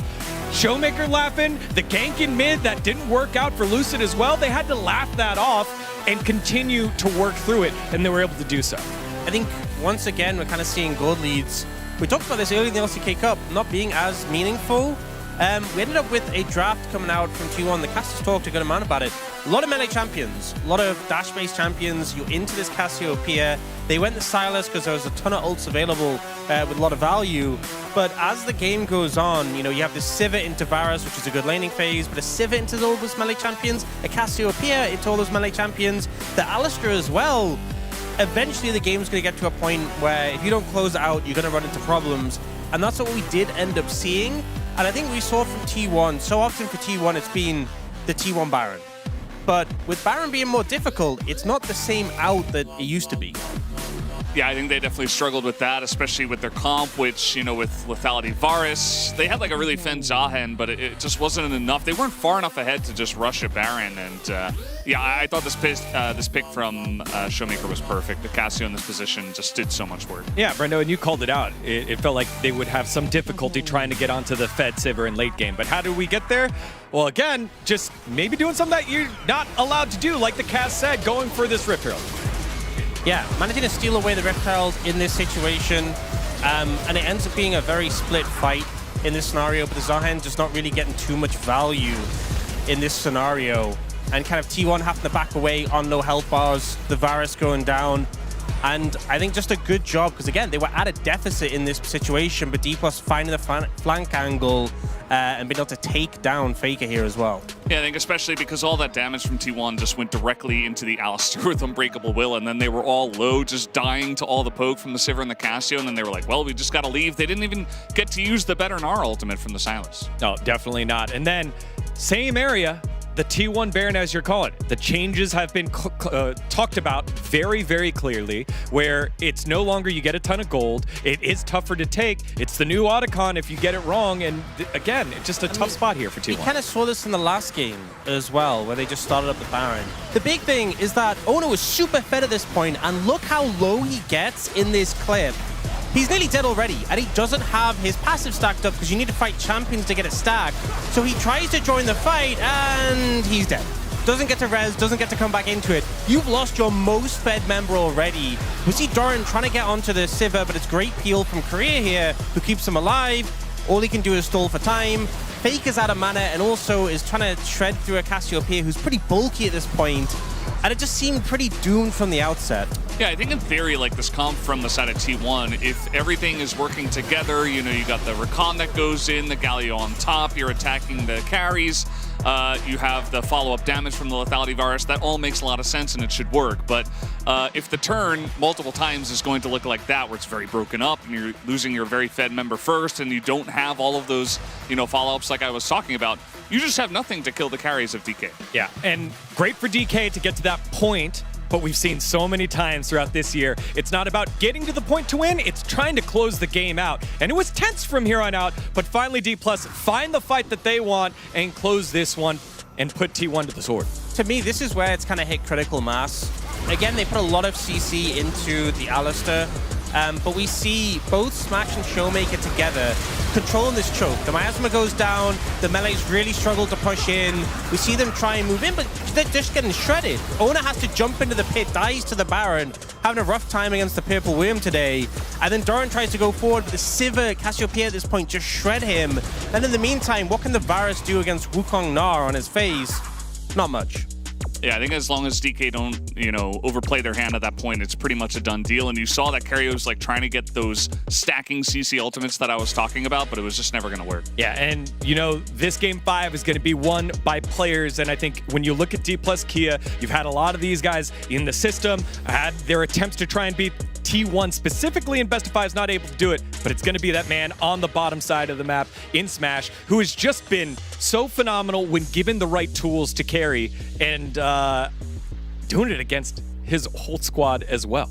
Showmaker laughing, the gank in mid that didn't work out for Lucid as well. They had to laugh that off and continue to work through it, and they were able to do so. I think once again we're kind of seeing gold leads. We talked about this earlier in the LCK Cup, not being as meaningful. We ended up with a draft coming out from T1. The casters talked a good amount about it. A lot of melee champions, a lot of dash-based champions. You're into this Cassiopeia. They went to Silas because there was a ton of ults available with a lot of value. But as the game goes on, you know, you have this Sivir into Varus, which is a good laning phase, but a Sivir into all those melee champions, a Cassiopeia into all those melee champions, the Alistar as well. Eventually the game's going to get to a point where if you don't close it out, you're going to run into problems. And that's what we did end up seeing. And I think we saw from T1, so often for T1, it's been the T1 Baron. But with Baron being more difficult, it's not the same out that it used to be. Yeah, I think they definitely struggled with that, especially with their comp, which, you know, with Lethality Varus, they had like a really Fen Zahen, but it just wasn't enough. They weren't far enough ahead to just rush a Baron. And yeah, I thought this pick from Showmaker was perfect. The Cassio in this position just did so much work. Yeah, Brendo, and you called it out. It felt like they would have some difficulty trying to get onto the Fed Sivir in late game. But how did we get there? Well, again, just maybe doing something that you're not allowed to do, like the Cass said, going for this Rift Herald. Yeah, managing to steal away the reptiles in this situation, and it ends up being a very split fight in this scenario, but the Zahen just not really getting too much value in this scenario, and kind of T1 having to back away on low health bars, the Varus going down, and I think just a good job, because again, they were at a deficit in this situation, but D+ finding the flank angle and being able to take down Faker here as well. Yeah, I think especially because all that damage from T1 just went directly into the Alistar with Unbreakable Will, and then they were all low, just dying to all the poke from the Sivir and the Cassio, and then they were like, well, we just got to leave. They didn't even get to use the Better Gnar ultimate from the Silas. No, definitely not. And then, same area, the T1 Baron, as you're calling it. The changes have been talked about very, very clearly, where it's no longer you get a ton of gold. It is tougher to take. It's the new Otacon if you get it wrong. And again, it's just a tough spot here for T1. We kind of saw this in the last game as well, where they just started up the Baron. The big thing is that Ono is super fed at this point, and look how low he gets in this clip. He's nearly dead already, and he doesn't have his passive stacked up because you need to fight champions to get it stacked. So he tries to join the fight, and he's dead. Doesn't get to res, doesn't get to come back into it. You've lost your most fed member already. We see Doran trying to get onto the Sivir, but it's great peel from Korea here, who keeps him alive. All he can do is stall for time. Fake is out of mana, and also is trying to shred through a Cassiopeia who's pretty bulky at this point. And it just seemed pretty doomed from the outset. Yeah, I think in theory, like this comp from the side of T1, if everything is working together, you know, you got the Recon that goes in, the Galio on top, you're attacking the carries, you have the follow-up damage from the Lethality Virus, that all makes a lot of sense and it should work. But if the turn multiple times is going to look like that, where it's very broken up and you're losing your very fed member first and you don't have all of those, you know, follow-ups like I was talking about, you just have nothing to kill the carries of DK. Yeah, and great for DK to get to that point, but we've seen so many times throughout this year, it's not about getting to the point to win, it's trying to close the game out. And it was tense from here on out, but finally D+ find the fight that they want and close this one and put T1 to the sword. To me, this is where it's kind of hit critical mass. Again, they put a lot of CC into the Alistar. But we see both Smash and Showmaker together controlling this choke. The Miasma goes down, the Melees really struggle to push in. We see them try and move in, but they're just getting shredded. Owner has to jump into the pit, dies to the Baron, having a rough time against the Purple Worm today. And then Doran tries to go forward, but the Sivir, Cassiopeia at this point just shred him. And in the meantime, what can the Varus do against Wukong Nar on his face? Not much. Yeah, I think as long as DK don't, overplay their hand at that point, it's pretty much a done deal. And you saw that Kerio was like trying to get those stacking CC ultimates that I was talking about, but it was just never going to work. Yeah, and this game 5 is going to be won by players. And I think when you look at D plus Kia, you've had a lot of these guys in the system, had their attempts to try and beat T1 specifically in Best of 5 is not able to do it, but it's going to be that man on the bottom side of the map in Smash who has just been so phenomenal when given the right tools to carry and doing it against his whole squad as well.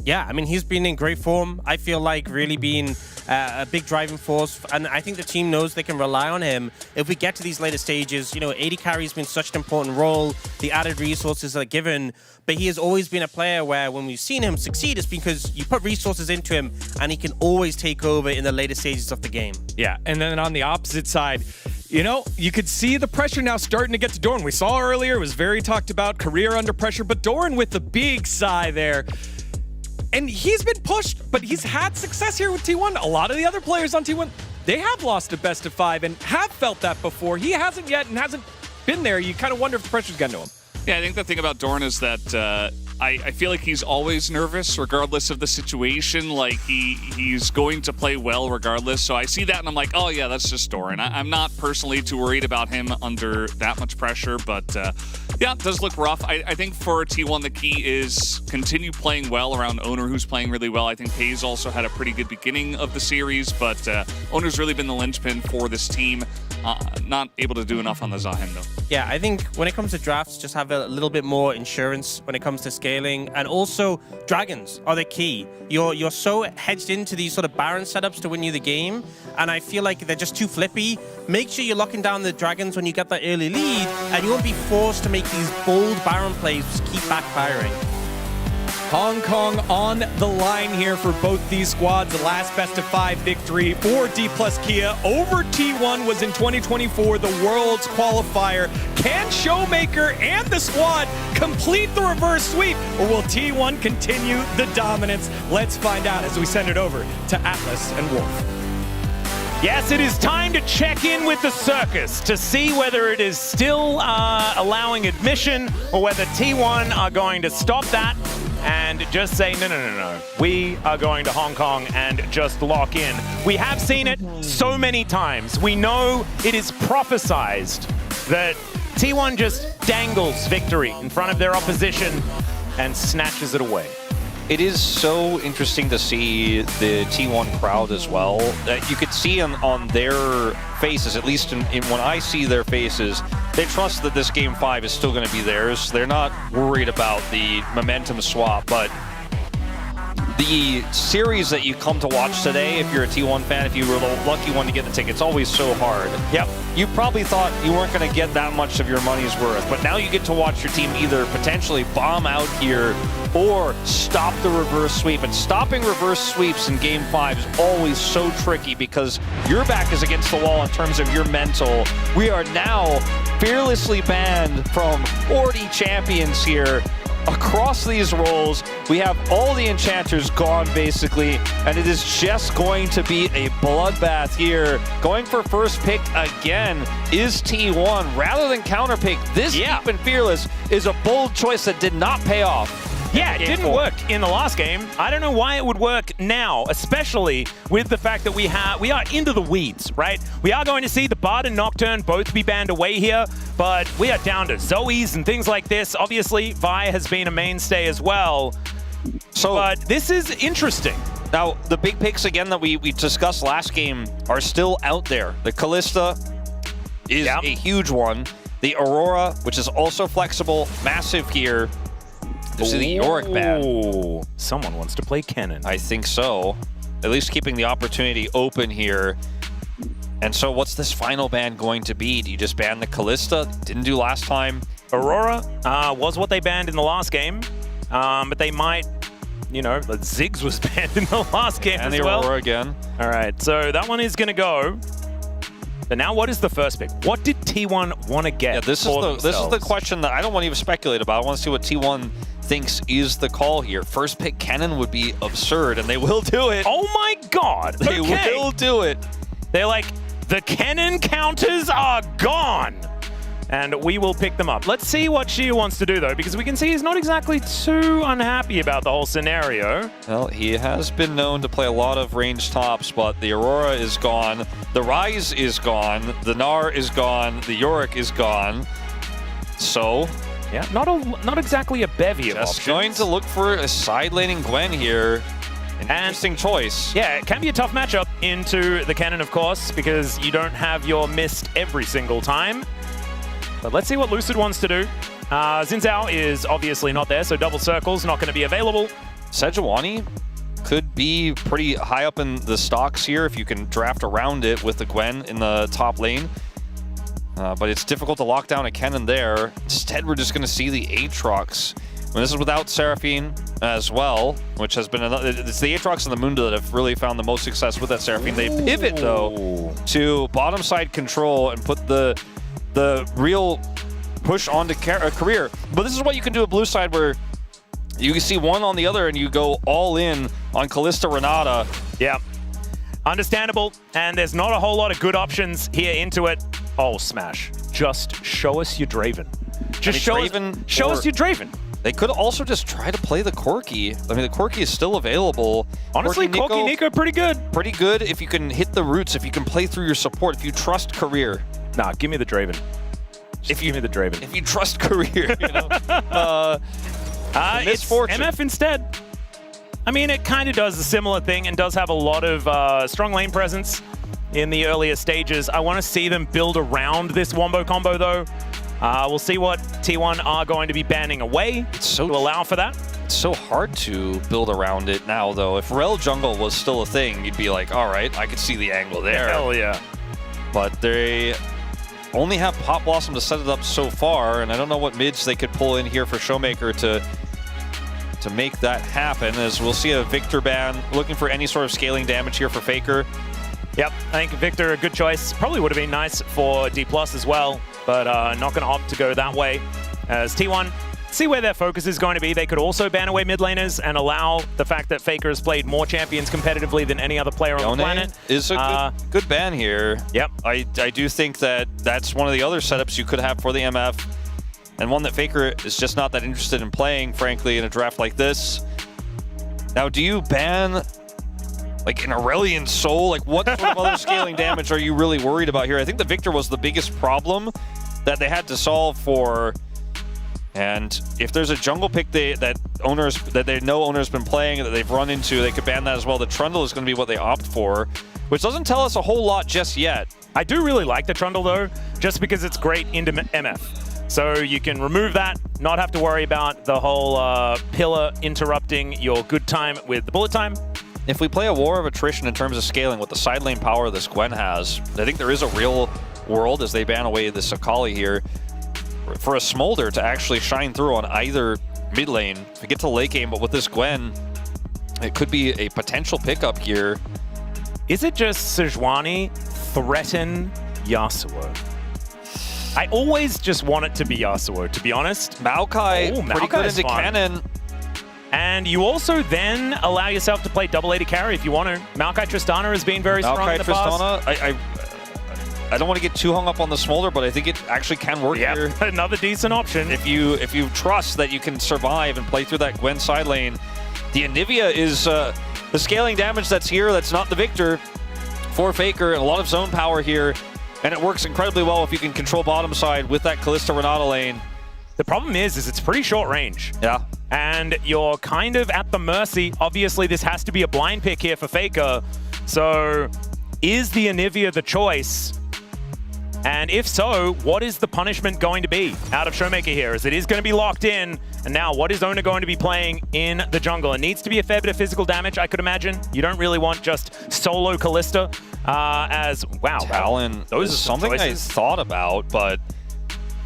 Yeah, I mean, he's been in great form. I feel like really being a big driving force, and I think the team knows they can rely on him. If we get to these later stages, AD carry has been such an important role, the added resources are given, but he has always been a player where when we've seen him succeed, it's because you put resources into him and he can always take over in the later stages of the game. Yeah, and then on the opposite side, you could see the pressure now starting to get to Doran. We saw earlier, it was very talked about, career under pressure, but Doran with the big sigh there. And he's been pushed, but he's had success here with T1. A lot of the other players on T1, they have lost a Best of 5 and have felt that before. He hasn't yet and hasn't been there. You kind of wonder if the pressure's gotten to him. Yeah, I think the thing about Doran is that I feel like he's always nervous regardless of the situation. Like he's going to play well regardless. So I see that and I'm like, oh yeah, that's just Doran. I'm not personally too worried about him under that much pressure, but yeah, it does look rough. I think for T1 the key is continue playing well around Owner, who's playing really well. I think Pays also had a pretty good beginning of the series, but Owner's really been the linchpin for this team. Not able to do enough on the Zahem though. Yeah, I think when it comes to drafts, just have a little bit more insurance when it comes to scaling. And also, dragons are the key. You're so hedged into these sort of Baron setups to win you the game, and I feel like they're just too flippy. Make sure you're locking down the dragons when you get that early lead, and you won't be forced to make these bold Baron plays which keep backfiring. Hong Kong on the line here for both these squads. The last Best of 5 victory for D plus Kia over T1 was in 2024, the Worlds qualifier. Can Showmaker and the squad complete the reverse sweep, or will T1 continue the dominance? Let's find out as we send it over to Atlas and Wolf. Yes, it is time to check in with the circus to see whether it is still allowing admission or whether T1 are going to stop that and just say, no. We are going to Hong Kong and just lock in. We have seen it so many times. We know it is prophesized that T1 just dangles victory in front of their opposition and snatches it away. It is so interesting to see the T1 crowd as well. You could see on their faces, at least in when I see their faces, they trust that this Game 5 is still going to be theirs. They're not worried about the momentum swap, but the series that you come to watch today, if you're a T1 fan, if you were the lucky one to get the ticket, it's always so hard. Yep. You probably thought you weren't going to get that much of your money's worth, but now you get to watch your team either potentially bomb out here or stop the reverse sweep. And stopping reverse sweeps in Game 5 is always so tricky because your back is against the wall in terms of your mental. We are now fearlessly banned from 40 champions here. Across these roles, we have all the enchanters gone basically, and it is just going to be a bloodbath here. Going for first pick again is T1 rather than counter pick. This Deep and Fearless is a bold choice that did not pay off. Yeah, it didn't work in the last game. I don't know why it would work now, especially with the fact that we are into the weeds, right? We are going to see the Bard and Nocturne both be banned away here, but we are down to Zoes and things like this. Obviously, Vi has been a mainstay as well. But this is interesting. Now, the big picks again that we discussed last game are still out there. The Callista is a huge one. The Aurora, which is also flexible, massive here. This is the Yorick ban. Oh, someone wants to play Kennen. I think so. At least keeping the opportunity open here. And so what's this final ban going to be? Do you just ban the Callista? Didn't do last time. Aurora was what they banned in the last game, but they might you know, Ziggs was banned in the last game And as the well. Aurora again. All right, so that one is going to go. But now, what is the first pick? What did T1 want to get? Yeah, this is the question that I don't want to even speculate about. I want to see what T1 thinks is the call here. First pick Kennen would be absurd, and they will do it. Oh my God! They will do it. They're like, the Kennen counters are gone, and we will pick them up. Let's see what Shia wants to do though, because we can see he's not exactly too unhappy about the whole scenario. Well, he has been known to play a lot of ranged tops, but the Aurora is gone, the Ryze is gone, the Gnar is gone, the Yorick is gone. So, yeah, not exactly a bevy of just options. going to look for a side laning Gwen here. An interesting choice. Yeah, it can be a tough matchup into the Kennen, of course, because you don't have your mist every single time. But let's see what Lucid wants to do. Xin Zhao is obviously not there, so double circle's not going to be available. Sejuani could be pretty high up in the stocks here if you can draft around it with the Gwen in the top lane. But it's difficult to lock down a Kennen there. Instead, we're just going to see the Aatrox. And this is without Seraphine as well, which has been another. It's the Aatrox and the Mundo that have really found the most success with that Seraphine. They pivot, though, to bottom side control and put the real push onto career. But this is what you can do at blue side, where you can see one on the other and you go all in on Kalista Renata. Yeah, understandable. And there's not a whole lot of good options here into it. Oh, Smash. Just show us your Draven. Just show us your Draven. They could also just try to play the Corki. I mean, the Corki is still available. Honestly, Corki Nico pretty good. Pretty good if you can hit the roots, if you can play through your support, if you trust career. Nah, give me the Draven. Give me the Draven. If you trust career, you know. It's MF instead. I mean, it kind of does a similar thing and does have a lot of strong lane presence in the earlier stages. I want to see them build around this Wombo combo, though. We'll see what T1 are going to be banning away to allow for that. It's so hard to build around it now, though. If Rel jungle was still a thing, you'd be like, all right, I could see the angle there. Hell yeah. But they only have Pop Blossom to set it up so far, and I don't know what mids they could pull in here for Showmaker to make that happen, as we'll see a Victor ban, looking for any sort of scaling damage here for Faker. Yep, I think Victor a good choice. Probably would have been nice for D+ as well, but not going to opt to go that way. As T1 see where their focus is going to be. They could also ban away mid laners and allow the fact that Faker has played more champions competitively than any other player on the planet. Is a good ban here. Yep. I do think that that's one of the other setups you could have for the MF, and one that Faker is just not that interested in playing, frankly, in a draft like this. Now, do you ban like an Aurelian Soul? Like, what sort of other scaling damage are you really worried about here? I think the Victor was the biggest problem that they had to solve for. And if there's a jungle pick that they know owner's been playing, that they've run into, they could ban that as well. The Trundle is going to be what they opt for, which doesn't tell us a whole lot just yet. I do really like the Trundle, though, just because it's great into MF. So you can remove that, not have to worry about the whole pillar interrupting your good time with the bullet time. If we play a war of attrition in terms of scaling with the side lane power this Gwen has, I think there is a real world as they ban away the Sakali here for a Smolder to actually shine through on either mid lane. If we get to late game, but with this Gwen, it could be a potential pickup here. Is it just Sejuani threaten Yasuo? I always just want it to be Yasuo, to be honest. Maokai, pretty good into cannon. And you also then allow yourself to play double AD carry if you want to. Maokai Tristana has been very strong in the past. I don't want to get too hung up on the Smolder, but I think it actually can work here. Another decent option. If you trust that you can survive and play through that Gwen side lane. The Anivia is the scaling damage that's here, that's not the Victor for Faker, and a lot of zone power here. And it works incredibly well if you can control bottom side with that Kalista Renata lane. The problem is it's pretty short range. Yeah. And you're kind of at the mercy. Obviously, this has to be a blind pick here for Faker. So is the Anivia the choice? And if so, what is the punishment going to be out of Showmaker here? As it is going to be locked in. And now, what is Owner going to be playing in the jungle? It needs to be a fair bit of physical damage, I could imagine. You don't really want just solo Kalista wow. Talon, those are something I thought about, but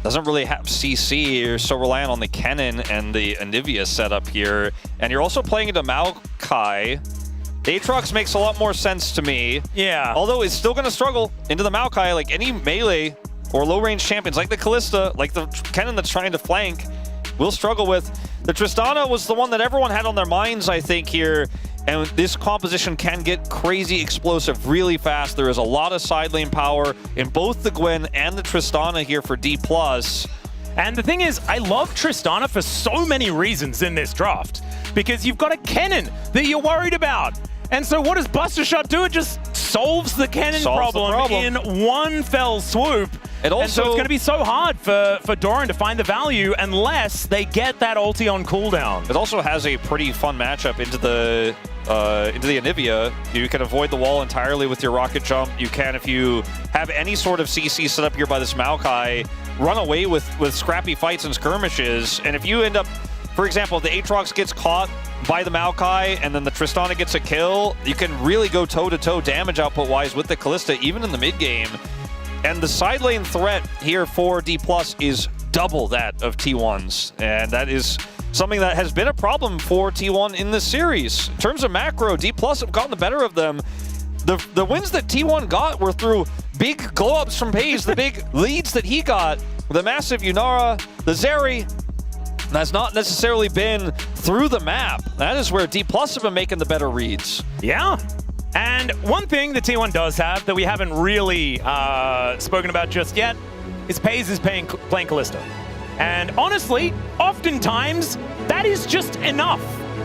doesn't really have CC. You're so reliant on the Kennen and the Anivia setup here. And you're also playing into Maokai. Aatrox makes a lot more sense to me. Yeah. Although it's still going to struggle into the Maokai. Like any melee or low-range champions, like the Kalista, like the Kennen that's trying to flank, will struggle with. The Tristana was the one that everyone had on their minds, I think, here. And this composition can get crazy explosive really fast. There is a lot of side lane power in both the Gwen and the Tristana here for D+. And the thing is, I love Tristana for so many reasons in this draft. Because you've got a Kennen that you're worried about. And so what does Buster Shot do? It just solves the Kennen problem in one fell swoop. And so it's going to be so hard for Doran to find the value unless they get that ulti on cooldown. It also has a pretty fun matchup into the Anivia. You can avoid the wall entirely with your rocket jump. You can, if you have any sort of CC set up here by this Maokai, run away with scrappy fights and skirmishes. And if you end up, for example, the Aatrox gets caught by the Maokai and then the Tristana gets a kill, you can really go toe-to-toe damage output-wise with the Kalista, even in the mid-game. And the side lane threat here for D+ is double that of T1's. And that is something that has been a problem for T1 in this series. In terms of macro, D+ have gotten the better of them. The wins that T1 got were through big glow-ups from FaZe, the big leads that he got, the massive Yunara, the Zeri. That's not necessarily been through the map. That is where D+ have been making the better reads. Yeah. And one thing that T1 does have that we haven't really spoken about just yet is FaZe is playing Kalista. And honestly, oftentimes, that is just enough.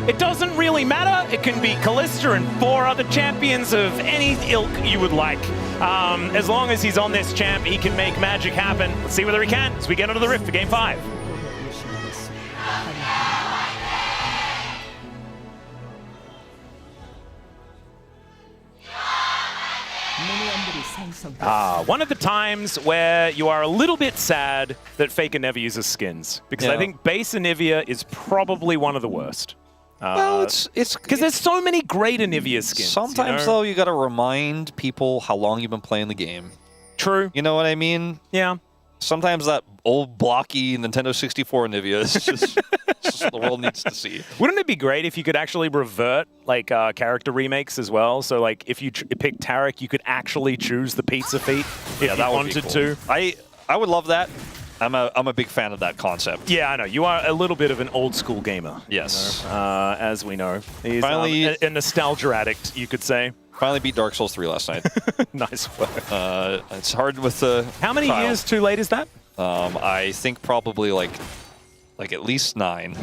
It doesn't really matter. It can be Kalista and 4 other champions of any ilk you would like. As long as he's on this champ, he can make magic happen. Let's see whether he can as we get into the Rift for Game 5. One of the times where you are a little bit sad that Faker never uses skins. Because I think base Anivia is probably one of the worst. Well, it's because there's so many great Anivia skins. Sometimes, though, you got to remind people how long you've been playing the game. True. You know what I mean? Yeah. Sometimes that old blocky Nintendo 64 Anivia is just, just what the world needs to see. Wouldn't it be great if you could actually revert like character remakes as well? So like if you pick Tarek, you could actually choose the pizza feat if you wanted to. I would love that. I'm a big fan of that concept. Yeah, I know. You are a little bit of an old school gamer. Yes. You know, as we know. He's Finally, a nostalgia addict, you could say. Finally beat Dark Souls 3 last night. Nice work. It's hard with the How many years too late is that? I think probably like at least 9.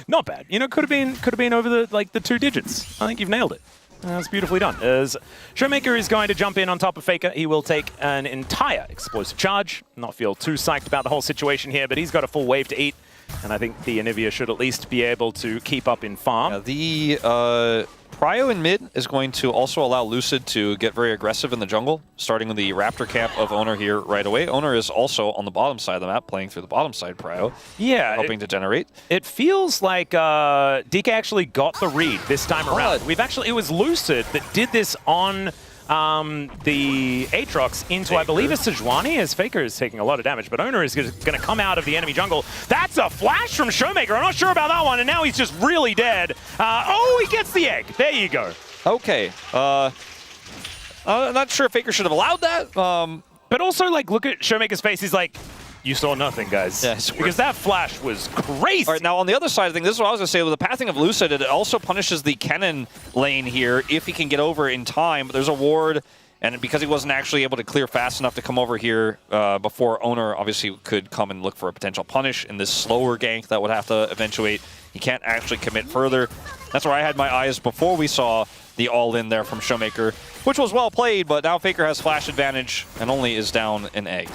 Not bad. You know, could have been over the 2 digits. I think you've nailed it. That's beautifully done. As Showmaker is going to jump in on top of Faker, he will take an entire explosive charge. Not feel too psyched about the whole situation here, but he's got a full wave to eat. And I think the Anivia should at least be able to keep up in farm. Yeah, the Prio in mid is going to also allow Lucid to get very aggressive in the jungle, starting with the Raptor camp of Owner here right away. Owner is also on the bottom side of the map, playing through the bottom side Prio. Yeah. Hoping to generate. It feels like DK actually got the read this time around. It was Lucid that did this on the Aatrox into, I believe, a Sejuani, as Faker is taking a lot of damage, but Owner is going to come out of the enemy jungle. That's a flash from Showmaker. I'm not sure about that one, and now he's just really dead. Oh, he gets the egg. There you go. Okay. I'm not sure if Faker should have allowed that. But also, like, look at Showmaker's face. He's like, you saw nothing, guys. Yeah, because that flash was crazy. All right, now on the other side of things, this is what I was going to say. With the pathing of Lucid, it also punishes the Kennen lane here if he can get over in time. But there's a ward, and because he wasn't actually able to clear fast enough to come over here before Owner obviously could come and look for a potential punish in this slower gank that would have to eventuate. He can't actually commit further. That's where I had my eyes before we saw the all-in there from Showmaker, which was well played, but now Faker has flash advantage and only is down an egg.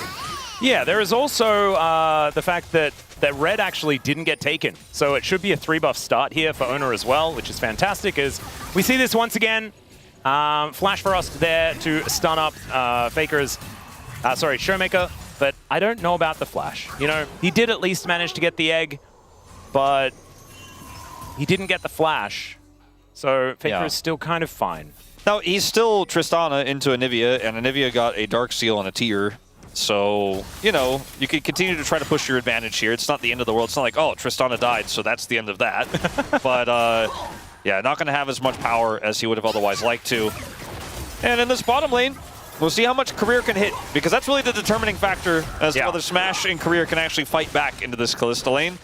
Yeah, there is also the fact that red actually didn't get taken. So it should be a 3-buff start here for Owner as well, which is fantastic as we see this once again. Flash for us there to stun up Faker's, Showmaker, but I don't know about the flash. You know, he did at least manage to get the egg, but he didn't get the flash. So Faker is still kind of fine. Now, he's still Tristana into Anivia, and Anivia got a Dark Seal and a Tear. So, you know, you could continue to try to push your advantage here. It's not the end of the world. It's not like, oh, Tristana died, so that's the end of that. But, yeah, not going to have as much power as he would have otherwise liked to. And in this bottom lane, we'll see how much Career can hit, because that's really the determining factor as to whether Smash and Career can actually fight back into this Kalista lane.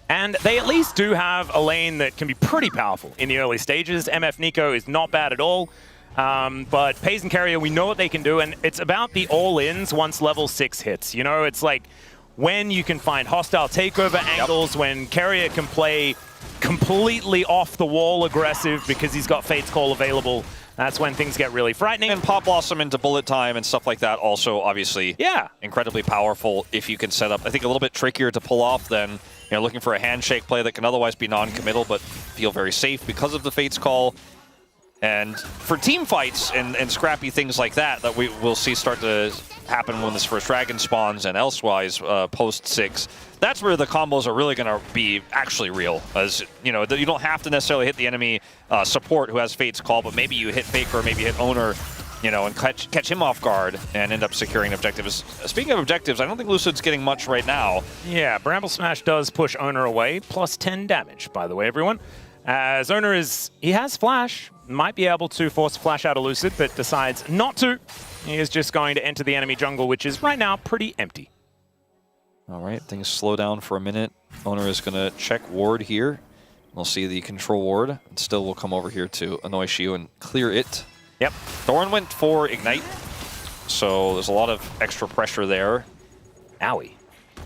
And they at least do have a lane that can be pretty powerful in the early stages. MF Nico is not bad at all. But Paze and Carrier, we know what they can do, and it's about the all-ins once level 6 hits. You know, it's like when you can find hostile takeover angles, when Carrier can play completely off-the-wall aggressive because he's got Fate's Call available. That's when things get really frightening. And Pop Blossom into bullet time and stuff like that also obviously incredibly powerful if you can set up. I think a little bit trickier to pull off than, you know, looking for a handshake play that can otherwise be non-committal but feel very safe because of the Fate's Call. And for team fights and scrappy things like that we will see start to happen when this first dragon spawns and elsewise post 6, that's where the combos are really going to be actually real. As you know, you don't have to necessarily hit the enemy support who has Fate's Call, but maybe you hit Faker or maybe you hit Owner, you know, and catch him off guard and end up securing objectives. Speaking of objectives, I don't think Lucid's getting much right now. Yeah, Bramble Smash does push Owner away, plus 10 damage, by the way, everyone. As Owner he has Flash, might be able to force Flash out of Lucid, but decides not to. He is just going to enter the enemy jungle, which is right now pretty empty. All right, things slow down for a minute. Owner is going to check ward here. We'll see the control ward. And still will come over here to annoy Shiu and clear it. Yep. Thorn went for Ignite, so there's a lot of extra pressure there. Owie.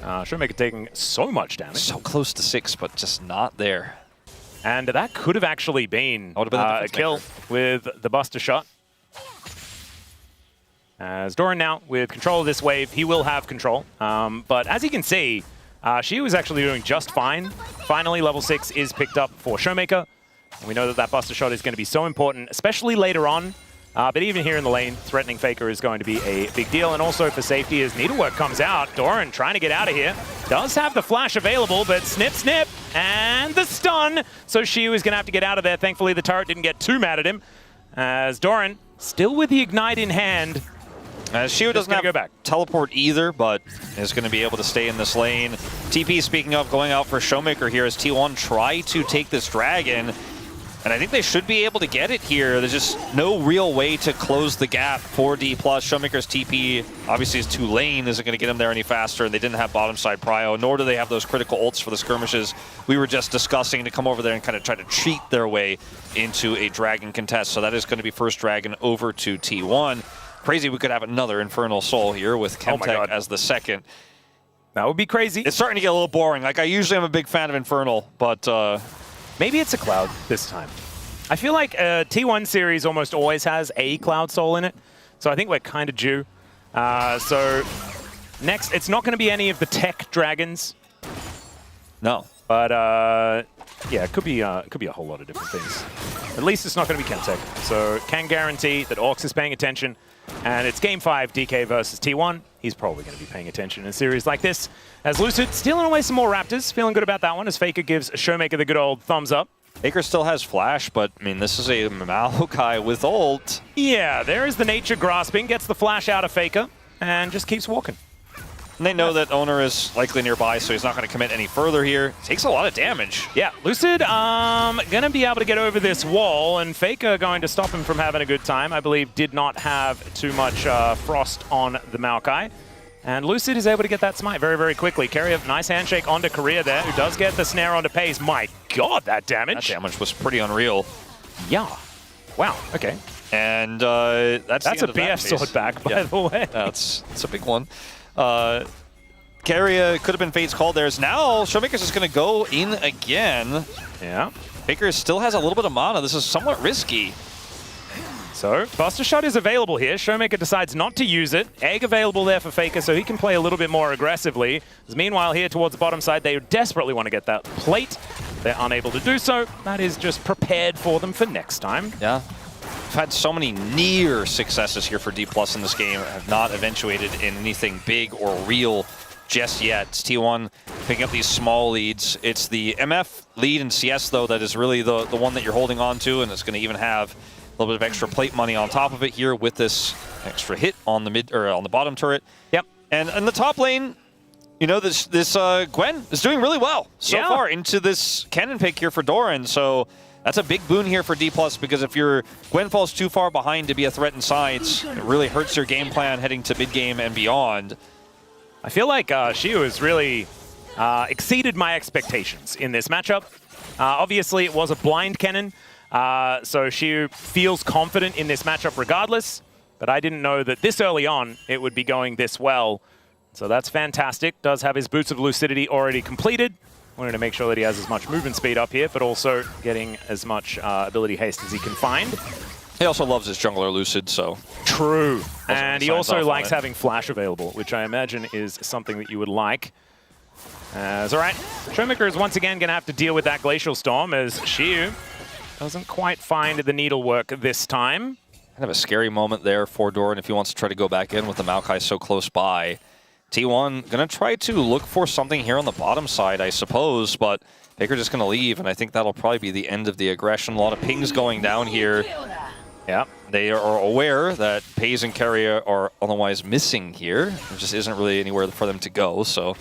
Showmaker taking so much damage. So close to 6, but just not there. And that could have actually been a kill with the Buster Shot. As Doran now with control of this wave, he will have control. But as you can see, Shiu is actually doing just fine. Finally, level 6 is picked up for Showmaker. And we know that Buster Shot is going to be so important, especially later on. But even here in the lane, threatening Faker is going to be a big deal. And also for safety, as Needlework comes out, Doran trying to get out of here. Does have the flash available, but snip, snip, and the stun. So Shiu is going to have to get out of there. Thankfully, the turret didn't get too mad at him. As Doran, still with the Ignite in hand. Shiu doesn't have teleport either, but is going to be able to stay in this lane. TP, speaking of, going out for Showmaker here as T1 try to take this dragon. And I think they should be able to get it here. There's just no real way to close the gap for D+. Showmaker's TP, obviously his 2 lane isn't going to get him there any faster, and they didn't have bottom side prio, nor do they have those critical ults for the skirmishes we were just discussing to come over there and kind of try to cheat their way into a dragon contest. So that is going to be first dragon over to T1. Crazy we could have another Infernal Soul here with Chemtech as the second. That would be crazy. It's starting to get a little boring. Like, I usually am a big fan of Infernal, but maybe it's a Cloud this time. I feel like T1 series almost always has a Cloud Soul in it, so I think we're kind of due. So next, it's not going to be any of the tech dragons. No. But yeah, it could be a whole lot of different things. At least it's not going to be Chemtech, so can guarantee that Orcs is paying attention. And it's Game 5, DK versus T1. He's probably going to be paying attention in a series like this. As Lucid stealing away some more Raptors, feeling good about that one as Faker gives Showmaker the good old thumbs up. Faker still has Flash, but, I mean, this is a Maokai with ult. Yeah, there is the nature grasping, gets the Flash out of Faker, and just keeps walking. And they know that Owner is likely nearby, so he's not going to commit any further here. Takes a lot of damage. Yeah, Lucid going to be able to get over this wall, and Faker going to stop him from having a good time. I believe did not have too much frost on the Maokai. And Lucid is able to get that smite very, very quickly. Carrier, nice handshake onto Career there, who does get the snare onto Pace. My God, that damage. That damage was pretty unreal. Yeah. Wow, okay. And that's a BF sword back, by the way. That's a big one. Carrier could have been Fate's Call. There's now Showmaker's just going to go in again. Yeah. Faker still has a little bit of mana. This is somewhat risky. So, Buster Shot is available here. Showmaker decides not to use it. Egg available there for Faker, so he can play a little bit more aggressively. Meanwhile, here towards the bottom side, they desperately want to get that plate. They're unable to do so. That is just prepared for them for next time. Yeah. We've had so many near successes here for D+ in this game. Have not eventuated in anything big or real just yet. It's T1 picking up these small leads. It's the MF lead in CS, though, that is really the one that you're holding on to, and it's going to even have a little bit of extra plate money on top of it here with this extra hit on the mid or on the bottom turret. Yep. And in the top lane, you know, this Gwen is doing really well so far into this cannon pick here for Doran. So that's a big boon here for D+, because if your Gwen falls too far behind to be a threat in sides, it really hurts your game plan heading to mid-game and beyond. I feel like Shiu has really exceeded my expectations in this matchup. Obviously, it was a blind cannon, so Shiu feels confident in this matchup regardless, but I didn't know that this early on it would be going this well. So that's fantastic. Does have his Boots of Lucidity already completed. Wanted to make sure that he has as much movement speed up here, but also getting as much ability haste as he can find. He also loves his jungler Lucid, so... True. And he also likes having having flash available, which I imagine is something that you would like. All right. Showmaker is once again going to have to deal with that Glacial Storm as Shiu doesn't quite find the needlework this time. Kind of a scary moment there for Doran if he wants to try to go back in with the Maokai so close by. T1 going to try to look for something here on the bottom side, I suppose, but Faker just going to leave, and I think that'll probably be the end of the aggression. A lot of pings going down here. Yeah, they are aware that Paze and Keria are otherwise missing here. There just isn't really anywhere for them to go, so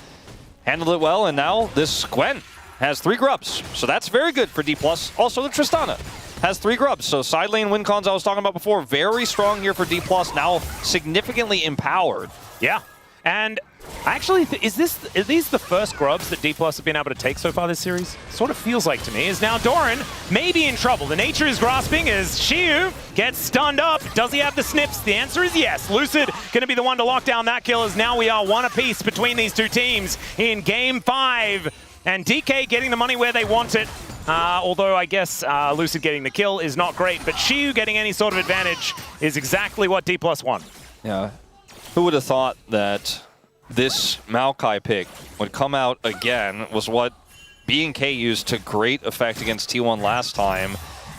handled it well, and now this Gwen has 3 grubs, so that's very good for D+. Also, the Tristana has 3 grubs, so side lane win cons I was talking about before, very strong here for D+, now significantly empowered. Yeah. And actually, are these the first grubs that D+ have been able to take so far this series? Sort of feels like to me. Is now Doran maybe in trouble. The nature is grasping as Shiu gets stunned up. Does he have the snips? The answer is yes. Lucid going to be the one to lock down that kill, as now we are 1 apiece between these two teams in Game 5. And DK getting the money where they want it. Although I guess Lucid getting the kill is not great, but Shiu getting any sort of advantage is exactly what D+ want. Yeah. Who would have thought that this Maokai pick would come out again? Was what B&K used to great effect against T1 last time.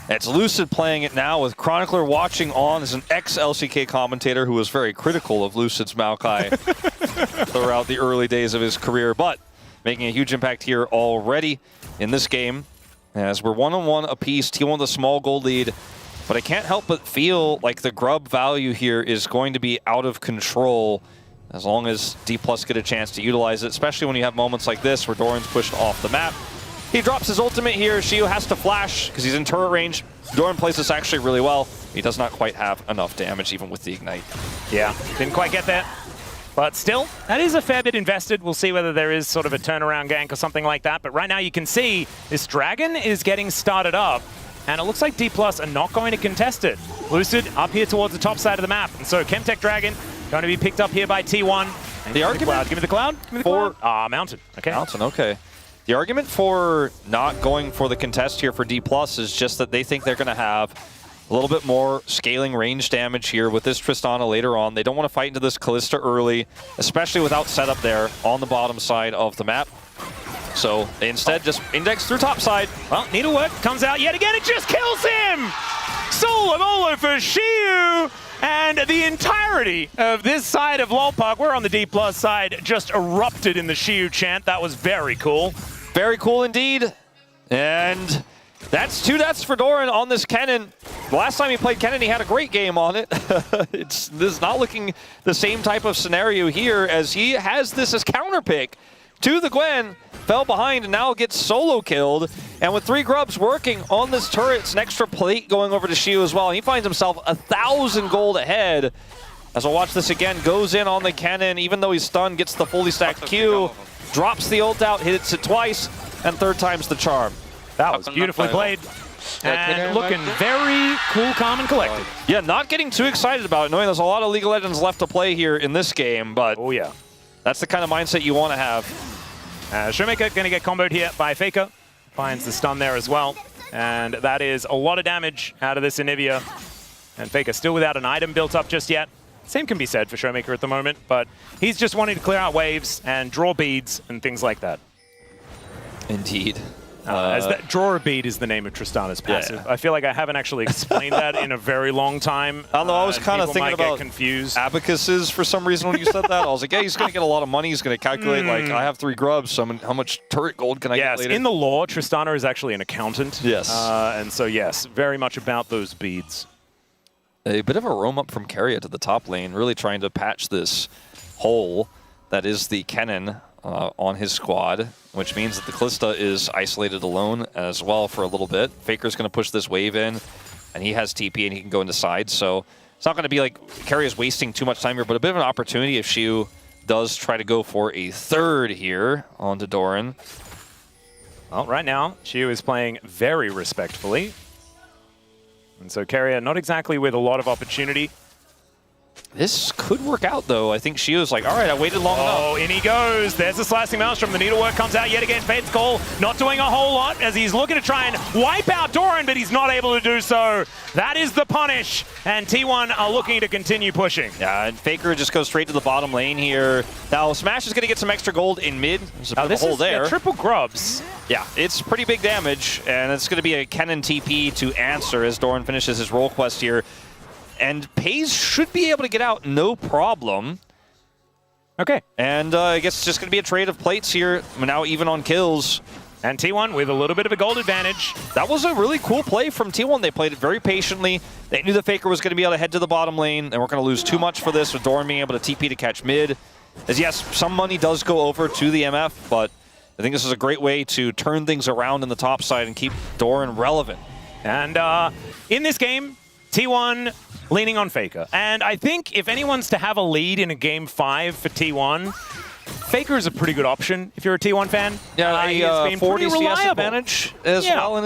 It's Lucid playing it now with Chronicler watching on as an ex-LCK commentator who was very critical of Lucid's Maokai throughout the early days of his career, but making a huge impact here already in this game. As we're 1-on-1 apiece, T1 with a small gold lead. But I can't help but feel like the grub value here is going to be out of control as long as D+ get a chance to utilize it, especially when you have moments like this where Doran's pushed off the map. He drops his ultimate here. Shiu has to flash because he's in turret range. Doran plays this actually really well. He does not quite have enough damage even with the Ignite. Yeah, didn't quite get that. But still, that is a fair bit invested. We'll see whether there is sort of a turnaround gank or something like that. But right now you can see this dragon is getting started up. And it looks like D+ are not going to contest it. Lucid up here towards the top side of the map. And so Chemtech Dragon going to be picked up here by T1. The argument... Give me the cloud. Give me the cloud. Mountain. Okay. Mountain, okay. The argument for not going for the contest here for D+ is just that they think they're going to have a little bit more scaling range damage here with this Tristana later on. They don't want to fight into this Kalista early, especially without setup there on the bottom side of the map. So they instead just index through top side. Well, needlework comes out yet again. It just kills him! Solo Molo for Shiu! And the entirety of this side of LoL Park, we're on the D+ side, just erupted in the Shiu chant. That was very cool. Very cool indeed. And that's 2 deaths for Doran on this Kennen. The last time he played Kennen, he had a great game on it. This is not looking the same type of scenario here, as he has this as counter pick to the Gwen. Fell behind and now gets solo killed. And with 3 grubs working on this turret, it's an extra plate going over to Shiu as well. And he finds himself 1,000 gold ahead. As we'll watch this again, goes in on the Kennen, even though he's stunned, gets the fully stacked Q, drops the ult out, hits it twice, and 3rd time's the charm. That was beautifully played. And looking very cool, calm, and collected. Yeah, not getting too excited about it, knowing there's a lot of League of Legends left to play here in this game, but oh yeah, that's the kind of mindset you want to have. Showmaker going to get comboed here by Faker. Finds the stun there as well. And that is a lot of damage out of this Anivia. And Faker still without an item built up just yet. Same can be said for Showmaker at the moment, but he's just wanting to clear out waves and draw beads and things like that. Indeed. As that draw a bead is the name of Tristana's passive. Yeah. I feel like I haven't actually explained that in a very long time. I don't know, I was kind of thinking about confused. abacuses for some reason when you said that. I was like, yeah, he's going to get a lot of money. He's going to calculate, like, I have 3 grubs, so how much turret gold can I get later? Yes, in the lore, Tristana is actually an accountant. Yes. And so, yes, very much about those beads. A bit of a roam up from Keria to the top lane, really trying to patch this hole. That is the Kennen on his squad, which means that the Kalista is isolated alone as well for a little bit. Faker's going to push this wave in, and he has TP and he can go into side, so it's not going to be like Carry is wasting too much time here, but a bit of an opportunity if Shiu does try to go for a third here onto Doran. Well, right now, Shiu is playing very respectfully. And so Carrier not exactly with a lot of opportunity. This could work out, though. I think Shiu's like, all right, I waited long enough. Oh, in he goes. There's the Slicing Maelstrom. The Needlework comes out yet again. Fade's call, not doing a whole lot as he's looking to try and wipe out Doran, but he's not able to do so. That is the punish, and T1 are looking to continue pushing. Yeah, and Faker just goes straight to the bottom lane here. Now, Smash is going to get some extra gold in mid. There's a bit of a hole there. Triple grubs. Yeah, it's pretty big damage, and it's going to be a Kennen TP to answer as Doran finishes his role quest here. And Pays should be able to get out no problem. Okay. And I guess it's just going to be a trade of plates here, now even on kills. And T1 with a little bit of a gold advantage. That was a really cool play from T1. They played it very patiently. They knew the Faker was going to be able to head to the bottom lane. They weren't going to lose too much for this, with Doran being able to TP to catch mid. As yes, some money does go over to the MF, but I think this is a great way to turn things around in the top side and keep Doran relevant. And in this game, T1 leaning on Faker. And I think if anyone's to have a lead in a game 5 for T1, Faker is a pretty good option if you're a T1 fan. Yeah, he's been 40 pretty CS reliable. advantage as well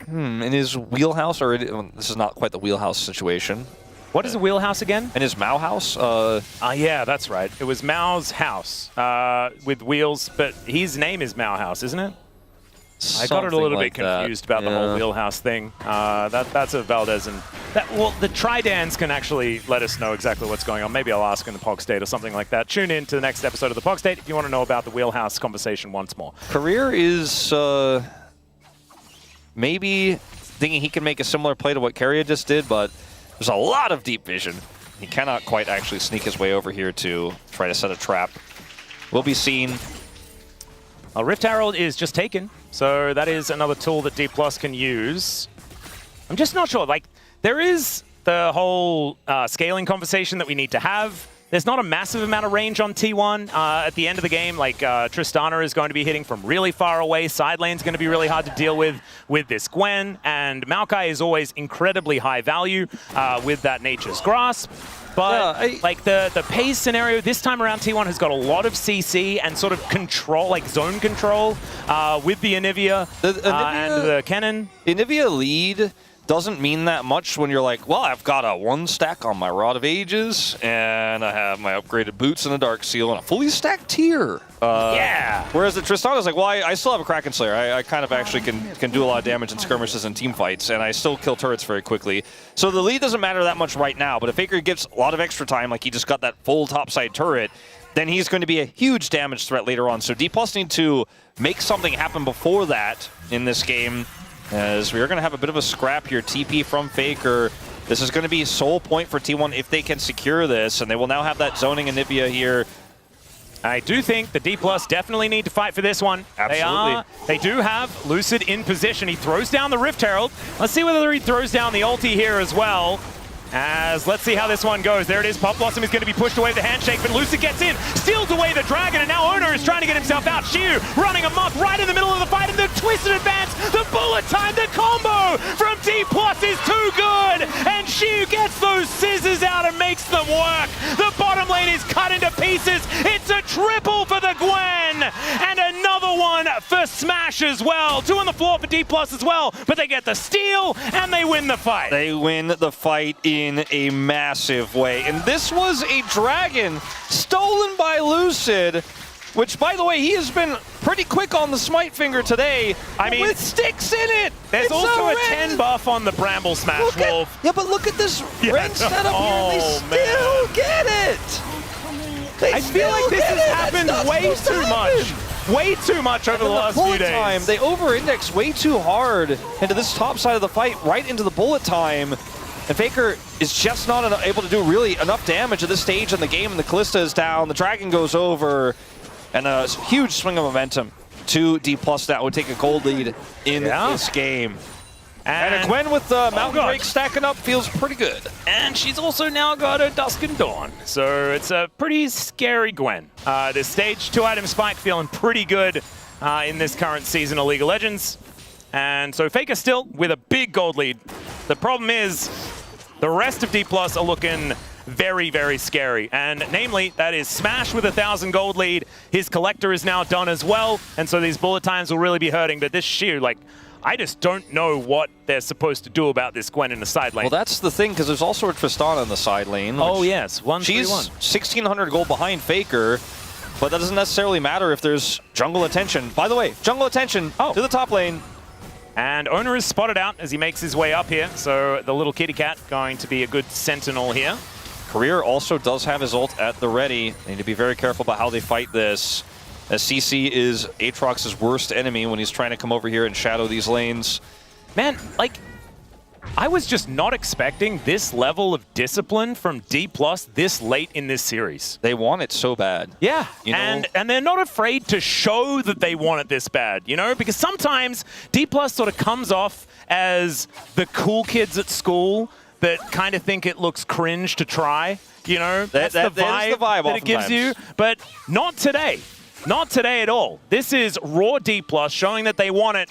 in his wheelhouse, or this is not quite the wheelhouse situation. What is a wheelhouse again? In his Mao house? Yeah, that's right. It was Mao's house with wheels, but his name is Mao House, isn't it? I got it a little bit confused about the whole wheelhouse thing. That's a Valdez and well, the Tridans can actually let us know exactly what's going on. Maybe I'll ask in the Pog State or something like that. Tune in to the next episode of the Pog State if you want to know about the wheelhouse conversation once more. Career is maybe thinking he can make a similar play to what Carrier just did, but there's a lot of deep vision. He cannot quite actually sneak his way over here to try to set a trap. Will be seen. Rift Herald is just taken, so that is another tool that D+ can use. I'm just not sure. Like, there is the whole scaling conversation that we need to have. There's not a massive amount of range on T1 at the end of the game. Like, Tristana is going to be hitting from really far away. Side lane's going to be really hard to deal with this Gwen. And Maokai is always incredibly high value with that Nature's Grasp. But like the Pays scenario this time around, T1 has got a lot of CC and sort of control, like zone control with the Anivia, and the Kennen. Anivia lead doesn't mean that much when you're like, well, I've got a 1 stack on my Rod of Ages, and I have my upgraded boots and a Dark Seal, and a fully stacked tier. Yeah. Whereas the Tristana's like, well, I still have a Kraken Slayer. I kind of actually can do a lot of damage in skirmishes and team fights, and I still kill turrets very quickly. So the lead doesn't matter that much right now, but if Faker gets a lot of extra time, like he just got that full topside turret, then he's going to be a huge damage threat later on. So D+ need to make something happen before that in this game, as we are going to have a bit of a scrap here. TP from Faker. This is going to be sole point for T1 if they can secure this, and they will now have that zoning Anivia here. I do think the D+ definitely need to fight for this one. Absolutely. They do have Lucid in position. He throws down the Rift Herald. Let's see whether he throws down the ulti here as well. Let's see how this one goes. There it is. Pop Blossom is going to be pushed away with the handshake, but Lucid gets in, steals away the dragon, and now Owner is trying to get himself out. Shiu running amok right in the middle of the fight, and the twisted advance, the bullet time, the combo from D+ is too good, and Shiu gets those scissors out and makes them work. The bottom lane is cut into pieces. It's a triple for the Gwen, and another one for Smash as well. 2 on the floor for D+ as well, but they get the steal, and they win the fight. They win the fight in a massive way. And this was a dragon stolen by Lucid, which, by the way, he has been pretty quick on the Smite Finger today. I mean, with sticks in it. There's also a 10 buff on the Bramble Smash, Wolf. Yeah, but look at this red setup here. They still get it. I feel like this has happened way too much. Way too much over the last few days. They over-index way too hard into this top side of the fight, right into the bullet time. And Faker is just not able to do really enough damage at this stage in the game, and the Kalista is down, the Dragon goes over, and a huge swing of momentum to D+ that would take a gold lead in this game. And a Gwen with the Mountain Break stacking up feels pretty good. And she's also now got a Dusk and Dawn. So it's a pretty scary Gwen. This stage 2-item spike feeling pretty good in this current season of League of Legends. And so Faker still with a big gold lead. The problem is the rest of D+ are looking very, very scary. And namely, that is Smash with 1,000 gold lead. His collector is now done as well. And so these bullet times will really be hurting. But this Shiu, like, I just don't know what they're supposed to do about this Gwen in the side lane. Well, that's the thing, because there's also a Tristana in the side lane. Oh, yes. 1-3-1. She's 1,600 gold behind Faker, but that doesn't necessarily matter if there's jungle attention. By the way, jungle attention to the top lane. And Owner is spotted out as he makes his way up here. So the little kitty cat going to be a good sentinel here. Career also does have his ult at the ready. They need to be very careful about how they fight this, as CC is Aatrox's worst enemy when he's trying to come over here and shadow these lanes. Man, like, I was just not expecting this level of discipline from D+ this late in this series. They want it so bad. Yeah, you know? and they're not afraid to show that they want it this bad, you know? Because sometimes D+ sort of comes off as the cool kids at school that kind of think it looks cringe to try, you know? That's the vibe that it gives you, but not today. Not today at all. This is raw D+, showing that they want it,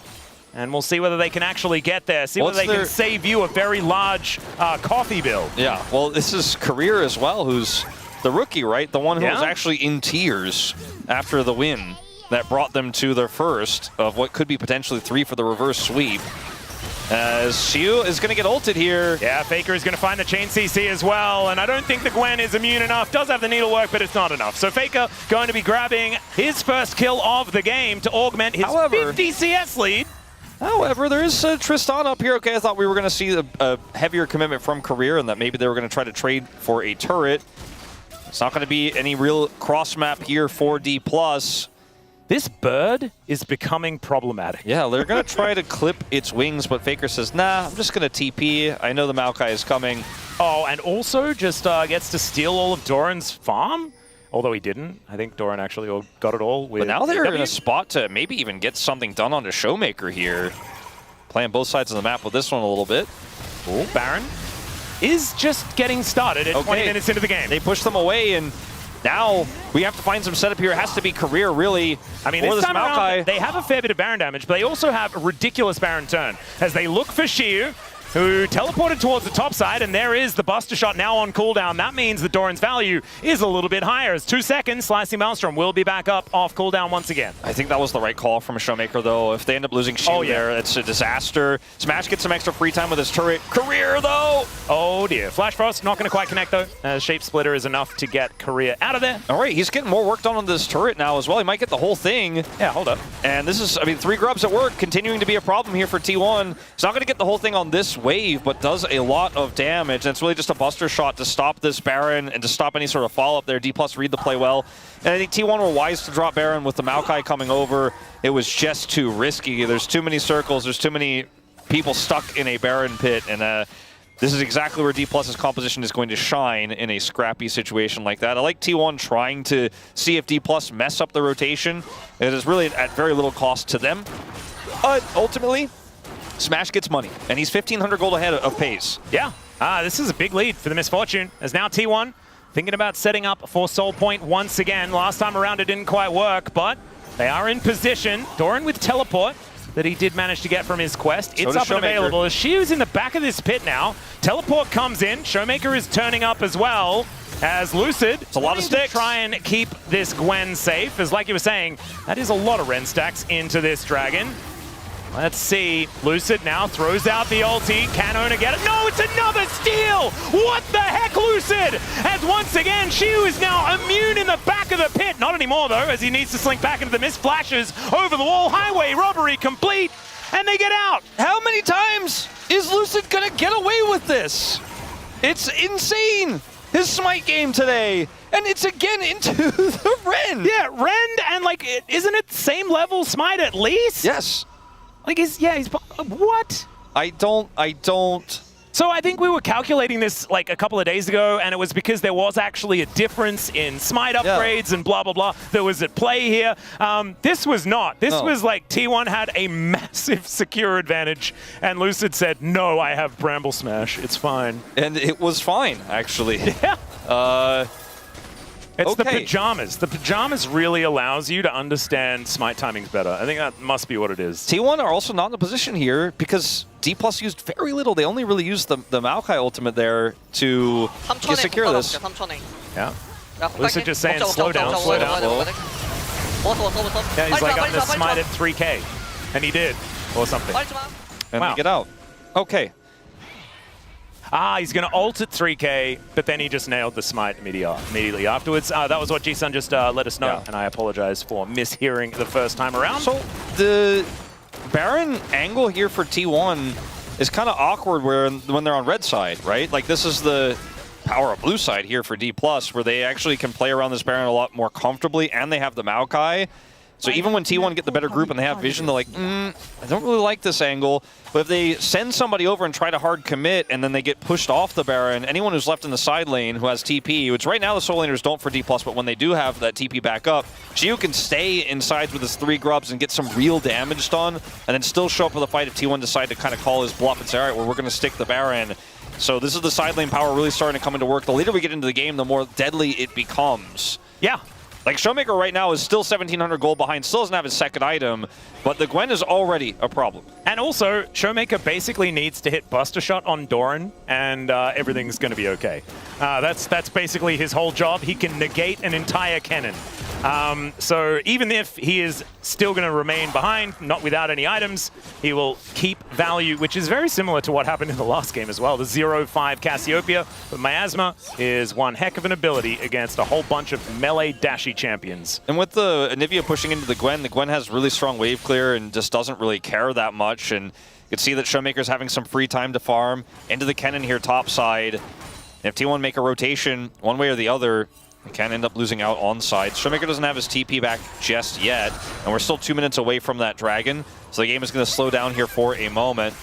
and we'll see whether they can actually get there. See whether they can save you a very large coffee bill. Yeah, well, this is Career as well, who's the rookie, right? The one who was actually in tears after the win that brought them to their first of what could be potentially 3 for the reverse sweep. As Shiu is going to get ulted here. Yeah, Faker is going to find the chain CC as well, and I don't think the Gwen is immune enough. Does have the needlework, but it's not enough. So Faker going to be grabbing his first kill of the game to augment his 50 CS lead. However, there is Tristan up here. Okay, I thought we were going to see a heavier commitment from Career and that maybe they were going to try to trade for a turret. It's not going to be any real cross map here for D+. This bird is becoming problematic. Yeah, they're going to try to clip its wings, but Faker says, nah, I'm just going to TP. I know the Maokai is coming. Oh, and also just gets to steal all of Doran's farm? Although he didn't. I think Doran actually got it all. With but now they're in a spot to maybe even get something done on the Showmaker here. Playing both sides of the map with this one a little bit. Ooh, Baron is just getting started at 20 minutes into the game. They push them away, and now we have to find some setup here. It has to be Career, really. I mean, this time around, they have a fair bit of Baron damage, but they also have a ridiculous Baron turn as they look for Shiu, who teleported towards the top side, and there is the Buster Shot now on cooldown. That means that Doran's value is a little bit higher. As 2 seconds, Slicing Maelstrom will be back up off cooldown once again. I think that was the right call from a Showmaker, though. If they end up losing Shiu there, it's a disaster. Smash gets some extra free time with his turret. Career, though! Oh, dear. Flash Frost not going to quite connect, though. Shape Splitter is enough to get Career out of there. All right, he's getting more work done on this turret now as well. He might get the whole thing. Yeah, hold up. And this is, I mean, 3 grubs at work, continuing to be a problem here for T1. He's not going to get the whole thing on this wave, but does a lot of damage, and it's really just a Buster Shot to stop this Baron and to stop any sort of follow-up there. D+ read the play well, and I think T1 were wise to drop Baron with the Maokai coming over. It was just too risky. There's too many circles, there's too many people stuck in a Baron pit, and this is exactly where D+'s composition is going to shine in a scrappy situation like that. I like T1 trying to see if D+ mess up the rotation. It is really at very little cost to them, but ultimately Smash gets money, and he's 1,500 gold ahead of pace. Yeah, this is a big lead for the Misfortune, as now T1 thinking about setting up for Soul Point once again. Last time around it didn't quite work, but they are in position. Doran with Teleport that he did manage to get from his quest. It's up and available. As Shiu's in the back of this pit now. Teleport comes in. Showmaker is turning up as well. As Lucid, it's a lot of sticks. Try and keep this Gwen safe, as like you were saying, that is a lot of Ren stacks into this Dragon. Let's see. Lucid now throws out the ulti. Can Owner get it? No, it's another steal! What the heck, Lucid? As once again, Shiu is now immune in the back of the pit. Not anymore, though, as he needs to slink back into the mist. Flashes over the wall. Highway robbery complete, and they get out. How many times is Lucid gonna get away with this? It's insane. His smite game today, and it's again into the Ren. Yeah, Ren, and like, isn't it same level smite at least? Yes. Like, he's what? I don't So I think we were calculating this like a couple of days ago, and it was because there was actually a difference in smite upgrades and blah, blah, blah that was at play here. This was not. This was like T1 had a massive secure advantage, and Lucid said, no, I have Bramble Smash. It's fine. And it was fine, actually. Yeah. It's the pajamas. The pajamas really allows you to understand smite timings better. I think that must be what it is. T1 are also not in a position here because D+ used very little. They only really used the Maokai ultimate there to secure this. Yeah. Lucid just saying slow down, slow down. Yeah, he's like, I'm going to smite at 3K. And he did. Or something. And they get out. Okay. He's going to ult at 3K, but then he just nailed the smite immediately afterwards. That was what G-Sun just let us know, and I apologize for mishearing the first time around. So the Baron angle here for T1 is kind of awkward when they're on red side, right? Like this is the power of blue side here for D+, where they actually can play around this Baron a lot more comfortably, and they have the Maokai. So even when T1 get the better group and they have vision, they're like, I don't really like this angle. But if they send somebody over and try to hard commit and then they get pushed off the Baron, anyone who's left in the side lane who has TP, which right now the solo laners don't for D+, but when they do have that TP back up, Gio can stay inside with his 3 grubs and get some real damage done, and then still show up for the fight if T1 decide to kind of call his bluff and say, all right, well, we're going to stick the Baron. So this is the side lane power really starting to come into work. The later we get into the game, the more deadly it becomes. Yeah. Like, Showmaker right now is still 1,700 gold behind, still doesn't have his second item, but the Gwen is already a problem. And also, Showmaker basically needs to hit Buster Shot on Doran, and everything's going to be okay. That's basically his whole job. He can negate an entire cannon. So even if he is still going to remain behind, not without any items, he will keep value, which is very similar to what happened in the last game as well. The 0-5 Cassiopeia, but Miasma is one heck of an ability against a whole bunch of melee dashy champions. And with the Anivia pushing into the Gwen has really strong wave clear and just doesn't really care that much. And you can see that Showmaker's having some free time to farm into the Kennen here top side. And if T1 make a rotation one way or the other, they can end up losing out on side. Showmaker doesn't have his TP back just yet, and we're still 2 minutes away from that dragon. So the game is going to slow down here for a moment.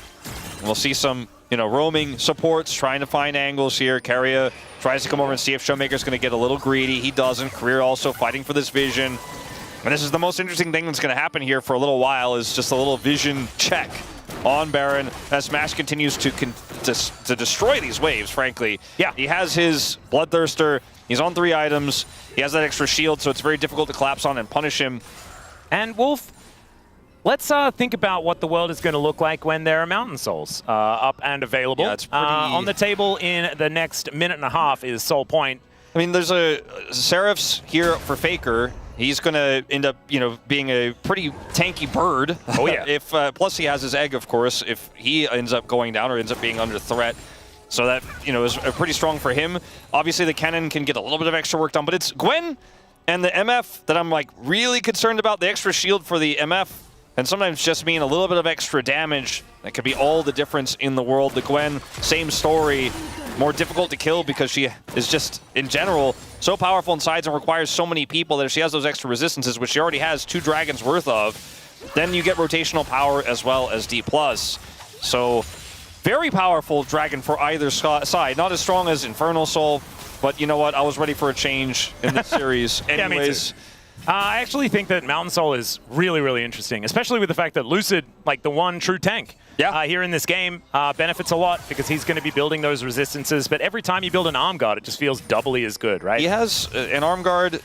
And we'll see some, roaming supports trying to find angles here. Keria tries to come over and see if Showmaker's going to get a little greedy. He doesn't. Career also fighting for this vision. And this is the most interesting thing that's going to happen here for a little while, is just a little vision check on Baron as Smash continues to destroy these waves, frankly. Yeah. He has his Bloodthirster. He's on 3 items. He has that extra shield, so it's very difficult to collapse on and punish him. And Wolf, let's think about what the world is going to look like when there are Mountain Souls up and available. Yeah, it's pretty... on the table in the next minute and a half is Soul Point. I mean, there's a Seraph's here for Faker. He's going to end up, being a pretty tanky bird. Oh, yeah. If plus he has his egg, of course, if he ends up going down or ends up being under threat. So that, is pretty strong for him. Obviously, the cannon can get a little bit of extra work done, but it's Gwen and the MF that I'm, really concerned about. The extra shield for the MF, and sometimes just mean a little bit of extra damage. That could be all the difference in the world. The Gwen, same story. More difficult to kill because she is just, in general, so powerful in sides and requires so many people that if she has those extra resistances, which she already has 2 dragons worth of, then you get rotational power as well as D+. So, very powerful dragon for either side. Not as strong as Infernal Soul, but you know what? I was ready for a change in this series anyways. Yeah, me too. I actually think that Mountain Soul is really, really interesting, especially with the fact that Lucid, the one true tank here in this game, benefits a lot because he's going to be building those resistances. But every time you build an arm guard, it just feels doubly as good, right? He has an arm guard.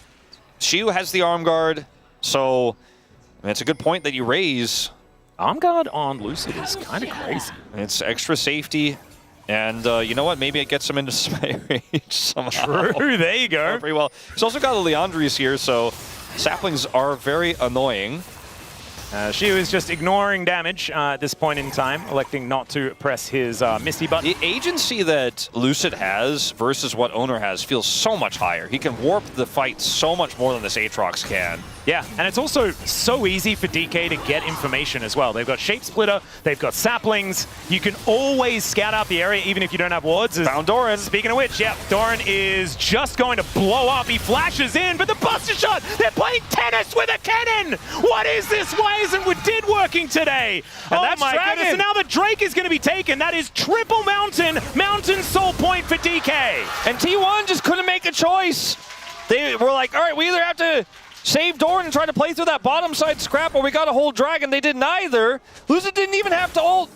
Shiu has the arm guard. So it's a good point that you raise. Arm guard on Lucid is kind of crazy. It's extra safety. And you know what? Maybe it gets him into smite range somehow. True, there you go. Pretty well. He's also got a Leandries here, so saplings are very annoying. Shiu is just ignoring damage at this point in time, electing not to press his Misty button. The agency that Lucid has versus what Owner has feels so much higher. He can warp the fight so much more than this Aatrox can. Yeah, and it's also so easy for DK to get information as well. They've got Shape Splitter, they've got Saplings. You can always scout out the area even if you don't have wards. Found Doran. Speaking of which, yeah, Doran is just going to blow up. He flashes in, but the Buster Shot, they're playing tennis with a cannon! What is this? Why isn't Wadid working today? And oh that's my Dragon. goodness, and now the Drake is going to be taken. That is triple Mountain Soul Point for DK. And T1 just couldn't make a choice. They were like, all right, we either have to save Doran and try to play through that bottom side scrap, or we got to hold Dragon. They did neither. Lucid didn't even have to ult.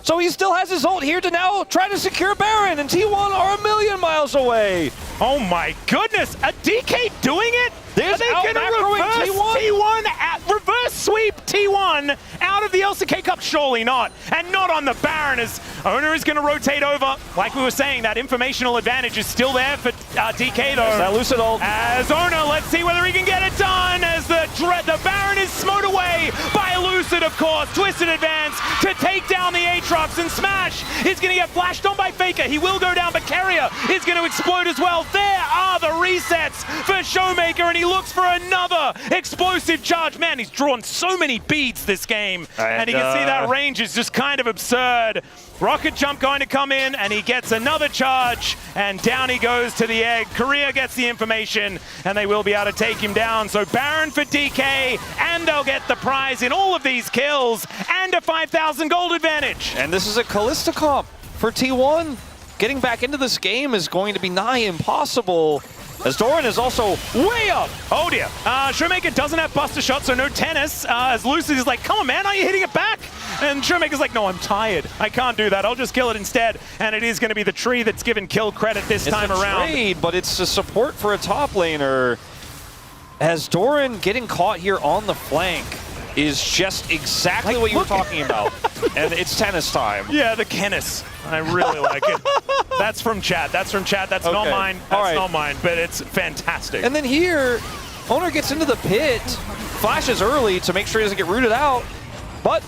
So he still has his ult here to now try to secure Baron, and T1 are a million miles away. Oh my goodness, a DK doing it? There's Are they going to reverse T1? Reverse sweep T1 out of the LCK Cup? Surely not. And not on the Baron, as Owner is going to rotate over. Like we were saying, that informational advantage is still there for DK though. That Lucid ult. As Owner, let's see whether he can get it done, as the Baron is smote away by Lucid, of course. Twisted advance to take down the Aatrox, and Smash is going to get flashed on by Faker. He will go down, but Carrier is going to explode as well. There are the resets for Showmaker, and he looks for another explosive charge. Man, he's drawn so many beads this game, and you can see that range is just kind of absurd. Rocket Jump going to come in, and he gets another charge, and down he goes to the egg. Korea gets the information, and they will be able to take him down. So Baron for DK, and they'll get the prize in all of these kills, and a 5,000 gold advantage. And this is a Kalista comp for T1. Getting back into this game is going to be nigh impossible, as Doran is also way up. Oh dear. Showmaker doesn't have Buster Shot, so no tennis. As Lucid is like, come on man, are you hitting it back? And Showmaker's like, no, I'm tired. I can't do that. I'll just kill it instead. And it is going to be the tree that's given kill credit this time around. Trade, but it's a support for a top laner. As Doran getting caught here on the flank is just exactly what you were talking about. And it's tennis time. Yeah, the Kennis. I really like it. That's from chat. That's from chat. That's not mine. That's not mine, but it's fantastic. And then here, Owner gets into the pit, flashes early to make sure he doesn't get rooted out, but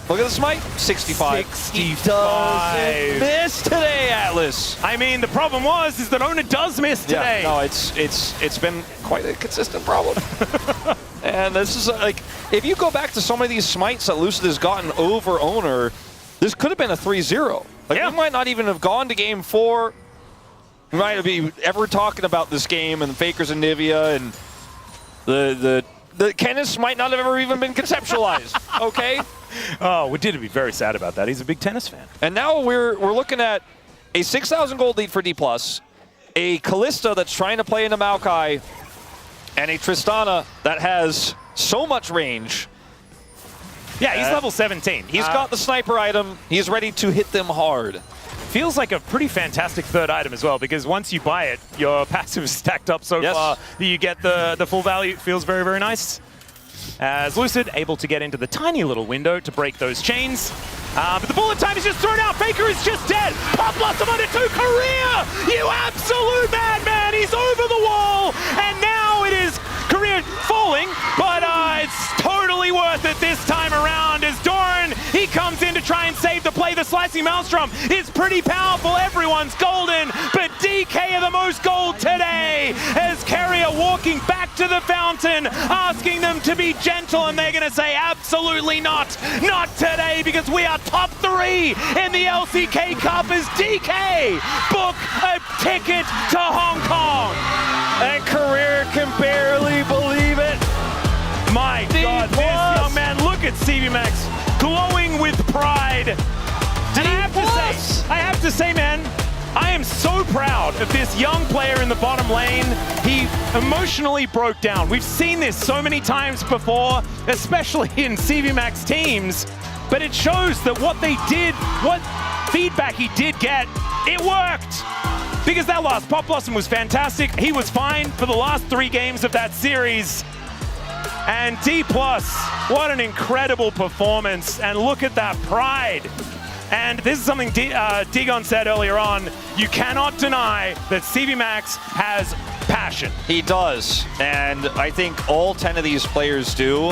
look at the smite, 65. 65. He doesn't miss today, Atlas. I mean, the problem is that Owner does miss today. Yeah, no, it's been quite a consistent problem. And this is like, if you go back to some of these smites that Lucid has gotten over Owner, this could have been a 3-0. Like, we might not even have gone to game 4. We might be ever talking about this game and the Fakers and Nivea, and the Kennis might not have ever even been conceptualized. Okay. Oh, we did be very sad about that. He's a big tennis fan. And now we're looking at a 6,000 gold lead for D+, a Kalista that's trying to play into Maokai, and a Tristana that has so much range. Yeah, he's level 17. He's got the sniper item. He's ready to hit them hard. Feels like a pretty fantastic third item as well, because once you buy it, your passive is stacked up so far that you get the full value. It feels very, very nice. As Lucid able to get into the tiny little window to break those chains. But the bullet time is just thrown out. Faker is just dead. Pop Blossom under 2. Korea! You absolute madman! He's over the wall! And now it is Korea falling, but it's totally worth it this time around as Doran, he comes in to try and save the play. The Slicing Maelstrom is pretty powerful. Everyone's golden, but DK are the most gold today as Carrier walking back to the fountain, asking them to be gentle, and they're going to say absolutely not. Not today, because we are top 3 in the LCK Cup as DK book a ticket to Hong Kong. And Career can barely believe it. My God, this young man, look at CV Max glowing with pride. And I have to say, man, I am so proud of this young player in the bottom lane. He emotionally broke down. We've seen this so many times before, especially in CV Max teams, but it shows that what they did, what feedback he did get, it worked. Because that last Pop Blossom was fantastic. He was fine for the last 3 games of that series. And D+, what an incredible performance. And look at that pride. And this is something Digon said earlier on. You cannot deny that CV Max has passion. He does. And I think all 10 of these players do.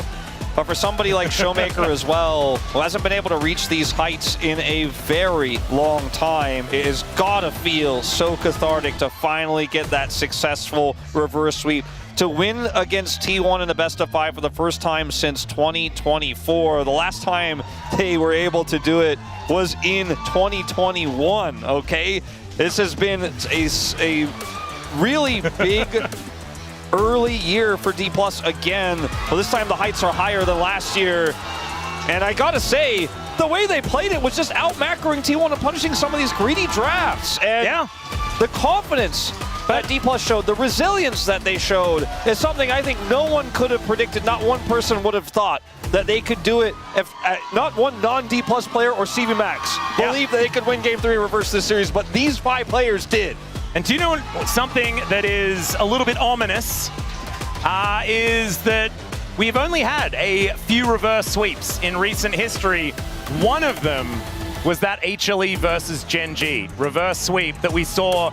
But for somebody like Showmaker as well, who hasn't been able to reach these heights in a very long time, it has gotta feel so cathartic to finally get that successful reverse sweep. to win against T1 in the best of 5 for the first time since 2024. The last time they were able to do it was in 2021, okay? This has been a really big early year for D+ again. Well, this time the heights are higher than last year. And I gotta say, the way they played it was just out-macroing T1 and punishing some of these greedy drafts. And the confidence that D+ showed, the resilience that they showed, is something I think no one could have predicted. Not one person would have thought that they could do it if not one non-D+ player or CV Max believed that they could win Game 3 and reverse this series, but these 5 players did. And do you know something that is a little bit ominous? Is that we've only had a few reverse sweeps in recent history. One of them was that HLE versus Gen G reverse sweep that we saw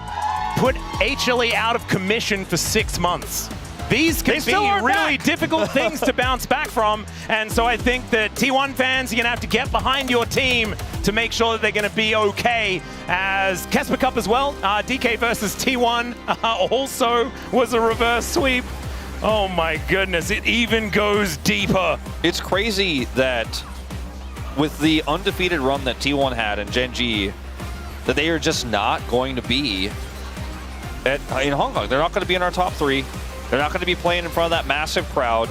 put HLE out of commission for 6 months. These can be really difficult things to bounce back from, and so I think that T1 fans are going to have to get behind your team to make sure that they're going to be okay. As Casper Cup as well, DK versus T1 also was a reverse sweep. Oh my goodness, it even goes deeper. It's crazy that with the undefeated run that T1 had in Gen G, that they are just not going to be in Hong Kong. They're not going to be in our top 3. They're not going to be playing in front of that massive crowd.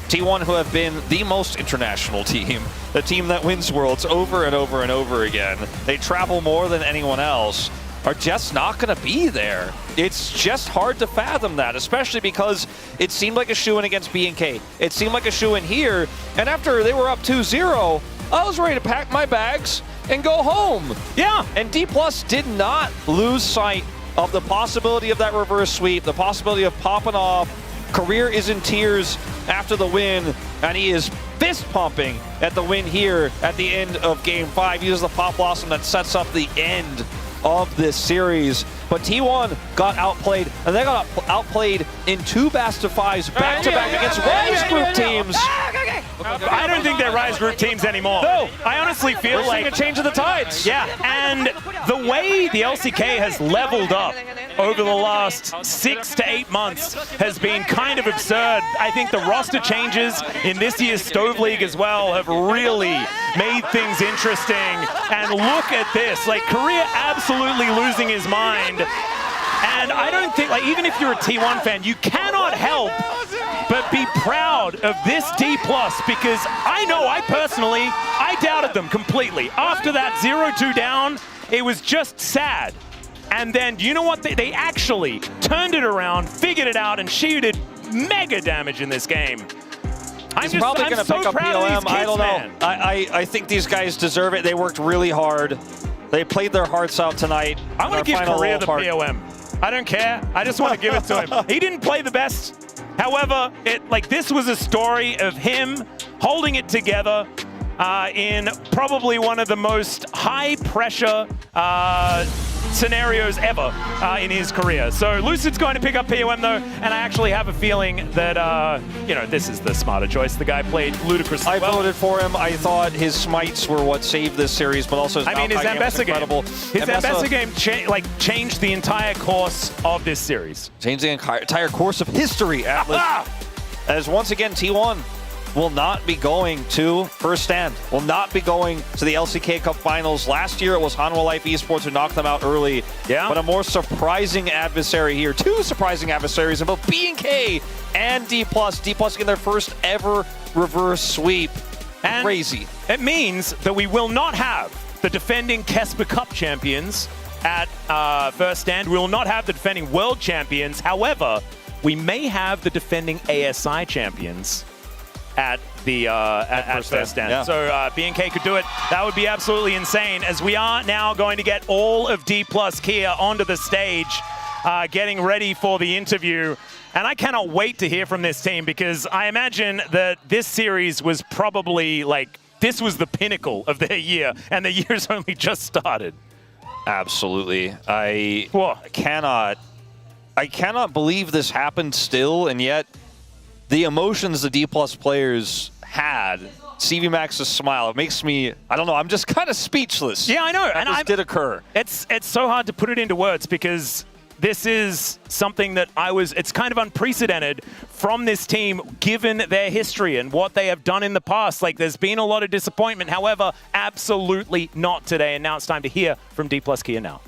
T1, who have been the most international team, the team that wins Worlds over and over and over again, they travel more than anyone else, are just not going to be there. It's just hard to fathom that, especially because it seemed like a shoo-in against BNK. It seemed like a shoo-in here, and after they were up 2-0, I was ready to pack my bags and go home. Yeah. And D+ did not lose sight of the possibility of that reverse sweep, the possibility of popping off. Career is in tears after the win, and he is fist pumping at the win here at the end of Game 5. He uses the Pop Blossom that sets up the end of this series. But T1 got outplayed, and they got outplayed in 2 best of 5s back-to-back against Rise Group teams. I don't think they're Rise Group teams anymore. No, I honestly feel like a change of the tides. Yeah, and the way the LCK has leveled up over the last 6 to 8 months has been kind of absurd. I think the roster changes in this year's Stove League as well have really made things interesting. And look at this, like Korea absolutely losing his mind. And I don't think, like, even if you're a T1 fan, you cannot help but be proud of this D+, because I personally, I doubted them completely. After that 0-2 down, it was just sad. And then, you know what? They actually turned it around, figured it out, and Shiyu did mega damage in this game. He's probably going to pick up POM. I don't know. I think these guys deserve it. They worked really hard. They played their hearts out tonight. I want to give Korea the POM. I don't care. I just want to give it to him. He didn't play the best. However, this was a story of him holding it together in probably one of the most high-pressure scenarios ever in his career. So Lucid's going to pick up POM though, and I actually have a feeling that, this is the smarter choice. The guy played ludicrously well. I voted for him. I thought his smites were what saved this series, but also his Ambessa game. His Ambessa game changed the entire course of this series. Changed the entire course of history, Atlas. As once again, T1 will not be going to First Stand, will not be going to the LCK Cup Finals. Last year, it was Hanwha Life Esports who knocked them out early. Yeah. But a more surprising adversary here. 2 surprising adversaries in both BNK and D+. D+ getting their first ever reverse sweep. And crazy. It means that we will not have the defending Casper Cup champions at First Stand. We will not have the defending world champions. However, we may have the defending ASI champions at the First Stand. Yeah. So BNK could do it. That would be absolutely insane, as we are now going to get all of D+ Kia onto the stage, getting ready for the interview. And I cannot wait to hear from this team, because I imagine that this series was probably this was the pinnacle of their year, and the year's only just started. Absolutely. I cannot believe this happened still, and yet the emotions the D+ players had, CV Max's smile, it makes me, I don't know, I'm just kind of speechless. Yeah, I know. And this did occur. It's so hard to put it into words, because this is something that it's kind of unprecedented from this team given their history and what they have done in the past. Like, there's been a lot of disappointment. However, absolutely not today. And now it's time to hear from D+ Kia now.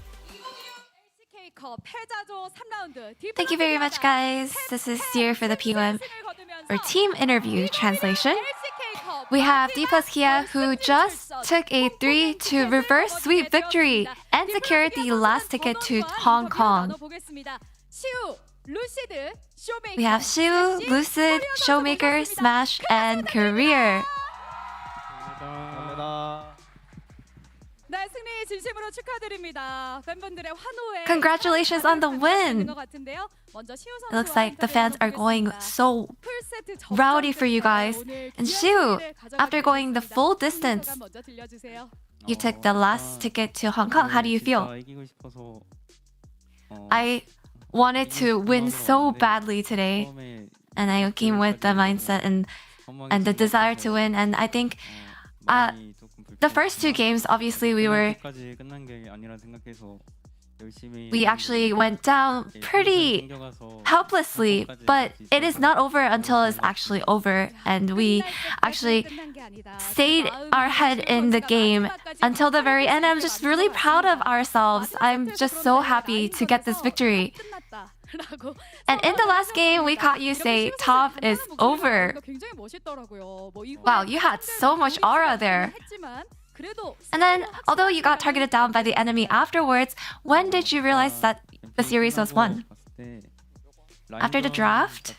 Thank you very much, guys. This is Seer for the POM or Team Interview translation. We have D+ Kia, who just took a 3-2 reverse sweep victory and secured the last ticket to Hong Kong. We have Shiu, Lucid, Showmaker, Smash, and Career. Congratulations on the win! It looks like the fans are going so rowdy for you guys. And Shiu, after going the full distance, you took the last ticket to Hong Kong. How do you feel? I wanted to win so badly today, and I came with the mindset and the desire to win. And I think the first two games, obviously, we actually went down pretty helplessly, but it is not over until it's actually over, and we actually stayed our head in the game until the very end. I'm just really proud of ourselves. I'm just so happy to get this victory. And in the last game, we caught you say top is over. Wow, you had so much aura there. And then, although you got targeted down by the enemy afterwards, when did you realize that the series was won? After the draft?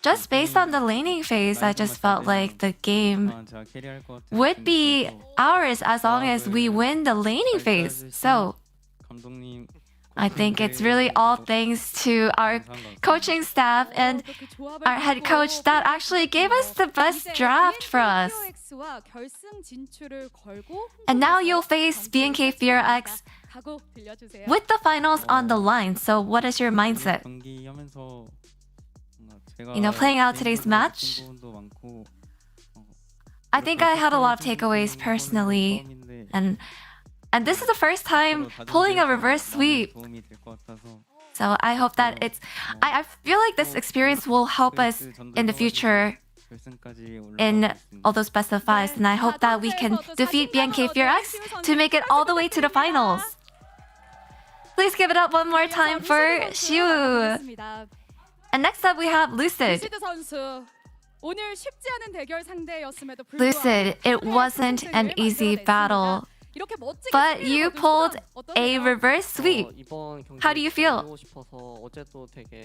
Just based on the laning phase, I just felt like the game would be ours as long as we win the laning phase. So I think it's really all thanks to our coaching staff and our head coach that actually gave us the best draft for us. And now you'll face BNK Fear X with the finals on the line. So what is your mindset? You know, playing out today's match, I think I had a lot of takeaways personally, and this is the first time pulling a reverse sweep. So I hope that I feel like this experience will help us in the future in all those best of fives. And I hope that we can defeat BNK Fear X to make it all the way to the finals. Please give it up one more time for Shiu. And next up we have Lucid. Lucid, it wasn't an easy battle, but you pulled a reverse sweep. How do you feel?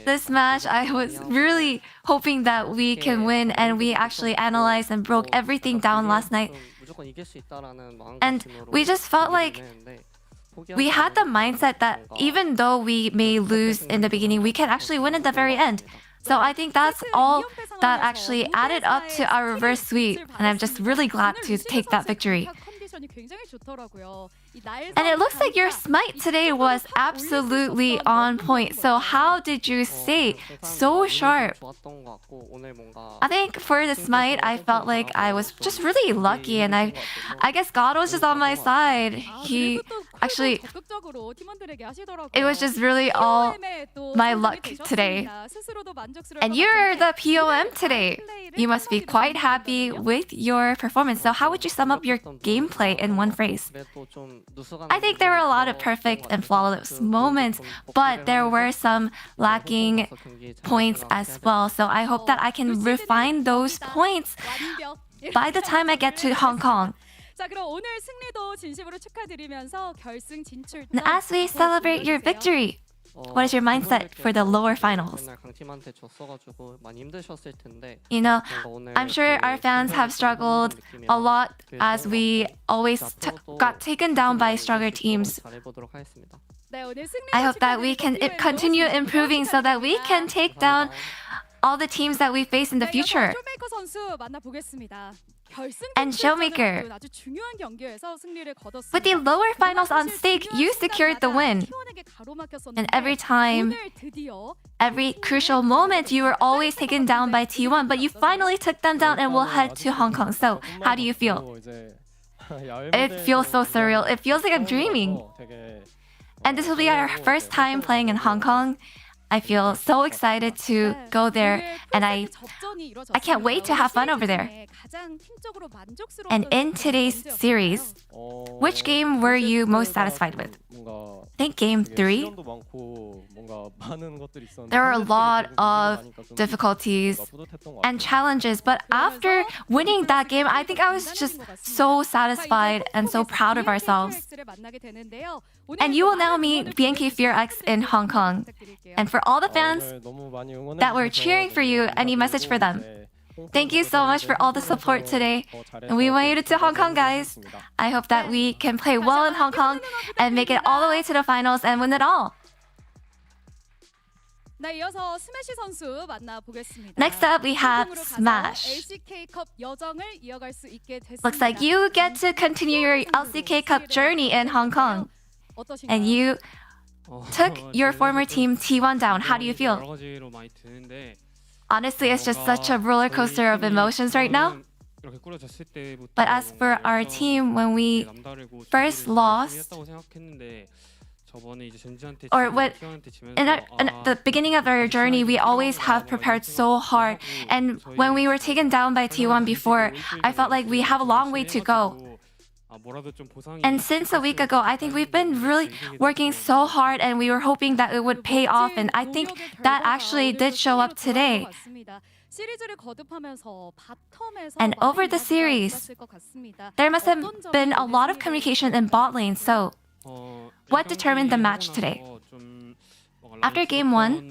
This match, I was really hoping that we can win, and we actually analyzed and broke everything down last night. And we just felt like we had the mindset that even though we may lose in the beginning, we can actually win at the very end. So I think that's all that actually added up to our reverse sweep, and I'm just really glad to take that victory. And it looks like your smite today was absolutely on point. So how did you stay so sharp? I think for the smite, I felt like I was just really lucky, and I guess God was just on my side. He actually, it was just really all my luck today. And you're the POM today. You must be quite happy with your performance. So how would you sum up your gameplay in one phrase? I think there were a lot of perfect and flawless moments, but there were some lacking points as well. So I hope that I can refine those points by the time I get to Hong Kong. And as we celebrate your victory, what is your mindset for the lower finals? You know, I'm sure our fans have struggled a lot as we always got taken down by stronger teams. I hope that we can continue improving so that we can take down all the teams that we face in the future. And Showmaker, with the lower finals on stake, you secured the win. And every time, every crucial moment, you were always taken down by T1, but you finally took them down and will head to Hong Kong. So, how do you feel? It feels so surreal. It feels like I'm dreaming. And this will be our first time playing in Hong Kong. I feel so excited to go there, and I can't wait to have fun over there. And in today's series, which game were you most satisfied with? I think game 3. There were a lot of difficulties and challenges, but after winning that game, I think I was just so satisfied and so proud of ourselves. And you will now meet BNK Fear X in Hong Kong. And for all the fans that were cheering for you, any message for them? Thank you so much for all the support today. And we made it to Hong Kong, guys. I hope that we can play well in Hong Kong and make it all the way to the finals and win it all. Next up, we have Smash. Looks like you get to continue your LCK Cup journey in Hong Kong. And you took your former team T1 down. How do you feel? Honestly, it's just such a roller coaster of emotions right now. But as for our team, when we first lost, or when in the beginning of our journey, we always have prepared so hard. And when we were taken down by T1 before, I felt like we have a long way to go. And since a week ago, I think we've been really working so hard, and we were hoping that it would pay off. And I think that actually did show up today. And over the series, there must have been a lot of communication in bot lane. So, what determined the match today? After game 1,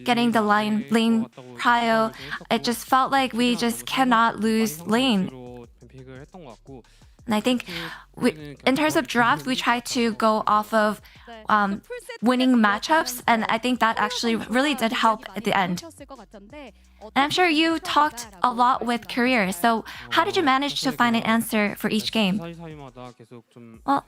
getting the lane prio, it just felt like we just cannot lose lane. And I think in terms of draft, we tried to go off of winning matchups, and I think that actually really did help at the end. And I'm sure you talked a lot with Career, so how did you manage to find an answer for each game? Well,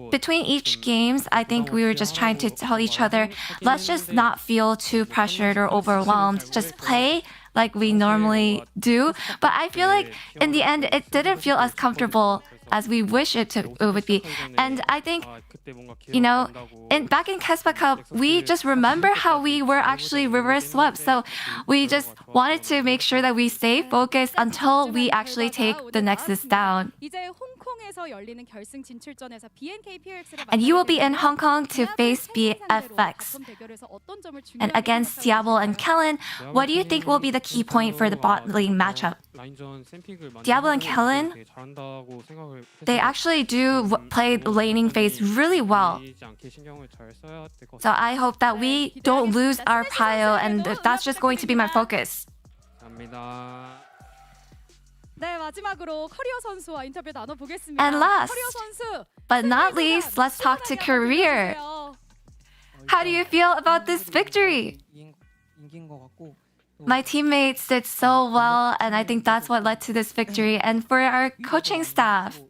between each games, I think we were just trying to tell each other, let's just not feel too pressured or overwhelmed, just play like we normally do. But I feel like in the end, it didn't feel as comfortable as we wish it would be. And I think, back in Kespa Cup, we just remember how we were actually reverse swept. So we just wanted to make sure that we stay focused until we actually take the Nexus down. And you will be in Hong Kong to face BFX. And against Diablo and Kellen, what do you think will be the key point for the bot lane matchup? Diablo and Kellen, they actually do play the laning phase really well. So I hope that we don't lose our prio, and that's just going to be my focus. And last, but not least, let's talk to Career. How do you feel about this victory? My teammates did so well, and I think that's what led to this victory. And for our coaching staff,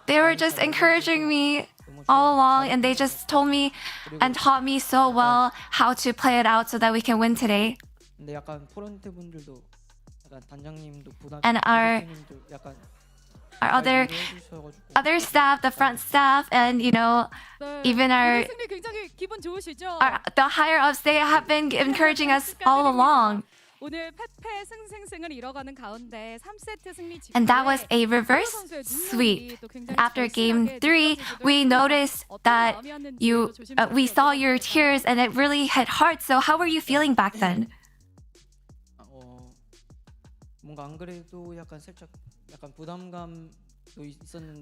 they were just encouraging me all along, and they just told me and taught me so well how to play it out so that we can win today. And our other staff, the front staff, and even the higher ups, they have been encouraging us all along. And that was a reverse sweep. After game 3, we noticed that we saw your tears, and it really hit hard. So how were you feeling back then?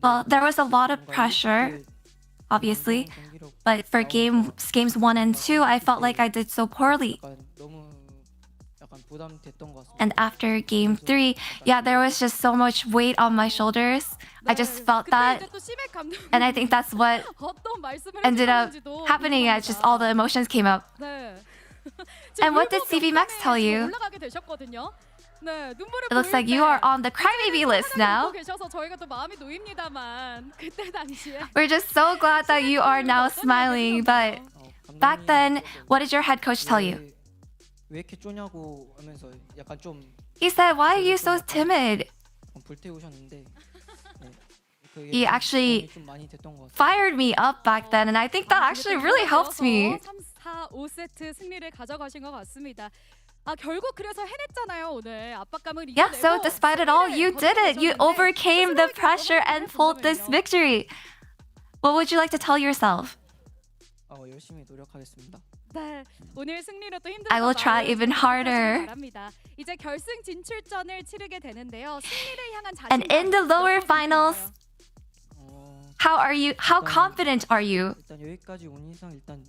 Well, there was a lot of pressure, obviously, but for games 1 and 2, I felt like I did so poorly. And after game 3, there was just so much weight on my shoulders. I just felt that, and I think that's what ended up happening. Just all the emotions came up. And what did CV Max tell you? It looks like you are on the crybaby list now. We're just so glad that you are now smiling. But back then, what did your head coach tell you? He said, why are you so timid? he actually fired me up back then, and I think that actually really helped me. 3, 4, 5세트 승리를 가져가신 것 같습니다. 결국 그래서 해냈잖아요, 오늘. 압박감을 Yeah, 이겨내고 so despite it all, you did it. You overcame the pressure and pulled this victory. What would you like to tell yourself? 열심히 노력하겠습니다. 네, 오늘 승리로 또 힘든 I will try even harder. 이제 결승 진출전을 치르게 되는데요. 승리를 향한 And in the lower finals, how confident are you? 일단 여기까지 온 이상 일단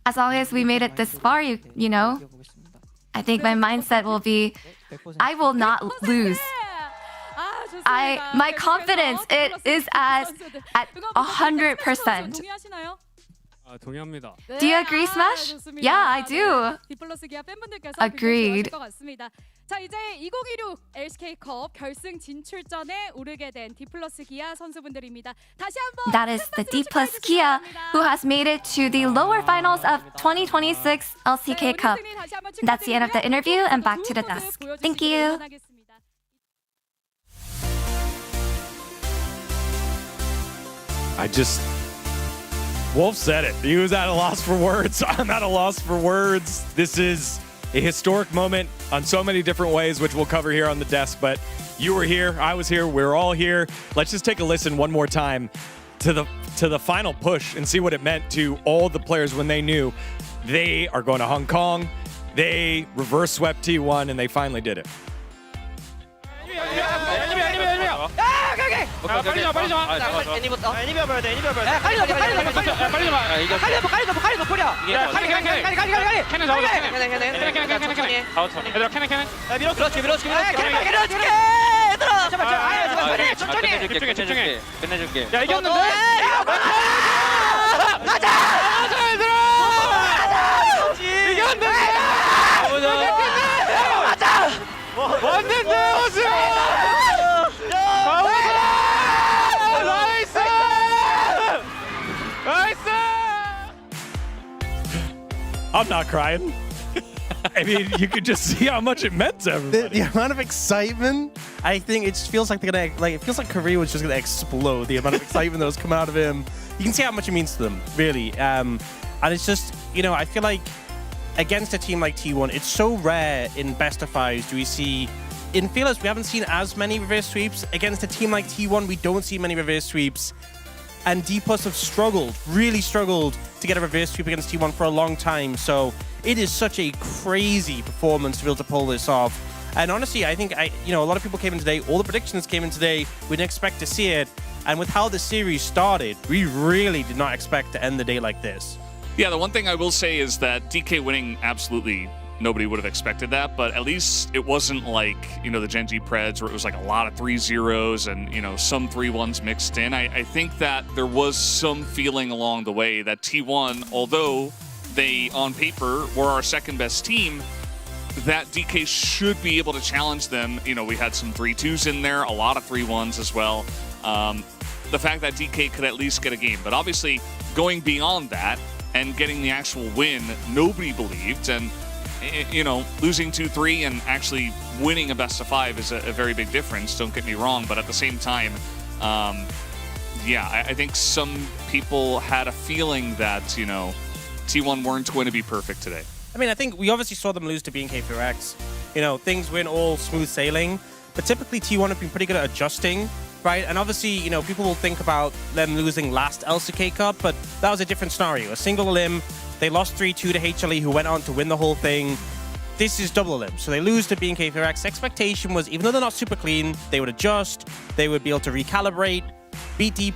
As long as we made it this far, you know, I think my mindset will be, I will not lose. My confidence is at 100%. 동의합니다. Do you agree, Smash? Yeah, I do. 디플러스 기아 팬분들께서 Agreed. 것 같습니다. 자, 이제 2016 LCK컵 결승 진출전에 오르게 된 디플러스 기아 선수분들입니다. 다시 한번 That is the D plus Kia, who has made it to the lower finals of 2026 LCK Cup. That's the end of the interview, and back to the desk. Thank you. Wolf said it. He was at a loss for words. I'm at a loss for words. This is a historic moment on so many different ways, which we'll cover here on the desk. But you were here, I was here, we're all here. Let's just take a listen one more time to the final push and see what it meant to all the players when they knew they are going to Hong Kong. They reverse swept T1 and they finally did it. 빨리 좀 애니부터. 애니비어 봐야 돼. 애니비어 봐야 돼. 빨리 좀. 빨리 좀. 버려. 캐는 잡아. 캐는. 얘들아 캐는. 밀어. 그렇지. 밀어줄게. 얘들아. 제발. 천천히. 집중해. 끝내줄게. 야 이겼는데? 가자. 얘들아. 이겼는데? 가자. 왔는데 오세요. I'm not crying. I mean, you could just see how much it meant to everybody. The amount of excitement, I think it just feels like it feels like Korea was just gonna explode. The amount of excitement that was coming out of him. You can see how much it means to them, really. And it's just, I feel like against a team like T1, it's so rare in best of fives. Do we see in feelers? We haven't seen as many reverse sweeps against a team like T1. We don't see many reverse sweeps. And D+ have really struggled to get a reverse sweep against T1 for a long time. So it is such a crazy performance to be able to pull this off. And honestly, I think a lot of people came in today. All the predictions came in today. We didn't expect to see it. And with how the series started, we really did not expect to end the day like this. Yeah, the one thing I will say is that DK winning, absolutely nobody would have expected that, but at least it wasn't like, the Gen G Preds where it was like a lot of 3-0s and, some 3-1s mixed in. I think that there was some feeling along the way that T1, although they, on paper, were our second best team, that DK should be able to challenge them. We had some 3-2s in there, a lot of 3-1s as well. The fact that DK could at least get a game. But obviously, going beyond that and getting the actual win, nobody believed. And losing 2-3 and actually winning a best of 5 is a very big difference, don't get me wrong, but at the same time, I think some people had a feeling that, T1 weren't going to be perfect today. I mean, I think we obviously saw them lose to BNK4X. Things weren't all smooth sailing, but typically T1 have been pretty good at adjusting, right? And obviously, people will think about them losing last LCK Cup, but that was a different scenario. A single limb. They lost 3-2 to HLE, who went on to win the whole thing. This is double limb. So they lose to BNK4X. Expectation was, even though they're not super clean, they would adjust, they would be able to recalibrate, beat D+,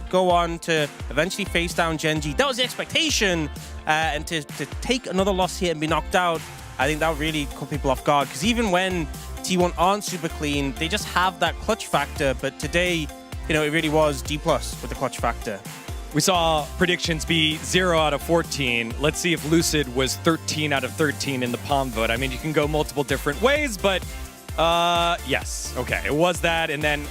go on to eventually face down Gen G. That was the expectation. And to take another loss here and be knocked out, I think that really caught people off guard. Because even when T1 aren't super clean, they just have that clutch factor. But today, it really was D+ with the clutch factor. We saw predictions be 0 out of 14. Let's see if Lucid was 13 out of 13 in the palm vote. I mean, you can go multiple different ways, but yes. Okay, it was that. And then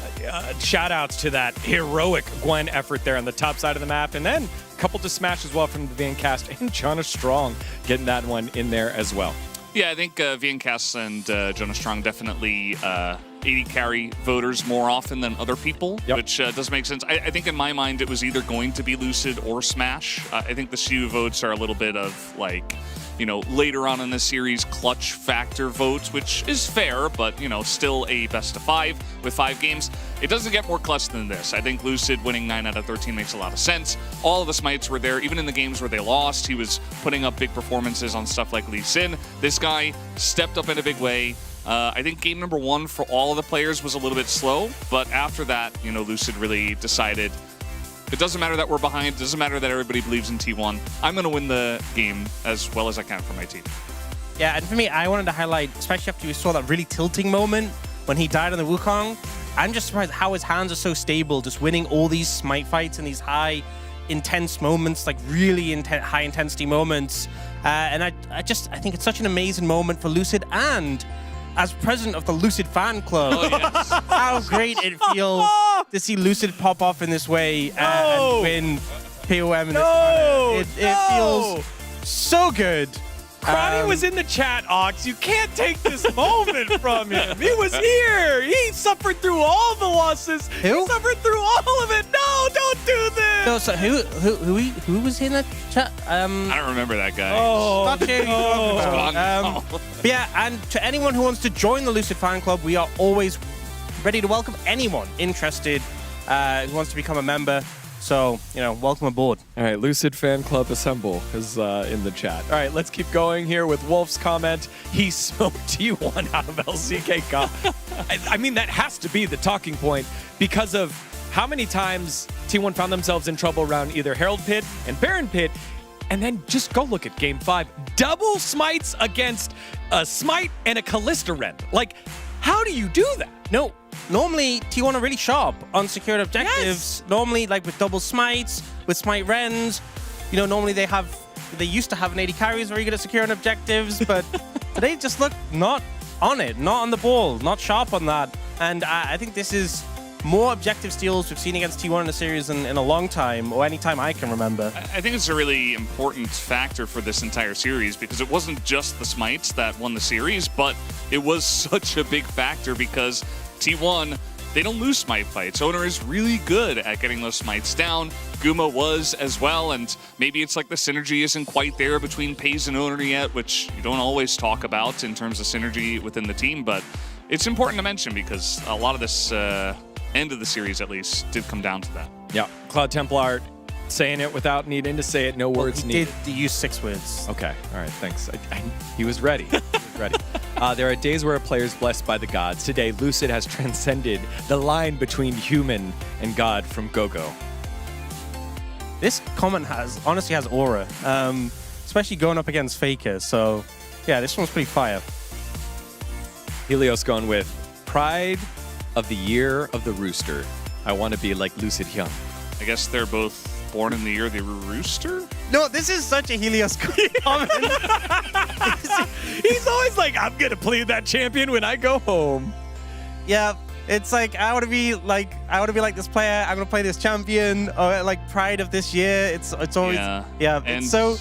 shout outs to that heroic Gwen effort there on the top side of the map. And then a couple to smash as well from the Vancast and Jonas Strong getting that one in there as well. Yeah, I think Vancast and Jonas Strong definitely AD carry voters more often than other people, Yep. which does make sense. I think in my mind it was either going to be Lucid or Smash. I think the Siu votes are a little bit of like, you know, later on in the series clutch factor votes, which is fair, but, you know, still a best of 5 with 5 games. It doesn't get more clutch than this. I think Lucid winning 9 out of 13 makes a lot of sense. All of the smites were there. Even in the games where they lost, he was putting up big performances on stuff like Lee Sin. This guy stepped up in a big way. I think game number 1 for all of the players was a little bit slow, but after that, you know, Lucid really decided it doesn't matter that we're behind. It doesn't matter that everybody believes in T1. I'm going to win the game as well as I can for my team. Yeah, and for me, I wanted to highlight, especially after we saw that really tilting moment when he died on the Wukong. I'm just surprised how his hands are so stable, just winning all these smite fights and these high, intense moments, like really high intensity moments. And I think it's such an amazing moment for Lucid, and as president of the Lucid fan club, how great it feels to see Lucid pop off in this way and win POM in this manner. It feels so good. Crotty was in the chat, Ox. You can't take this moment from him. He was here. He suffered through all the losses. Who? He suffered through all of it. No, don't do this. No, so who was in that chat? I don't remember that guy. Not sure who you're talking It's about. gone now. But yeah, and to anyone who wants to join the Lucid fan club, we are always ready to welcome anyone interested who wants to become a member. So, you know, welcome aboard. All right, Lucid Fan Club Assemble is in the chat. All right, let's keep going here with Wolf's comment. He smoked T1 out of LCK Cup. I mean, that has to be the talking point because of how many times T1 found themselves in trouble around either Herald Pit and Baron Pit. And then just go look at Game 5. Double smites against a Smite and a Callista Ren. Like, how do you do that? No, normally T1 are really sharp on secured objectives. Yes. Normally, like with double smites, with smite rens, you know, normally they used to have an AD carry who's very good at securing objectives, but today just look not on it, not on the ball, not sharp on that. And I think this is more objective steals we've seen against T1 in the series in a long time, or any time I can remember. I think it's a really important factor for this entire series because it wasn't just the smites that won the series, but it was such a big factor because T1, they don't lose smite fights. Owner is really good at getting those smites down. Guma was as well, and maybe it's like the synergy isn't quite there between Paze and Owner yet, which you don't always talk about in terms of synergy within the team, but it's important to mention because a lot of this end of the series, at least, did come down to that. Yeah, Cloud Templar saying it without needing to say it, no words needed. He did use 6 words. Okay, all right, thanks. He was ready. He was ready. There are days where a player is blessed by the gods. Today, Lucid has transcended the line between human and god from GoGo. This comment honestly has aura, especially going up against Faker. So, yeah, this one's pretty fire. Helios going with Pride of the Year of the Rooster. I want to be like Lucid Hyung. I guess they're both born in the year of the rooster? No, this is such a Helios comment. He's always like, I'm going to play that champion when I go home. Yeah, it's like I want to be like this player. I'm gonna play this champion. Or like Pride of this year. It's always yeah. And it's so.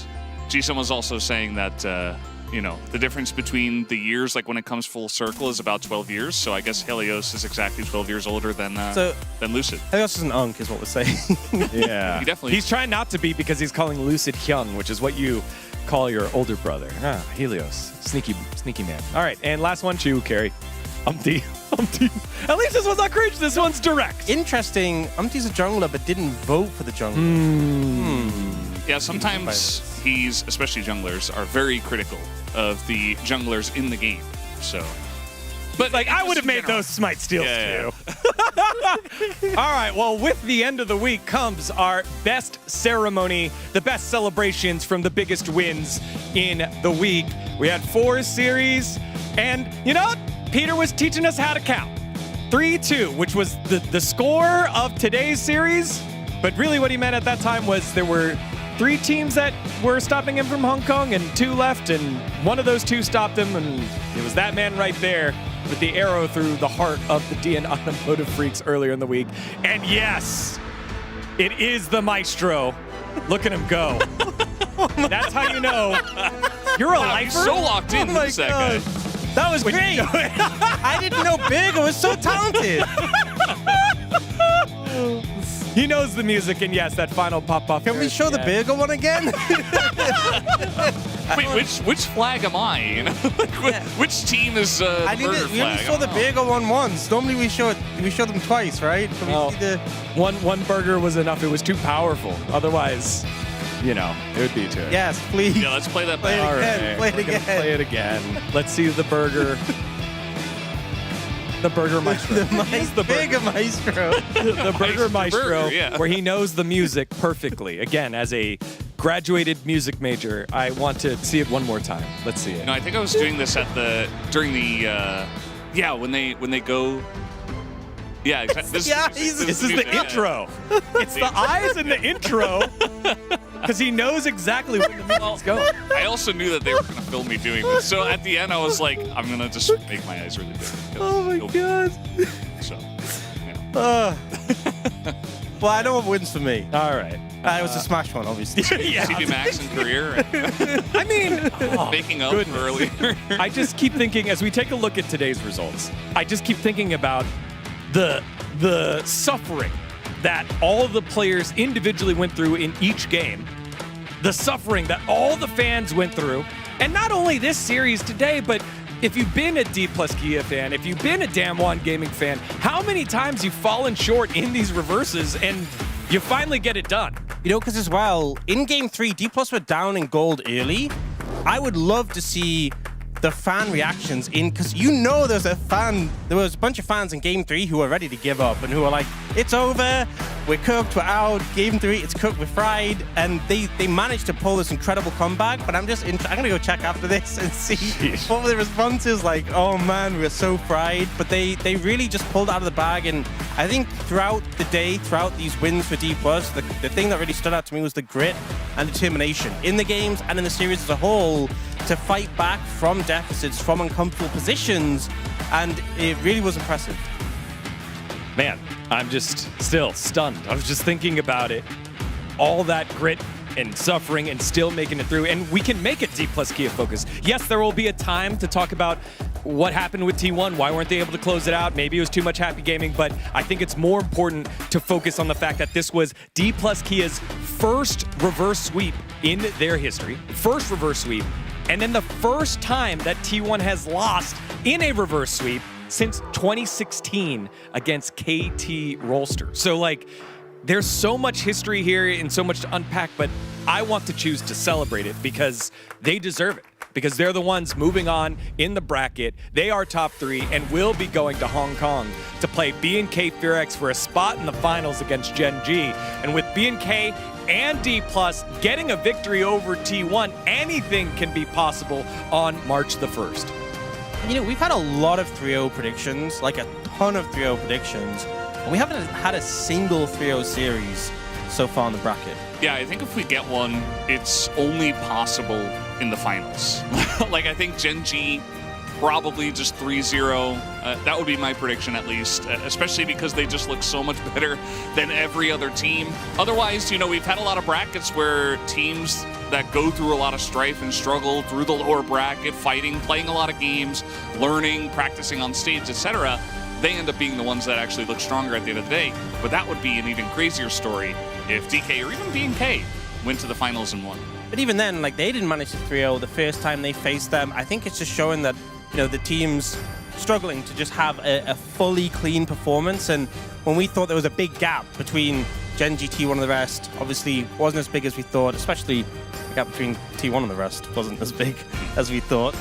G-Sun was also saying that you know, the difference between the years, like when it comes full circle, is about 12 years. So I guess Helios is exactly 12 years older than Lucid. Helios is an unk, is what we're saying. Yeah, he definitely. He's trying not to be because he's calling Lucid Hyung, which is what you call your older brother. Ah, Helios, sneaky man. All right, and last one, Chu, Carry. Umpty. At least this one's not cringe. This one's direct. Interesting. Umpty's a jungler, but didn't vote for the jungler. Yeah, sometimes he's, especially junglers, are very critical of the junglers in the game. So, but like, I would have made those smite steals too. All right, well, with the end of the week comes our best ceremony, the best celebrations from the biggest wins in the week. We had 4 series, and you know, Peter was teaching us how to count. 3-2, which was the score of today's series, but really what he meant at that time was there were 3 teams that were stopping him from Hong Kong and 2 left, and one of those 2 stopped him, and it was that man right there with the arrow through the heart of the DN Automotive Freaks earlier in the week. And yes, it is the Maestro. Look at him go. That's how you know you're a lifer. He's so locked in. Oh my Who's that God. guy? That was great. I I didn't know Birger was so talented. He knows the music, and yes, that final pop-off. Can we show the Birger one again? Wait, which flag am I? You know, which team is the burger we only flag? saw the Birger one once. Normally we show them twice, right? Can we see the... One burger was enough. It was too powerful. Otherwise, you know, it would be too. Yes, please. Yeah, let's play that back. All right, Play it we're gonna again. Play it again. Let's see the burger. The burger maestro. The Birger Maestro. The burger maestro, Burger, yeah. where he knows the music perfectly. Again, as a graduated music major, I want to see it one more time. Let's see it. No, I think I was doing this during the when they go. Yeah, exactly. This is the intro. It's the eyes in the intro. Because he knows exactly where the music's going. I also knew that they were going to film me doing this. So at the end, I was like, I'm going to just make my eyes really big. Oh my god. So, yeah. Well, I know what wins for me. All right. It was a Smash one, obviously. Yeah. CD Max in career. I mean, Making up goodness. earlier. I just keep thinking, as we take a look at today's results, I just keep thinking about the suffering that all the players individually went through in each game, the suffering that all the fans went through, and not only this series today, but if you've been a D+ Kia fan, if you've been a Damwon Gaming fan, how many times you've fallen short in these reverses and you finally get it done. You know, because as well, in Game 3, D+ were down in gold early. I would love to see the fan reactions because you know there was a bunch of fans in Game 3 who were ready to give up and who were like, it's over, we're cooked, we're out, Game 3, it's cooked, we're fried, and they managed to pull this incredible comeback, but I'm gonna go check after this and see what were the responses like. Oh man, we're so fried, but they really just pulled out of the bag, and I think throughout the day, throughout these wins for D+, the thing that really stood out to me was the grit and determination in the games and in the series as a whole to fight back from deficits, from uncomfortable positions, and it really was impressive. Man, I'm just still stunned. I was just thinking about it. All that grit and suffering and still making it through. And we can make it D+ Kia focus. Yes, there will be a time to talk about what happened with T1. Why weren't they able to close it out? Maybe it was too much happy gaming, but I think it's more important to focus on the fact that this was D+ Kia's first reverse sweep in their history. First reverse sweep. And then the first time that T1 has lost in a reverse sweep since 2016 against KT Rolster. So like, there's so much history here and so much to unpack, but I want to choose to celebrate it because they deserve it. Because they're the ones moving on in the bracket. They are top 3 and will be going to Hong Kong to play B&K Fearx for a spot in the finals against Gen G. And with B&K and D+ getting a victory over T1, anything can be possible on March the 1st. You know, we've had a lot of 3-0 predictions, like a ton of 3-0 predictions, and we haven't had a single 3-0 series so far in the bracket. Yeah, I think if we get one, it's only possible in the finals. Like, I think Gen G probably just 3-0. That would be my prediction, at least, especially because they just look so much better than every other team. Otherwise, you know, we've had a lot of brackets where teams that go through a lot of strife and struggle through the lower bracket, fighting, playing a lot of games, learning, practicing on stage, etc., they end up being the ones that actually look stronger at the end of the day. But that would be an even crazier story if DK or even B&K went to the finals and won. But even then, like, they didn't manage to 3-0 the first time they faced them. I think it's just showing that, you know, the team's struggling to just have a fully clean performance. And when we thought there was a big gap between Gen G, T1 and the rest, obviously wasn't as big as we thought, especially the gap between T1 and the rest wasn't as big as we thought.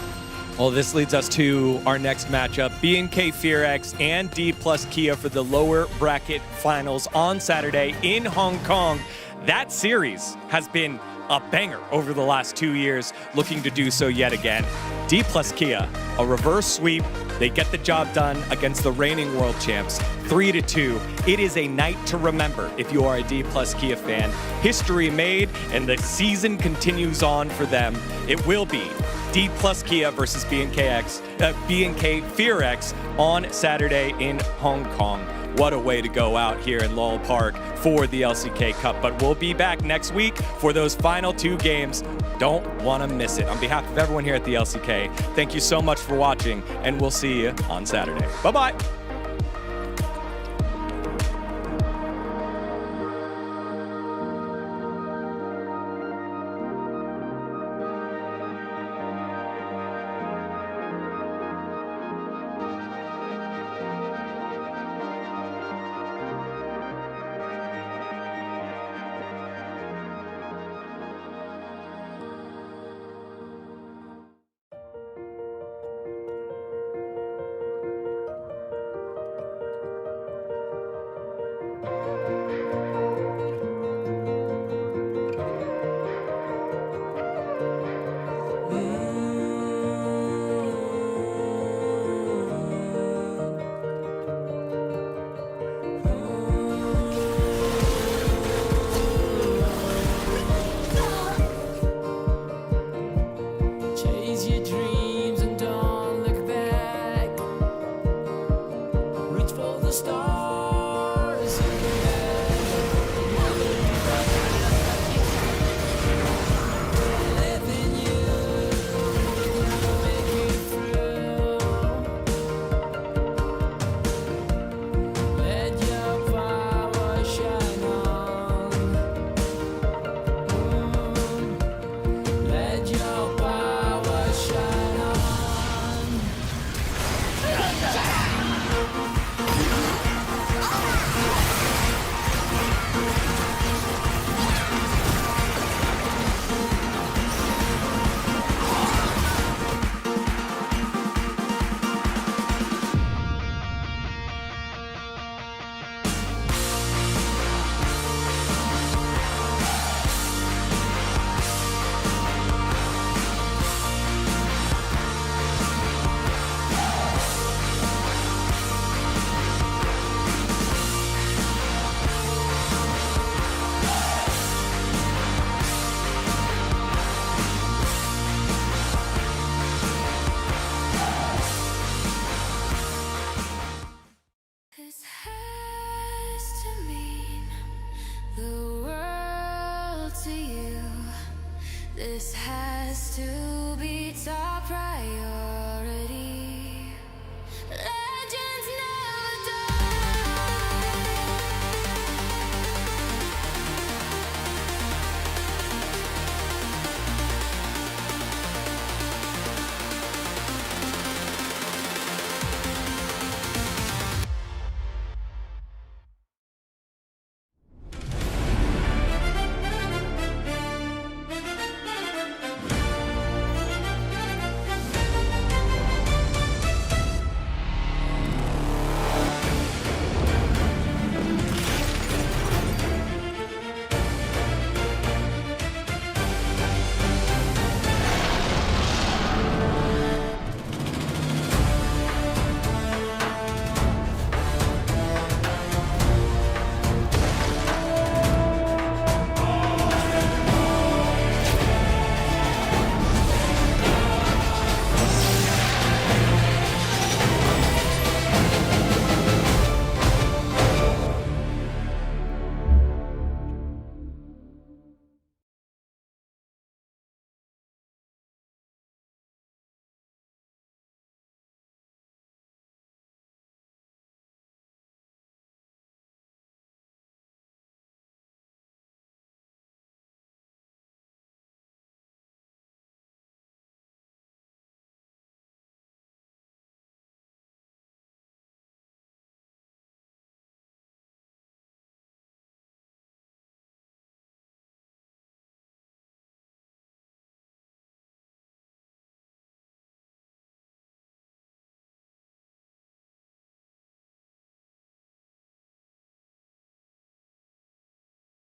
Well, this leads us to our next matchup, B&K Fearx and D+ Kia for the lower bracket finals on Saturday in Hong Kong. That series has been a banger over the last 2 years, looking to do so yet again. D+ Kia, a reverse sweep. They get the job done against the reigning world champs, 3-2. It is a night to remember if you are a D+ Kia fan. History made, and the season continues on for them. It will be D+ Kia versus B&K Fearx on Saturday in Hong Kong. What a way to go out here in Lowell Park for the LCK Cup. But we'll be back next week for those final 2 games. Don't want to miss it. On behalf of everyone here at the LCK, thank you so much for watching, and we'll see you on Saturday. Bye-bye.